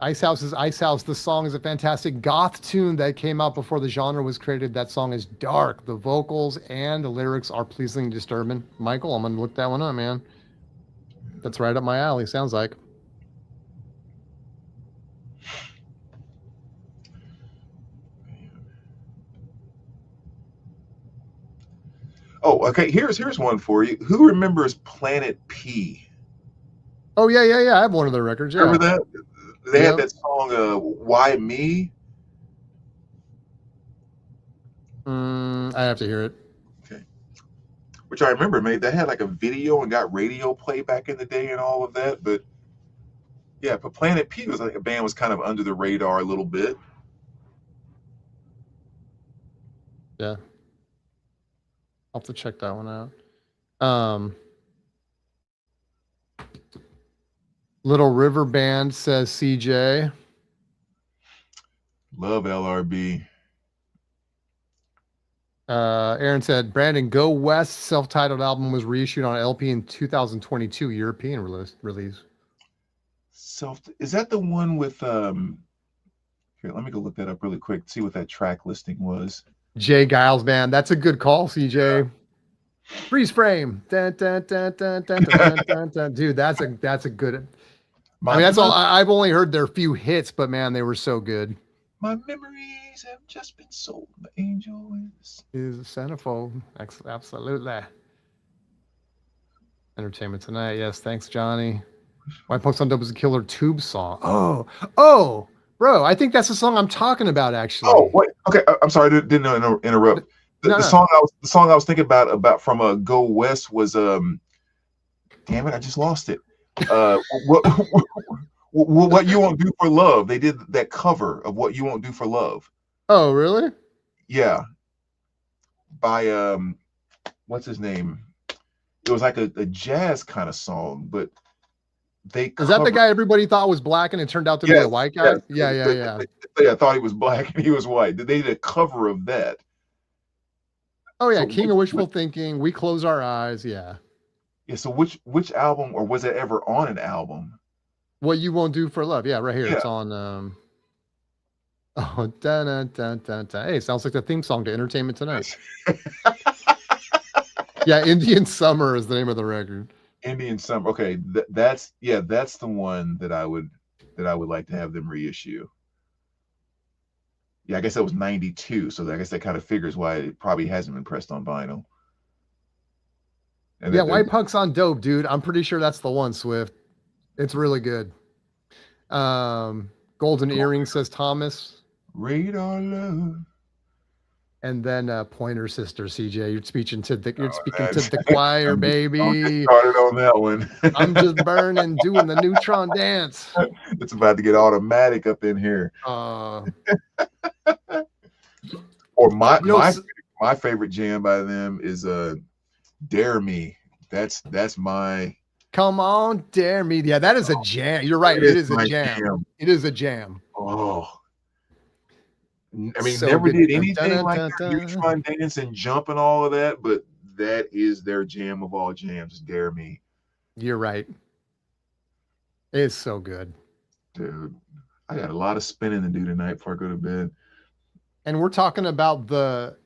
Ice House is Ice House. The song is a fantastic goth tune that came out before the genre was created. That song is dark. The vocals and the lyrics are pleasingly disturbing. Michael, I'm going to look that one up, man. That's right up my alley. Sounds like. Oh, okay. Here's one for you. Who remembers Planet P? Oh yeah. I have one of their records. Yeah. Remember that? They had Yep. that song, "Why Me?" I have to hear it. Okay. Which I remember, made that had like a video and got radio play back in the day and all of that. But yeah, but Planet P was like a band was kind of under the radar a little bit. Yeah. I'll have to check that one out. Little River Band says CJ. Love LRB. Aaron said, Brandon, Go West self-titled album was reissued on LP in 2022, European release. Is that the one with here, let me go look that up really quick, see what that track listing was. Jay Giles Band. That's a good call, CJ. Freeze frame. Dun, dun, dun, dun, dun, dun, dun, dun. Dude, that's a good. I mean, that's all. I've only heard their few hits, but man, they were so good. My memories have just been sold. The angel is a centerfold. Absolutely. Entertainment Tonight. Yes, thanks, Johnny. White Punks on Dope is a killer tube song. Oh, bro, I think that's the song I'm talking about, actually. Oh, wait. Okay, I'm sorry, didn't interrupt. The song I was thinking about from Go West was damn it, I just lost it. What You Won't Do for Love. They did that cover of What You Won't Do for Love. Oh, really? Yeah. By what's his name? It was like a jazz kind of song, but is that the guy everybody thought was black and it turned out to be a white guy? Yeah. I thought he was black and he was white. They did a cover of that. Oh yeah, so King of Wishful Thinking. We Close Our Eyes. Yeah. Yeah. So which album, or was it ever on an album? What You Won't Do for Love. Yeah, right here. Yeah. It's on. Oh, dun, dun, dun, dun, dun. Hey, sounds like the theme song to Entertainment Tonight. Yeah, Indian Summer is the name of the record. Indian Summer. Okay, that's the one that I would like to have them reissue. Yeah, I guess that was 92, so I guess that kind of figures why it probably hasn't been pressed on vinyl. And yeah, White Punks on Dope, dude. I'm pretty sure that's the one, Swift. It's really good. Golden Earring says Thomas. Radar Love. And then Pointer Sister, CJ. You're speaking to the choir, baby. Don't get started on that one. I'm just burning, doing the neutron dance. It's about to get automatic up in here. Or my favorite jam by them is Dare Me. That's my. Come on, Dare Me. Yeah, that is a jam. You're right. It is a jam. It is a jam. Oh. I mean, so never did anything like neutron dance and jump and all of that, but that is their jam of all jams. Dare Me. You're right. It's so good. Dude, I got a lot of spinning to do tonight before I go to bed. And we're talking about the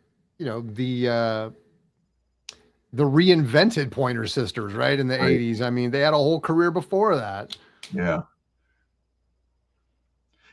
reinvented Pointer Sisters, right? In the 80s. I mean, they had a whole career before that. Yeah.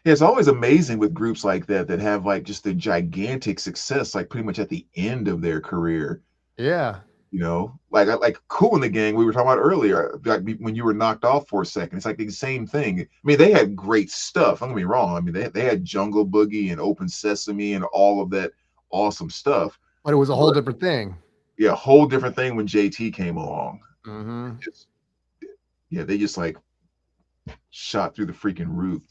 Yeah, it's always amazing with groups like that have like just a gigantic success, like pretty much at the end of their career. Yeah. You know, like Kool and the Gang, we were talking about earlier, like when you were knocked off for a second, it's like the same thing. I mean, they had great stuff. Don't get me wrong. I mean, they had Jungle Boogie and Open Sesame and all of that awesome stuff. But it was a whole different thing. Yeah, a whole different thing when JT came along. Mm-hmm. They just like shot through the freaking roof.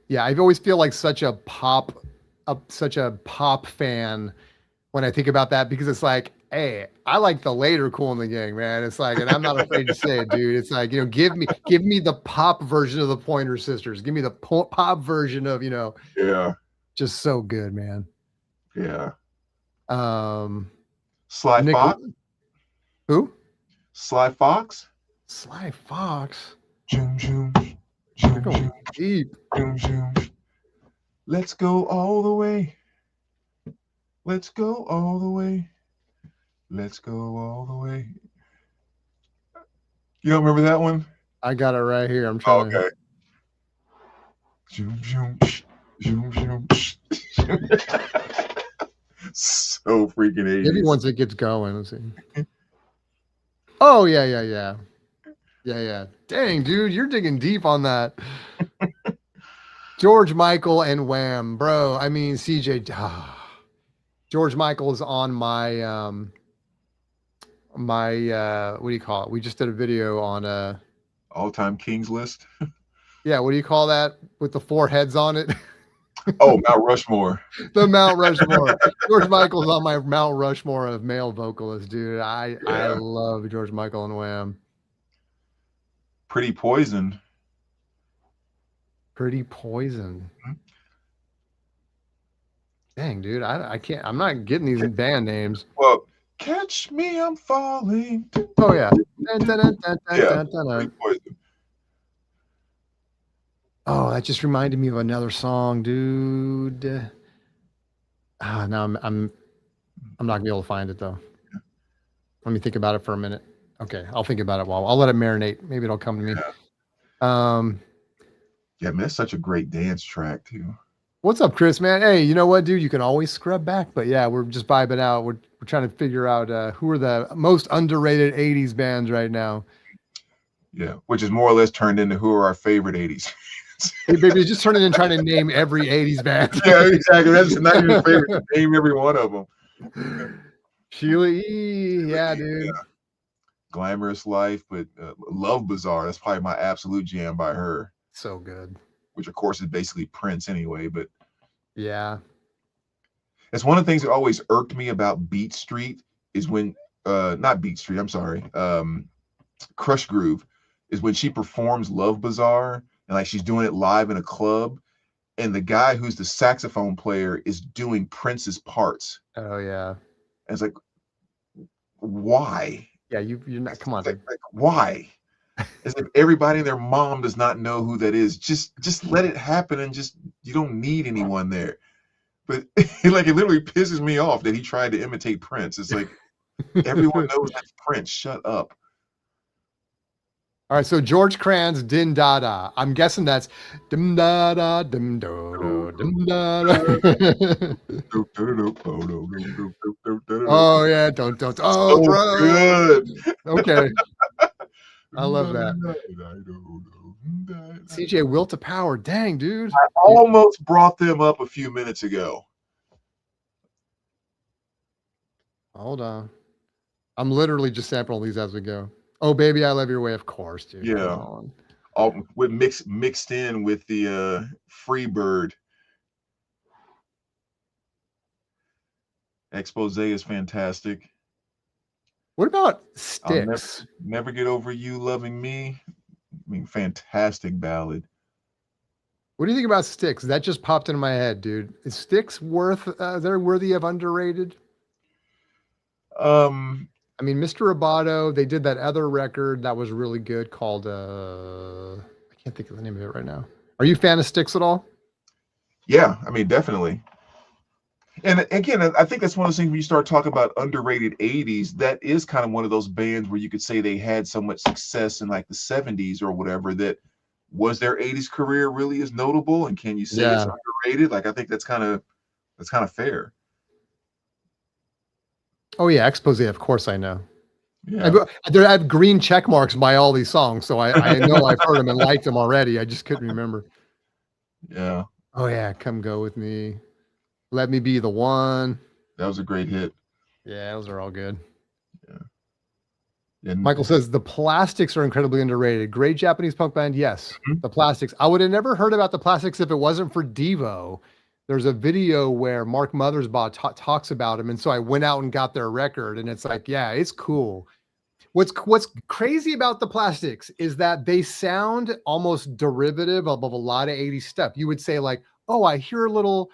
Yeah, I always feel like such a pop fan when I think about that, because it's like, hey, I like the later Kool and the Gang, man. It's like, and I'm not afraid to say it, dude. It's like, give me the pop version of the Pointer Sisters. Give me the pop version of, Yeah, just so good, man. Yeah. Sly Fox. Who? Sly Fox. Sly Fox. Zoom, zoom, zoom, zoom, deep. Zoom, zoom. Let's go all the way. Let's go all the way. Let's go all the way. You don't remember that one? I got it right here. I'm Oh, trying to. okay. Zoom, zoom, psh, zoom, zoom, psh. So freaking 80s. Maybe once it gets going. Let's see. Oh, yeah. Dang, dude, you're digging deep on that. George Michael and Wham, bro. I mean, CJ. George Michael is on my what do you call it? We just did a video on All-time Kings list. yeah, what do you call that with the 4 heads on it? Oh, Mount Rushmore. The Mount Rushmore. George Michael's on my Mount Rushmore of male vocalists, dude. I love George Michael and Wham. Pretty Poison. Pretty Poison. Mhm. Dang, dude, I can't. I'm not getting these band names. Well, Catch Me, I'm Falling. Oh yeah. Dun, dun, dun, dun, dun, Yeah, dun, dun, dun. Pretty Poison. Oh, that just reminded me of another song, dude. Now I'm not gonna be able to find it though. Let me think about it for a minute. Okay, I'll think about it while I'll let it marinate. Maybe it'll come to me. Yeah, man, that's such a great dance track too. What's up, Chris, man? Hey, you know what, dude? You can always scrub back, but yeah, we're just vibing out. We're trying to figure out who are the most underrated 80s bands right now. Yeah, which is more or less turned into who are our favorite 80s. Hey, baby, just turning and trying to name every 80s band. Yeah, exactly. That's not even favorite. Name every one of them. Sheila E. Yeah, dude. Yeah. Glamorous Life, but Love Bazaar, that's probably my absolute jam by her. So good. Which of course is basically Prince anyway, but yeah. It's one of the things that always irked me about Beat Street is when not Beat Street, I'm sorry. Crush Groove is when she performs Love Bazaar and like she's doing it live in a club and the guy who's the saxophone player is doing Prince's parts. Oh yeah. And it's like, why? Yeah, you're not. Come on, like why? As if everybody and their mom does not know who that is. Just let it happen and just you don't need anyone there. But like it literally pisses me off that he tried to imitate Prince. It's like everyone knows that's Prince. Shut up. All right, so George Kranz, Din Da Da. I'm guessing that's dim da da dim do do dim da da. Oh yeah, don't. Oh, so bro. Good. Okay. I love that. CJ Will to Power. Dang, dude. I almost brought them up a few minutes ago. Hold on. I'm literally just sampling these as we go. Oh, Baby, I Love Your Way, of course, dude. Yeah. All with mixed in with the Free Bird. Expose is fantastic. What about Styx? Never Get Over You Loving Me. I mean, fantastic ballad. What do you think about Styx? That just popped into my head, dude. Is Styx they're worthy of underrated? I mean, Mr. Roboto, they did that other record that was really good called I can't think of the name of it right now. Are you a fan of Styx at all? Yeah, I mean, definitely. And again, I think that's one of those things when you start talking about underrated 80s, that is kind of one of those bands where you could say they had so much success in like the 70s or whatever that was their 80s career really is notable. And can you say it's underrated? Like, I think that's kind of fair. Oh yeah, Expose, of course I know. Yeah. I have green check marks by all these songs, so I know I've heard them and liked them already. I just couldn't remember. Yeah. Oh yeah, Come Go With Me. Let Me Be the One. That was a great hit. Yeah, those are all good. Yeah. Michael says the Plastics are incredibly underrated. Great Japanese punk band. Yes, the Plastics. I would have never heard about the Plastics if it wasn't for Devo. There's a video where Mark Mothersbaugh talks about him, and so I went out and got their record, and it's like, yeah, it's cool. What's crazy about the Plastics is that they sound almost derivative of a lot of 80s stuff. You would say like, oh, I hear a little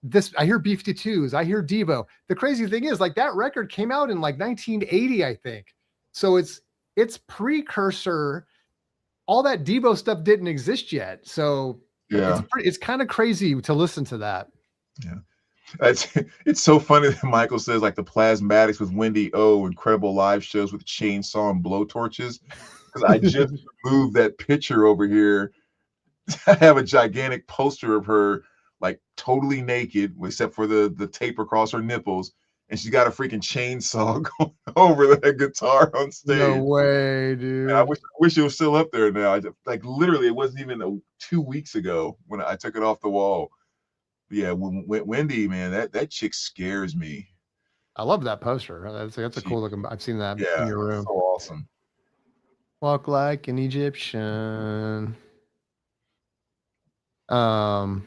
this, I hear B-52s, I hear Devo. The crazy thing is like that record came out in like 1980, I think. So it's precursor. All that Devo stuff didn't exist yet. So yeah, it's kind of crazy to listen to that. Yeah. It's so funny that Michael says like the Plasmatics with Wendy O, incredible live shows with chainsaw and blowtorches. Because I just moved that picture over here. I have a gigantic poster of her like totally naked, except for the tape across her nipples, and she's got a freaking chainsaw going over that guitar on stage. No way, I dude. wish it was still up there now. Like literally, it wasn't even 2 weeks ago when I took it off the wall. Yeah, Wendy, man, that chick scares me. I love that poster. That's a cool looking. I've seen that in your room. So awesome. Walk like an Egyptian. Darren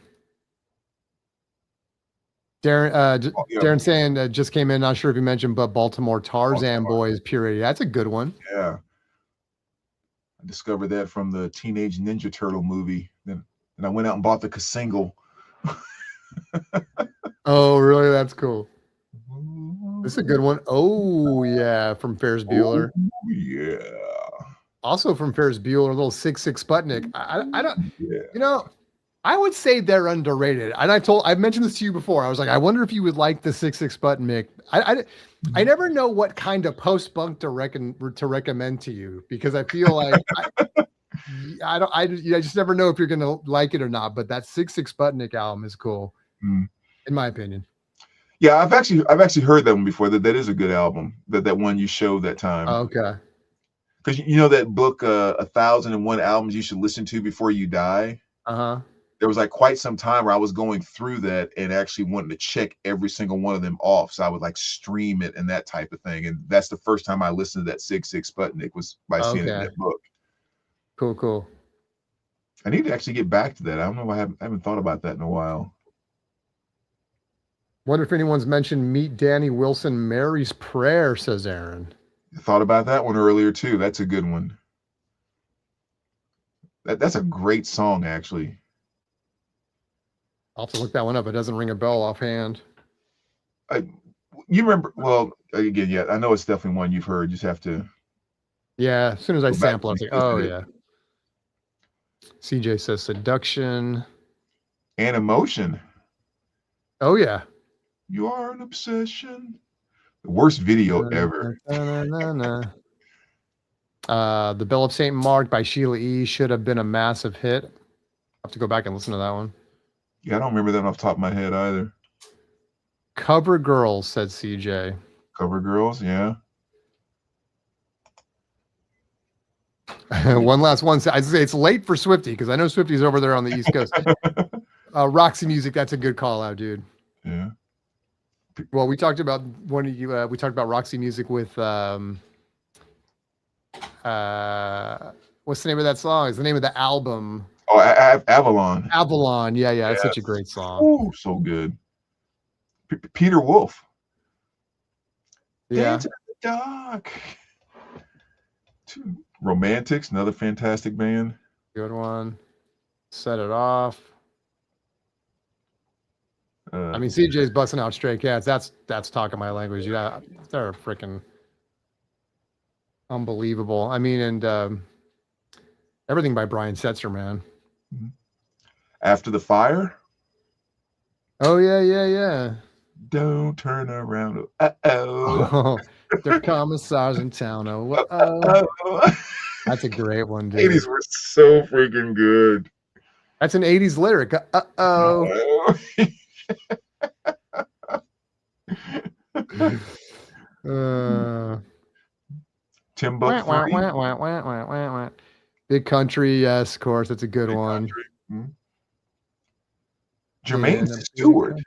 saying just came in. Not sure if you mentioned, but Baltimore Tarzan Boys Purity. That's a good one. Yeah, I discovered that from the Teenage Ninja Turtle movie. Then I went out and bought the single. Oh, really? That's cool. This is a good one. Oh, yeah, from Ferris Bueller. Oh, yeah. Also from Ferris Bueller, a little 6'6" Sputnik. I don't, you know, I would say they're underrated. And I've mentioned this to you before. I was like, I wonder if you would like the 6'6" Sputnik. I never know what kind of post-punk to recommend to you, because I feel like I just never know if you're gonna like it or not. But that 6'6" Sputnik album is cool, in my opinion. Yeah, I've actually heard that one before. That is a good album. That one you showed that time. Okay. Because you know that book, 1,001 albums you should listen to before you die. There was like quite some time where I was going through that and actually wanting to check every single one of them off. So I would like stream it and that type of thing. And that's the first time I listened to that 6'6" Sputnik was by seeing it in that book. Cool. I need to actually get back to that. I don't know. I haven't thought about that in a while. Wonder if anyone's mentioned Meet Danny Wilson, Mary's Prayer, says Aaron. I thought about that one earlier too. That's a good one. That's a great song, actually. I'll have to look that one up. It doesn't ring a bell offhand. You remember? Well, again, yeah, I know it's definitely one you've heard. You just have to. Yeah, as soon as I sample, I'm like, oh yeah. CJ says Seduction. And Emotion. Oh yeah. You are an obsession. The worst video ever. The Bell of St. Mark by Sheila E. should have been a massive hit. I'll have to go back and listen to that one. Yeah, I don't remember that off the top of my head either. Cover Girls, said CJ. Cover Girls, yeah. One last one. I'd say it's late for Swifty, because I know Swifty's over there on the East Coast. Roxy Music, that's a good call out, dude. Yeah. Well, we talked about we talked about Roxy Music with what's the name of that song? It's the name of the album. Oh, Avalon. Avalon. Yeah. It's such a great song. Ooh, so good. Peter Wolf. Yeah. Into the Dark. Romantics, another fantastic band. Good one. Set It Off. I mean, CJ's busting out Stray Cats. That's talking my language. Yeah, they're freaking unbelievable. I mean, and everything by Brian Setzer, man. After the Fire. Oh yeah. Don't turn around. They're commissars in town. Oh. That's a great one, dude. 80s were so freaking good. That's an 80s lyric. Timbuk3. Big Country, yes, of course. That's a good one. Jermaine Stewart.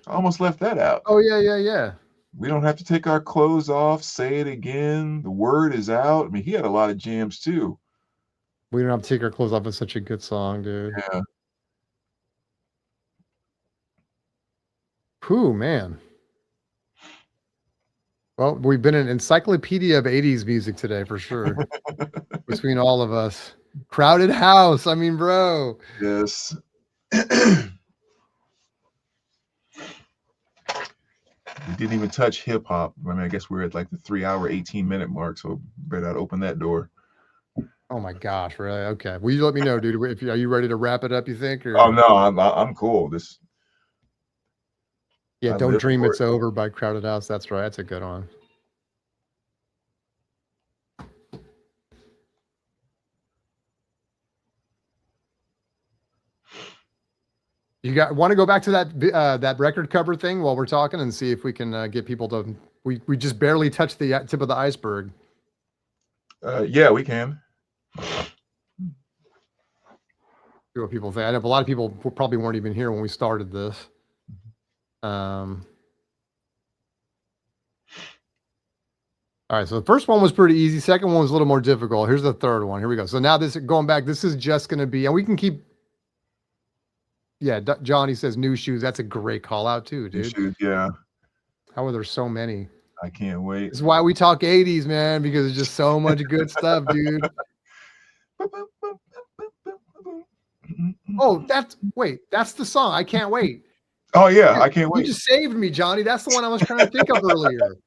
I almost left that out. Oh, yeah. We don't have to take our clothes off. Say it again. The word is out. I mean, he had a lot of jams too. We don't have to take our clothes off. It's such a good song, dude. Yeah. Whew, man. Well, we've been an encyclopedia of 80s music today for sure. Between all of us. Crowded House. I mean, bro. Yes. We didn't even touch hip hop. I mean, I guess we're at like the 3-hour, 18-minute mark, so better not open that door. Oh my gosh, really? Okay. Will you let me know, dude? Are you ready to wrap it up, you think? Or? Oh no, I'm cool. Yeah, I Don't live Dream for It's Over by Crowded House. That's right. That's a good one. You want to go back to that record cover thing while we're talking and see if we can get people to. We just barely touched the tip of the iceberg. Yeah, we can. See what people think. I know a lot of people probably weren't even here when we started this. All right, so the first one was pretty easy. Second one was a little more difficult. Here's the third one. Here we go. So now going back, this is just going to be, and we can keep. Yeah, Johnny says new shoes. That's a great call out too, dude. New shoes, yeah. How are there so many? I can't wait. This is why we talk 80s, man, because there's just so much good stuff, dude. Oh, that's the song. I can't wait. Oh yeah, I can't wait. You just saved me, Johnny. That's the one I was trying to think of earlier.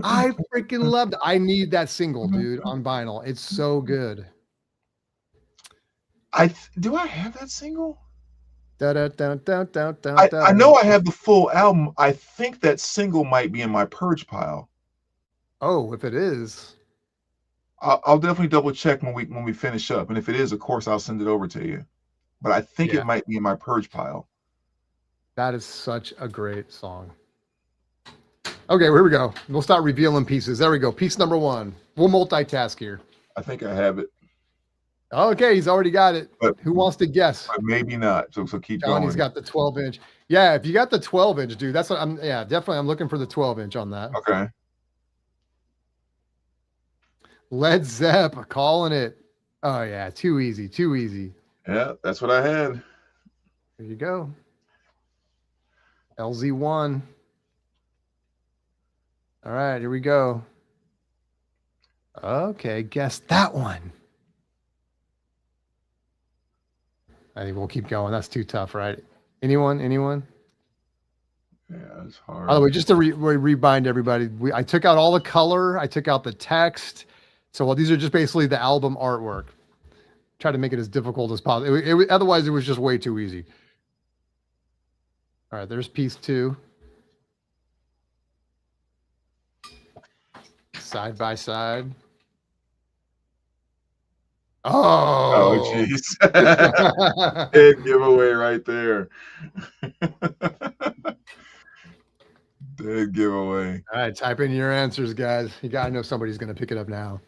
I freaking loved it. I need that single, dude, on vinyl. It's so good. Do I have that single? I know I have the full album. I think that single might be in my purge pile. Oh, if it is, I'll definitely double check when we finish up. And if it is, of course, I'll send it over to you. But I think it might be in my purge pile. That is such a great song. Okay, here we go. We'll start revealing pieces. There we go. Piece number one. We'll multitask here. I think I have it. Okay, he's already got it. But who wants to guess? But maybe not. So keep going. Johnny's got the 12-inch. Yeah, if you got the 12-inch, dude, that's what definitely I'm looking for the 12-inch on that. Okay. Led Zepp, calling it. Oh yeah, too easy, too easy. Yeah, that's what I had. There you go. LZ1. All right, here we go. Okay, guess that one. I think we'll keep going. That's too tough, right? Anyone? Yeah, it's hard. By the way, just to rebind everybody, I took out all the color. I took out the text. So these are just basically the album artwork. Try to make it as difficult as possible. Otherwise, it was just way too easy. All right, there's piece 2. Side by side. Oh, jeez. Big giveaway right there. Dead giveaway. All right, type in your answers, guys. You gotta know somebody's gonna pick it up now.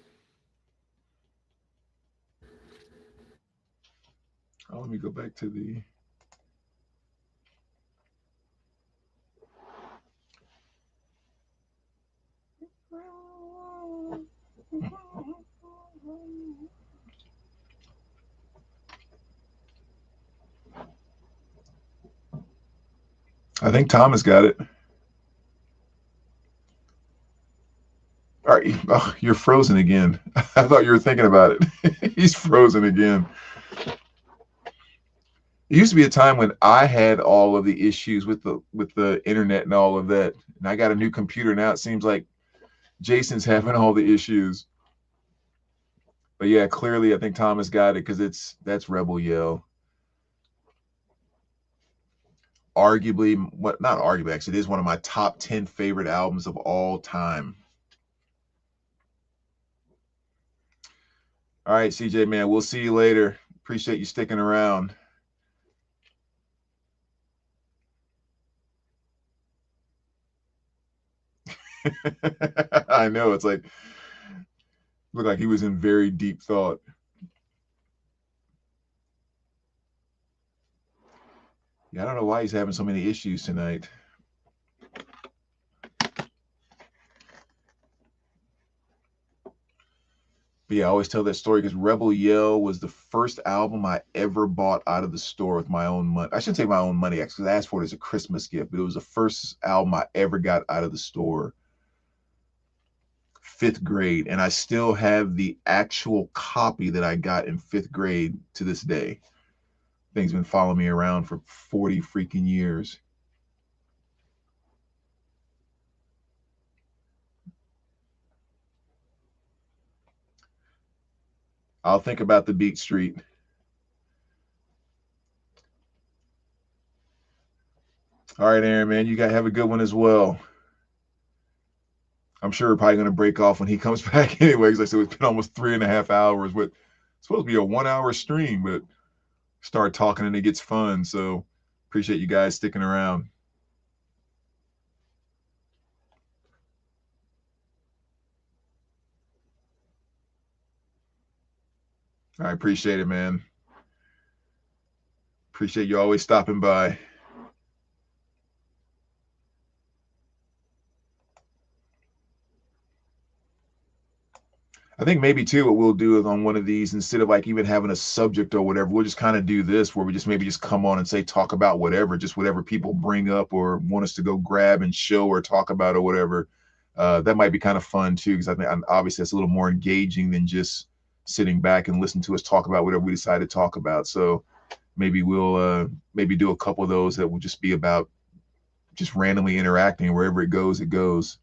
Oh, let me go back to the. I think Thomas got it. All right. Oh, you're frozen again. I thought you were thinking about it. He's frozen again. It used to be a time when I had all of the issues with the internet and all of that. And I got a new computer now. It seems like Jason's having all the issues. But yeah, clearly I think Thomas got it because that's Rebel Yell. Arguably, not arguably, actually, it is one of my top 10 favorite albums of all time. All right, CJ, man, we'll see you later. Appreciate you sticking around. I know, it's like, looked like he was in very deep thought. Yeah, I don't know why he's having so many issues tonight. But yeah, I always tell that story because Rebel Yell was the first album I ever bought out of the store with my own money. I shouldn't say my own money, actually, because I asked for it as a Christmas gift, but it was the first album I ever got out of the store. 5th grade, and I still have the actual copy that I got in 5th grade to this day. Thing's been following me around for 40 freaking years. I'll think about the Beat Street. All right, Aaron, man, you guys have a good one as well. I'm sure we're probably going to break off when he comes back anyway. Because I said it's been almost 3.5 hours. But it's supposed to be a 1 hour stream, but start talking and it gets fun. So appreciate you guys sticking around. I appreciate it, man. Appreciate you always stopping by. I think maybe too what we'll do is on one of these, instead of like even having a subject or whatever, we'll just kind of do this where we just maybe just come on and say talk about whatever, just whatever people bring up or want us to go grab and show or talk about or whatever. That might be kind of fun too, because I think obviously that's a little more engaging than just sitting back and listen to us talk about whatever we decide to talk about. So maybe we'll maybe do a couple of those that will just be about just randomly interacting. Wherever it goes, it goes.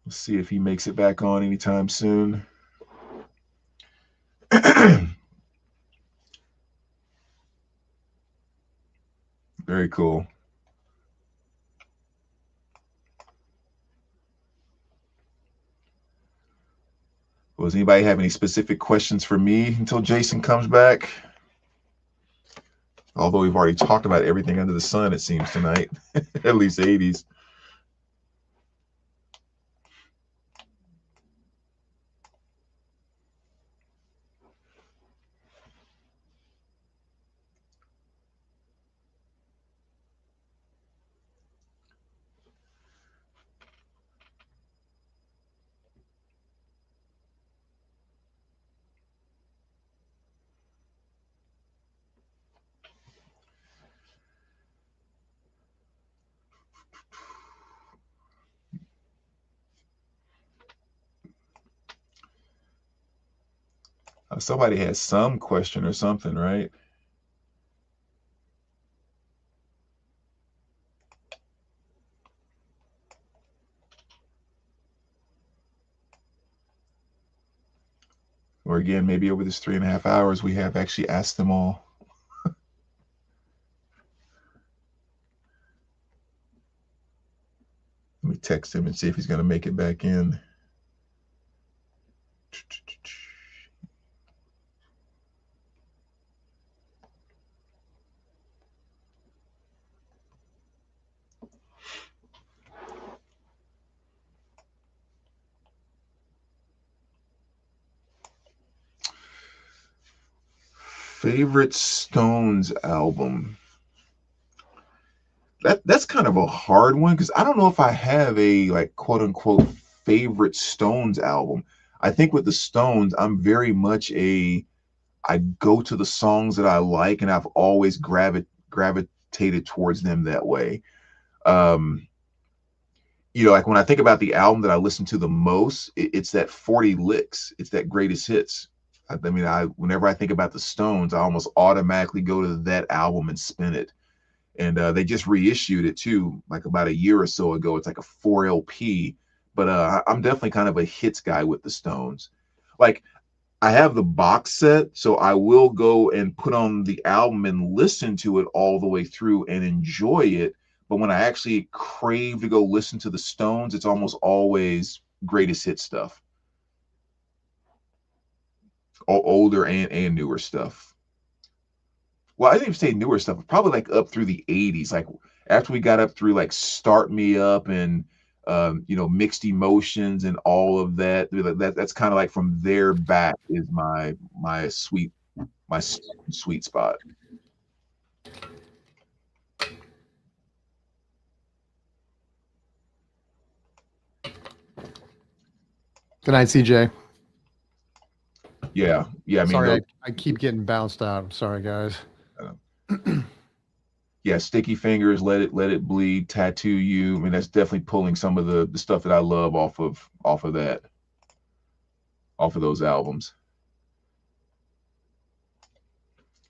Let's see if he makes it back on anytime soon. Very cool. Well, does anybody have any specific questions for me until Jason comes back? Although we've already talked about everything under the sun, it seems, tonight, at least 80s. Somebody has some question or something, right? Or again, maybe over this 3.5 hours, we have actually asked them all. Let me text him and see if he's going to make it back in. Favorite Stones album? That's kind of a hard one because I don't know if I have a like quote unquote favorite Stones album. I think with the Stones, I'm very much I go to the songs that I like, and I've always gravitated towards them that way. Um, like when I think about the album that I listen to the most, it's that 40 licks. It's that greatest hits. I mean, whenever I think about the Stones, I almost automatically go to that album and spin it. And they just reissued it too, like about a year or so ago. It's like a 4 LP. But I'm definitely kind of a hits guy with the Stones. Like I have the box set, so I will go and put on the album and listen to it all the way through and enjoy it. But when I actually crave to go listen to the Stones, it's almost always greatest hit stuff, older and newer stuff. Well, I didn't even say newer stuff, probably like up through the 80s. Like after we got up through like Start Me Up and Mixed Emotions and all of that. That's kind of like from there back is my sweet spot. Good night, CJ. Yeah. I mean, sorry, I keep getting bounced out. I'm sorry, guys. Yeah, Sticky Fingers, Let It Bleed, Tattoo You. I mean, that's definitely pulling some of the stuff that I love off of those albums.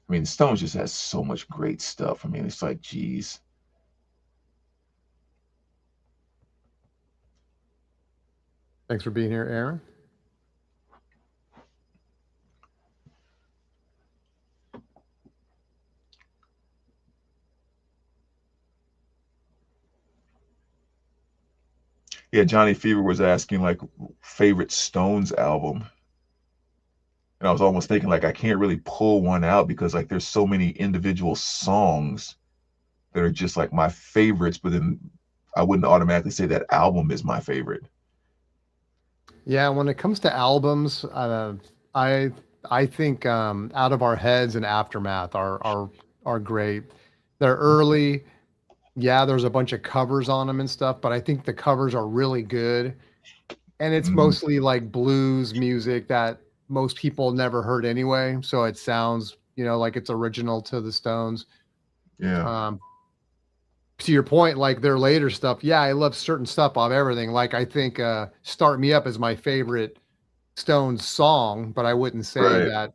I mean, Stones just has so much great stuff. I mean, it's like, geez. Thanks for being here, Aaron. Yeah, Johnny Fever was asking like favorite Stones album. And I was almost thinking like I can't really pull one out because like there's so many individual songs that are just like my favorites, but then I wouldn't automatically say that album is my favorite. Yeah, when it comes to albums, I I think Out of Our Heads and Aftermath are great. They're early. Yeah, there's a bunch of covers on them and stuff, but I think the covers are really good. And it's Mm, mostly like blues music that most people never heard anyway. So it sounds, like it's original to the Stones. yeah, Um, to your point, like their later stuff, yeah, I love certain stuff of everything. Like I think Start Me Up is my favorite Stones song, but I wouldn't say right, that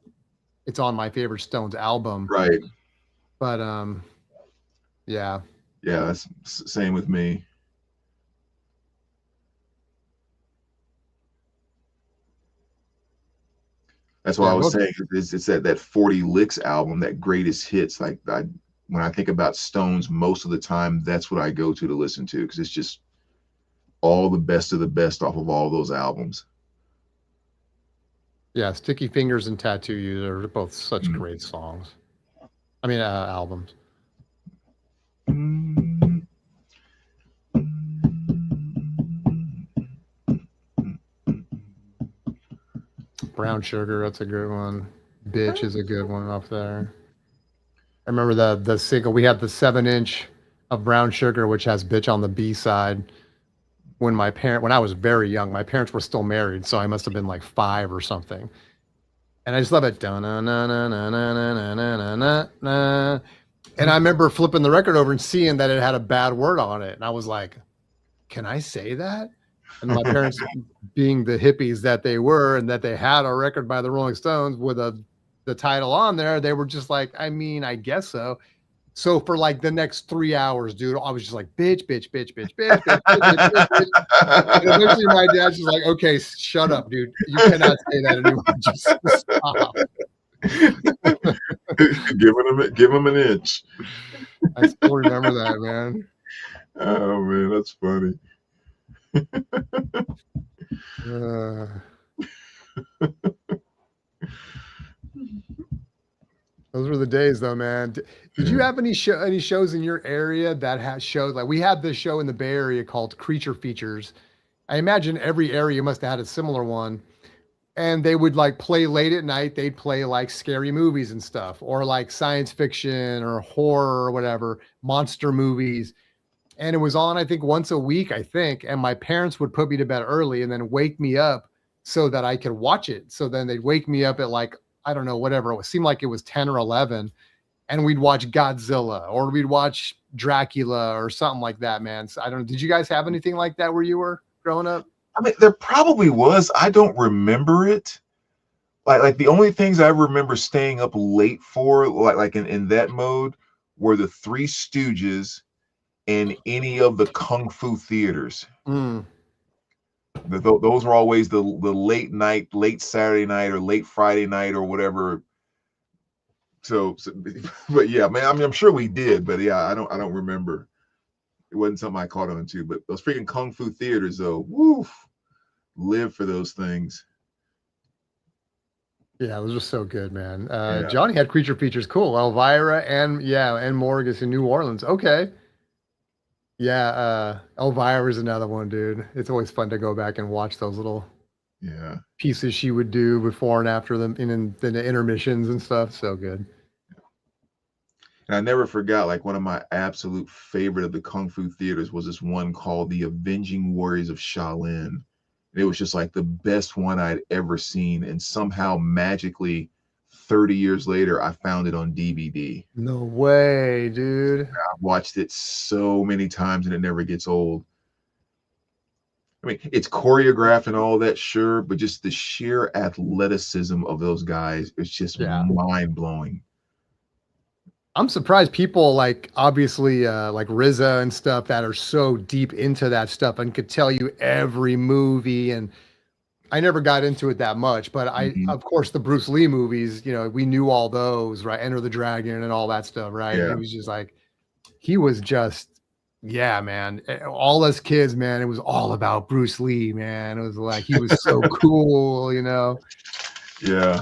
it's on my favorite Stones album. right. But yeah. Yeah, that's same with me. That's why I Yeah, was both. saying it's that 40 Licks album, that greatest hits. Like when I think about Stones, most of the time that's what I go to listen to because it's just all the best of the best off of all those albums. Yeah, Sticky Fingers and Tattoo You are both such Mm. great songs. I mean, albums. Mm. Brown Sugar, that's a good one. Bitch is a good one up there. I remember the single. We had the 7-inch of Brown Sugar, which has Bitch on the B side. When I was very young, my parents were still married, so I must have been like 5 or something. And I just love it. Da-na-na-na-na-na-na-na-na-na. And I remember flipping the record over and seeing that it had a bad word on it. And I was like, can I say that? And my parents, being the hippies that they were, and that they had a record by the Rolling Stones with the title on there, they were just like, I mean, I guess so. So for like the next 3 hours, dude, I was just like, bitch, bitch, bitch, bitch, bitch, bitch, bitch, bitch, bitch. And eventually my dad's just like, okay, shut up, dude. You cannot say that anymore. Just stop. Give him an inch. I still remember that, man. Oh man, that's funny. Uh, those were the days, though, man. Did you Yeah. have any shows in your area that had shows like we had this show in the Bay Area called Creature Features? I imagine every area must have had a similar one. And they would like play late at night. They'd play like scary movies and stuff, or like science fiction or horror or whatever, monster movies. And it was on, I think, once a week, I think. And my parents would put me to bed early and then wake me up so that I could watch it. So then they'd wake me up at like, I don't know, whatever. It seemed like it was 10 or 11. And we'd watch Godzilla or we'd watch Dracula or something like that, man. So I don't know. Did you guys have anything like that where you were growing up? I mean, there probably was. I don't remember it. Like the only things I remember staying up late for, like in that mode, were the Three Stooges and any of the Kung Fu theaters. Mm. Those were always the late night, late Saturday night or late Friday night or whatever. So but yeah, man, I mean, I'm sure we did, but yeah, I don't remember. It wasn't something I caught on to. But those freaking Kung Fu theaters, though, woof, live for those things. Yeah, those are so good, man. Yeah. Johnny had creature features. Cool. Elvira and Morgus in New Orleans. Okay. Yeah, Elvira is another one, dude. It's always fun to go back and watch those little Yeah. pieces she would do before and after them in the intermissions and stuff. So good. And I never forgot, like one of my absolute favorite of the Kung Fu theaters was this one called The Avenging Warriors of Shaolin. And it was just like the best one I'd ever seen. And somehow magically 30 years later, I found it on DVD. No way, dude. I've watched it so many times and it never gets old. I mean, it's choreographed and all that, sure, but just the sheer athleticism of those guys, it's just Yeah. mind blowing. I'm surprised people like obviously like RZA and stuff that are so deep into that stuff and could tell you every movie. And I never got into it that much, but Mhm. of course, the Bruce Lee movies, we knew all those, right? Enter the Dragon and all that stuff, right? And Yeah. it was just like, he was just Yeah, man. All us kids, man, it was all about Bruce Lee, man. It was like he was so cool, you know. Yeah.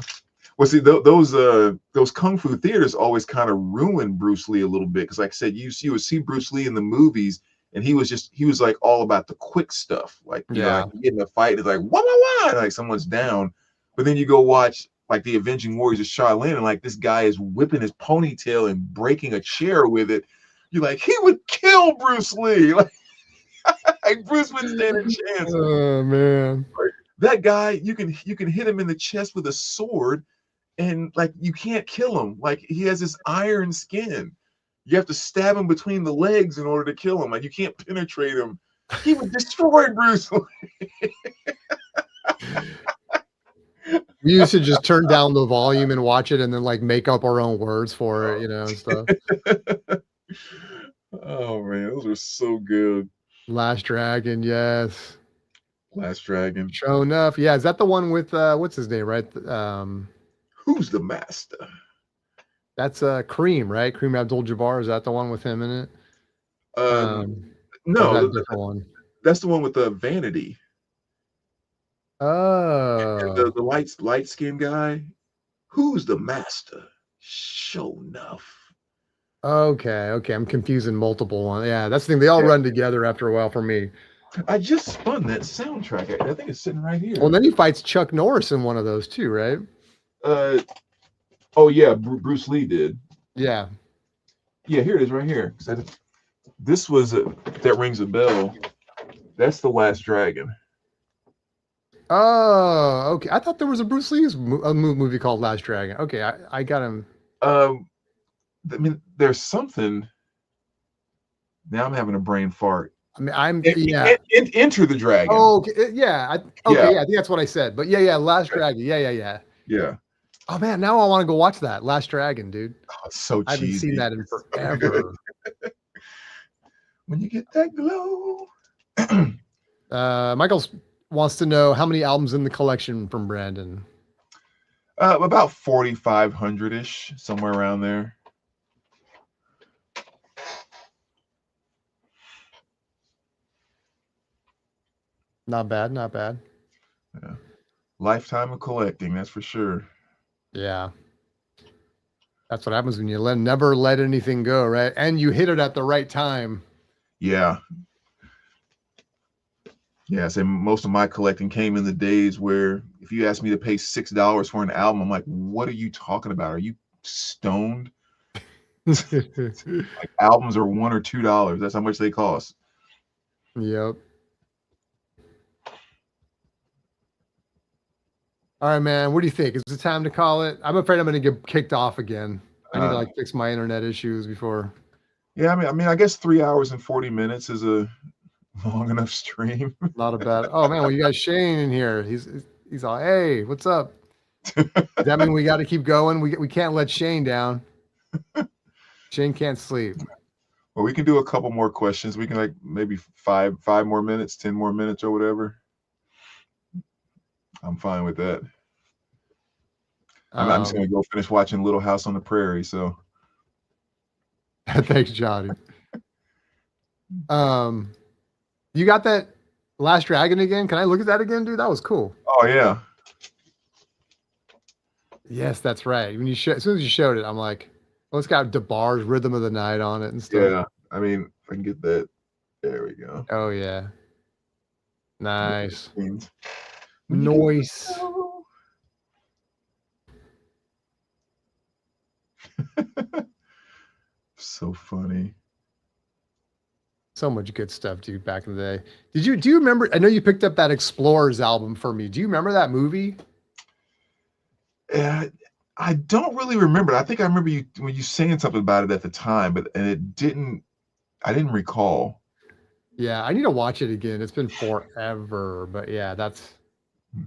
Well, see, those kung fu theaters always kind of ruined Bruce Lee a little bit because, like I said, you would see Bruce Lee in the movies, and he was like all about the quick stuff, like Yeah. like you get in a fight, it's like wah wah wah, like someone's down, but then you go watch like the Avenging Warriors of Shaolin, and like this guy is whipping his ponytail and breaking a chair with it. You're like, he would kill Bruce Lee, like Bruce wouldn't stand a chance. Oh man. That guy, you can hit him in the chest with a sword and like you can't kill him. Like he has this iron skin. You have to stab him between the legs in order to kill him. Like you can't penetrate him. He would destroy Bruce Lee. We used to just turn down the volume and watch it and then like make up our own words for it, and stuff. Oh man, those are so good. Last Dragon, yes. Last Dragon. Sure enough. Yeah, is that the one with what's his name, right? Who's the master? That's Kareem, right? Kareem Abdul-Jabbar. Is that the one with him in it? Or is No, that a different one? that's the one with the Vanity. Oh. The light skinned guy. Who's the master? Show enough. Okay. I'm confusing multiple ones. Yeah, that's the thing. They all run together after a while for me. I just spun that soundtrack. I think it's sitting right here. Well, then he fights Chuck Norris in one of those too, right? Oh yeah, Bruce Lee did. Yeah. Yeah, here it is right here. This was that rings a bell. That's the Last Dragon. Oh, okay. I thought there was a Bruce Lee's movie called Last Dragon. Okay, I got him. I mean, there's something. Now I'm having a brain fart. I mean, Enter the Dragon. Oh, okay. Yeah. I think that's what I said. But yeah, Last Dragon. Yeah. Oh man, now I want to go watch that Last Dragon, dude. Oh, it's so cheesy. I haven't seen that in forever. When you get that glow. Michael wants to know how many albums in the collection from Brandon. About 4,500-ish, somewhere around there. Not bad. Yeah. Lifetime of collecting, that's for sure. Yeah. That's what happens when you never let anything go, right? And you hit it at the right time. Yeah. Yeah, so most of my collecting came in the days where if you asked me to pay $6 for an album, I'm like, what are you talking about? Are you stoned? Like albums are $1 or $2. That's how much they cost. Yep. All right, man. What do you think? Is it time to call it? I'm afraid I'm going to get kicked off again. I need to fix my internet issues before. Yeah, I mean, I guess 3 hours and 40 minutes is a long enough stream. Not a bad. Oh man, well you got Shane in here. He's all, hey, what's up? Does that mean we got to keep going? We can't let Shane down. Shane can't sleep. Well, we can do a couple more questions. We can like maybe five more minutes, 10 more minutes or whatever. I'm fine with that. I'm just gonna go finish watching Little House on the Prairie. So thanks, Johnny. You got that Last Dragon again? Can I look at that again, dude? That was cool. Oh yeah. Yes, that's right. When you as soon as you showed it, I'm like, well, it's got DeBar's Rhythm of the Night on it and stuff. Yeah, I mean, if I can get that, there we go. Oh yeah. Nice. Noise. So funny. So much good stuff, dude, back in the day. Do you remember? I know you picked up that Explorers album for me. Do you remember that movie? I don't really remember. I think I remember you when you saying something about it at the time, I didn't recall. Yeah, I need to watch it again. It's been forever, but yeah, that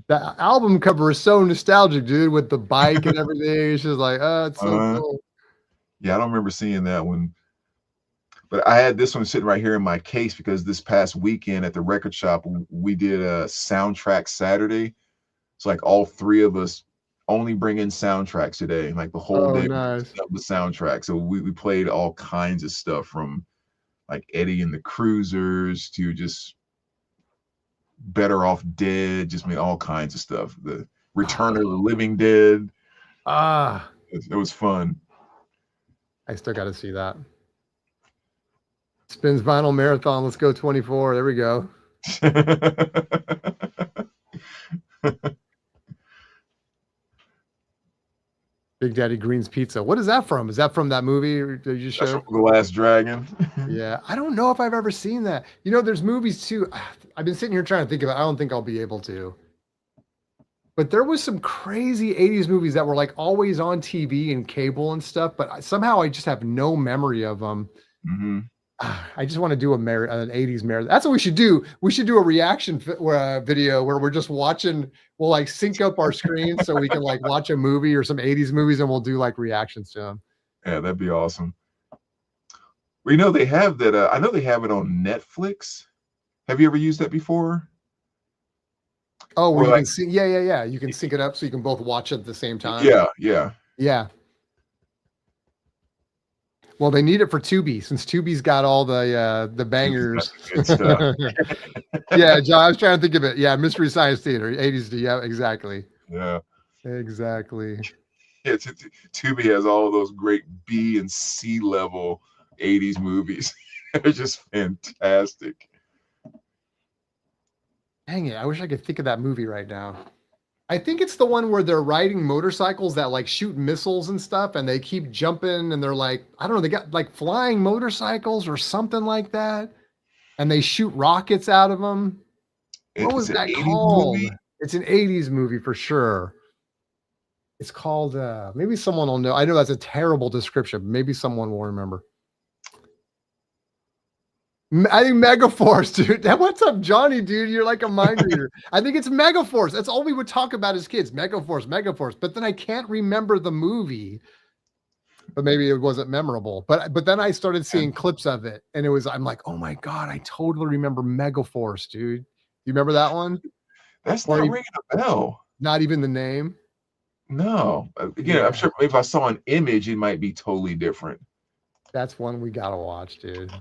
album cover is so nostalgic, dude, with the bike and everything. It's just like, oh, it's so cool. Yeah, I don't remember seeing that one. But I had this one sitting right here in my case because this past weekend at the record shop, we did a soundtrack Saturday. It's like all three of us only bring in soundtracks today, like the whole day. Nice. The soundtrack. So we played all kinds of stuff from like Eddie and the Cruisers to just Better Off Dead, just made all kinds of stuff. The Return of the Living Dead. Ah, It was fun. I still got to see that. Spins Vinyl Marathon. Let's go 24. There we go. Big Daddy Green's Pizza. What is that from? Is that from that movie that you just That's showed? from The Last Dragon. Yeah, I don't know if I've ever seen that. You know, there's movies too. I've been sitting here trying to think of it. I don't think I'll be able to. But there was some crazy 80s movies that were like always on TV and cable and stuff, but somehow I just have no memory of them. Mm-hmm. I just want to do an 80s marathon. That's what we should do. We should do a reaction video where we're just watching. We'll like sync up our screens so we can like watch a movie or some 80s movies and we'll do like reactions to them. Yeah, that'd be awesome. Well, you know, they have that. I know they have it on Netflix. Have you ever used that before? Oh, well, Or you like, can sync. Yeah. You can sync it up so you can both watch it at the same time. yeah. Well, they need it for Tubi since Tubi's got all the bangers. Good stuff. Yeah, John, I was trying to think of it. Yeah, Mystery Science Theater, 80s. Yeah, exactly. Yeah. Exactly. Yeah, Tubi has all of those great B and C level 80s movies. They're just fantastic. Dang it, I wish I could think of that movie right now. I think it's the one where they're riding motorcycles that like shoot missiles and stuff, and they keep jumping, and they're like, I don't know, they got like flying motorcycles or something like that, and they shoot rockets out of them. What was that called? Movie? It's an 80s movie for sure. It's called, maybe someone will know. I know that's a terrible description. Maybe someone will remember. I think Megaforce, dude. What's up, Johnny, dude? You're like a mind reader. I think it's Megaforce. That's all we would talk about as kids. Megaforce. But then I can't remember the movie. But maybe it wasn't memorable. But then I started seeing clips of it, and I'm like, oh my God, I totally remember Megaforce, dude. You remember that one? That's not ringing a bell. Not even the name. No. Again, Yeah. I'm sure if I saw an image, it might be totally different. That's one we gotta watch, dude.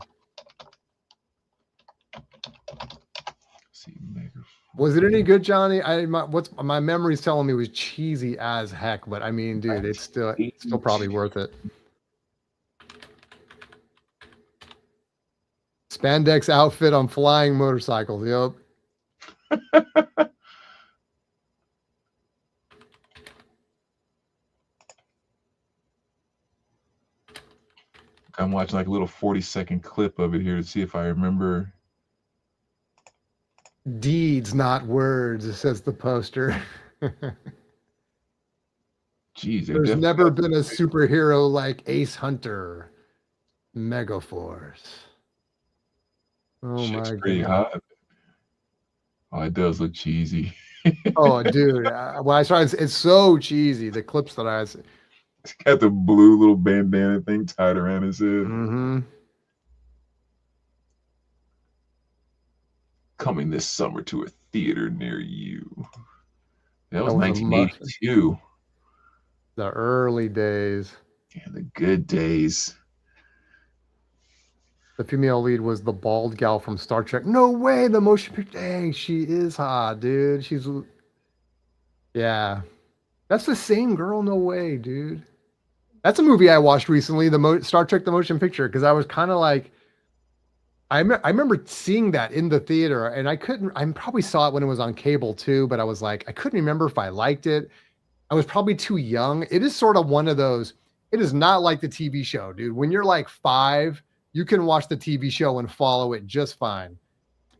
Was it any good, Johnny? My memory's telling me was cheesy as heck, but I mean, dude, it's still probably worth it. Spandex outfit on flying motorcycles. Yep. I'm watching like a little 40-second clip of it here to see if I remember. Deeds, not words, says the poster. Jeez, there's never been a superhero like Ace Hunter. Megaforce. Oh my God. Pretty hot. Oh, it does look cheesy. Oh, dude. When I started, it's so cheesy. The clips that I see. It's got the blue little bandana thing tied around his head. Mm-hmm. Coming this summer to a theater near you. That was 1982. The early days. Yeah, the good days. The female lead was the bald gal from Star Trek. No way, the motion picture. Dang, she is hot, dude. Yeah. That's the same girl. No way, dude. That's a movie I watched recently, Star Trek: The Motion Picture, because I was kind of like, I remember seeing that in the theater, and I probably saw it when it was on cable too, but I was like, I couldn't remember if I liked it. I was probably too young. It is sort of one of those, it is not like the TV show, dude. When you're like 5, you can watch the TV show and follow it just fine.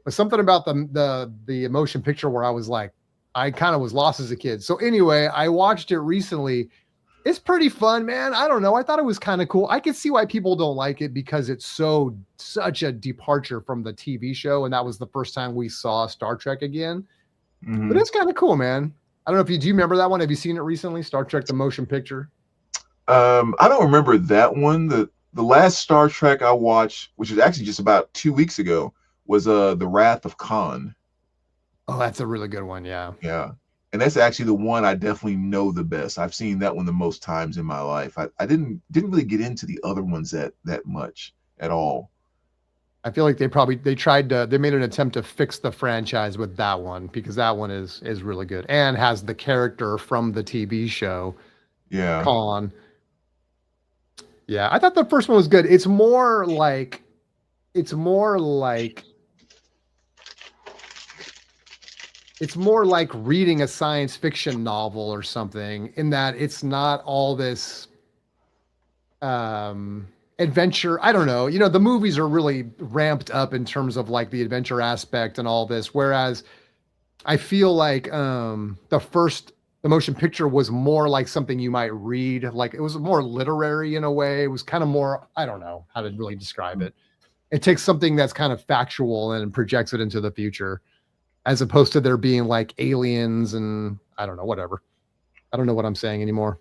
But something about the motion picture where I was like, I kind of was lost as a kid. So anyway, I watched it recently. It's pretty fun, man. I don't know. I thought it was kind of cool. I can see why people don't like it because it's such a departure from the TV show. And that was the first time we saw Star Trek again. Mm-hmm. But it's kind of cool, man. I don't know if do you remember that one? Have you seen it recently? Star Trek: The Motion Picture? I don't remember that one. The last Star Trek I watched, which was actually just about 2 weeks ago, was The Wrath of Khan. Oh, that's a really good one. Yeah. Yeah. And that's actually the one I definitely know the best. I've seen that one the most times in my life. I didn't really get into the other ones that much at all. I feel like they made an attempt to fix the franchise with that one because that one is really good and has the character from the TV show, Yeah. Khan. Yeah, I thought the first one was good. It's more like reading a science fiction novel or something in that it's not all this adventure. I don't know. The movies are really ramped up in terms of like the adventure aspect and all this, whereas I feel like the motion picture was more like something you might read. Like it was more literary in a way. It was kind of more, I don't know how to really describe it. It takes something that's kind of factual and projects it into the future, as opposed to there being like aliens and I don't know, whatever. I don't know what I'm saying anymore.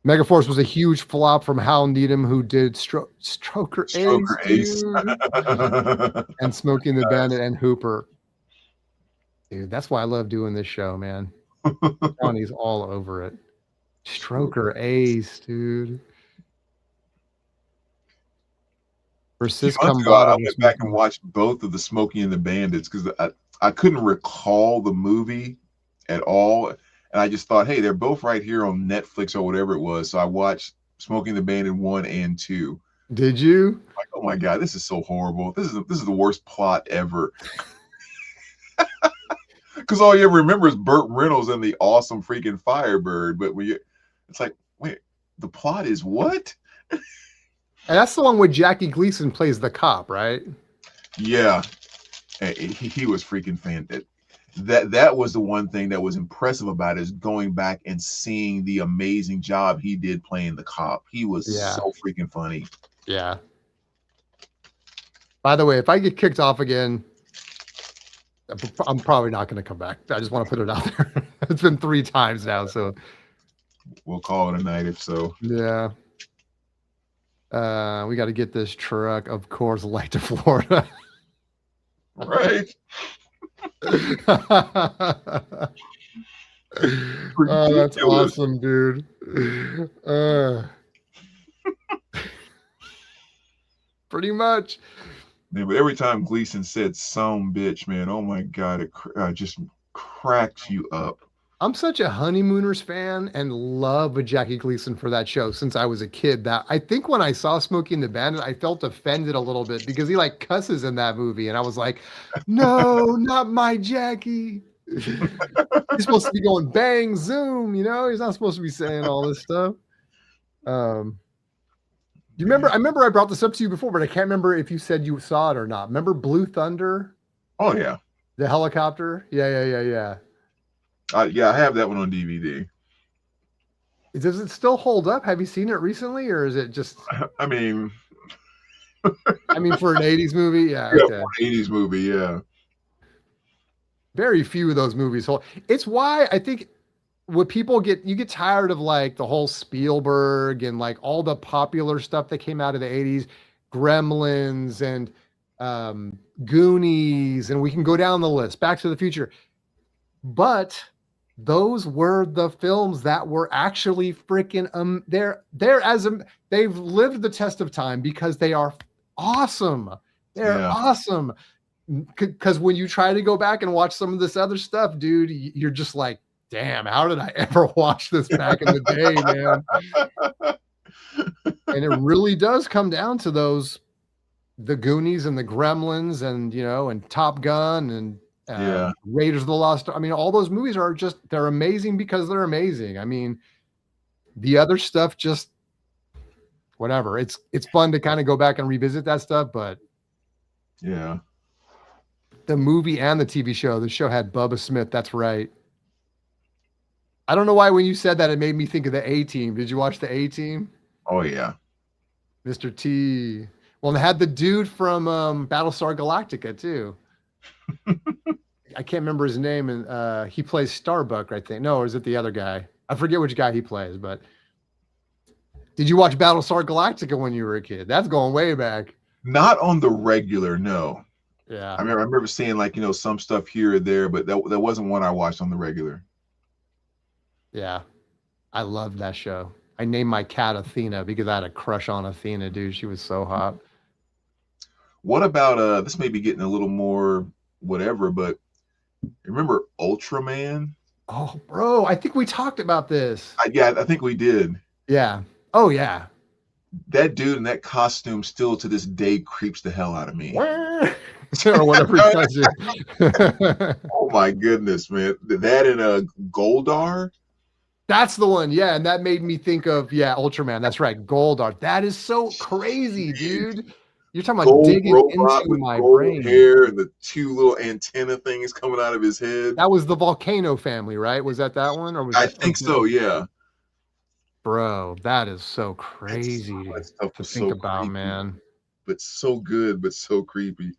Megaforce was a huge flop from Hal Needham, who did Stroker Ace and Smoking the Bandit and Hooper. Dude, that's why I love doing this show, man. Johnny's all over it. Stroker Ace, dude. I went back and watched both of the Smokey and the Bandits because I couldn't recall the movie at all. And I just thought, hey, they're both right here on Netflix or whatever it was. So I watched Smokey and the Bandit 1 and 2. Did you? Like, oh my God, this is so horrible. This is the worst plot ever. Because all you ever remember is Burt Reynolds and the awesome freaking Firebird. But it's like, wait, the plot is what? And that's the one where Jackie Gleason plays the cop, right? Yeah, he was freaking fantastic. That was the one thing that was impressive about it, is going back and seeing the amazing job he did playing the cop. He was so freaking funny. Yeah. By the way, if I get kicked off again, I'm probably not going to come back. I just want to put it out there. It's been 3 times now, so we'll call it a night if so. Yeah. We got to get this truck of Coors Light to Florida. Right. Oh, that's awesome, dude. Pretty much. Man, but every time Gleason said "some bitch," man, oh my God, it just cracks you up. I'm such a Honeymooners fan and love Jackie Gleason for that show since I was a kid. That I think when I saw Smokey and the Bandit, I felt offended a little bit because he like cusses in that movie, and I was like, "No, not my Jackie." He's supposed to be going bang zoom, He's not supposed to be saying all this stuff. You remember? I remember I brought this up to you before, but I can't remember if you said you saw it or not. Remember Blue Thunder? Oh yeah, the helicopter. Yeah. Yeah, I have that one on DVD. Does it still hold up? Have you seen it recently, or is it just? I mean, for an '80s movie, yeah, okay. For an '80s movie, yeah. Very few of those movies hold. It's why I think what people you get tired of like the whole Spielberg and like all the popular stuff that came out of the '80s, Gremlins and Goonies, and we can go down the list. Back to the Future, but those were the films that were actually freaking they've lived the test of time because they are awesome. They're awesome. Because when you try to go back and watch some of this other stuff, dude, you're just like, damn, how did I ever watch this back in the day, man? And it really does come down to the Goonies and the Gremlins and, and Top Gun and Raiders of the Lost. All those movies are they're amazing because they're amazing. The other stuff just whatever. It's fun to kind of go back and revisit that stuff, but yeah. The movie and the TV show. The show had Bubba Smith. That's right. I don't know why when you said that, it made me think of the A-Team. Did you watch the A-Team? Oh, yeah. Mr. T. Well, they had the dude from Battlestar Galactica, too. I can't remember his name. And he plays Starbuck, I think. No, or is it the other guy? I forget which guy he plays, but did you watch Battlestar Galactica when you were a kid? That's going way back. Not on the regular, no. Yeah. I remember seeing some stuff here or there, but that wasn't one I watched on the regular. Yeah. I loved that show. I named my cat Athena because I had a crush on Athena, dude. She was so hot. What about this may be getting a little more whatever, but remember Ultraman? Oh, bro, I think we talked about this. Yeah, I think we did. Yeah. Oh, yeah. That dude in that costume still to this day creeps the hell out of me. Or whatever he says it. Oh my goodness, man. That and Goldar. That's the one. Yeah. And that made me think of, Ultraman. That's right. Goldar. That is so crazy, dude. You're talking about Gold digging robot into with my gold brain. hair and the two little antenna things coming out of his head. That was the Volcano family, right? Was that one? Or was I that think something so, else? yeah. Bro, that is so crazy That stuff to was think so about, creepy, man. but so good, but so creepy.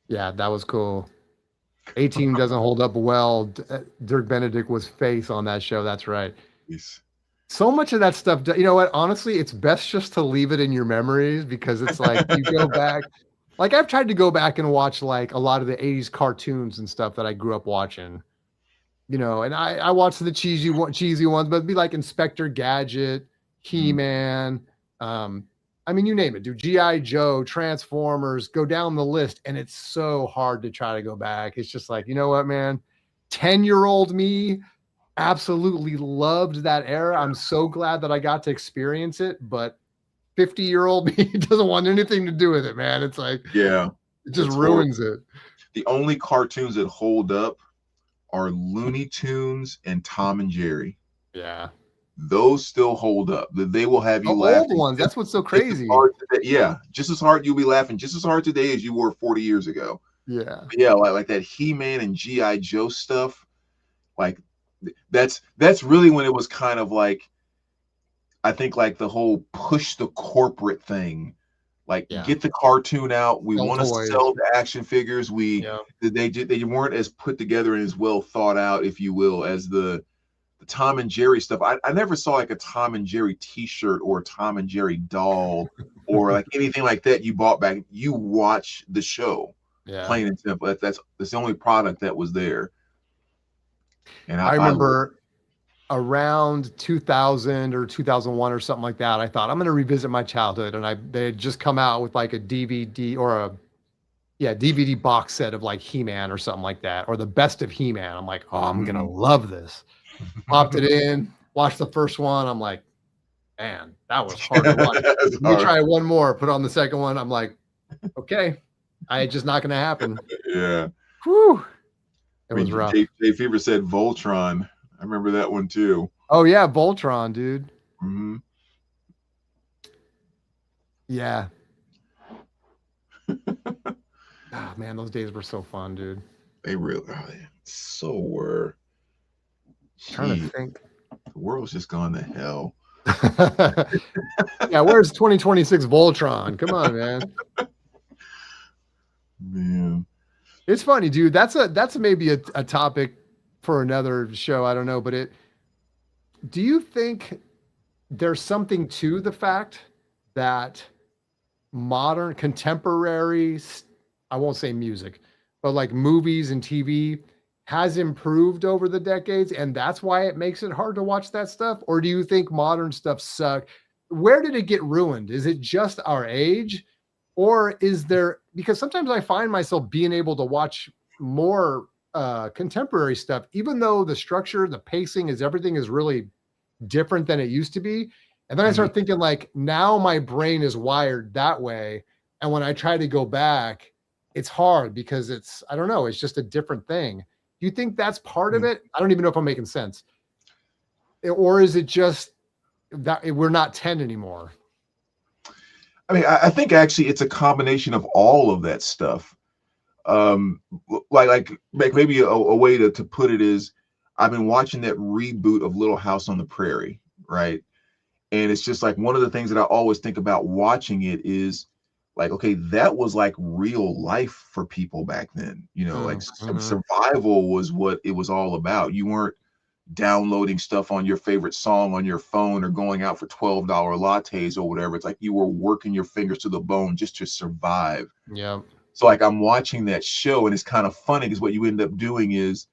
Yeah, that was cool. A-Team doesn't hold up well. Dirk Benedict was face on that show. That's right. Yes. So much of that stuff, you know what? Honestly, it's best just to leave it in your memories because it's like you go back. Like I've tried to go back and watch like a lot of the 80s cartoons and stuff that I grew up watching. You know, and I watched the cheesy ones, but it'd be like Inspector Gadget, He-Man, I mean, you name it, dude. G.I. Joe, Transformers, go down the list, and it's so hard to try to go back. It's just like, you know what, man? 10-year-old me absolutely loved that era. I'm so glad that I got to experience it, but 50-year-old me doesn't want anything to do with it, man. It's like, yeah, it just ruins it. The only cartoons that hold up are Looney Tunes and Tom and Jerry. Yeah. Those still hold up. They will have you laughing. Old ones. That's what's so crazy. Just as hard. You'll be laughing just as hard today as you were 40 years ago. Yeah. But yeah, like that He-Man and G.I. Joe stuff. Like that's really when it was kind of like, I think like the whole push the corporate thing. Like get the cartoon out. We want to sell the action figures. They weren't as put together and as well thought out, if you will, as the Tom and Jerry stuff. I never saw like a Tom and Jerry t-shirt or a Tom and Jerry doll or like anything like that you bought back. You watch the show, plain and simple. That's the only product that was there. And I remember around 2000 or 2001 or something like that, I thought I'm going to revisit my childhood, and they had just come out with like a DVD or a DVD box set of like He-Man or something like that, or the best of He-Man. I'm like, oh, I'm gonna love this. Popped it in, watched the first one. I'm like, man, that was hard to watch. Let me try one more. Put on the second one. I'm like, okay, it's just not gonna happen. Yeah. Whew. It was rough. Jay Fever said Voltron. I remember that one too. Oh yeah, Voltron, dude. Mm-hmm. Yeah. Oh, man, those days were so fun, dude. They really so were. Trying to think. The world's just gone to hell. Yeah, where's 2026 Voltron? Come on, man. Man. It's funny, dude. That's maybe a topic for another show. I don't know, but do you think there's something to the fact that modern contemporary, I won't say music, but like movies and TV has improved over the decades, and that's why it makes it hard to watch that stuff? Or do you think modern stuff suck? Where did it get ruined? Is it just our age? Or is there, because sometimes I find myself being able to watch more contemporary stuff, even though the structure, the pacing everything is really different than it used to be. And then I start thinking like, now my brain is wired that way. And when I try to go back, it's hard because I don't know, it's just a different thing. Do you think that's part of it? I don't even know if I'm making sense. Or is it just that we're not 10 anymore? I mean, I think actually it's a combination of all of that stuff. Like maybe a way to put it is, I've been watching that reboot of Little House on the Prairie, right? And it's just like one of the things that I always think about watching it is like, okay, that was like real life for people back then. You know, like survival was what it was all about. You weren't downloading stuff on your favorite song on your phone or going out for $12 lattes or whatever. It's like you were working your fingers to the bone just to survive. Yeah. So like I'm watching that show, and it's kind of funny because what you end up doing is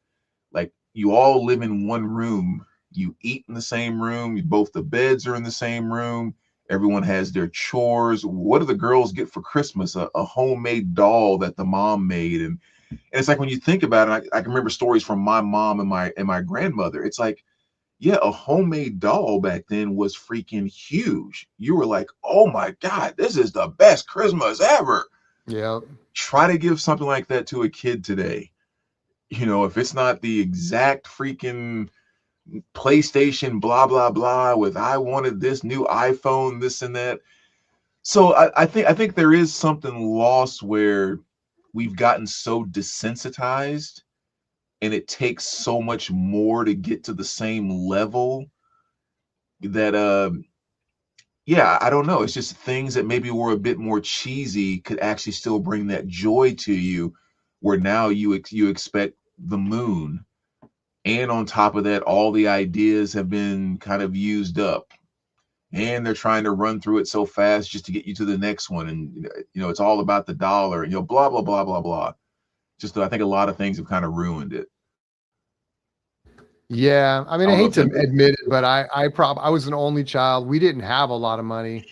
like you all live in one room, You eat in the same room. Both the beds are in the same room. Everyone has their chores. What do the girls get for Christmas? A homemade doll that the mom made. And it's like, when you think about it, I can remember stories from my mom and my grandmother. It's like, yeah, a homemade doll back then was freaking huge. You were like, oh my God, this is the best Christmas ever. Yeah. Try to give something like that to a kid today. You know, if it's not the exact freaking PlayStation, blah, blah, blah, with I wanted this new iPhone, this and that. So I think there is something lost where we've gotten so desensitized, and it takes so much more to get to the same level that yeah, I don't know. It's just things that maybe were a bit more cheesy could actually still bring that joy to you, where now you expect the moon. And on top of that, all the ideas have been kind of used up, and they're trying to run through it so fast just to get you to the next one. And, you know, it's all about the dollar, and, you know, blah, blah, blah, blah, blah. Just, I think a lot of things have kind of ruined it. Yeah, I mean, I I don't know hate to if that, admit it, but I was an only child. We didn't have a lot of money,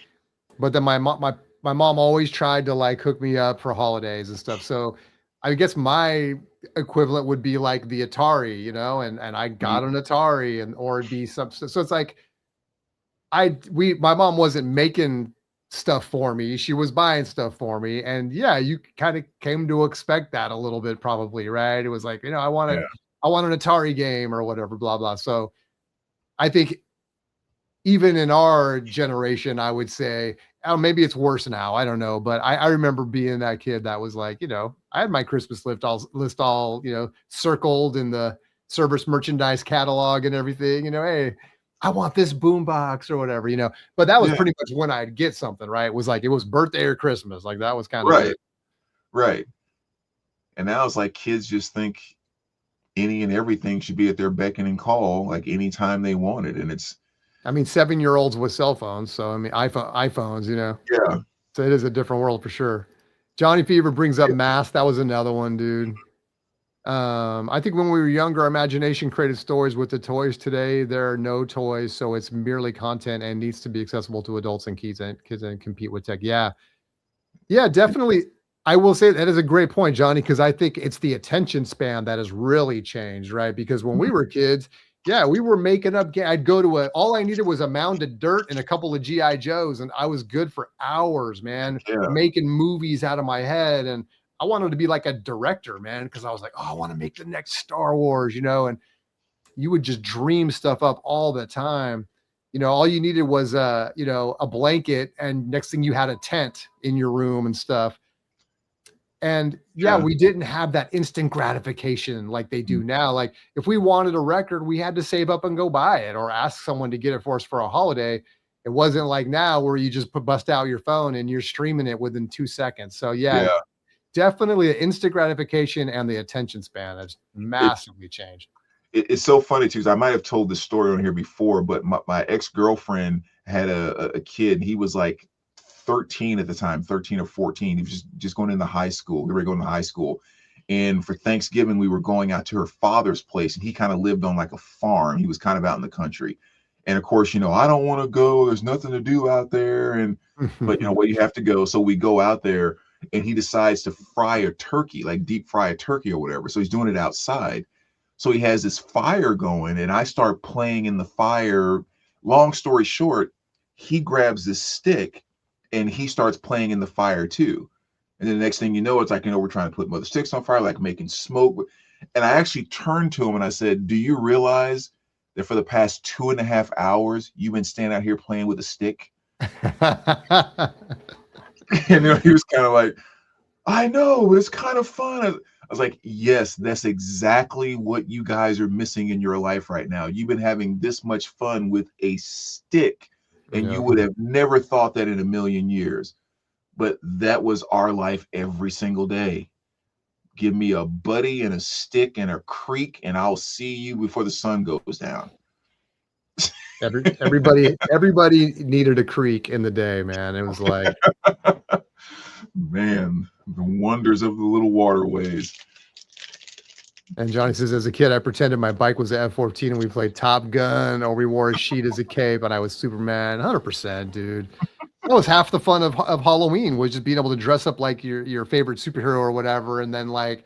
but then my mom always tried to like hook me up for holidays and stuff. So I guess my equivalent would be like the Atari, you know, and I got an Atari, and or it'd be some. So it's like my mom wasn't making stuff for me. She was buying stuff for me. And yeah, you kind of came to expect that a little bit, probably, right? It was like, you know, yeah, I want an Atari game or whatever, blah, blah. So I think even in our generation, I would say, oh, maybe it's worse now. I don't know. But I remember being that kid that was like, you know, I had my Christmas list all, you know, circled in the service merchandise catalog and everything, you know, hey, I want this boombox or whatever, you know. But that was yeah, pretty much when I'd get something, right? It was like it was birthday or Christmas. Like that was kind of right, it. right. And now it's like kids just think any and everything should be at their beck and call, like anytime they want it. And it's, I mean, 7-year-olds with cell phones. So I mean iPhones, you know. yeah, So it is a different world for sure. Johnny Fever brings up yeah, Mask. That was another one, dude. I think when we were younger, our imagination created stories with the toys. Today, there are no toys, so it's merely content and needs to be accessible to adults and kids and compete with tech. Yeah, yeah, definitely. I will say that is a great point, Johnny, because I think it's the attention span that has really changed, right? Because when we were kids, yeah, we were making up. I'd go to all I needed was a mound of dirt and a couple of GI Joes, and I was good for hours, man, yeah. making movies out of my head. And I wanted to be like a director, man, because I was like, oh, I want to make the next Star Wars, you know. And you would just dream stuff up all the time. You know, all you needed was you know, a blanket, and next thing you had a tent in your room and stuff. And yeah, Yeah. we didn't have that instant gratification like they do now. Like if we wanted a record, we had to save up and go buy it or ask someone to get it for us for a holiday. It wasn't like now where you just bust out your phone and you're streaming it within 2 seconds. So yeah, Yeah. definitely the instant gratification and the attention span has It's massively changed. it's so funny too. 'Cause I might have told this story on here before, but my ex-girlfriend had a kid, and he was like 13 at the time, 13 or 14. He was just going into high school. We were going to high school. And for Thanksgiving, we were going out to her father's place, and he kind of lived on like a farm. He was kind of out in the country. And of course, you know, I don't want to go. There's nothing to do out there. But you know what, you have to go. So we go out there, and he decides to fry a turkey, like deep fry a turkey or whatever. So he's doing it outside. So he has this fire going, and I start playing in the fire. Long story short, he grabs this stick and he starts playing in the fire too. And then the next thing you know, it's like, you know, we're trying to put mother sticks on fire, like making smoke. And I actually turned to him and I said, do you realize that for the past 2.5 hours, you've been standing out here playing with a stick? And he was kind of like, I know, but it's kind of fun. I was like, yes, that's exactly what you guys are missing in your life right now. You've been having this much fun with a stick, and you Yeah. would have never thought that in a million years. But that was our life every single day. Give me a buddy and a stick and a creek, and I'll see you before the sun goes down. Everybody needed a creek in the day, man. It was like, Man, the wonders of the little waterways. And Johnny says, as a kid, I pretended my bike was an F-14 and we played Top Gun, or we wore a sheet as a cape and I was Superman. 100%, dude. That was half the fun of Halloween, was just being able to dress up like your favorite superhero or whatever. And then, like,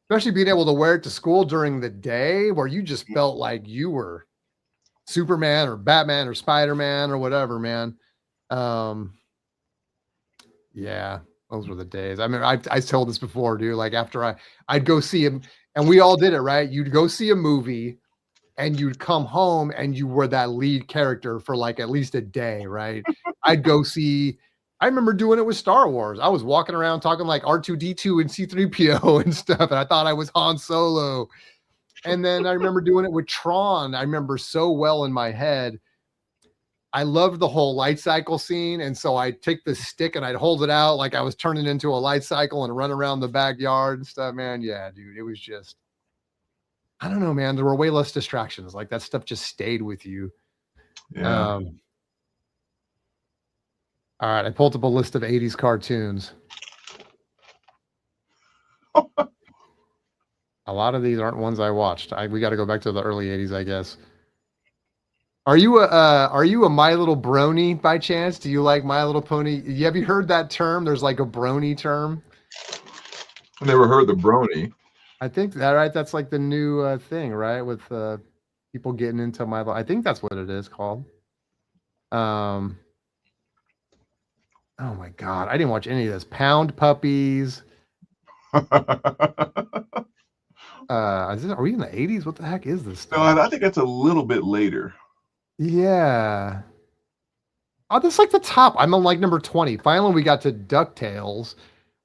especially being able to wear it to school during the day where you just felt like you were Superman or Batman or Spider-Man or whatever, man. Yeah, those were the days. I mean, I told this before, dude. Like after I'd go see him, and we all did it, right? You'd go see a movie, and you'd come home, and you were that lead character for like at least a day, right? I'd go see. I remember doing it with Star Wars. I was walking around talking like R2D2 and C3PO and stuff, and I thought I was Han Solo. And then I remember doing it with Tron. I remember so well in my head. I loved the whole light cycle scene. And so I'd take the stick and I'd hold it out like I was turning into a light cycle and run around the backyard and stuff, man. Yeah, dude. It was just, I don't know, man. There were way less distractions. Like that stuff just stayed with you. Yeah. All right. I pulled up a list of 80s cartoons. A lot of these aren't ones I watched. We got to go back to the early 80s, I guess. Are you a My Little Brony by chance? Do you like My Little Pony? Have you heard that term? There's like a brony term. I never heard the brony. I think that right. That's like the new thing, right? With people getting into My Little. I think that's what it is called. Oh my god, I didn't watch any of this. Pound Puppies. Are we in the 80s? What the heck is this stuff? No, I think that's a little bit later. Yeah. Oh, that's like the top. I'm on like number 20. Finally, we got to DuckTales,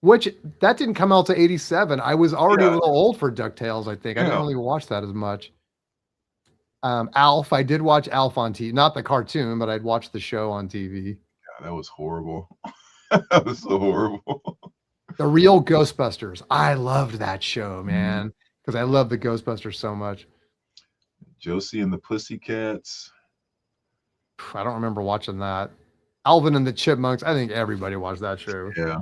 which that didn't come out to 87. I was already a little old for DuckTales, I think. I didn't really watch that as much. Alf, I did watch Alf on TV. Not the cartoon, but I'd watch the show on TV. God, that was horrible. That was so horrible. The Real Ghostbusters. I loved that show, man, because I love the Ghostbusters so much. Josie and the Pussycats. I don't remember watching that. Alvin and the Chipmunks. I think everybody watched that show. Yeah.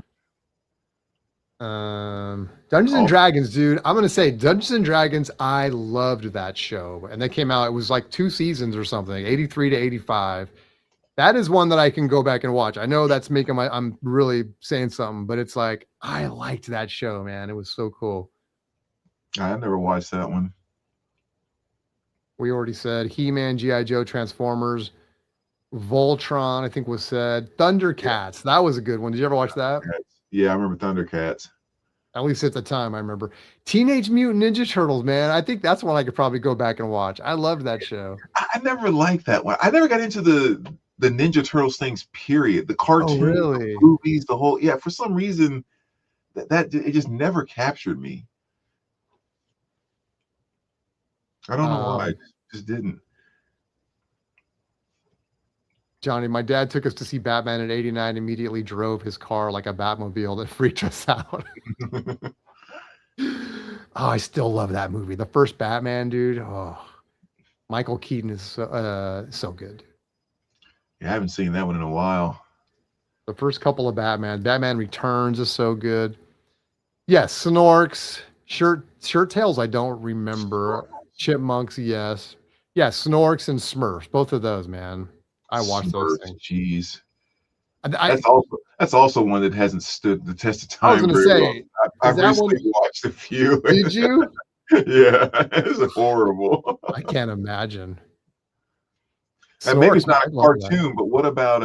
Dungeons and Dragons, dude. I'm gonna say Dungeons and Dragons. I loved that show, and they came out. It was like 2 seasons or something, 83 to 85. That is one that I can go back and watch. I know that's making I'm really saying something, but it's like I liked that show, man. It was so cool. I never watched that one. We already said He-Man, G.I. Joe, Transformers, Voltron, I think was said. Thundercats. That was a good one. Did you ever watch that? Yeah, I remember Thundercats. At least at the time, I remember. Teenage Mutant Ninja Turtles, man. I think that's one I could probably go back and watch. I loved that show. I never liked that one. I never got into the Ninja Turtles things, period. The cartoon, the movies, the whole, for some reason, that it just never captured me. I don't know why. It just didn't. Johnny, my dad took us to see Batman in '89, immediately drove his car like a Batmobile that freaked us out. Oh, I still love that movie. The first Batman, dude. Oh, Michael Keaton is so good. Yeah, I haven't seen that one in a while. The first couple of Batman Returns is so good. Yes, Snorks, Shirt Tails, I don't remember. Chipmunks, yes. Yeah, Snorks and Smurfs, both of those, man. I watched those things. Jeez. That's also one that hasn't stood the test of time. I was going to say, I've recently watched a few. Did you? Yeah, it's horrible. I can't imagine. And maybe it's not a cartoon, but what about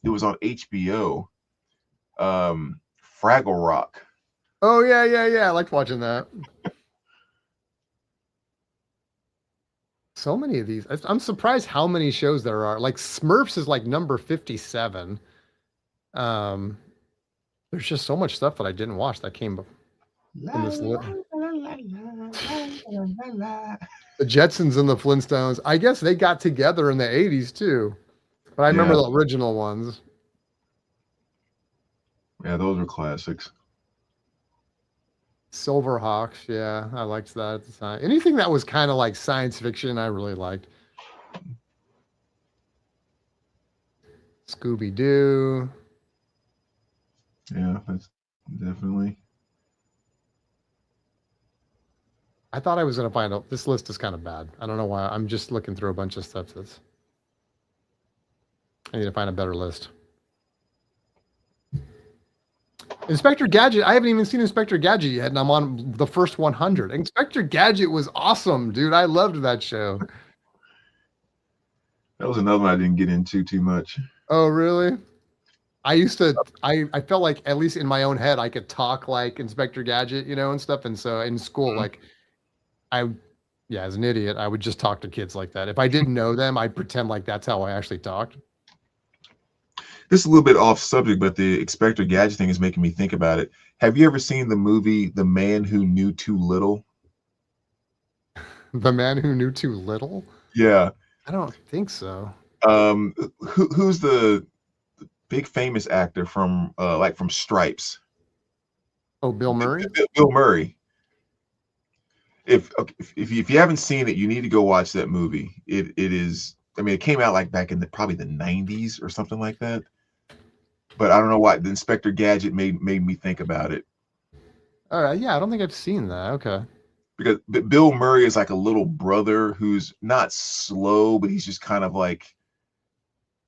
it was on HBO, Fraggle Rock. Oh yeah. I liked watching that. So many of these. I'm surprised how many shows there are. Like Smurfs is like number 57. There's just so much stuff that I didn't watch that came in this list. The Jetsons and the Flintstones. I guess they got together in the 80s too. But I remember the original ones. Yeah, those are classics. Silverhawks, yeah, I liked that at the time. Anything that was kind of like science fiction, I really liked. Scooby-Doo. Yeah, that's definitely. I thought I was gonna find out. This list is kind of bad. I don't know why. I'm just looking through a bunch of stuff that's. I need to find a better list. Inspector Gadget. I haven't even seen Inspector Gadget yet, and I'm on the first 100. Inspector Gadget was awesome, dude. I loved that show. That was another one I didn't get into too much. Oh, really? I used to. I felt like, at least in my own head, I could talk like Inspector Gadget, you know, and stuff. And so in school, like, yeah, as an idiot, I would just talk to kids like that. If I didn't know them, I'd pretend like that's how I actually talked. This is a little bit off subject, but the Inspector Gadget thing is making me think about it. Have you ever seen the movie The Man Who Knew Too Little? The Man Who Knew Too Little? Yeah. I don't think so. Who's the big famous actor from like from Stripes? Oh, Bill Murray? Bill Murray. If you haven't seen it, you need to go watch that movie. It is, I mean, it came out like back in probably the 90s or something like that. But I don't know why the Inspector Gadget made me think about it. All right, yeah, I don't think I've seen that. Okay. Because Bill Murray is like a little brother who's not slow, but he's just kind of like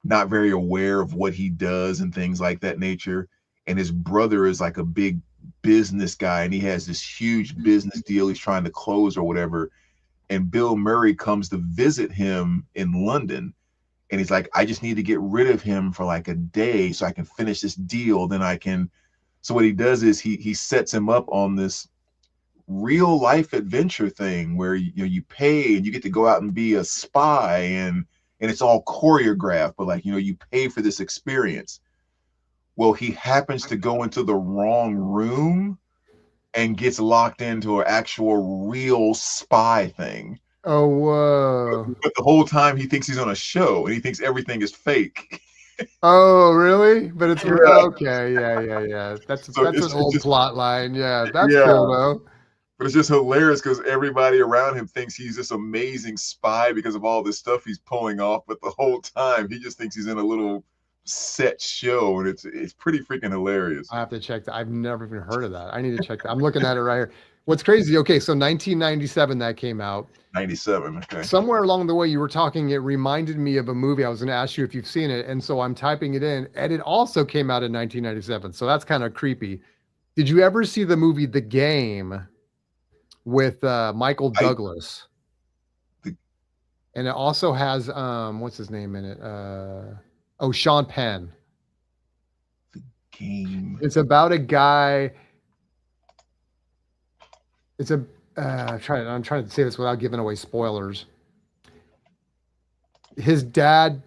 not very aware of what he does and things like that nature. And his brother is like a big business guy, and he has this huge business deal he's trying to close or whatever. And Bill Murray comes to visit him in London, and he's like, I just need to get rid of him for like a day so I can finish this deal. Then I can. So what he does is he sets him up on this real life adventure thing where you pay and you get to go out and be a spy, and it's all choreographed, but like, you pay for this experience. Well, he happens to go into the wrong room and gets locked into an actual real spy thing. Oh, whoa. But the whole time he thinks he's on a show and he thinks everything is fake. Oh, really? But it's real. Yeah. Okay, yeah. That's So an old plot line. Yeah, that's Yeah. cool though. But it's just hilarious because everybody around him thinks he's this amazing spy because of all this stuff he's pulling off. But the whole time he just thinks he's in a little set show, and it's pretty freaking hilarious. I have to check that. I've never even heard of that. I need to check that. I'm looking at it right here. What's crazy? Okay, so 1997 that came out. 97. Okay. Somewhere along the way you were talking, it reminded me of a movie. I was going to ask you if you've seen it, and so I'm typing it in, and it also came out in 1997. So that's kind of creepy. Did you ever see the movie The Game with Michael Douglas? And it also has what's his name in it? Sean Penn. The Game. It's about a guy. It's a I'm trying to say this without giving away spoilers. His dad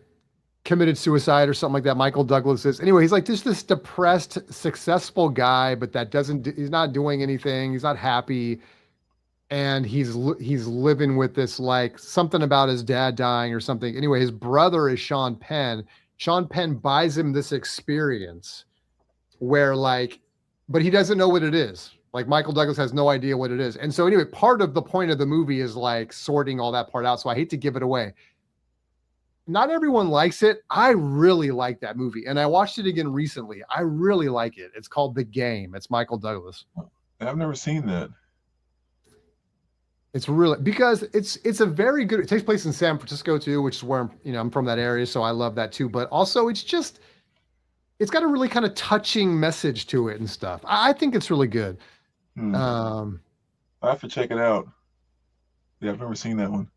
committed suicide or something like that. Michael Douglas is. Anyway, he's like just this depressed, successful guy, but he's not doing anything. He's not happy. And he's living with this, like, something about his dad dying or something. Anyway, his brother is Sean Penn. Sean Penn buys him this experience where, like, but he doesn't know what it is. Like, Michael Douglas has no idea what it is. And so anyway, part of the point of the movie is like sorting all that part out. So I hate to give it away. Not everyone likes it. I really like that movie. And I watched it again recently. I really like it. It's called The Game. It's Michael Douglas. I've never seen that. It's really, because it's a very good, it takes place in San Francisco too, which is where I'm from that area. So I love that too. But also it's got a really kind of touching message to it and stuff. I think it's really good. I have to check it out. Yeah, I've never seen that one.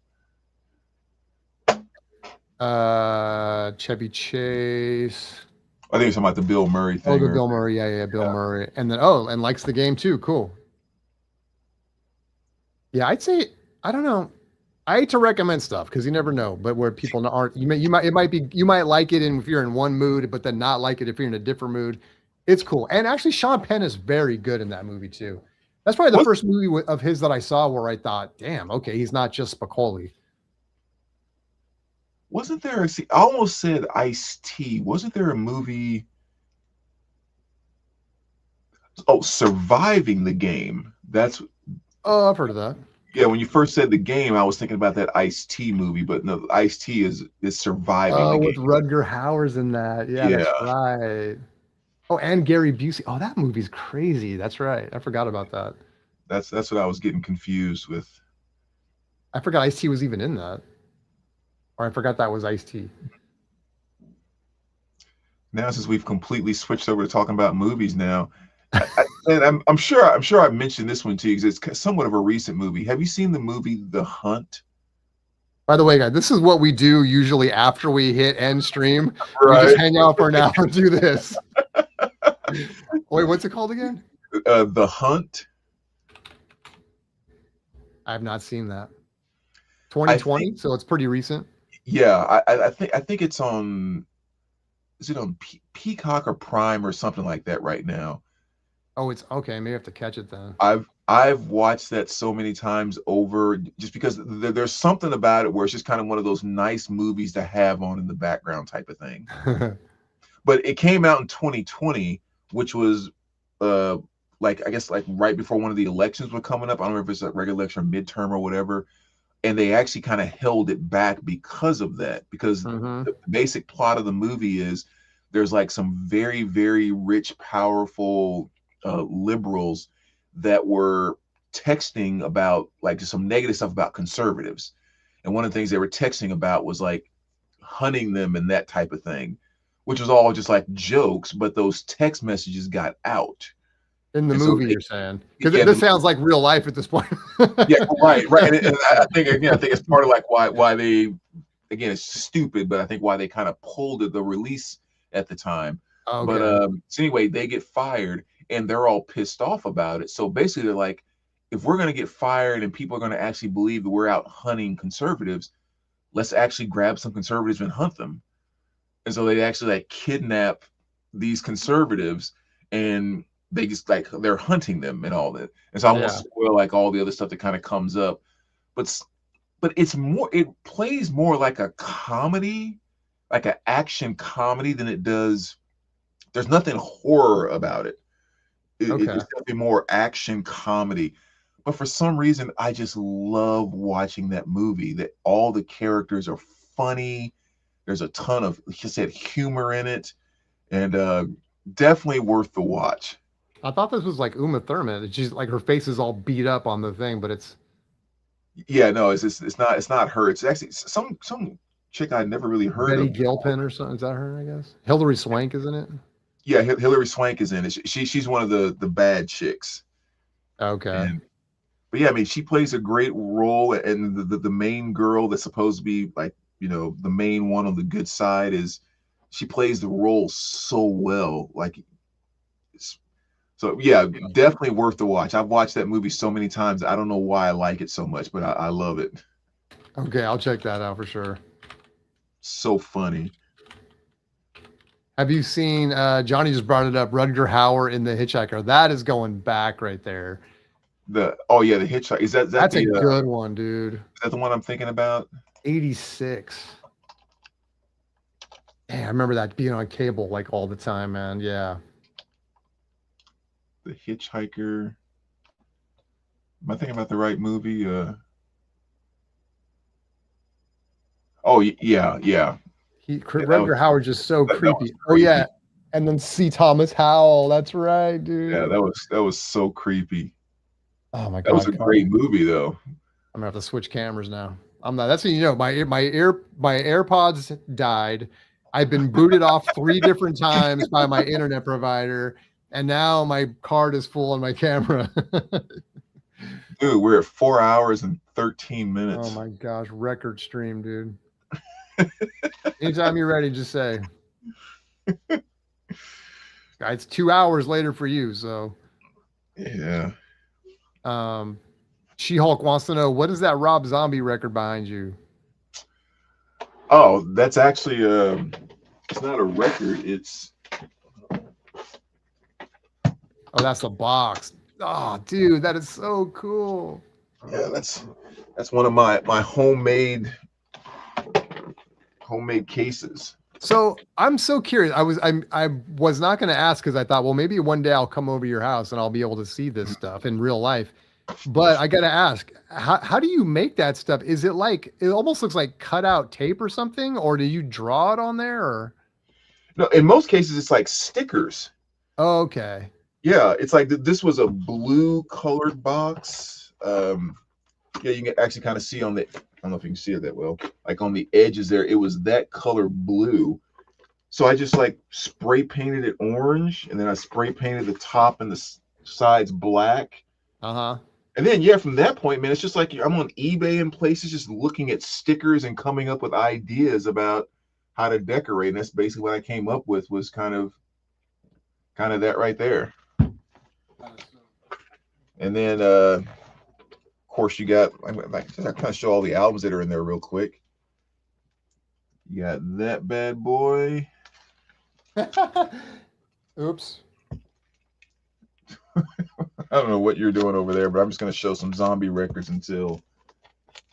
Chevy Chase. I think it's talking about the Bill Murray thing. Oh, the Bill Murray. Yeah. Bill Murray. And then, and likes The Game too. Cool. Yeah, I'd say, I don't know. I hate to recommend stuff because you never know, but where people aren't, you might like it if you're in one mood, but then not like it if you're in a different mood. It's cool. And actually Sean Penn is very good in that movie too. That's probably the first movie of his that I saw where I thought, damn, okay, he's not just Spicoli. Wasn't there, I almost said Ice-T. Wasn't there a movie? Oh, Surviving the Game. Oh, I've heard of that. Yeah, when you first said The Game, I was thinking about that Ice-T movie, but no, Ice-T is Surviving the Game. With Rutger Hauer's in that. Yeah, that's right. Oh, and Gary Busey. Oh, that movie's crazy. That's right. I forgot about that. That's what I was getting confused with. I forgot Ice-T was even in that. Or I forgot that was Ice-T. Now, since we've completely switched over to talking about movies now, and I'm sure I mentioned this one to you because it's somewhat of a recent movie. Have you seen the movie The Hunt? By the way, guys, this is what we do usually after we hit end stream. We Right. just hang out for an hour and do this. Wait, what's it called again? The Hunt. I have not seen that. 2020, so it's pretty recent. Yeah, I think it's on. Is it on Peacock or Prime or something like that right now? Oh, it's okay. Maybe I have to catch it then. I've watched that so many times over just because there's something about it where it's just kind of one of those nice movies to have on in the background type of thing. But it came out in 2020, which was like I guess like right before one of the elections were coming up. I don't know if it's a regular election or midterm or whatever. And they actually kind of held it back because of that. Because the basic plot of the movie is there's like some very, very rich, powerful liberals that were texting about like just some negative stuff about conservatives. And one of the things they were texting about was like hunting them and that type of thing, which was all just like jokes, but those text messages got out. In the movie, you're saying? Because this sounds like real life at this point. Yeah, right. And I think it's part of like why they, again, it's stupid, but I think why they kind of pulled the release at the time. Okay. But so anyway, they get fired and they're all pissed off about it. So basically, they're like, if we're gonna get fired and people are gonna actually believe that we're out hunting conservatives, let's actually grab some conservatives and hunt them. And so they actually like kidnap these conservatives and they just like they're hunting them and all that. And so I won't spoil like all the other stuff that kind of comes up, but it's more, it plays more like a comedy, like an action comedy than it does. There's nothing horror about it. It's definitely more action comedy. But for some reason, I just love watching that movie. That all the characters are funny. There's a ton of, like you said, humor in it, and definitely worth the watch. I thought this was like Uma Thurman. She's like her face is all beat up on the thing, but it's no, it's not her. It's actually some chick I never really heard Betty of. Gilpin or something. Is that her? I guess Hilary Swank is in it. Yeah, Hilary Swank is in it. She's one of the bad chicks. Okay. But yeah, I mean, she plays a great role, and the main girl that's supposed to be like, you know, the main one on the good side she plays the role so well. Like, so yeah, definitely worth the watch. I've watched that movie so many times. I don't know why I like it so much, but I love it. Okay, I'll check that out for sure. So funny. Have you seen, Johnny just brought it up, Rutger Hauer in The Hitchhiker? That is going back right there. The Hitchhiker. Is that's a good one, dude. Is that the one I'm thinking about? 86. Yeah, I remember that being on cable like all the time, man. Yeah. The Hitchhiker. Am I thinking about the right movie? Oh yeah. Rutger Hauer just so creepy. Oh yeah, and then C. Thomas Howell. That's right, dude. Yeah, that was so creepy. Oh my god, that was a great movie though. I'm gonna have to switch cameras now. I'm not. That's, you know, my AirPods died. I've been booted off 3 different times by my internet provider, and now my card is full on my camera. Dude, we're at 4 hours and 13 minutes. Oh my gosh, record stream, dude. Anytime you're ready, just say. It's 2 hours later for you, so. Yeah. She-Hulk wants to know, what is that Rob Zombie record behind you? Oh, that's actually it's not a record. It's that's the box. Oh, dude, that is so cool. Yeah, that's one of my homemade cases. So I'm so curious. I was not going to ask because I thought, well, maybe one day I'll come over to your house and I'll be able to see this stuff in real life. But I got to ask, how do you make that stuff? Is it like, it almost looks like cut out tape or something, or do you draw it on there? Or? No, in most cases, it's like stickers. Okay. Yeah, it's like this was a blue colored box. Yeah, you can actually kind of see on the, I don't know if you can see it that well, like on the edges there, it was that color blue. So I just like spray painted it orange, and then I spray painted the top and the sides black. Uh-huh. And then, yeah, from that point, man, it's just like I'm on eBay and places just looking at stickers and coming up with ideas about how to decorate. And that's basically what I came up with, was kind of that right there. And then, of course, you got, I kind of show all the albums that are in there real quick. You got that bad boy. Oops. I don't know what you're doing over there, but I'm just going to show some zombie records until,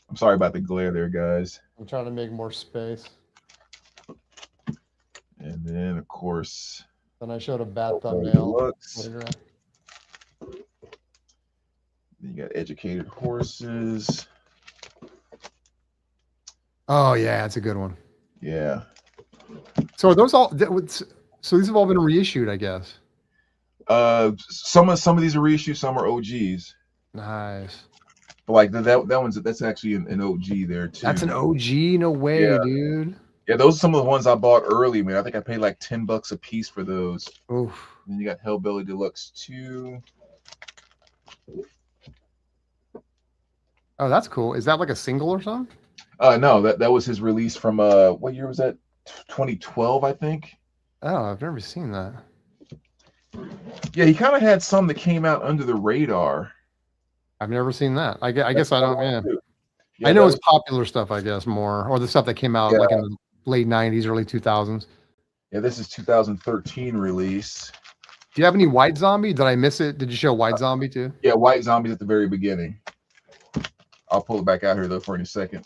I'm sorry about the glare there, guys. I'm trying to make more space. And then, of course, Then I showed a bad thumbnail. Later on. You got Educated Horses. Oh yeah, that's a good one. Yeah. So are those all? So these have all been reissued, I guess. Some of these are reissued, some are OGs. Nice. But like that's actually an OG there too. That's an OG? No way, Yeah. dude. Yeah, those are some of the ones I bought early, man. I think I paid like $10 a piece for those. Oof. And you got Hellbilly Deluxe 2. Oh, that's cool. Is that like a single or something? No, that was his release from what year was that? 2012, I think. Oh, I've never seen that. Yeah, he kind of had some that came out under the radar. I've never seen that. I guess I don't. Yeah. Yeah, I know it's popular stuff, I guess, more, or the stuff that came out like in Yeah. the late 90s, early 2000s. Yeah, this is 2013 release. Do you have any White Zombie? Did I miss it? Did you show White Zombie too? Yeah, White Zombies at the very beginning. I'll pull it back out here though for in a second.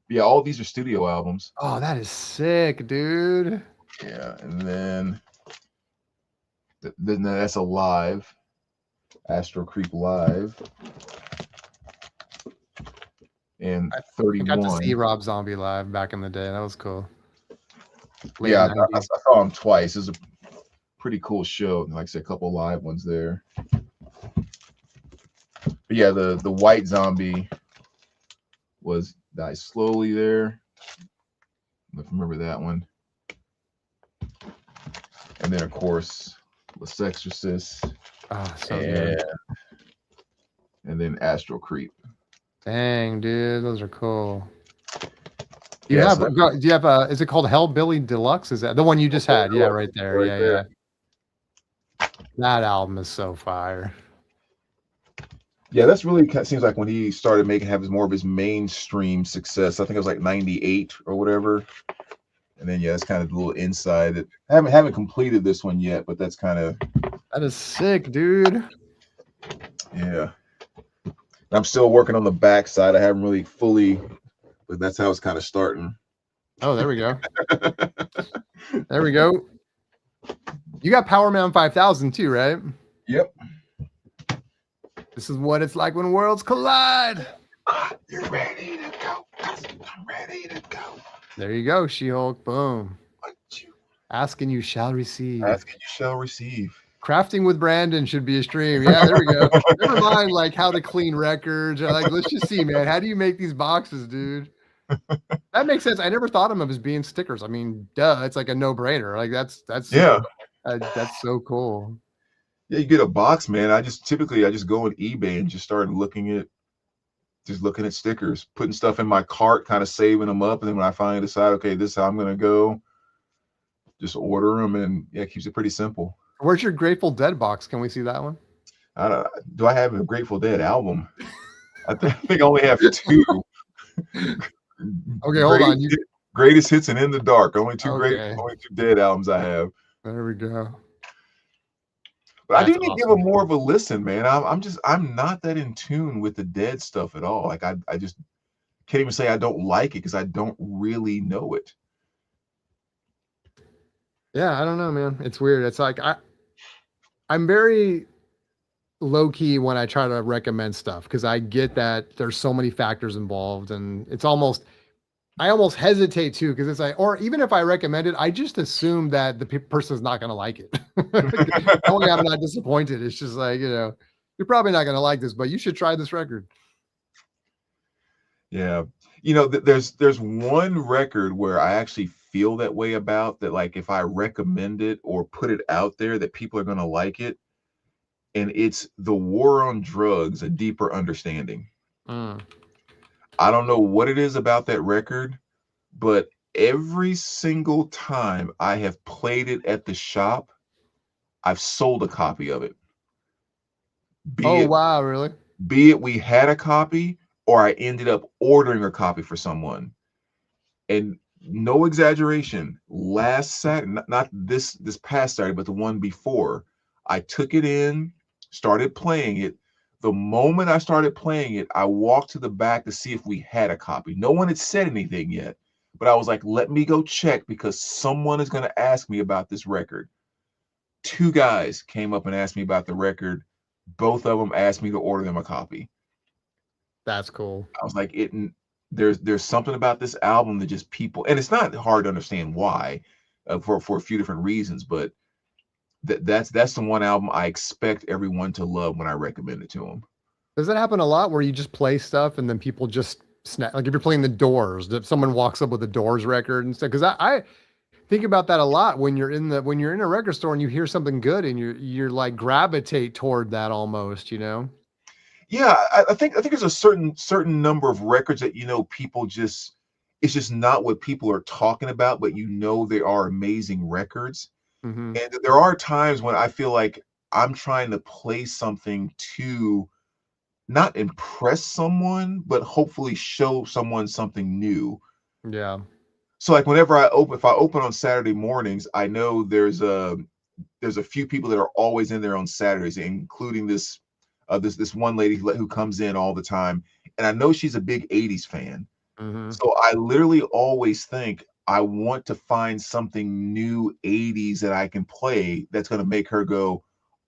Yeah, all these are studio albums. Oh, that is sick, dude. Yeah, and then that's a live, Astro Creep Live, and I 31. got to see Rob Zombie live back in the day. That was cool. Late Yeah, I 90s. saw him twice. It was a pretty cool show. Like I said, a couple live ones there. But yeah, the White Zombie was Die Slowly there. If you remember that one. And then of course, The Sexorcist. Oh, so good. And then Astro Creep. Dang, dude, those are cool. Do Yeah, you have a, is it called Hellbilly Deluxe? Is that the one you just had? Yeah, right there. Right Yeah, there. yeah. That album is so fire. Yeah, that's really seems like when he started have more of his mainstream success. I think it was like 98 or whatever. And then yeah, that's kind of a little inside. I haven't completed this one yet, but that's kind of, That is sick, dude. yeah. I'm still working on the back side. I haven't really fully, but that's how it's kind of starting. Oh, there we go. There we go. You got Power Man 5000 too, right? Yep. This is what it's like when worlds collide. You're ready to go. I'm ready to go. There you go, She-Hulk. Boom. What you Ask and you shall receive. ask, you shall receive. Crafting with Brandon should be a stream. Yeah, there we go. Never mind like how to clean records. Or like, let's just see, man. How do you make these boxes, dude? That makes sense. I never thought of them as being stickers. I mean, duh, it's like a no-brainer. Like that's Yeah. That's so cool. Yeah, you get a box, man. I just go on eBay and just start looking at stickers, putting stuff in my cart, kind of saving them up, and then when I finally decide, okay, this is how I'm gonna go, just order them, and yeah, it keeps it pretty simple. Where's your Grateful Dead box? Can we see that one? Do I have a Grateful Dead album? I think I only have 2. Okay, hold on. Greatest Hits and In the Dark. Only two Okay. Dead albums I have. There we go. But I do That's need to give them more of a listen, man. I'm not that in tune with the Dead stuff at all. Like I just can't even say I don't like it because I don't really know it. Yeah, I don't know, man. It's weird. It's like I'm very low key when I try to recommend stuff because I get that there's so many factors involved, and it's almost I almost hesitate too because it's like, or even if I recommend it, I just assume that the person's not going to like it. That way I'm not disappointed. It's just like, you're probably not going to like this, but you should try this record. Yeah. There's one record where I actually feel that way about that. Like if I recommend it or put it out there that people are going to like it. And it's The War on Drugs, A Deeper Understanding. Mm. I don't know what it is about that record, but every single time I have played it at the shop, I've sold a copy of it. Wow, really? Be it we had a copy or I ended up ordering a copy for someone. And no exaggeration, last Saturday, not this past Saturday, but the one before, I took it in, started playing it. The moment I started playing it, I walked to the back to see if we had a copy. No one had said anything yet, but I was like, let me go check because someone is going to ask me about this record. 2 guys came up and asked me about the record. Both of them asked me to order them a copy. That's cool. I was like, there's something about this album that just people, and it's not hard to understand why, for a few different reasons, but that's the one album I expect everyone to love when I recommend it to them. Does that happen a lot where you just play stuff and then people just snap? Like if you're playing the Doors, that someone walks up with a Doors record and stuff. Because I think about that a lot when you're in a record store and you hear something good and you're like gravitate toward that almost, Yeah, I think there's a certain number of records that people just, it's just not what people are talking about, but they are amazing records. Mm-hmm. And there are times when I feel like I'm trying to play something to not impress someone, but hopefully show someone something new. Yeah. So like whenever if I open on Saturday mornings, I know there's a few people that are always in there on Saturdays, including this one lady who comes in all the time. And I know she's a big 80s fan. Mm-hmm. So I literally always think I want to find something new 80s that I can play that's going to make her go,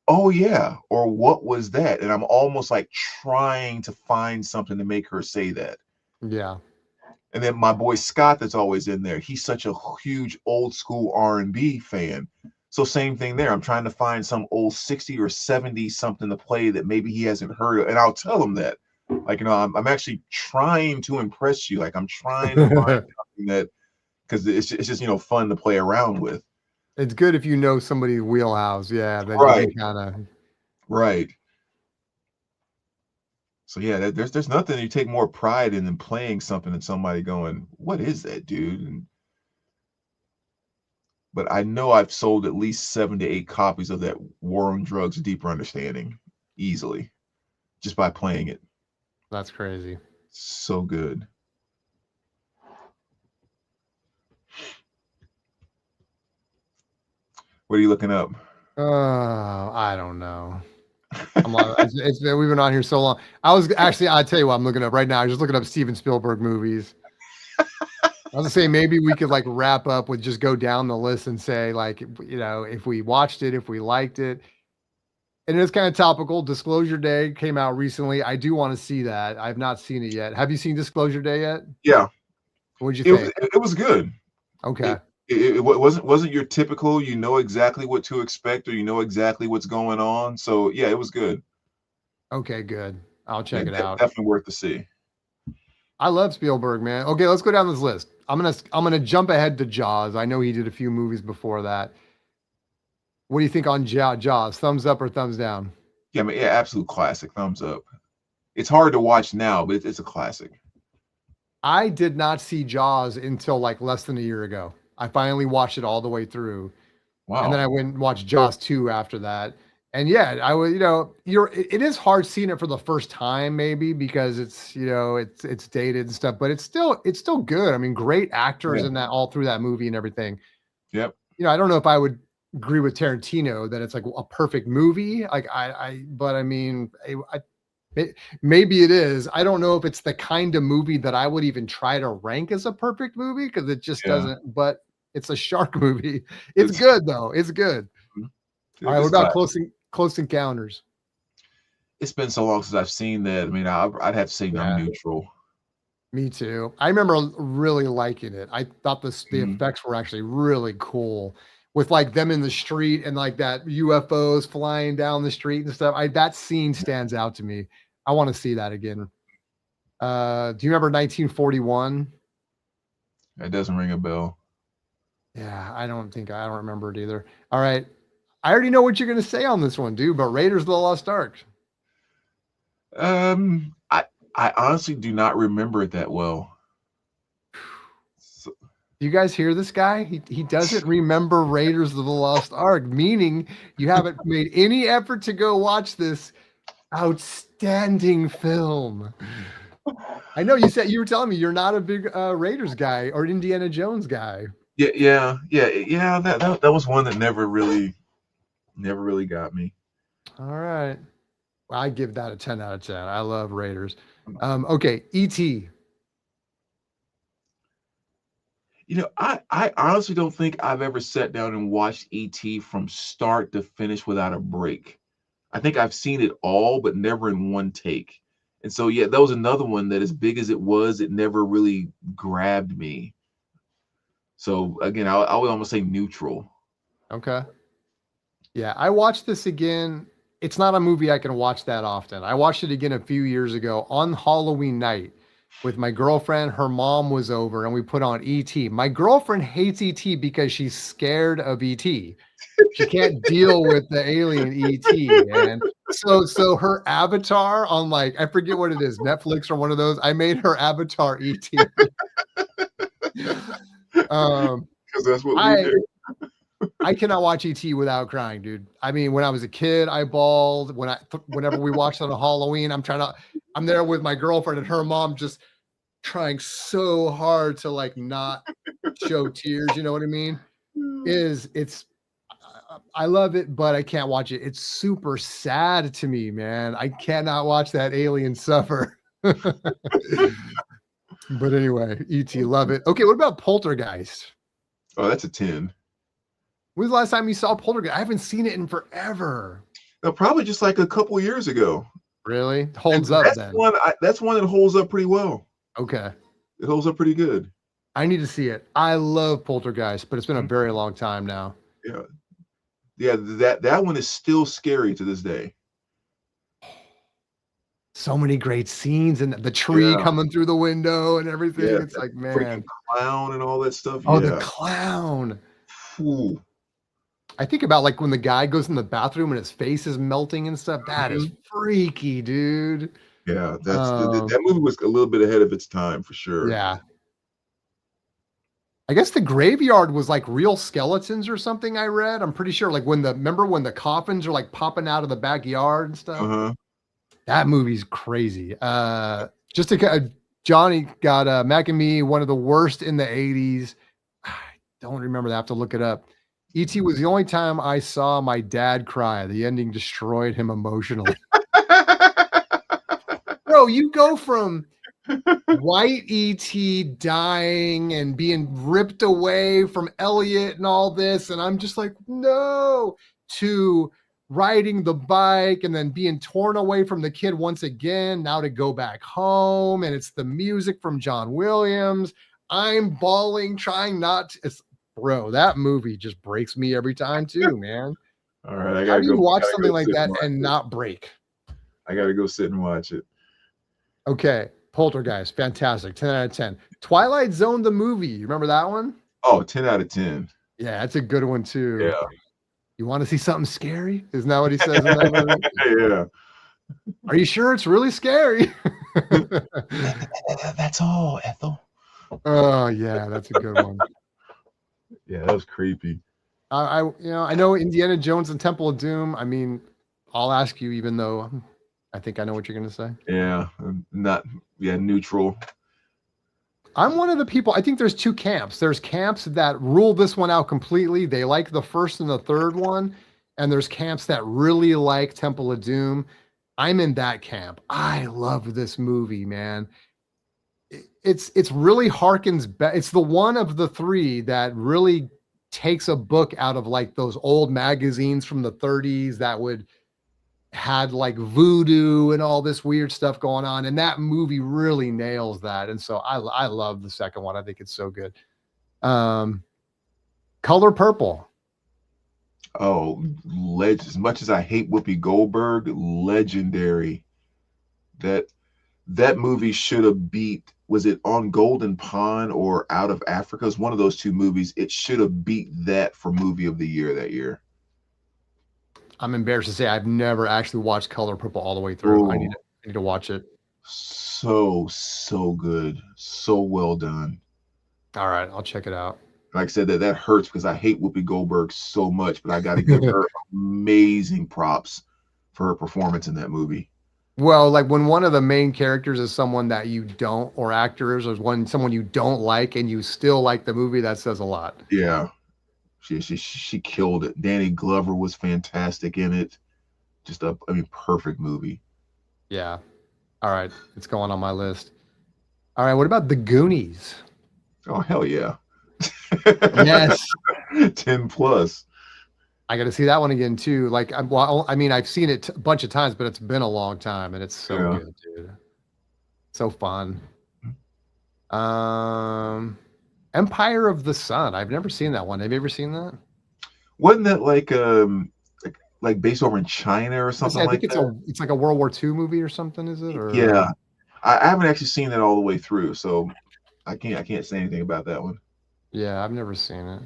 oh yeah, or what was that? And I'm almost like trying to find something to make her say that. Yeah. And then my boy Scott that's always in there, he's such a huge old school R&B fan. So same thing there. I'm trying to find some old 60 or 70 something to play that maybe he hasn't heard of. And I'll tell him that. Like, I'm actually trying to impress you. Like I'm trying to find something that, because it's just fun to play around with. It's good if you know somebody's wheelhouse, yeah. Then Right. you can kind of right. So yeah, there's nothing you take more pride in than playing something and somebody going, "What is that, dude?" But I know I've sold at least 7 to 8 copies of that War on Drugs, Deeper Understanding, easily, just by playing it. That's crazy. So good. What are you looking up? I don't know. We've been on here so long. I'll tell you what I'm looking up right now. I'm just looking up Steven Spielberg movies. I was gonna say maybe we could like wrap up with just go down the list and say like, if we watched it, if we liked it. And it's kind of topical. Disclosure Day came out recently. I do want to see that. I've not seen it yet. Have you seen Disclosure Day yet? Yeah. What'd you think? It was good. Okay. It wasn't your typical, exactly what to expect or exactly what's going on. So yeah, it was good. Okay, good. I'll check it out. Definitely worth to see. I love Spielberg, man. Okay, let's go down this list. I'm gonna jump ahead to Jaws. I know he did a few movies before that. What do you think on Jaws? Thumbs up or thumbs down? Yeah, absolute classic. Thumbs up. It's hard to watch now, but it's a classic. I did not see Jaws until like less than a year ago. I finally watched it all the way through. Wow. And then I went and watched Jaws 2 after that. And yeah, I was, it is hard seeing it for the first time, maybe because it's, it's dated and stuff, but it's still good. I mean, great actors in that all through that movie and everything. Yep. I don't know if I would agree with Tarantino that it's like a perfect movie. Like but I mean, maybe it is. I don't know if it's the kind of movie that I would even try to rank as a perfect movie because it just doesn't, but it's a shark movie. It's good though. It's good. All right, what about Close Encounters? It's been so long since I've seen that. I mean, I'd have to say I'm neutral. Me too. I remember really liking it. I thought the Mhm. effects were actually really cool with like them in the street and like that UFOs flying down the street and stuff. That scene stands out to me. I want to see that again. Do you remember 1941? That doesn't ring a bell. Yeah, I don't remember it either. All right. I already know what you're gonna say on this one, dude, but Raiders of the Lost Ark. Um, I I honestly do not remember it that well. So, You guys hear this guy? He doesn't remember Raiders of the Lost Ark, meaning you haven't made any effort to go watch this outstanding film. I know you were telling me you're not a big Raiders guy or Indiana Jones guy. yeah. That was one that never really got me. All right. Well, I give that a 10 out of 10. I love Raiders. Okay, E.T. I honestly don't think I've ever sat down and watched ET from start to finish without a break. I think I've seen it all, but never in one take. And so, yeah, that was another one that, as big as it was, it never really grabbed me. So again, I would almost say neutral. Okay. Yeah, I watched this again. It's not a movie I can watch that often. I watched it again a few years ago on Halloween night with my girlfriend. Her mom was over and we put on ET. My girlfriend hates ET because she's scared of ET. She can't deal with the alien ET, man. So her avatar on like I forget what it is, Netflix or one of those. I made her avatar ET. Um, Because that's what we I do. I cannot watch ET without crying, dude. I mean, when I was a kid, I bawled. Whenever we watched on a Halloween, I'm there with my girlfriend and her mom just trying so hard to like not show tears. You know what I mean? I love it, but I can't watch it. It's super sad to me, man. I cannot watch that alien suffer. But anyway, ET, love it. Okay, what about Poltergeist? Oh, that's a 10. When was the last time you saw Poltergeist? I haven't seen it in forever. No, probably just like a couple years ago. Really? And Holds up then. that's one that holds up pretty well. Okay. It holds up pretty good. I need to see it. I love Poltergeist, but it's been a very long time now. Yeah. Yeah, that one is still scary to this day. So many great scenes and the tree Yeah. coming through the window and everything. Yeah, It's like, freaking man. clown and all that stuff. Oh, the Yeah. clown. Ooh. I think about like when the guy goes in the bathroom and his face is melting and stuff. That is freaky, dude. Yeah, that movie was a little bit ahead of its time for sure. Yeah. I guess the graveyard was like real skeletons or something I read. I'm pretty sure like remember when the coffins are like popping out of the backyard and stuff? Uh-huh. That movie's crazy. Johnny got Mac and Me, one of the worst in the 80s. I don't remember that. I have to look it up. E.T. was the only time I saw my dad cry. The ending destroyed him emotionally. Bro, you go from white E.T. dying and being ripped away from Elliot and all this, and I'm just like, no, to riding the bike and then being torn away from the kid once again, now to go back home, and it's the music from John Williams. I'm bawling, trying not to. Bro, that movie just breaks me every time too, man. All right, How do you watch something like that and not break? I gotta go sit and watch it. Okay, Poltergeist, fantastic, 10 out of 10. Twilight Zone, the movie, you remember that one? Oh, 10 out of 10. Yeah, that's a good one too. Yeah. You want to see something scary? Isn't that what he says in that movie? Yeah. Are you sure it's really scary? That's all, Ethel. Oh yeah, that's a good one. Yeah, that was creepy. I know Indiana Jones and Temple of Doom. I mean, I'll ask you, even though I think I know what you're gonna say. Yeah, neutral. I'm one of the people. I think there's two camps. There's camps that rule this one out completely. They like the first and the third one, and there's camps that really like Temple of Doom. I'm in that camp. I love this movie, man. It's really harkens back. It's the one of the three that really takes a book out of like those old magazines from the 30s that would had like voodoo and all this weird stuff going on, and that movie really nails that. And so I love the second one. I think it's so good. Color Purple. Oh, as much as I hate Whoopi Goldberg, legendary. That movie should have beat, was it On Golden Pond or Out of Africa? It's one of those two movies. It should have beat that for movie of the year that year. I'm embarrassed to say I've never actually watched Color Purple all the way through. I Oh, need to watch it. so good. So well done. All right, I'll check it out. Like I said, that hurts because I hate Whoopi Goldberg so much, but I got to give her amazing props for her performance in that movie. Well, like when one of the main characters is someone that you don't, or actors, or someone you don't like, and you still like the movie, that says a lot. Yeah, she killed it. Danny Glover was fantastic in it. Just perfect movie. Yeah. All right, it's going on my list. All right, what about The Goonies? Oh hell yeah. Yes. 10 plus. I got to see that one again too. Like, I mean, I've seen it a bunch of times, but it's been a long time, and it's so good, dude. So fun. Empire of the Sun. I've never seen that one. Have you ever seen that? Wasn't that like based over in China or something I like think that? it's like a World War II movie or something, is it? Or Yeah. I haven't actually seen that all the way through, so I can't say anything about that one. Yeah, I've never seen it.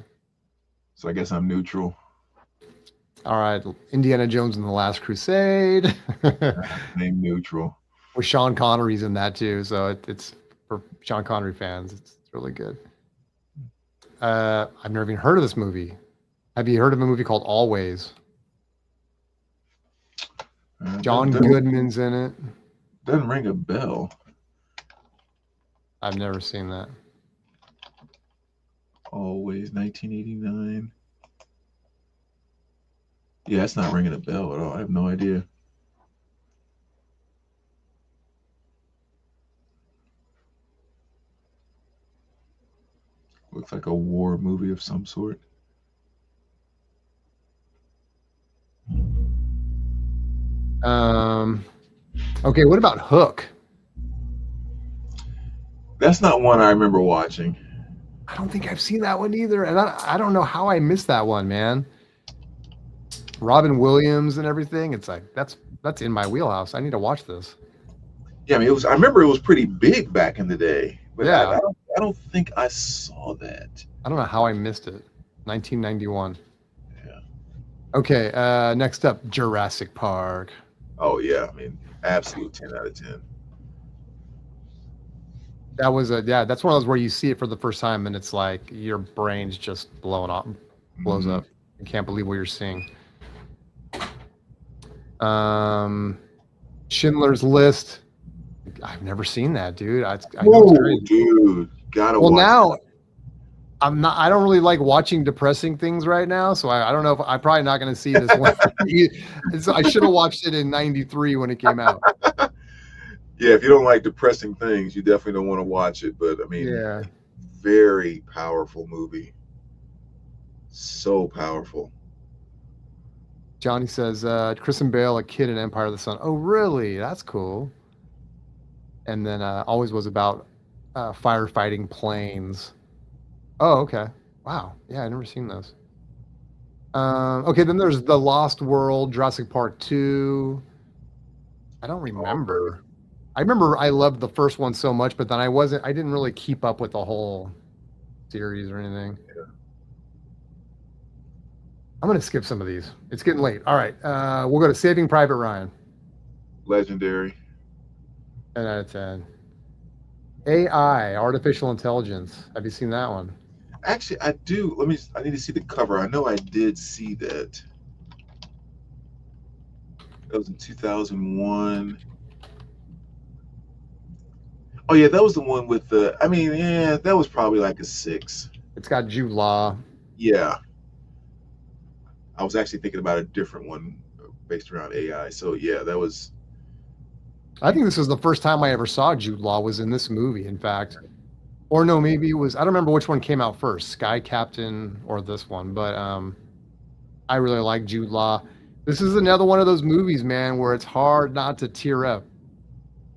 So I guess I'm neutral. All right, Indiana Jones and the Last Crusade. Name neutral. With Sean Connery's in that too, so it's for Sean Connery fans. It's really good. I've never even heard of this movie. Have you heard of a movie called Always? John Goodman's in it. Doesn't ring a bell. I've never seen that. Always 1989. Yeah, it's not ringing a bell at all. I have no idea. Looks like a war movie of some sort. Okay, what about Hook? That's not one I remember watching. I don't think I've seen that one either, and I don't know how I missed that one, man. Robin Williams and everything. It's like that's in my wheelhouse. I need to watch this. Yeah, I mean, I remember it was pretty big back in the day, but yeah, I don't think I saw that. I don't know how I missed it. 1991. Yeah. Okay, next up, Jurassic Park. Oh yeah, I mean, absolute 10 out of 10. That was that's one of those where you see it for the first time and it's like your brain's just blows up. You can't believe what you're seeing. Schindler's List. I've never seen that, dude. I know it's crazy. Dude, gotta well watch now that. I don't really like watching depressing things right now, so I don't know if I'm probably not going to see this one. So I should have watched it in '93 when it came out. Yeah, if you don't like depressing things, you definitely don't want to watch it. But I mean, yeah, very powerful movie. So powerful. Johnny says, Kristen Bale, a kid in Empire of the Sun. Oh, really? That's cool. And then Always was about firefighting planes. Oh, okay. Wow. Yeah, I've never seen those. Okay, then there's The Lost World, Jurassic Park 2. I don't remember. I remember I loved the first one so much, but then I didn't really keep up with the whole series or anything. Yeah. I'm going to skip some of these. It's getting late. All right. We'll go to Saving Private Ryan. Legendary. 10 out of 10. AI, artificial intelligence. Have you seen that one? Actually, I do. I need to see the cover. I know I did see that. That was in 2001. Oh yeah, that was the one with that was probably like a 6. It's got Jude Law. Yeah. I was actually thinking about a different one based around AI. So yeah, that was. I think this was the first time I ever saw Jude Law was in this movie, in fact. Or no, maybe it was, I don't remember which one came out first, Sky Captain or this one, but I really like Jude Law. This is another one of those movies, man, where it's hard not to tear up.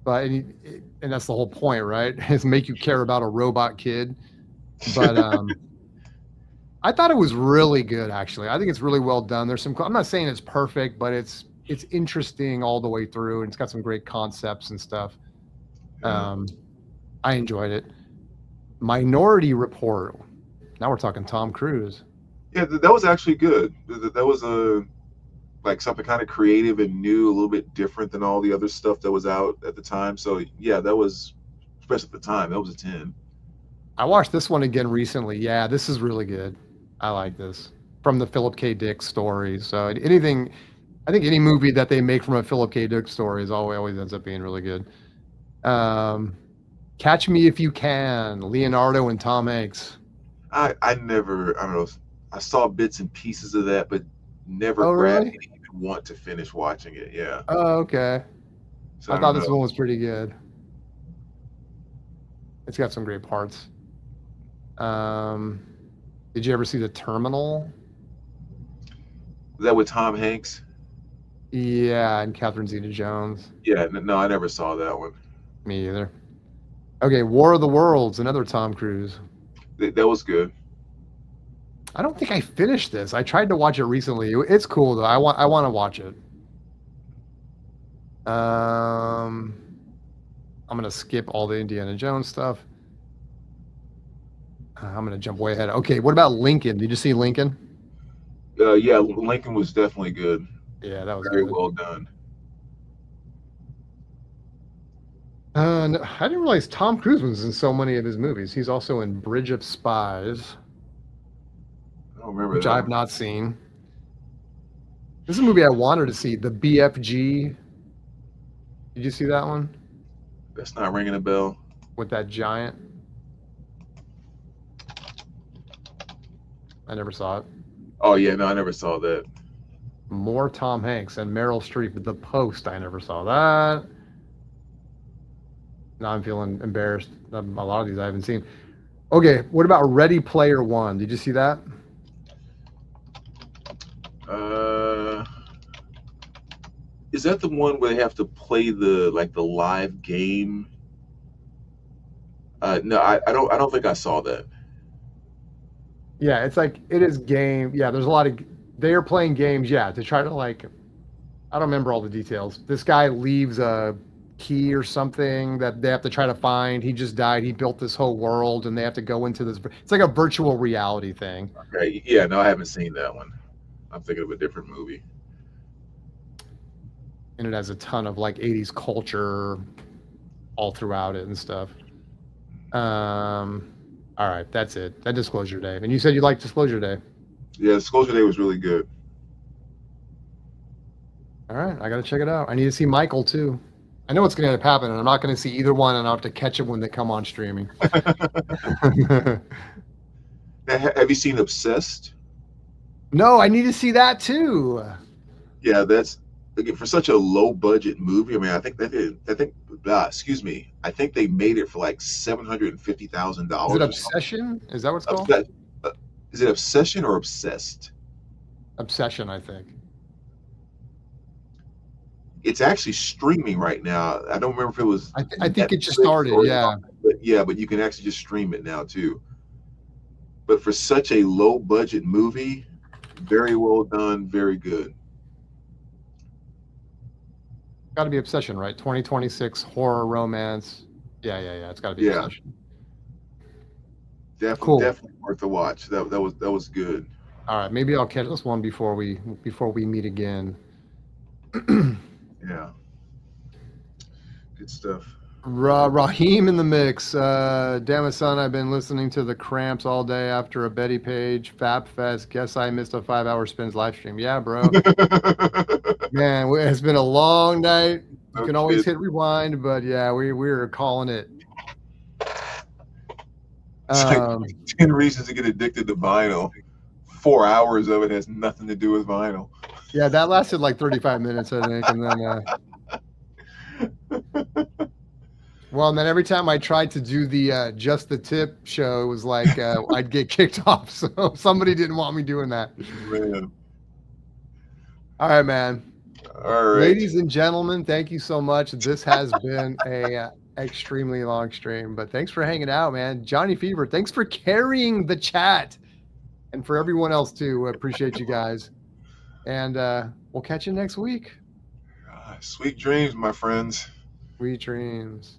But and that's the whole point, right? Is make you care about a robot kid. But I thought it was really good, actually. I think it's really well done. There's some. I'm not saying it's perfect, but it's interesting all the way through, and it's got some great concepts and stuff. Yeah. I enjoyed it. Minority Report. Now we're talking Tom Cruise. Yeah, that was actually good. That was like something kind of creative and new, a little bit different than all the other stuff that was out at the time. So yeah, that was, especially at the time, that was a 10. I watched this one again recently. Yeah, this is really good. I like this from the Philip K. Dick story. So anything, I think any movie that they make from a Philip K. Dick story is always ends up being really good. Catch Me If You Can, Leonardo and Tom Hanks. I don't know. I saw bits and pieces of that, but never Oh, grabbed really? it, even want to finish watching it. Yeah. Oh, okay. So I I thought don't this know. one was pretty good. It's got some great parts. Did you ever see The Terminal? Is that with Tom Hanks? Yeah, and Catherine Zeta-Jones. Yeah, no, I never saw that one. Me either. Okay, War of the Worlds, another Tom Cruise. That was good. I don't think I finished this. I tried to watch it recently. It's cool though. I want to watch it. I'm gonna skip all the Indiana Jones stuff. I'm gonna jump way ahead. Okay, what about Lincoln? Did you see Lincoln? Yeah, Lincoln was definitely good. Yeah, that was Very good. well done. No, I didn't realize Tom Cruise was in so many of his movies. He's also in Bridge of Spies, I don't remember which that I've one. not seen. This is a movie I wanted to see, The BFG. Did you see that one That's not ringing a bell. with that giant? I never saw it. Oh yeah, no, I never saw that. More Tom Hanks and Meryl Streep. The Post. I never saw that. Now I'm feeling embarrassed. A lot of these I haven't seen. Okay, what about Ready Player One? Did you see that? Is that the one where they have to play the live game? No, I don't think I saw that. Yeah, it's like it is game. Yeah, there's a lot of they are playing games. Yeah, to try to like, I don't remember all the details. This guy leaves a key or something that they have to try to find. He just died. He built this whole world, and they have to go into this. It's like a virtual reality thing. Okay, yeah, no, I haven't seen that one. I'm thinking of a different movie. And it has a ton of like 80s culture all throughout it and stuff. All right, that's it. That Disclosure Day. And you said you liked Disclosure Day. Yeah, Disclosure Day was really good. All right, I got to check it out. I need to see Michael too. I know what's going to end up happening. I'm not going to see either one, and I'll have to catch them when they come on streaming. Have you seen Obsessed? No, I need to see that too. Yeah, that's again for such a low budget movie. I mean, I think they made it for like $750,000. Is it Obsession? Is that what it's called? Is it Obsession or Obsessed? Obsession, I think. It's actually streaming right now. I don't remember if it was. I think it just Netflix started. or- Yeah. but you can actually just stream it now too. But for such a low budget movie, very well done, very good. Got to be Obsession, right? 2026 horror romance. Yeah. It's got to be Yeah. Obsession. Definitely, Cool. definitely worth a watch. That was good. All right, maybe I'll catch this one before we meet again. Yeah. Good stuff. Raheem in the mix. Damn it, son, I've been listening to the Cramps all day after a Betty Page Fab Fest. Guess I missed a 5-hour Spins live stream. Yeah, bro. Man, it's been a long night. You can always hit rewind, but yeah, we're calling it. It's like 10 reasons to get addicted to vinyl. 4 hours of it has nothing to do with vinyl. Yeah, that lasted like 35 minutes, I think, and then well, and then every time I tried to do the Just the Tip show, it was like I'd get kicked off. So somebody didn't want me doing that. Man. All right, man. All right. Ladies and gentlemen, thank you so much. This has been a extremely long stream, but thanks for hanging out, man. Johnny Fever, thanks for carrying the chat, and for everyone else too. I appreciate you guys, and we'll catch you next week. Sweet dreams, my friends. Sweet dreams.